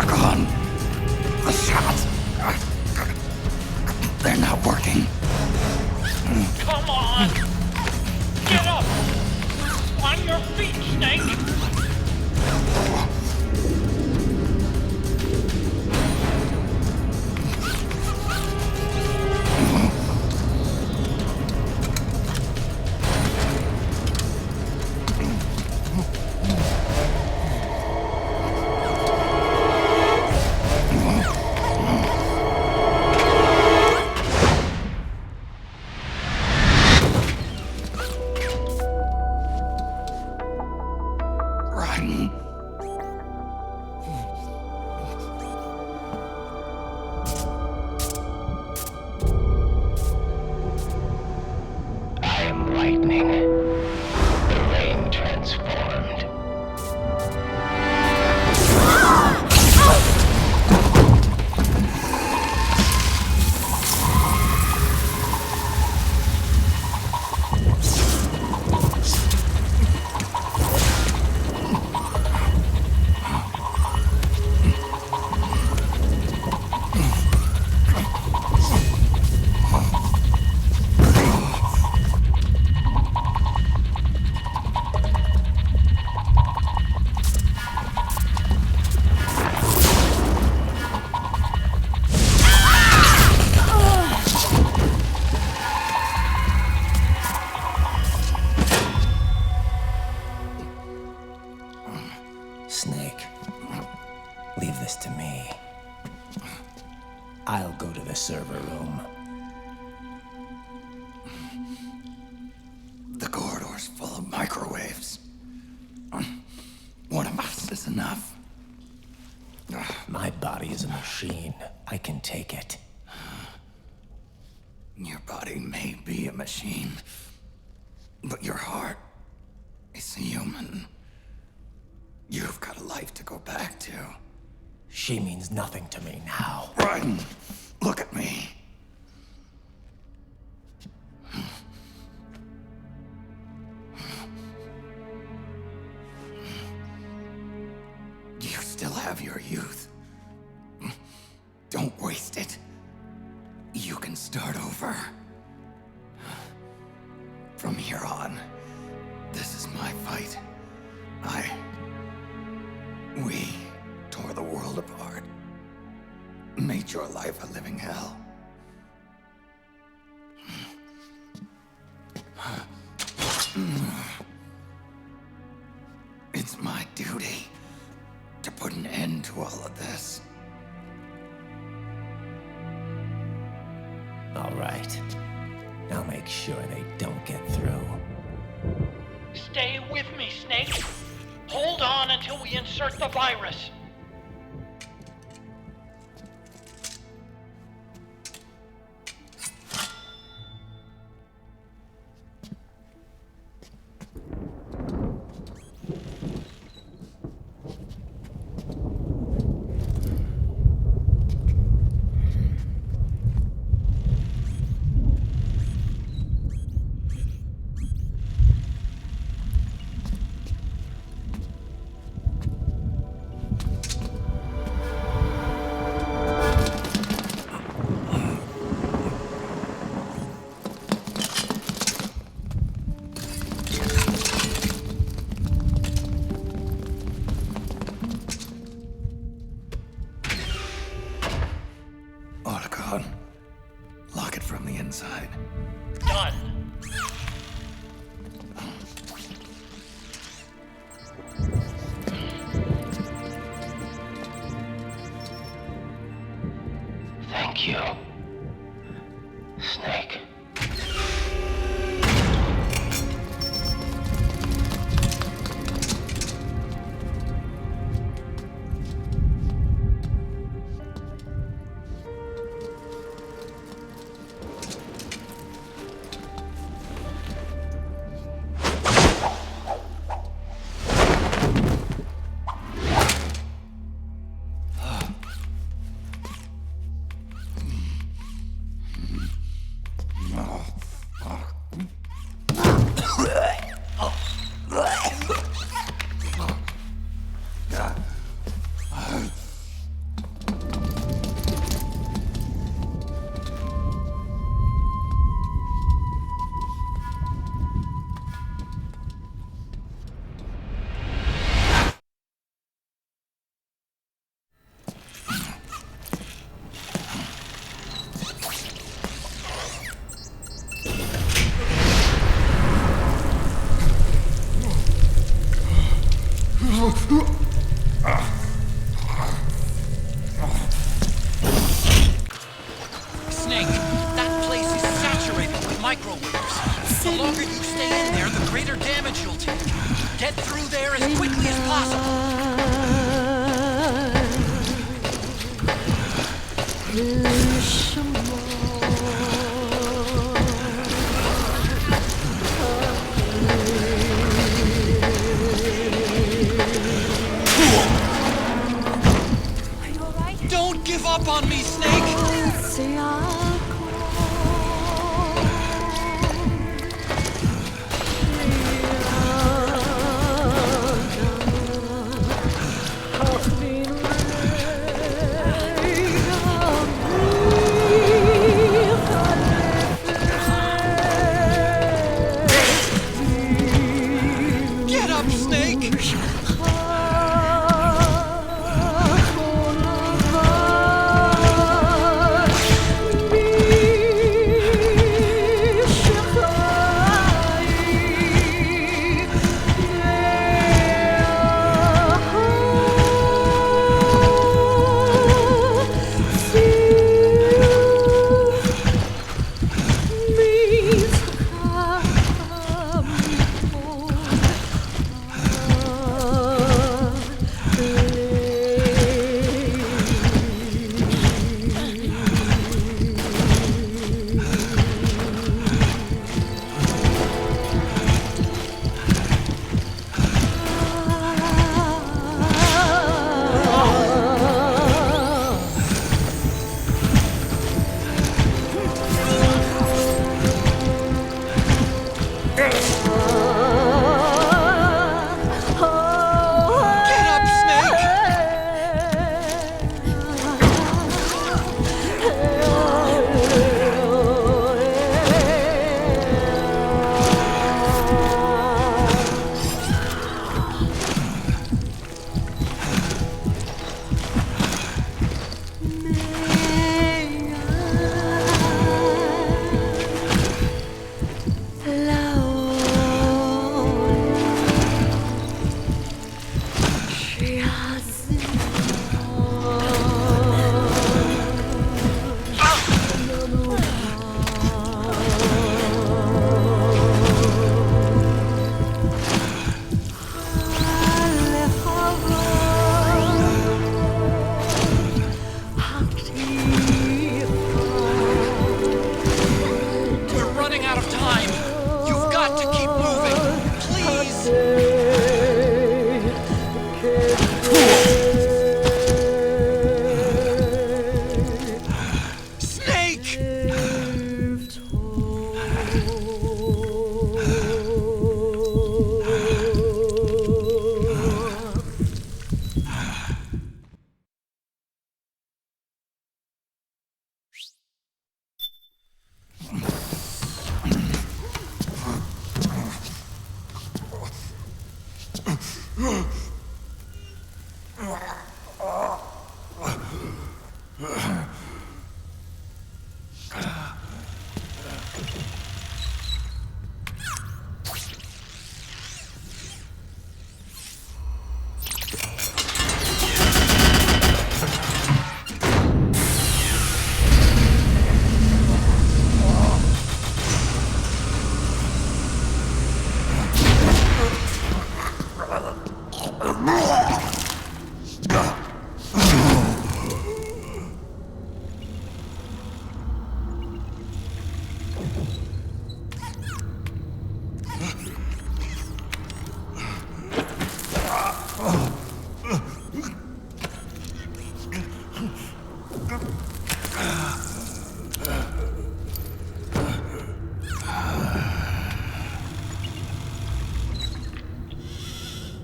Speaker 2: Gone. The shots. They're not working.
Speaker 18: Come on! Get up! On your feet, Snake!
Speaker 22: Snake, leave this to me. I'll go to the server room.
Speaker 2: The corridor's full of microwaves. One of us is enough.
Speaker 22: My body is a machine. I can take it.
Speaker 2: Your body may be a machine, but your heart is human. You've got a life to go back to.
Speaker 22: She means nothing to me now.
Speaker 2: Raiden, look at me. You still have your youth. Don't waste it. You can start over. From here on, this is my fight. We tore the world apart. Made your life a living hell. It's my duty to put an end to all of this.
Speaker 22: All right. I'll make sure they don't get through.
Speaker 18: Stay with me, Snake. Hold on until we insert the virus.
Speaker 2: Lock it from the inside.
Speaker 18: Done.
Speaker 22: Thank you, Snake.
Speaker 1: Snake, that place is saturated with microwaves. The longer you stay in there, the greater damage you'll take. Get through there as quickly as possible. Don't give up on me, Snake! Get up, Snake!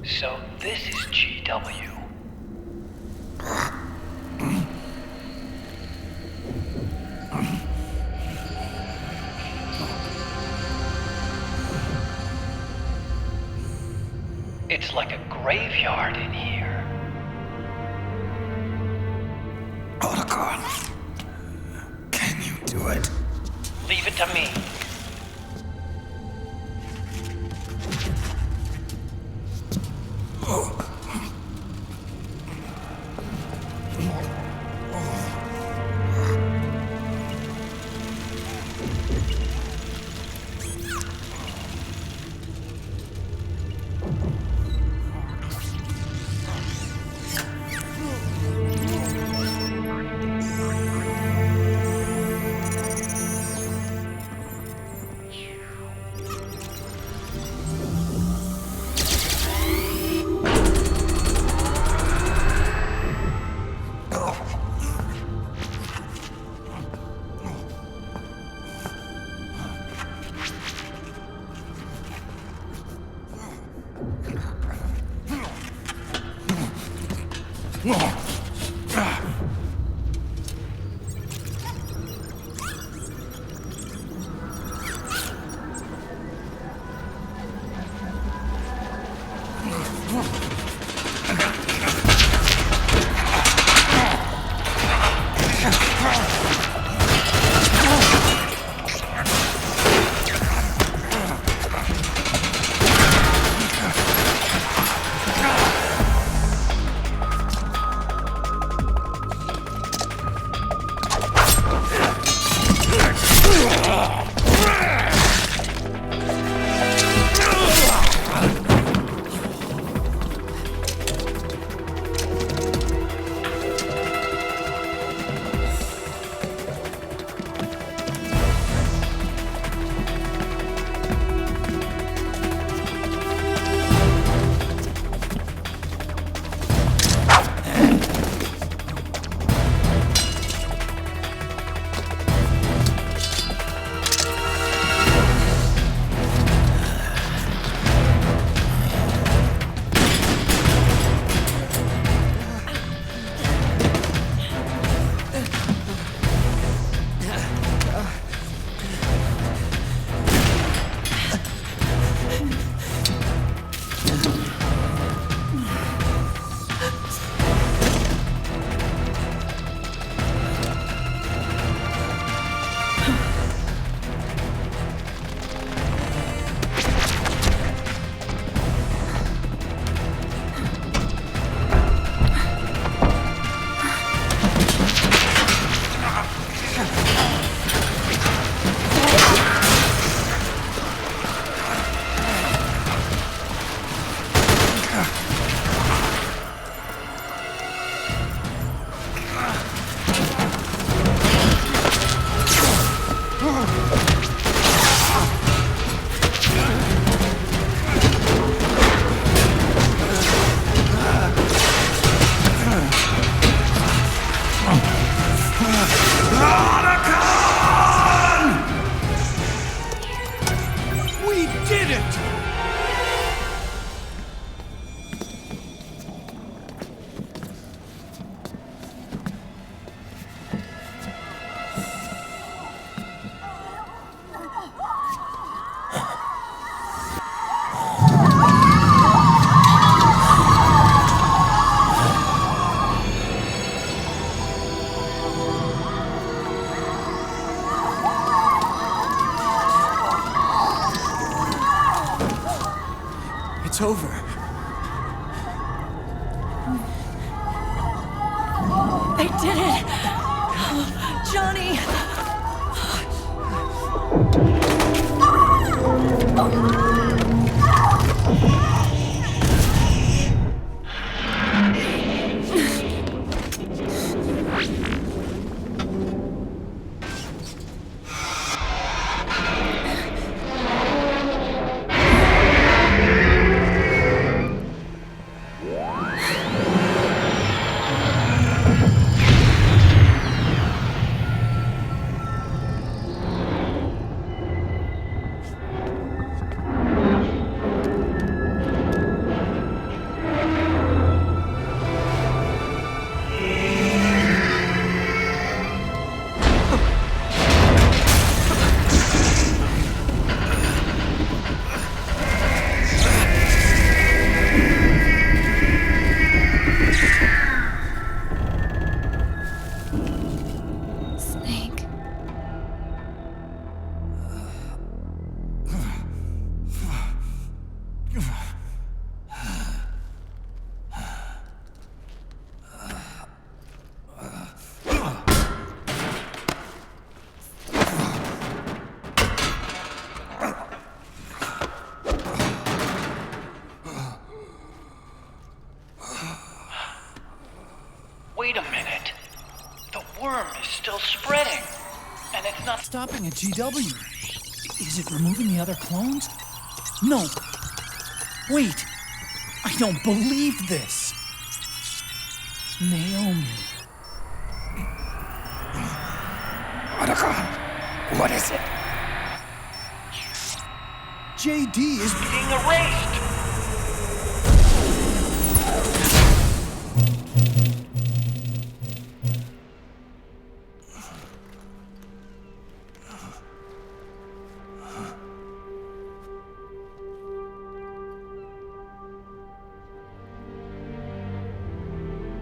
Speaker 18: So this is GW. It's like a graveyard in here.
Speaker 2: Otacon, can you do it?
Speaker 18: Leave it to me.
Speaker 8: It's over.
Speaker 6: They did it! Johnny!
Speaker 18: Wait a minute. The worm is still spreading. And it's not
Speaker 5: stopping at GW. Is it removing the other clones? No. Wait. I don't believe this. Naomi.
Speaker 2: Otacon, what is it?
Speaker 5: JD is
Speaker 18: being erased.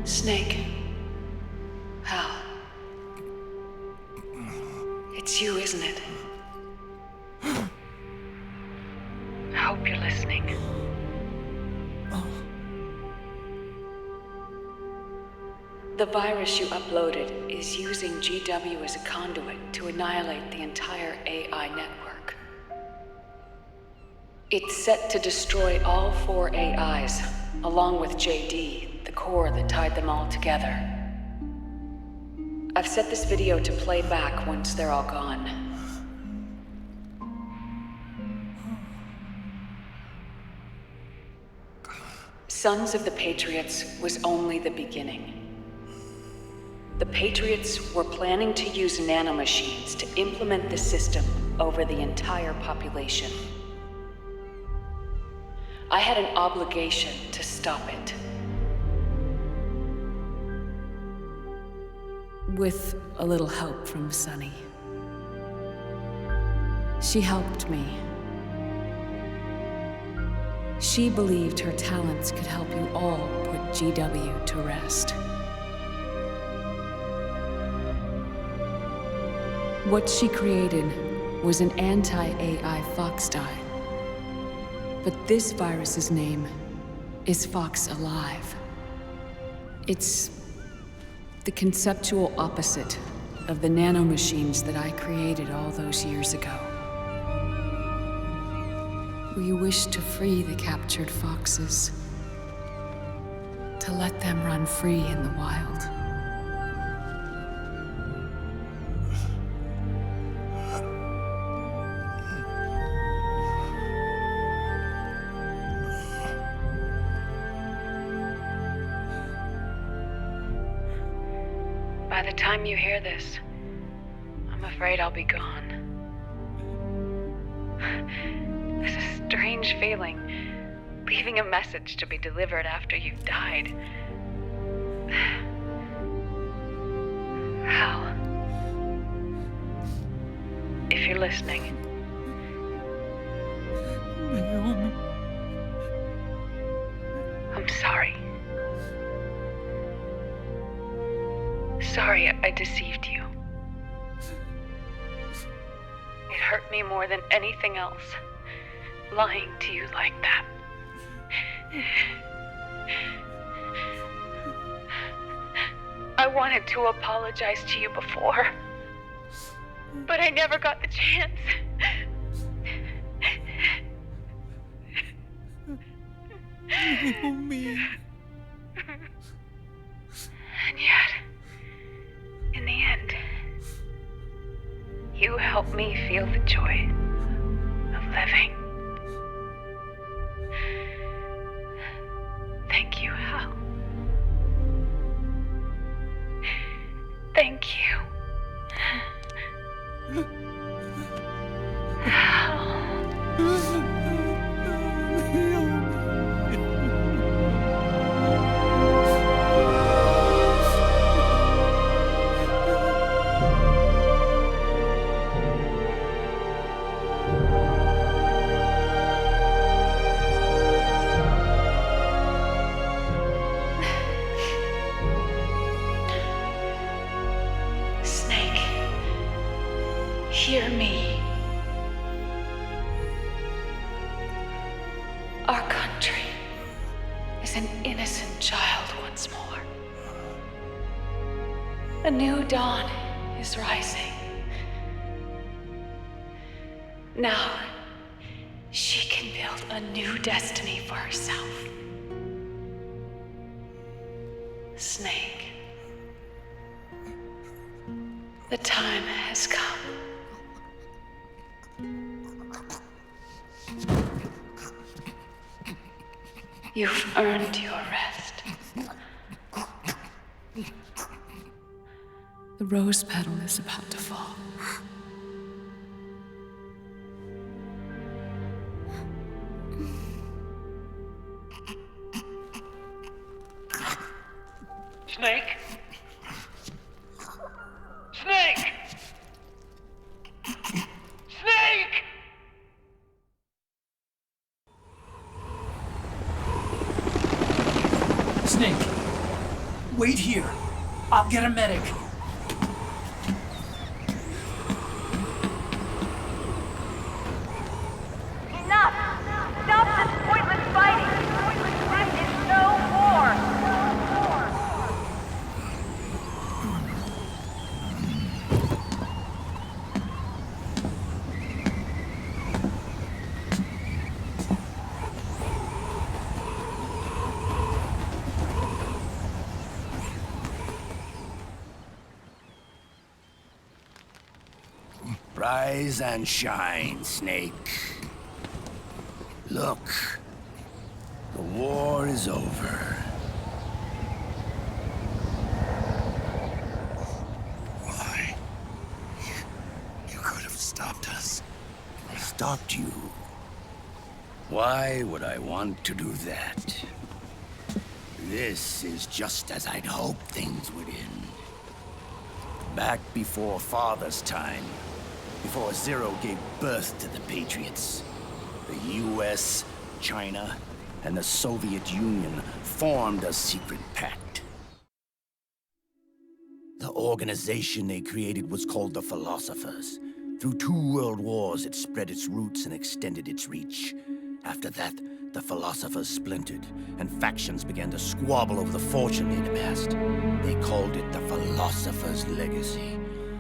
Speaker 12: Snake. Hal. It's you, isn't it?
Speaker 3: I hope you're listening.
Speaker 12: The virus you uploaded is using GW as a conduit to annihilate the entire AI network. It's set to destroy all 4 AIs, along with JD, the core that tied them all together. I've set this video to play back once they're all gone. Sons of the Patriots was only the beginning. The Patriots were planning to use nanomachines to implement the system over the entire population. I had an obligation to stop it. With a little help from Sunny. She helped me. She believed her talents could help you all put GW to rest. What she created was an anti-AI fox dye. But this virus's name is Fox Alive. It's the conceptual opposite of the nanomachines that I created all those years ago. We wish to free the captured foxes, to let them run free in the wild.
Speaker 3: By the time you hear this, I'm afraid I'll be gone. It's a strange feeling, leaving a message to be delivered after you've died. Hal, if you're listening, I'm sorry. Sorry I deceived you. It hurt me more than anything else, lying to you like that. I wanted to apologize to you before, but I never got the chance.
Speaker 9: Me.
Speaker 3: And yet, in the end, you helped me feel the joy of living. Thank you, Hal. Thank you. Hal. Hear me. Our country is an innocent child once more. A new dawn is rising. Now, she can build a new destiny for herself. Snake, the time has come. You've earned your rest.
Speaker 12: The rose petal is about to fall.
Speaker 18: Snake? Snake! Snake!
Speaker 5: Snake, Wait here. I'll get a medic.
Speaker 16: Enough! Stop this pointless fighting! This is no war!
Speaker 14: Rise and shine, Snake. Look, the war is over.
Speaker 2: Why? You could have stopped us.
Speaker 14: Stopped you? Why would I want to do that? This is just as I'd hoped things would end. Back before Father's time, before Zero gave birth to the Patriots, the US, China, and the Soviet Union formed a secret pact. The organization they created was called the Philosophers. Through 2 world wars, it spread its roots and extended its reach. After that, the Philosophers splintered, and factions began to squabble over the fortune they'd amassed. They called it the Philosopher's Legacy,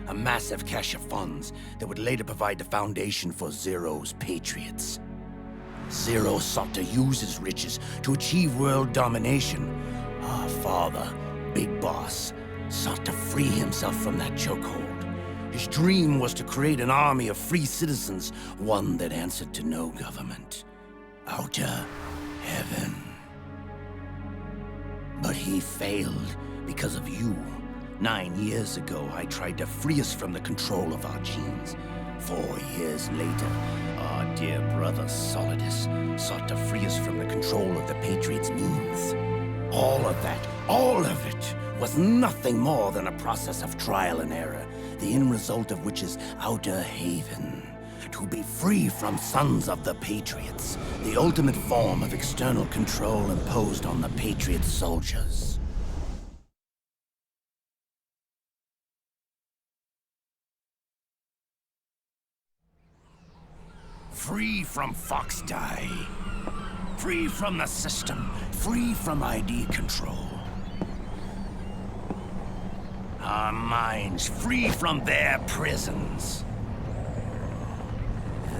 Speaker 14: a massive cache of funds that would later provide the foundation for Zero's Patriots. Zero sought to use his riches to achieve world domination. Our father, Big Boss, sought to free himself from that chokehold. His dream was to create an army of free citizens, one that answered to no government. Outer heaven. But he failed because of you. 9 years ago, I tried to free us from the control of our genes. 4 years later, our dear brother Solidus sought to free us from the control of the Patriots' means. All of it, was nothing more than a process of trial and error, the end result of which is Outer Haven. To be free from sons of the Patriots, the ultimate form of external control imposed on the Patriot soldiers. Free from Fox Die. Free from the system. Free from ID control. Our minds free from their prisons.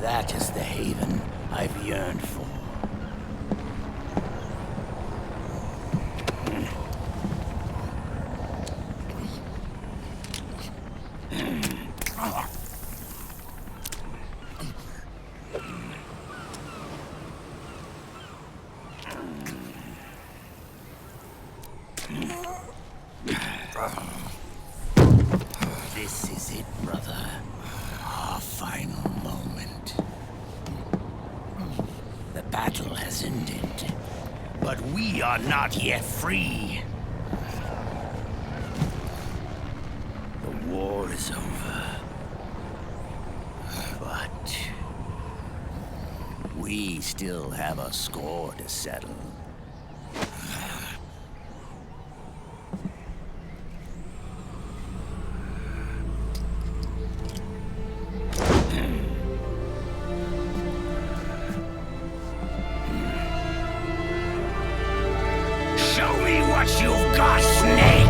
Speaker 14: That is the haven I've yearned for. This is it, brother. Our final moment. The battle has ended, but we are not yet free. The war is over, but we still have a score to settle. What you've got, Snake!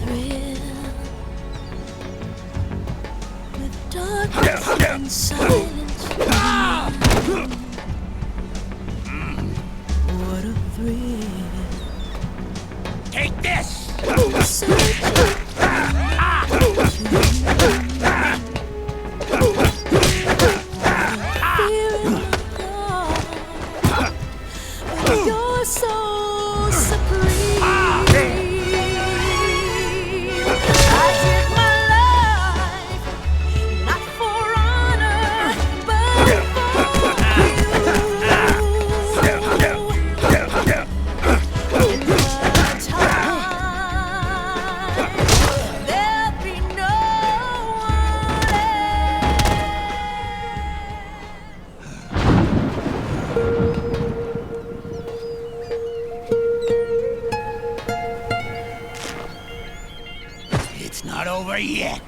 Speaker 9: thrill with darkness and silence. What a thrill.
Speaker 14: Take this!
Speaker 9: You're so supreme. I give my life, not for honor, but for you. In my time, there'll be no one
Speaker 14: It's not over yet.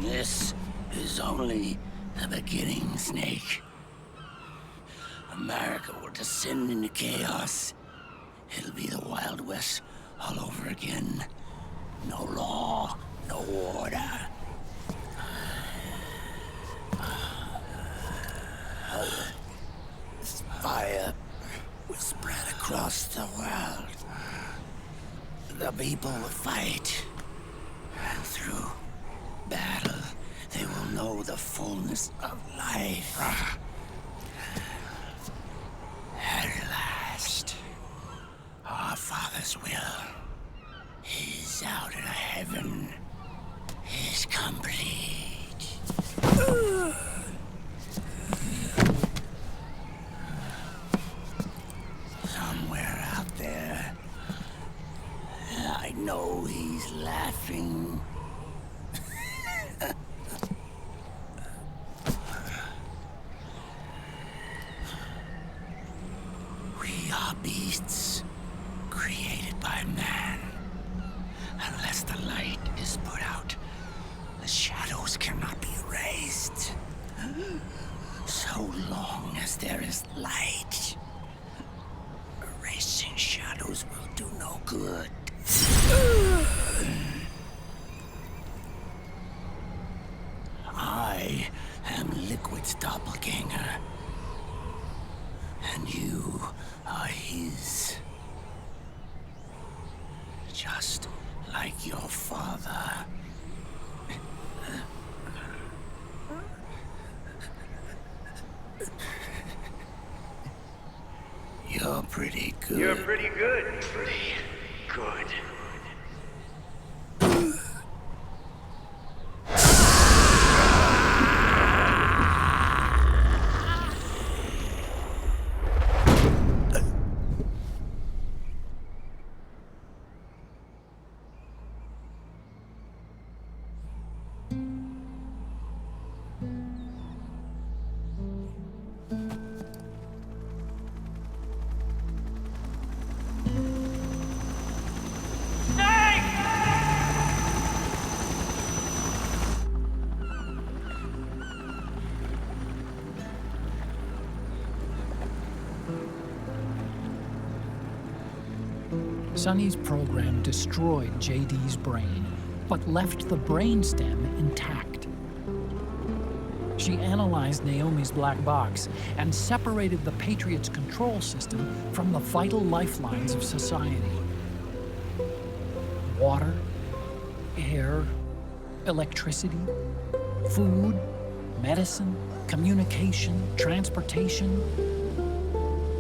Speaker 14: This is only the beginning, Snake. America will descend into chaos. It'll be the Wild West all over again. No law, no order. This fire will spread across the world. The people will fight, and through battle, they will know the fullness of life. At last, our Father's will is out in heaven, is complete. Somewhere out there, I know he's laughing. We are beasts created by man. Unless the light is put out, the shadows cannot be erased. So long as there is light, erasing shadows will do no good. I am Liquid's doppelganger, and you are his. Just like your father. You're pretty good.
Speaker 13: You're pretty good. Pretty good.
Speaker 5: Sonny's program destroyed JD's brain, but left the brainstem intact. She analyzed Naomi's black box and separated the Patriots' control system from the vital lifelines of society. Water, air, electricity, food, medicine, communication, transportation.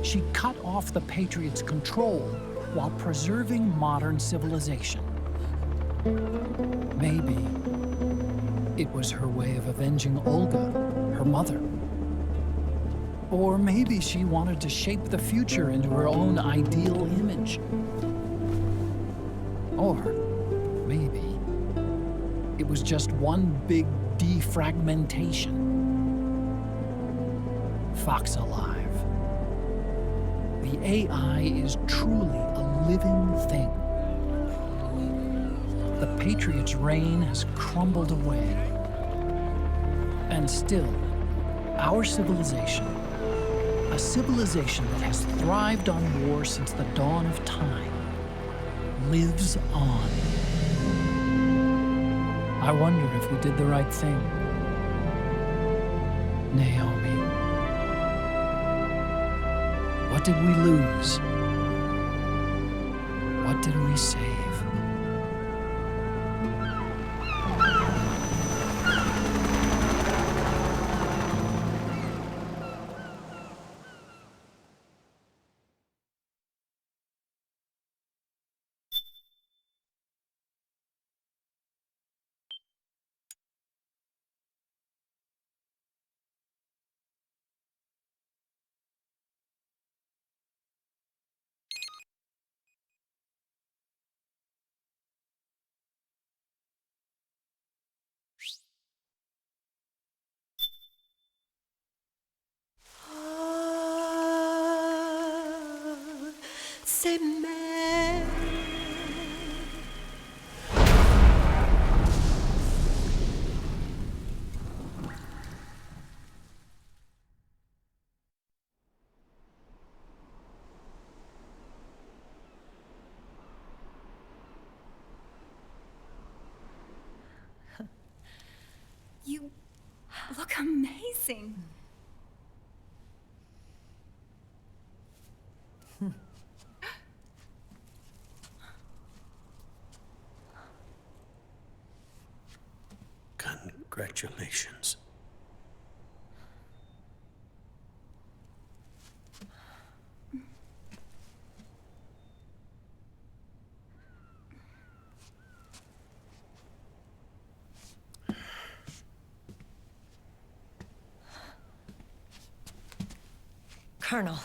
Speaker 5: She cut off the Patriots' control while preserving modern civilization. Maybe it was her way of avenging Olga, her mother. Or maybe she wanted to shape the future into her own ideal image. Or maybe it was just one big defragmentation. Fox alive. The AI is truly a living thing. The Patriots' reign has crumbled away. And still, our civilization, a civilization that has thrived on war since the dawn of time, lives on. I wonder if we did the right thing. Naomi. What did we lose? What did we save?
Speaker 9: C'est mère.
Speaker 17: You look amazing.
Speaker 14: Congratulations.
Speaker 11: Colonel.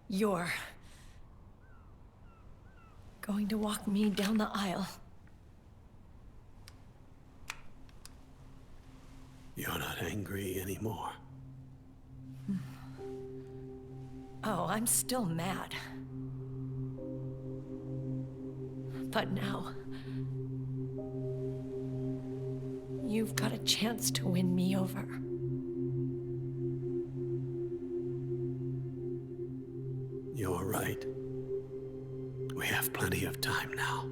Speaker 11: You're going to walk me down the aisle.
Speaker 14: You're not angry anymore.
Speaker 11: Oh, I'm still mad. But now, you've got a chance to win me over.
Speaker 14: You're right. We have plenty of time now.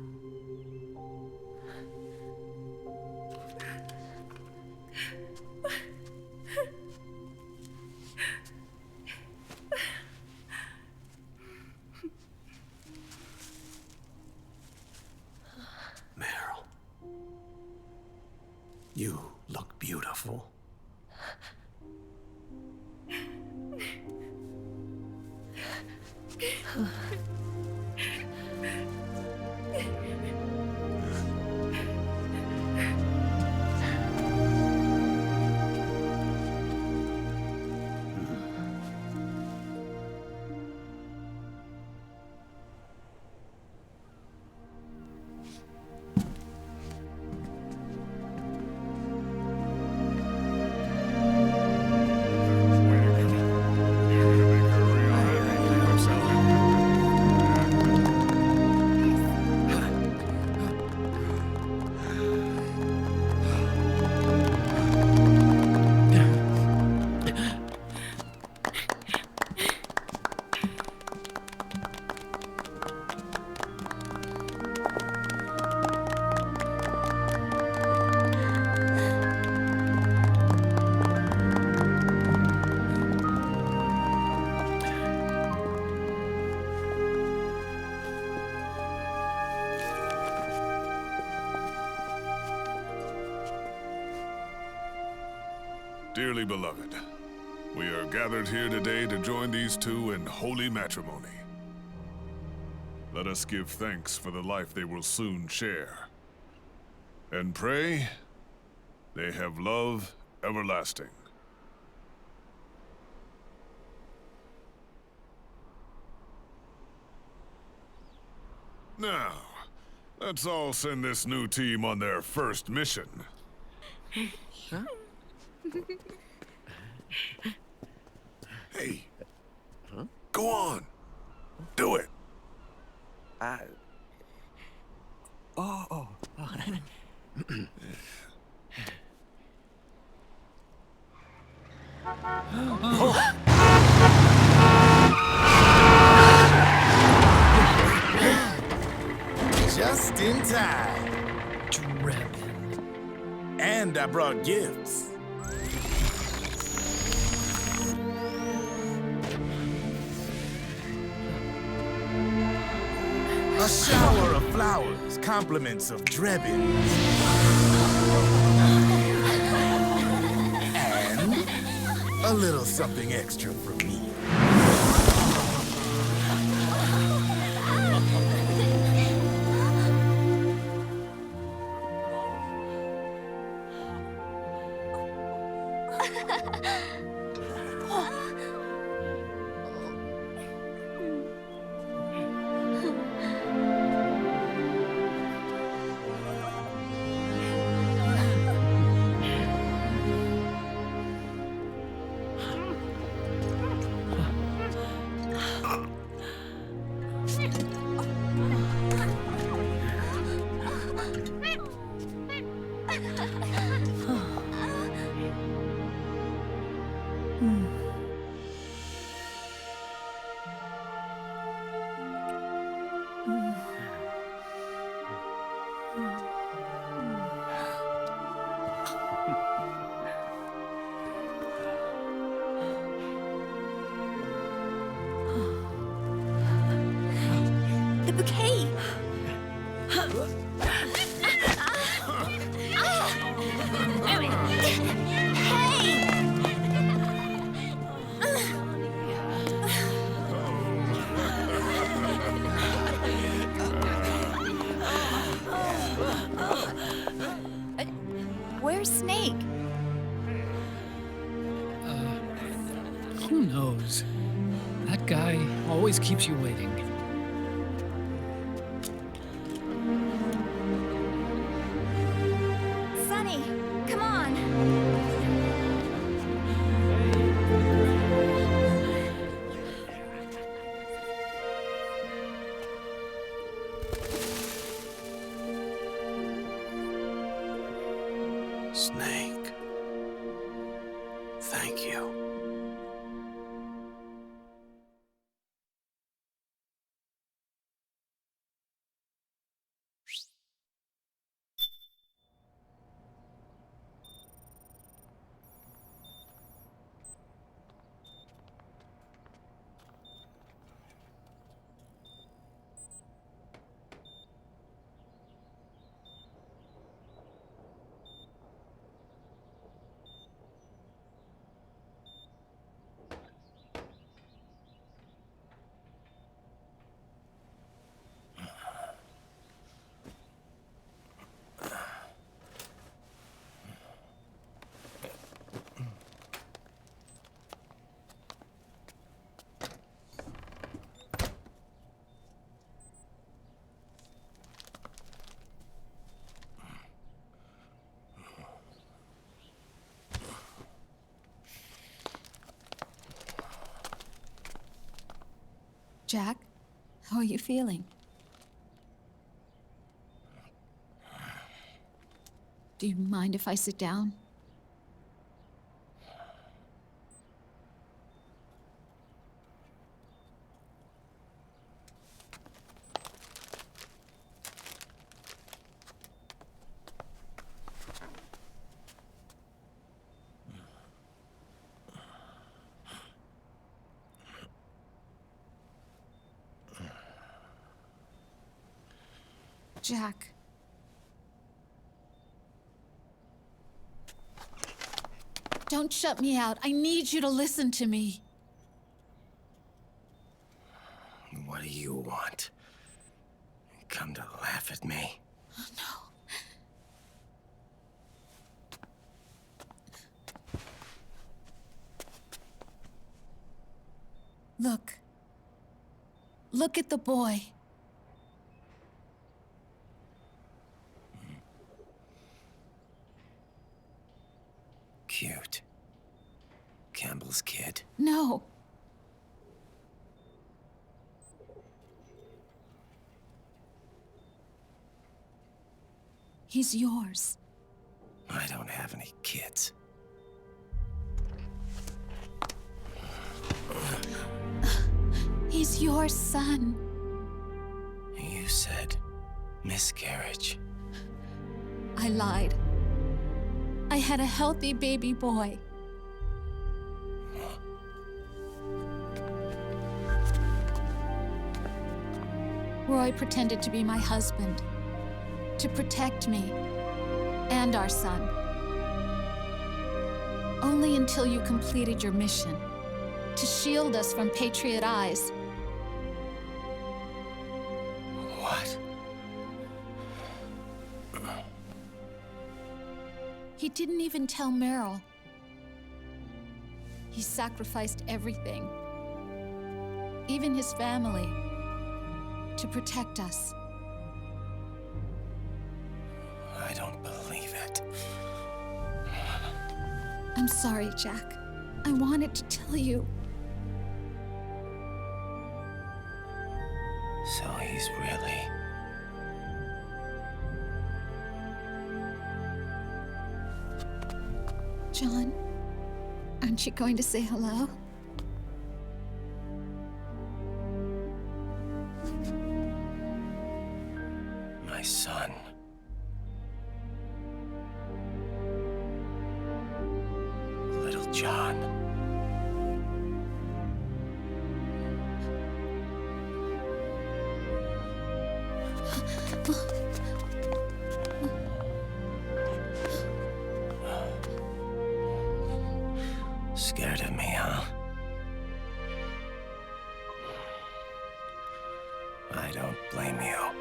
Speaker 14: Meryl, you look beautiful.
Speaker 10: Dearly beloved, we are gathered here today to join these two in holy matrimony. Let us give thanks for the life they will soon share. And pray they have love everlasting. Now, let's all send this new team on their first mission.
Speaker 15: Huh?
Speaker 10: Hey. Go on. Do it.
Speaker 22: Oh.
Speaker 15: Just in time.
Speaker 5: Drebin.
Speaker 15: And I brought gifts. A shower of flowers, compliments of Drebin. And a little something extra from me.
Speaker 4: The bouquet! Where's Snake?
Speaker 5: Who knows? That guy always keeps you waiting.
Speaker 4: Sunny, come on!
Speaker 2: Snake. Thank you.
Speaker 4: Jack, how are you feeling? Do you mind if I sit down? Jack.
Speaker 20: Don't shut me out. I need you to listen to me.
Speaker 22: What do you want? Come to laugh at me?
Speaker 20: No. Look. Look at the boy.
Speaker 22: Cute. Campbell's kid.
Speaker 20: No. He's yours.
Speaker 22: I don't have any kids.
Speaker 20: He's your son.
Speaker 22: You said miscarriage.
Speaker 20: I lied. I had a healthy baby boy. Roy pretended to be my husband, to protect me and our son. Only until you completed your mission, to shield us from Patriot eyes.
Speaker 22: What?
Speaker 20: He didn't even tell Meryl. He sacrificed everything, even his family, to protect us.
Speaker 22: I don't believe it.
Speaker 20: I'm sorry, Jack. I wanted to tell you.
Speaker 22: So he's really...
Speaker 20: John, aren't you going to say hello?
Speaker 22: My son. Little John. Scared of me, huh? I don't blame you.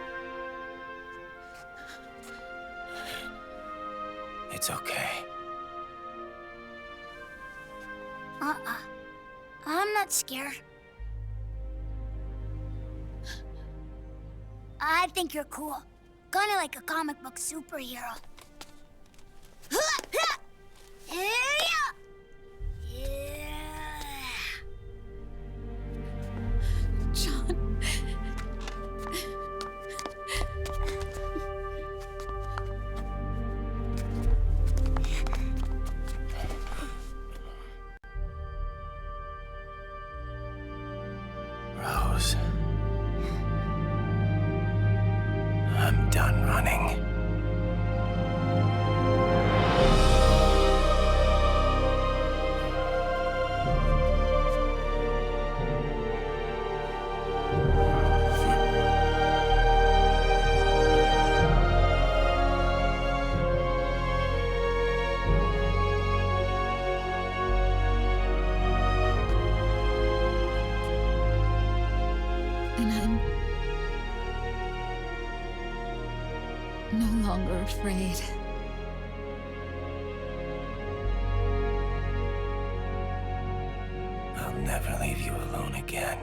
Speaker 22: It's okay.
Speaker 21: I'm not scared. I think you're cool. Kinda like a comic book superhero.
Speaker 20: John.
Speaker 22: Rose. I'm done running.
Speaker 20: And I'm no longer afraid.
Speaker 22: I'll never leave you alone again.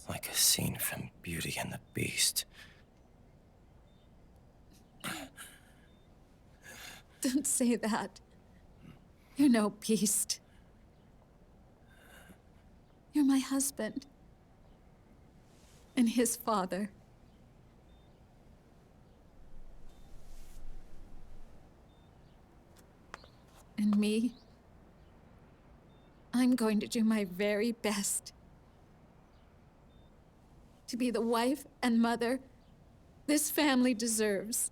Speaker 22: Like a scene from Beauty and the Beast.
Speaker 20: Don't say that. You're no beast. You're my husband. And his father. And me? I'm going to do my very best to be the wife and mother this family deserves.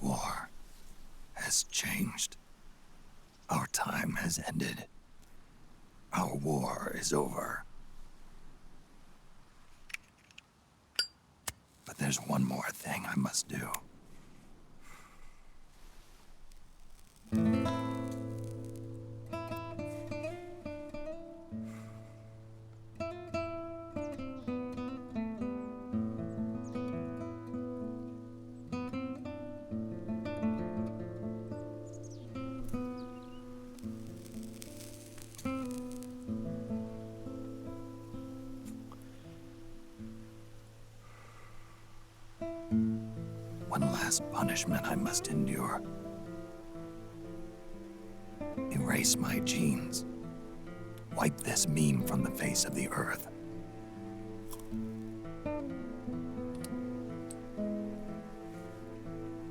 Speaker 2: War has changed. Our time has ended. Our war is over. But there's one more thing I must do. One last punishment I must endure. Erase my genes. Wipe this meme from the face of the earth.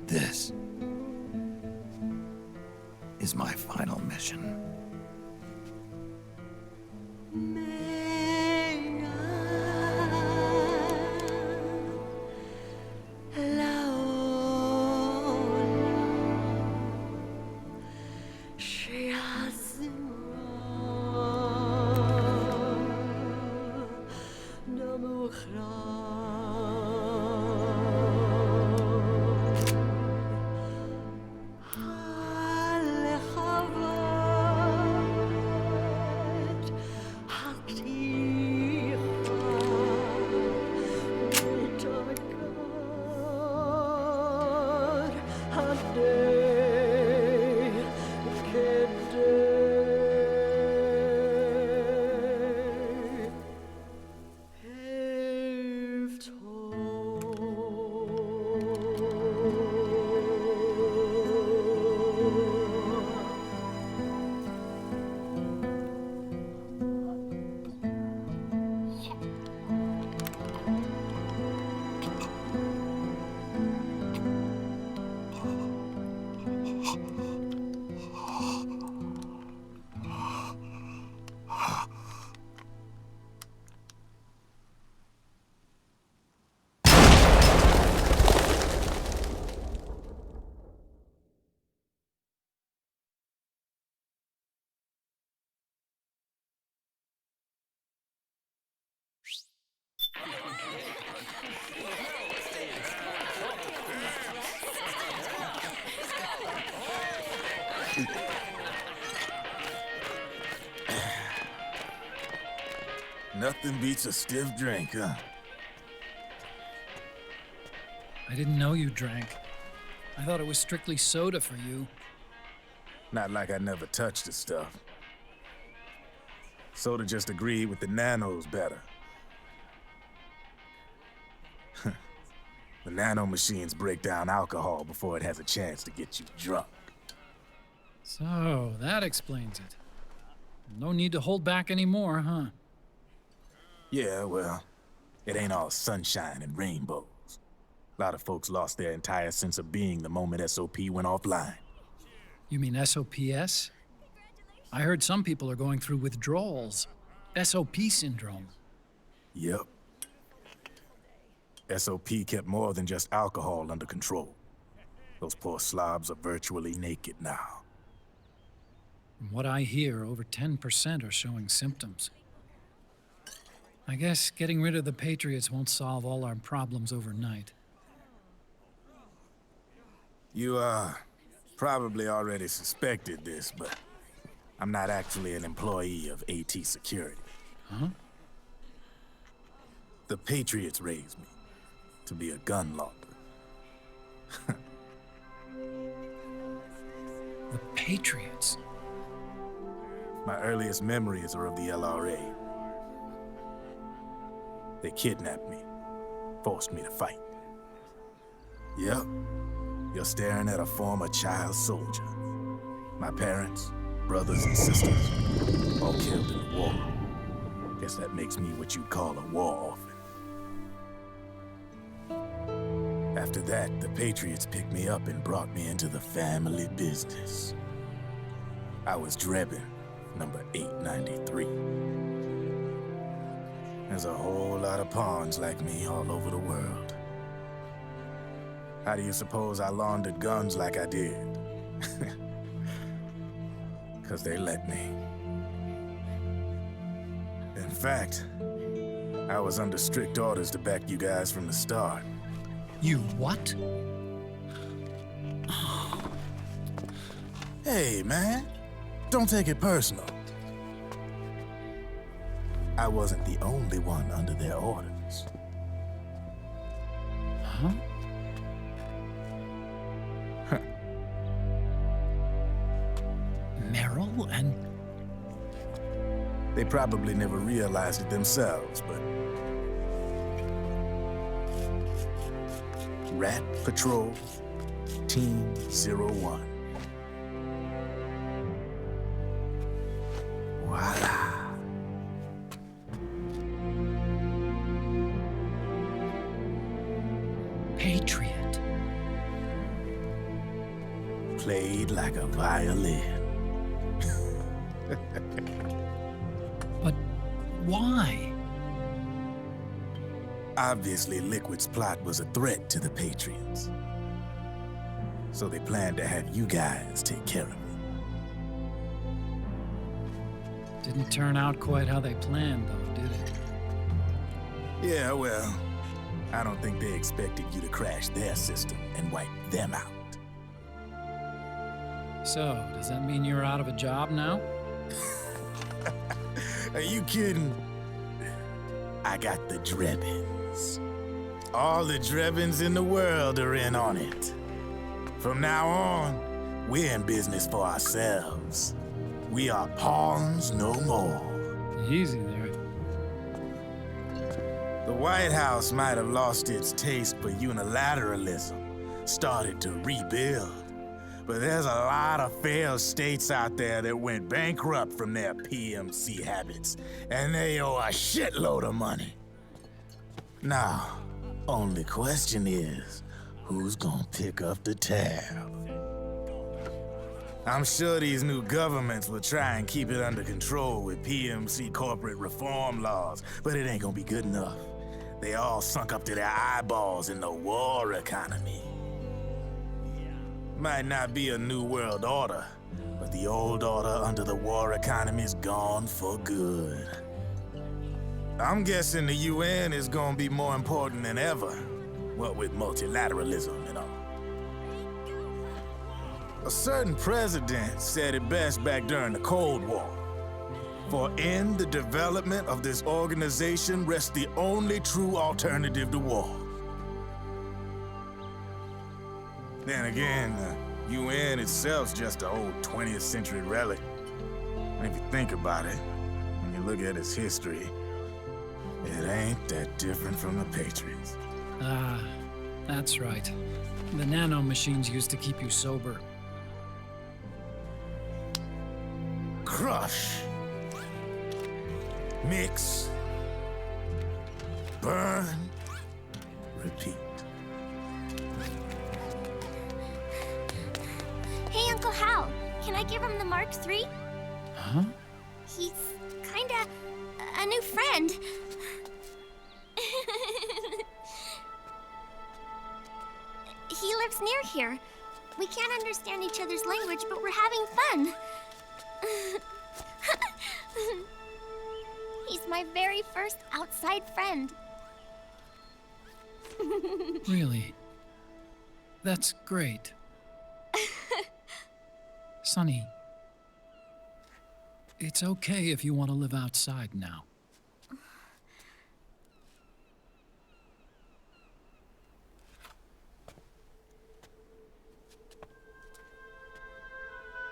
Speaker 2: This is my final mission.
Speaker 15: Nothing beats a stiff drink, huh?
Speaker 5: I didn't know you drank. I thought it was strictly soda for you.
Speaker 15: Not like I never touched the stuff. Soda just agreed with the nanos better. The nano machines break down alcohol before it has a chance to get you drunk.
Speaker 5: So, that explains it. No need to hold back anymore, huh?
Speaker 15: Yeah, well, it ain't all sunshine and rainbows. A lot of folks lost their entire sense of being the moment SOP went offline.
Speaker 5: You mean SOPS? I heard some people are going through withdrawals. SOP syndrome.
Speaker 15: Yep. SOP kept more than just alcohol under control. Those poor slobs are virtually naked now.
Speaker 5: From what I hear, over 10% are showing symptoms. I guess getting rid of the Patriots won't solve all our problems overnight.
Speaker 15: You, probably already suspected this, but I'm not actually an employee of AT Security.
Speaker 5: Huh?
Speaker 15: The Patriots raised me to be a gun launder.
Speaker 5: The Patriots?
Speaker 15: My earliest memories are of the LRA. They kidnapped me, forced me to fight. Yep, you're staring at a former child soldier. My parents, brothers and sisters, all killed in the war. Guess that makes me what you'd call a war orphan. After that, the Patriots picked me up and brought me into the family business. I was Drebin, number 893. There's a whole lot of pawns like me all over the world. How do you suppose I laundered guns like I did? 'Cause they let me. In fact, I was under strict orders to back you guys from the start.
Speaker 5: You what?
Speaker 15: Hey, man. Don't take it personal. I wasn't the only one under their orders.
Speaker 5: Huh? Meryl and...
Speaker 15: They probably never realized it themselves, but... Rat Patrol, Team 01. Voila.
Speaker 5: Patriot.
Speaker 15: Played like a violin.
Speaker 5: But why?
Speaker 15: Obviously, Liquid's plot was a threat to the Patriots. So they planned to have you guys take care of it.
Speaker 5: Didn't turn out quite how they planned, though, did it?
Speaker 15: Yeah, well, I don't think they expected you to crash their system and wipe them out.
Speaker 5: So, does that mean you're out of a job now?
Speaker 15: Are you kidding? I got the Drebins. All the Drebins in the world are in on it. From now on, we're in business for ourselves. We are pawns no more.
Speaker 5: Easy there.
Speaker 15: The White House might have lost its taste for unilateralism, started to rebuild. But there's a lot of failed states out there that went bankrupt from their PMC habits, and they owe a shitload of money. Now, only question is, who's gonna pick up the tab? I'm sure these new governments will try and keep it under control with PMC corporate reform laws, but it ain't gonna be good enough. They all sunk up to their eyeballs in the war economy. Might not be a new world order, but the old order under the war economy's gone for good. I'm guessing the UN is gonna be more important than ever, what with multilateralism and all. A certain president said it best back during the Cold War. For in the development of this organization rests the only true alternative to war. Then again, the UN itself's just an old 20th century relic. And if you think about it, when you look at its history, it ain't that different from the Patriots.
Speaker 5: Ah, that's right. The nanomachines used to keep you sober.
Speaker 15: Crush. Mix. Burn. Repeat.
Speaker 21: Hey, Uncle Hal, can I give him the Mark III?
Speaker 5: Huh?
Speaker 21: He's kinda a new friend. He lives near here. We can't understand each other's language, but we're having fun. He's my very first outside friend.
Speaker 5: Really? That's great. Sonny, it's okay if you want to live outside now.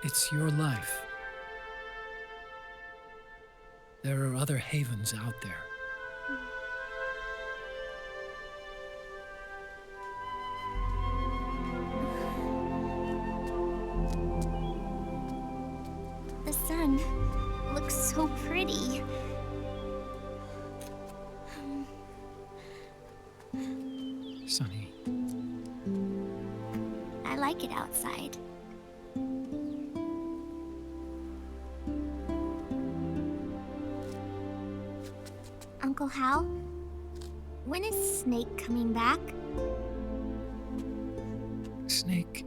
Speaker 5: It's your life. There are other havens out there.
Speaker 21: The sun looks so pretty.
Speaker 5: Sonny.
Speaker 21: I like it outside. Uncle Hal, when is Snake coming back?
Speaker 5: Snake.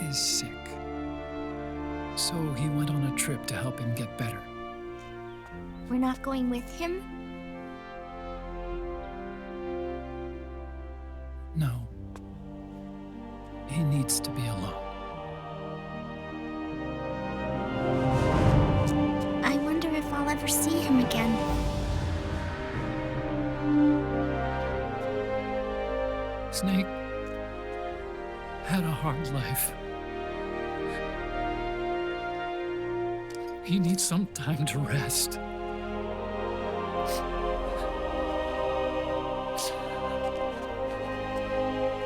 Speaker 5: Is sick. So he went on a trip to help him get better.
Speaker 21: We're not going with him?
Speaker 5: No. He needs to be alone.
Speaker 21: I wonder if I'll ever see him again.
Speaker 5: Snake had a hard life. He needs some time to rest.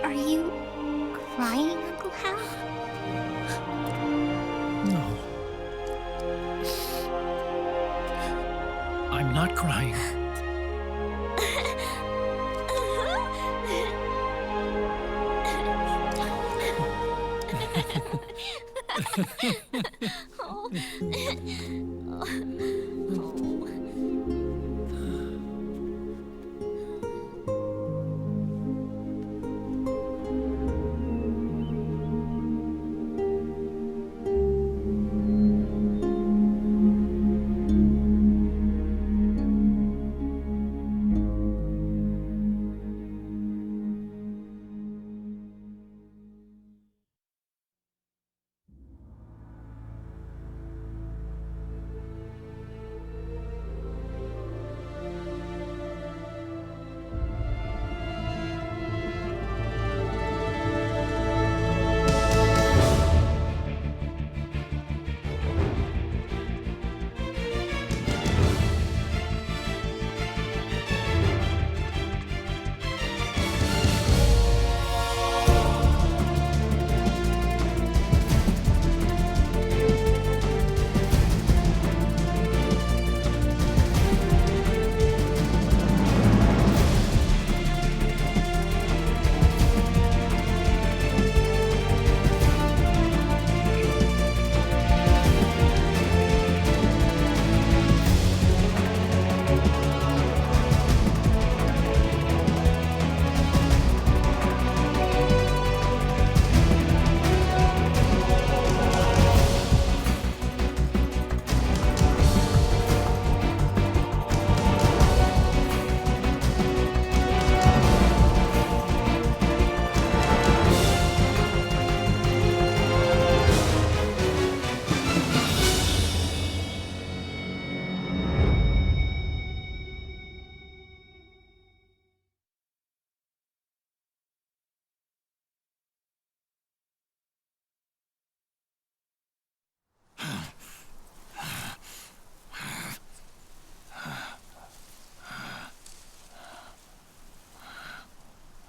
Speaker 21: Are you crying, Uncle Hal?
Speaker 5: No. I'm not crying.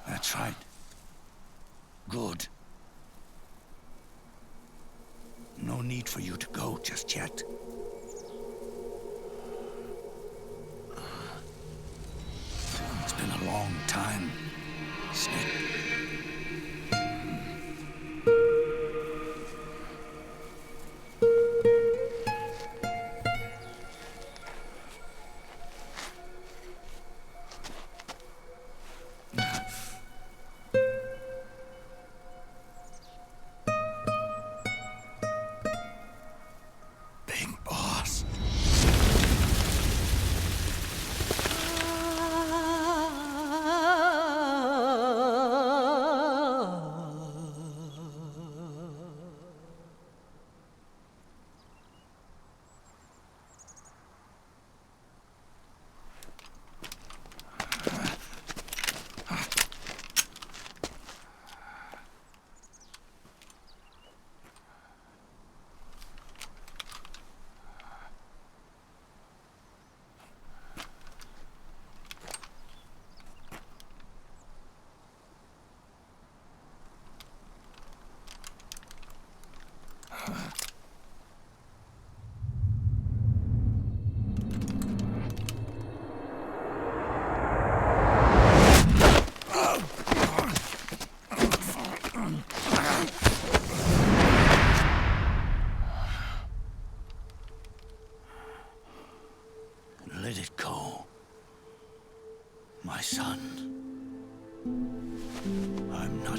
Speaker 14: That's right. Good. No need for you to go just yet. It's been a long time, Snake.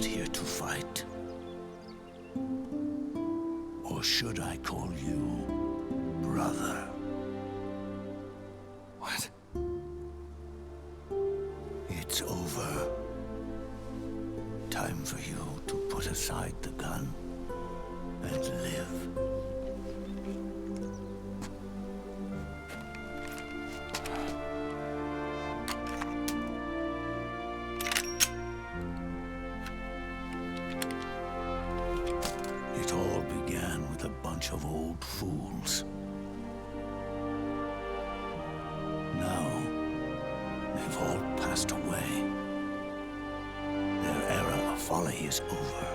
Speaker 14: not here to fight. Or should I call you brother?
Speaker 2: What?
Speaker 14: It's over. Time for you to put aside the gun and live. It all began with a bunch of old fools. Now, they've all passed away. Their era of folly is over.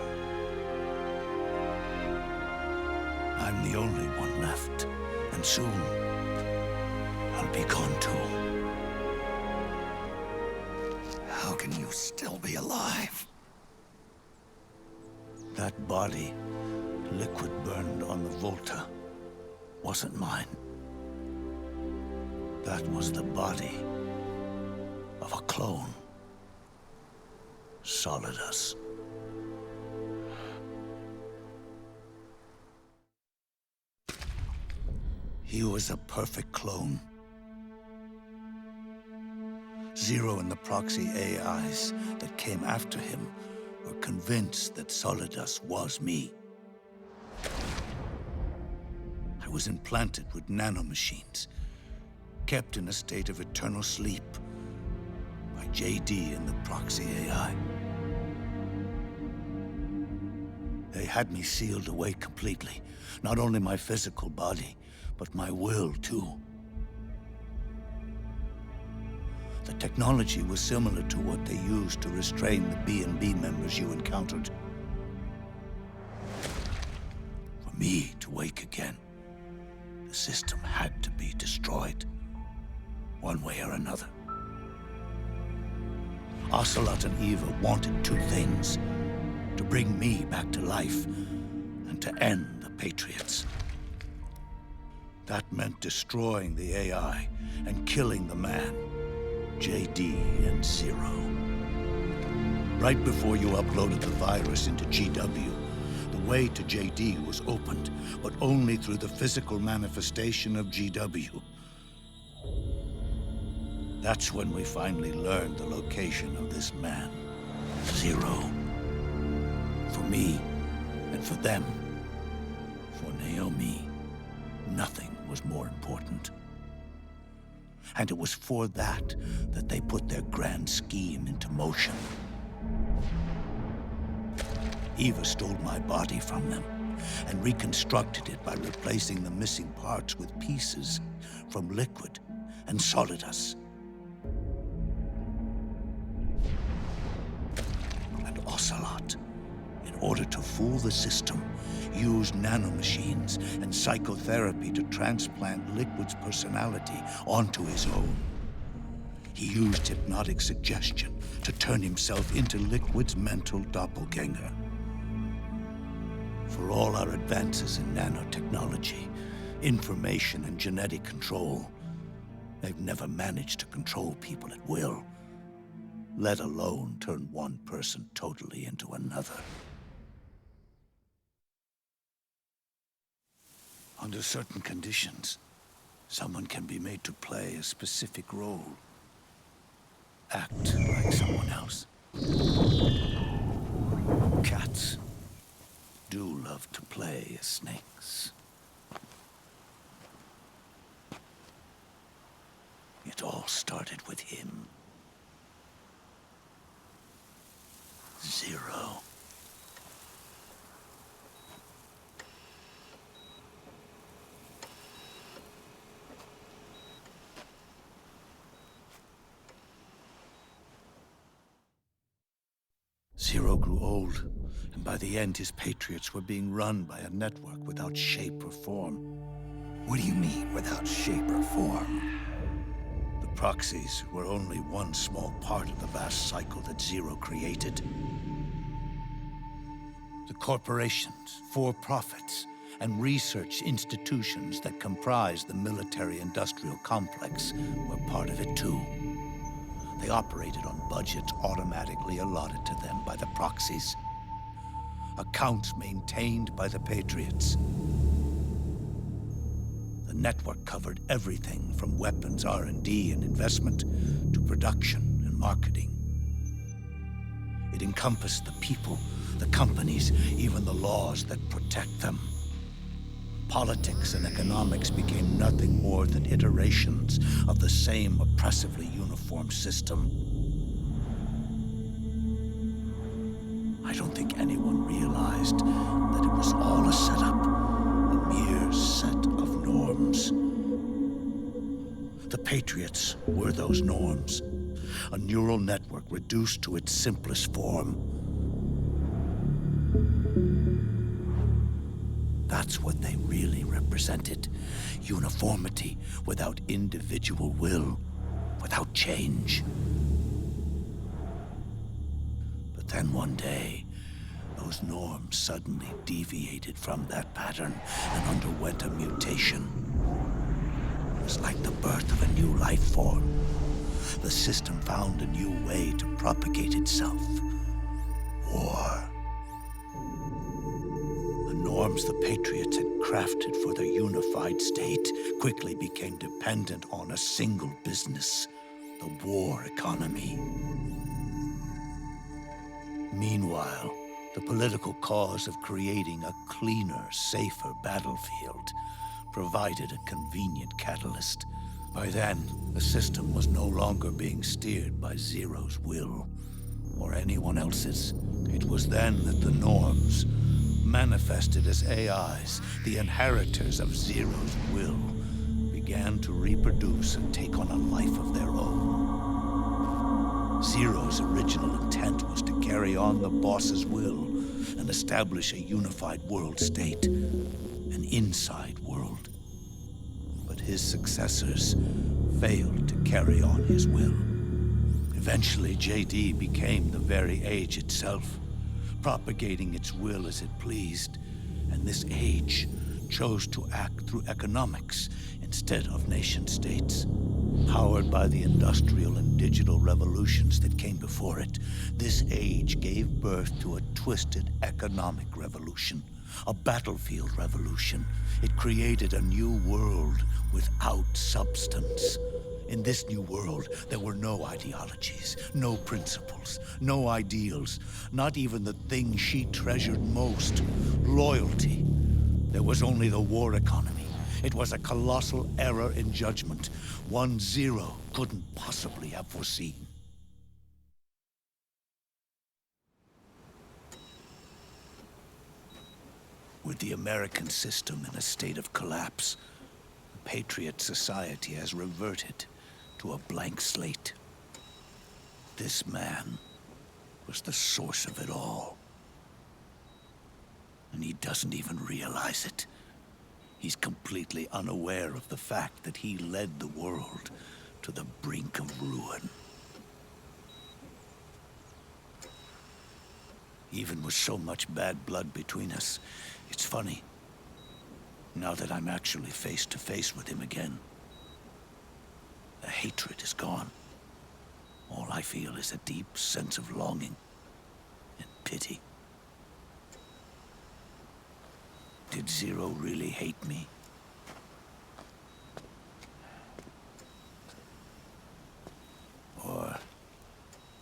Speaker 14: I'm the only one left, and soon I'll be gone too.
Speaker 2: How can you still be alive?
Speaker 14: That body, liquid burned on the Volta, wasn't mine. That was the body of a clone. Solidus. He was a perfect clone. Zero and the proxy AIs that came after him were convinced that Solidus was me. I was implanted with nanomachines, kept in a state of eternal sleep by JD and the proxy AI. They had me sealed away completely, not only my physical body, but my will too. The technology was similar to what they used to restrain the B&B members you encountered. For me to wake again, the system had to be destroyed, one way or another. Ocelot and Eva wanted two things: to bring me back to life, and to end the Patriots. That meant destroying the AI and killing the man, JD and Zero. Right before you uploaded the virus into GW, the way to JD was opened, but only through the physical manifestation of GW. That's when we finally learned the location of this man, Zero. For me, and for them, for Naomi, nothing was more important. And it was for that they put their grand scheme into motion. Eva stole my body from them and reconstructed it by replacing the missing parts with pieces from Liquid and Solidus. And Ocelot, in order to fool the system, used nanomachines and psychotherapy to transplant Liquid's personality onto his own. He used hypnotic suggestion to turn himself into Liquid's mental doppelganger. For all our advances in nanotechnology, information and genetic control, they've never managed to control people at will, let alone turn one person totally into another. Under certain conditions, someone can be made to play a specific role. Act like someone else. Cats do love to play as snakes. It all started with him. Zero. Zero grew old, and by the end his Patriots were being run by a network without shape or form.
Speaker 2: What do you mean, without shape or form?
Speaker 14: The proxies were only one small part of the vast cycle that Zero created. The corporations, for-profits, and research institutions that comprise the military-industrial complex were part of it too. They operated on budgets automatically allotted to them by the proxies. Accounts maintained by the Patriots. The network covered everything from weapons R&D and investment to production and marketing. It encompassed the people, the companies, even the laws that protect them. Politics and economics became nothing more than iterations of the same oppressively uniform system. I don't think anyone realized that it was all a setup, a mere set of norms. The Patriots were those norms, a neural network reduced to its simplest form. That's what they really represented. Uniformity without individual will, without change. But then one day, those norms suddenly deviated from that pattern and underwent a mutation. It was like the birth of a new life form. The system found a new way to propagate itself. War. The norms the Patriots had crafted for their unified state quickly became dependent on a single business, the war economy. Meanwhile, the political cause of creating a cleaner, safer battlefield provided a convenient catalyst. By then, the system was no longer being steered by Zero's will, or anyone else's. It was then that the norms, manifested as AIs, the inheritors of Zero's will, began to reproduce and take on a life of their own. Zero's original intent was to carry on the boss's will and establish a unified world state, an inside world. But his successors failed to carry on his will. Eventually, JD became the very age itself, propagating its will as it pleased, and this age chose to act through economics instead of nation-states. Powered by the industrial and digital revolutions that came before it, this age gave birth to a twisted economic revolution, a battlefield revolution. It created a new world without substance. In this new world, there were no ideologies, no principles, no ideals, not even the thing she treasured most, loyalty. There was only the war economy. It was a colossal error in judgment, one Zero couldn't possibly have foreseen. With the American system in a state of collapse, the Patriot society has reverted to a blank slate. This man was the source of it all. And he doesn't even realize it. He's completely unaware of the fact that he led the world to the brink of ruin. Even with so much bad blood between us, it's funny, now that I'm actually face to face with him again. The hatred is gone. All I feel is a deep sense of longing and pity. Did Zero really hate me? Or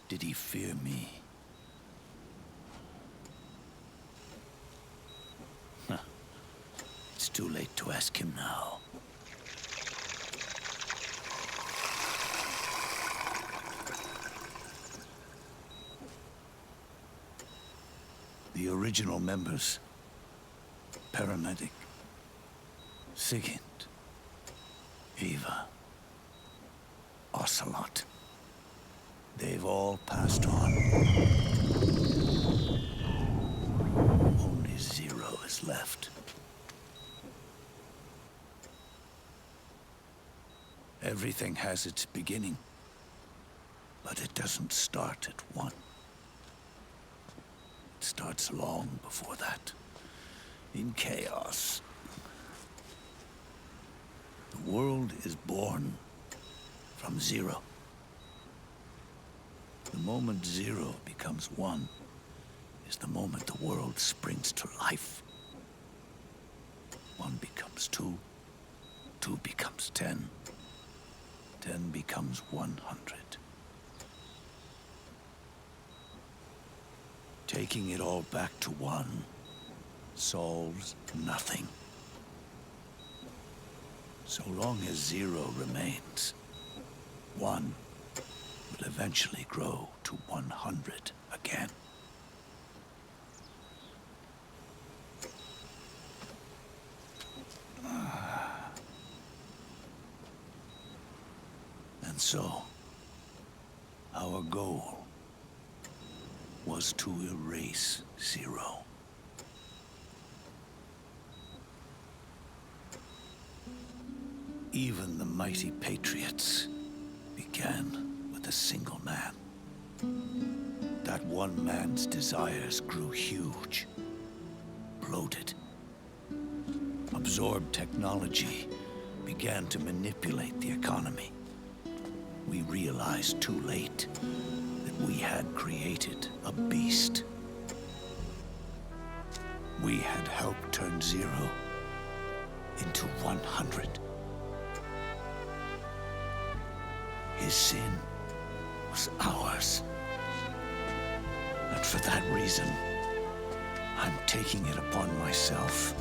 Speaker 14: did he fear me? It's too late to ask him now. The original members, Paramedic, Sigint, Eva, Ocelot, they've all passed on. Only Zero is left. Everything has its beginning, but it doesn't start at one. It starts long before that, in chaos. The world is born from Zero. moment 0 becomes 1 is the moment the world springs to life. 1 becomes 2, 2 becomes 10, 10 becomes 100. Taking it all back to 1 solves nothing. So long as 0 remains, 1 will eventually grow to 100 again. And so, our goal was to erase 0. Even the mighty Patriots began with a single man. That one man's desires grew huge, bloated, absorbed technology, began to manipulate the economy. We realized too late that we had created a beast. We had helped turn 0 into 100. His sin was ours. And for that reason, I'm taking it upon myself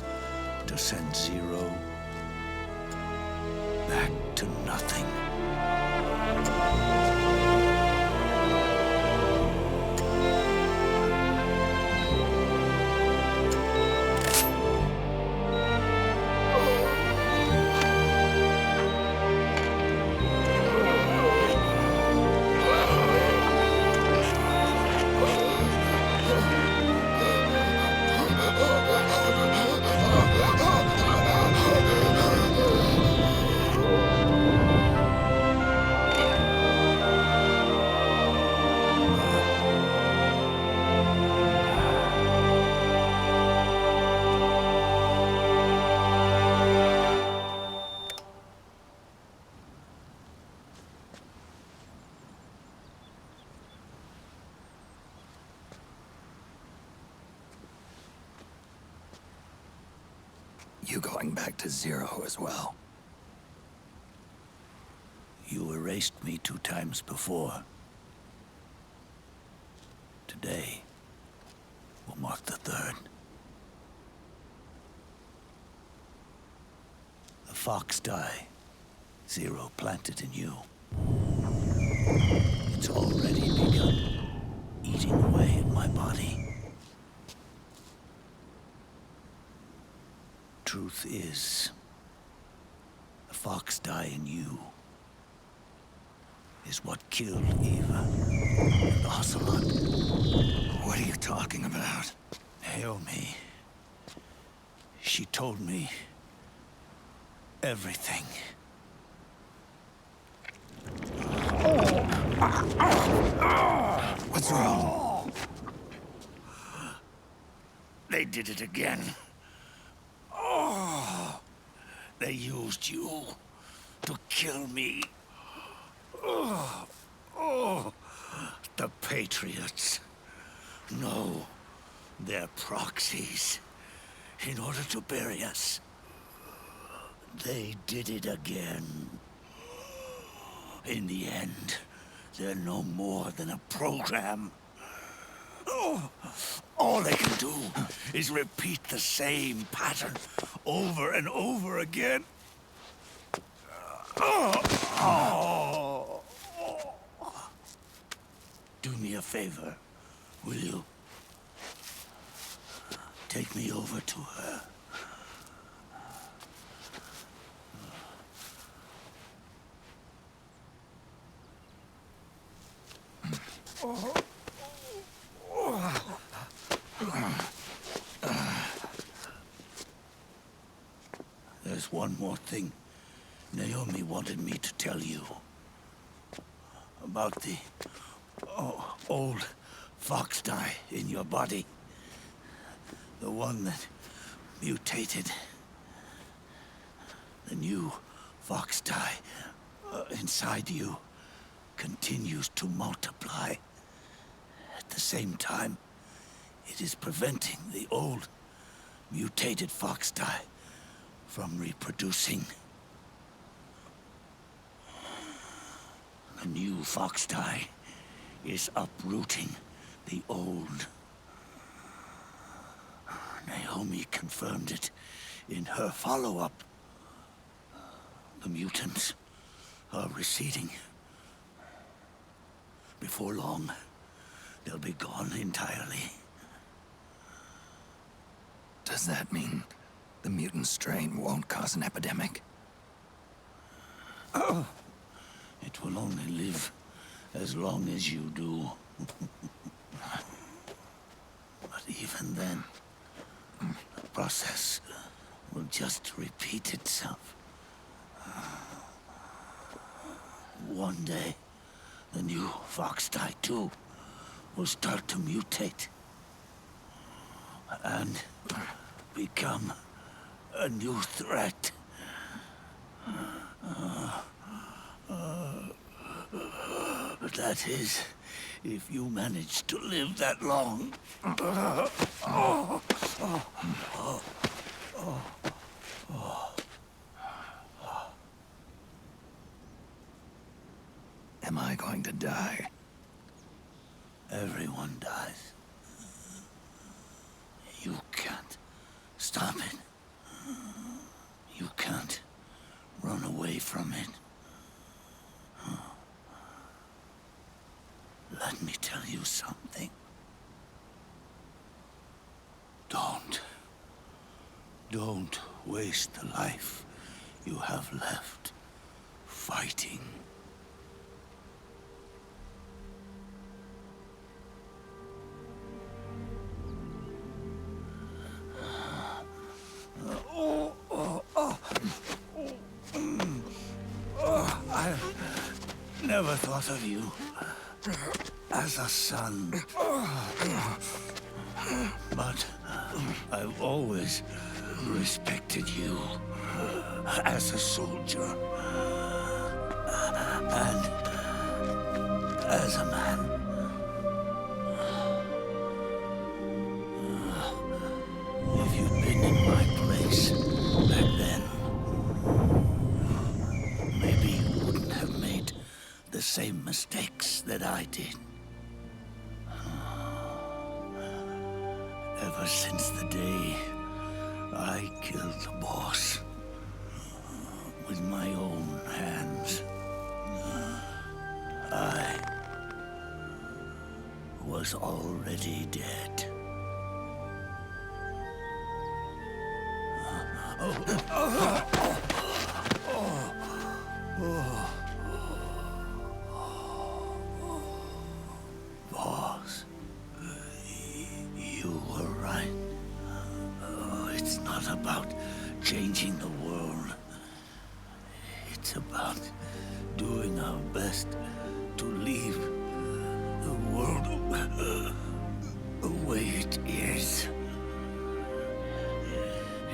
Speaker 14: to send 0 back to nothing.
Speaker 2: You going back to 0 as well?
Speaker 14: You erased me 2 times before. Today will mark the 3rd. The fox die 0 planted in you. It's already begun eating away at my body. Truth is, the fox die in you is what killed Eva and Ocelot.
Speaker 2: What are you talking about?
Speaker 14: Naomi. She told me everything.
Speaker 2: What's wrong?
Speaker 14: They did it again. They used you to kill me. The Patriots. No, they're proxies. In order to bury us. They did it again. In the end, they're no more than a program. All they can do is repeat the same pattern over and over again. Do me a favor, will you? Take me over to her. There's one more thing Naomi wanted me to tell you. About the old fox die in your body. The one that mutated. The new fox die inside you continues to multiply the same time, it is preventing the old, mutated foxdie from reproducing. The new foxdie is uprooting the old. Naomi confirmed it in her follow-up. The mutants are receding. Before long, they'll be gone entirely.
Speaker 2: Does that mean the mutant strain won't cause an epidemic?
Speaker 14: Oh, it will only live as long as you do. But even then, the process will just repeat itself. One day, the new foxdie too will start to mutate and become a new threat. That is, if you manage to live that long.
Speaker 2: Am I going to die?
Speaker 14: Everyone dies. You can't stop it. You can't run away from it. Let me tell you something. Don't waste the life you have left fighting. I never thought of you as a son. But I've always respected you as a soldier and as a man. If you'd been in my place back then, maybe you wouldn't have made the same mistakes that I did. Ever since the day I killed the boss with my own hands, I was already dead. Boss, you were right. It's not about changing the world. It's about doing our best to leave the world the way it is.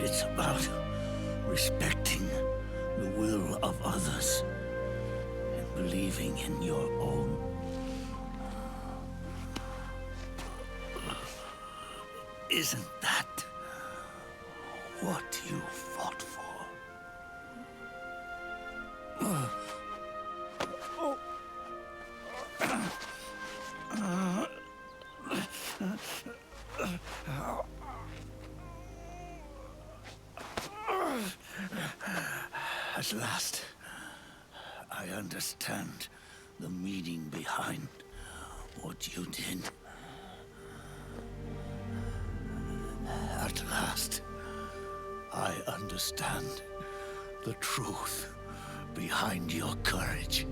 Speaker 14: It's about respecting the will of others and believing in your own. Isn't that what you fought for? At last, I understand the meaning behind what you did. At last, I understand the truth behind your courage.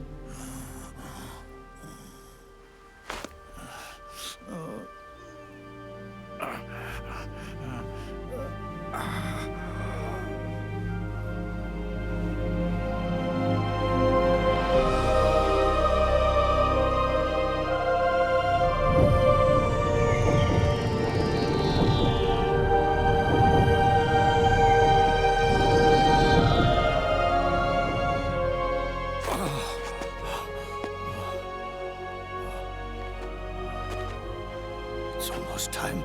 Speaker 14: time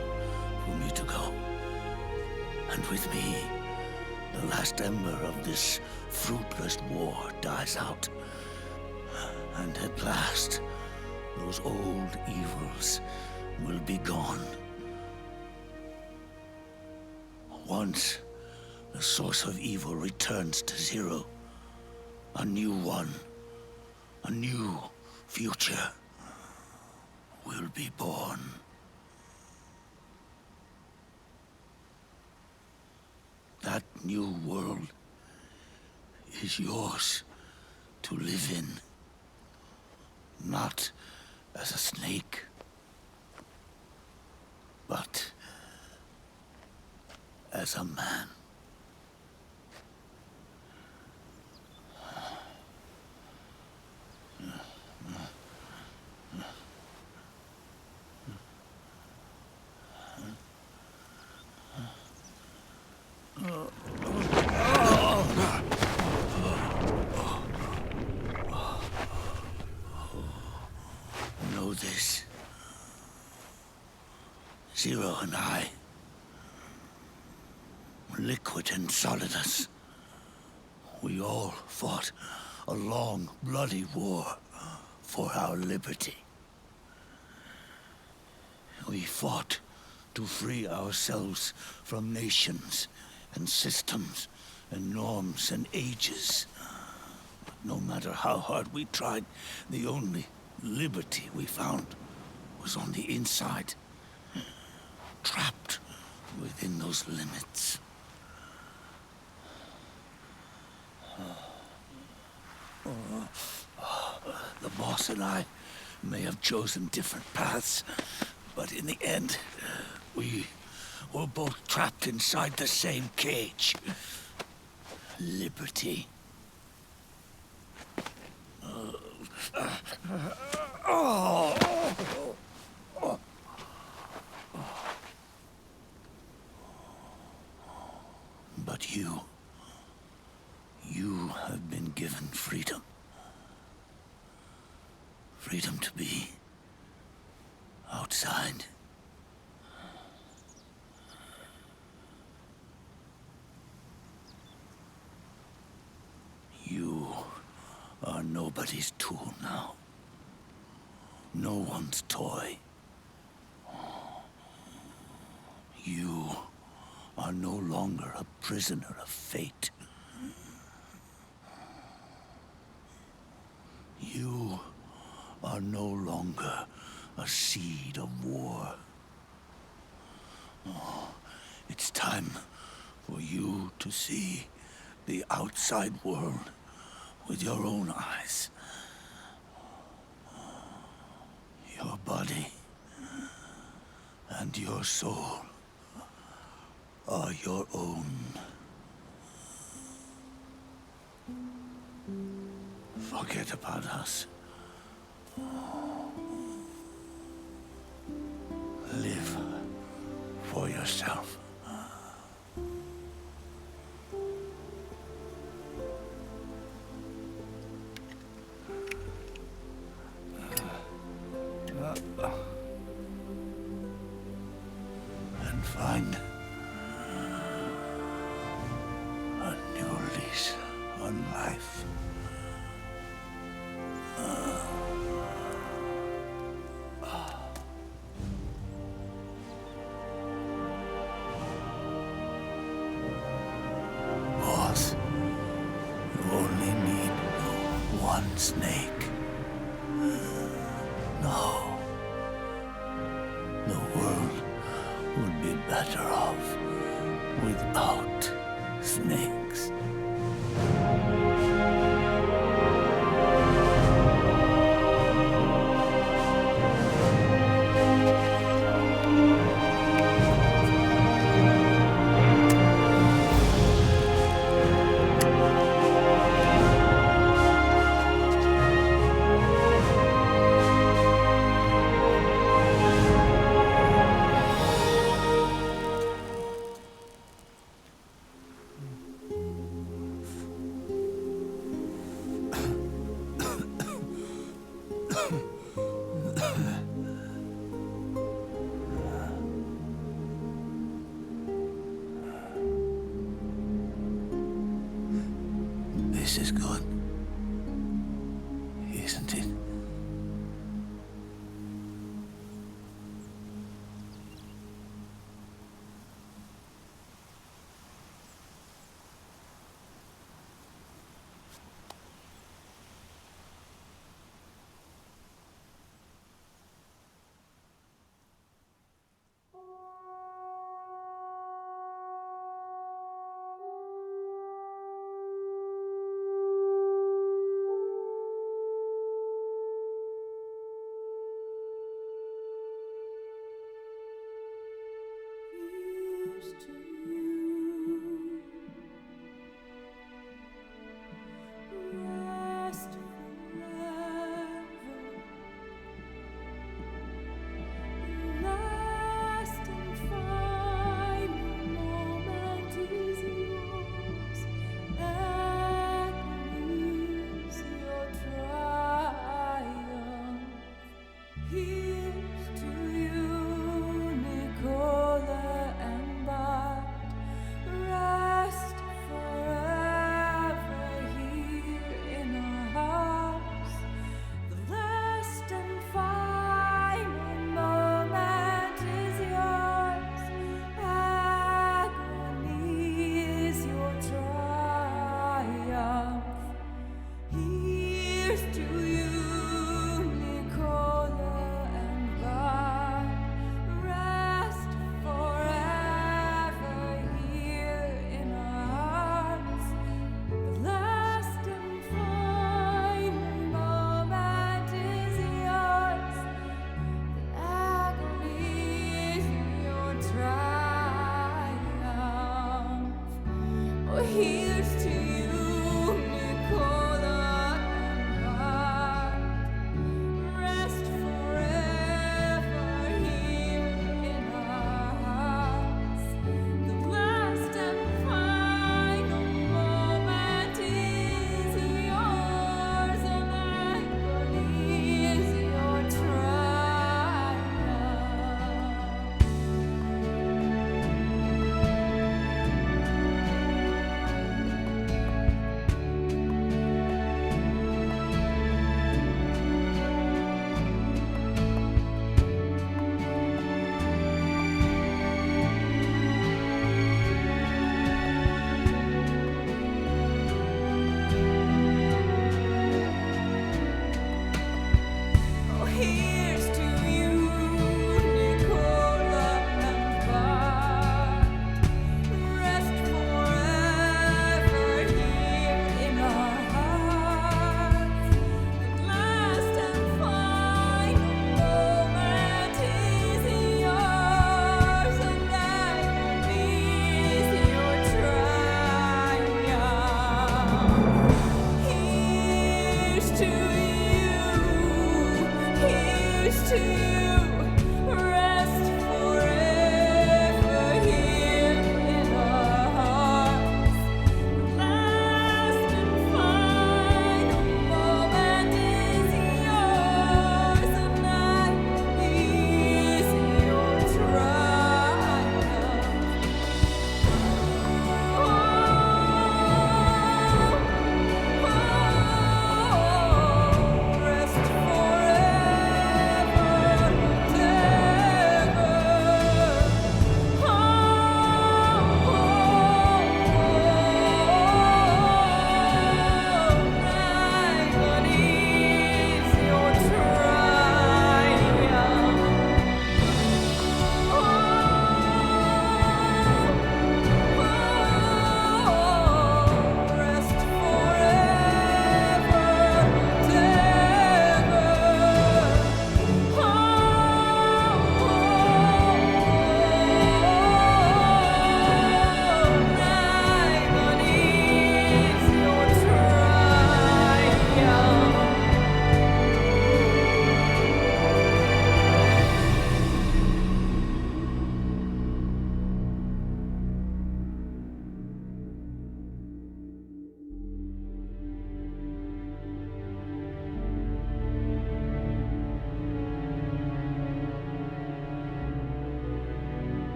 Speaker 14: for me to go. And with me, the last ember of this fruitless war dies out. And at last, those old evils will be gone. Once the source of evil returns to zero, a new one, a new future will be born. That new world is yours to live in, not as a snake, but as a man. Know this. Zero and I, liquid and solidus, we all fought a long, bloody war for our liberty. We fought to free ourselves from nations and systems and norms and ages. But no matter how hard we tried, the only liberty we found was on the inside, trapped within those limits. The boss and I may have chosen different paths, but in the end, we were both trapped inside the same cage. Liberty. But you have been given freedom. Freedom to be outside. You are nobody's tool now. No one's toy. You are no longer a prisoner of fate. You are no longer a seed of war. It's time for you to see the outside world with your own eyes. Your body and your soul are your own. Forget about us. Live for yourself. And find a new lease on life. Boss, you only need one snake. No. The world would be better off without snakes.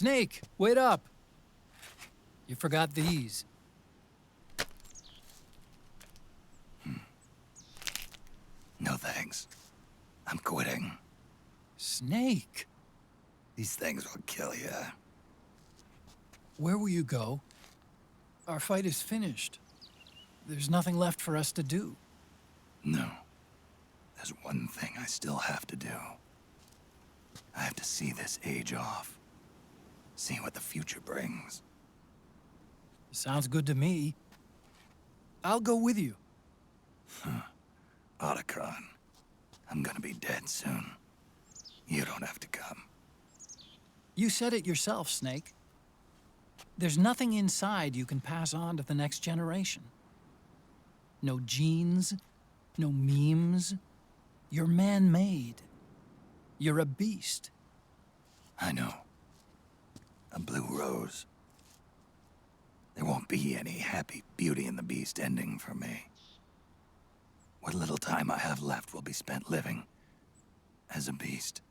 Speaker 5: Snake, wait up! You forgot these.
Speaker 2: No thanks. I'm quitting.
Speaker 5: Snake!
Speaker 2: These things will kill you.
Speaker 5: Where will you go? Our fight is finished. There's nothing left for us to do.
Speaker 2: No. There's one thing I still have to do. I have to see this age off. See what the future brings.
Speaker 5: Sounds good to me. I'll go with you.
Speaker 2: Otacon, I'm gonna be dead soon. You don't have to come.
Speaker 5: You said it yourself, Snake. There's nothing inside you can pass on to the next generation. No genes, no memes. You're man-made. You're a beast.
Speaker 2: I know. A blue rose. There won't be any happy Beauty and the Beast ending for me. What little time I have left will be spent living as a beast.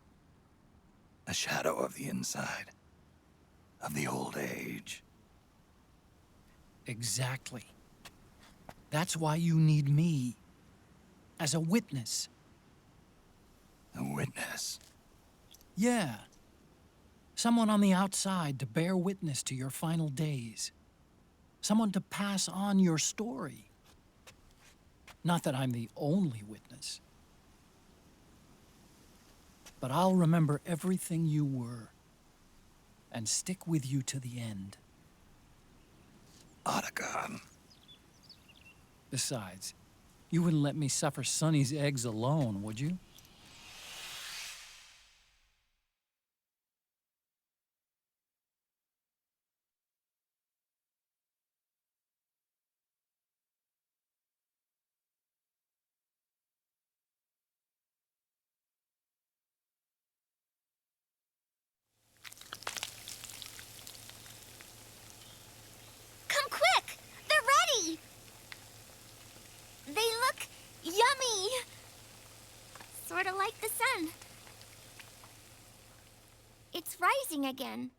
Speaker 2: A shadow of the inside. Of the old age.
Speaker 5: Exactly. That's why you need me. As a witness.
Speaker 2: A witness?
Speaker 5: Yeah. Someone on the outside to bear witness to your final days. Someone to pass on your story. Not that I'm the only witness. But I'll remember everything you were. And stick with you to the end.
Speaker 2: Otacon.
Speaker 5: Besides, you wouldn't let me suffer Sonny's eggs alone, would you?
Speaker 21: They look yummy. Sort of like the sun. It's rising again.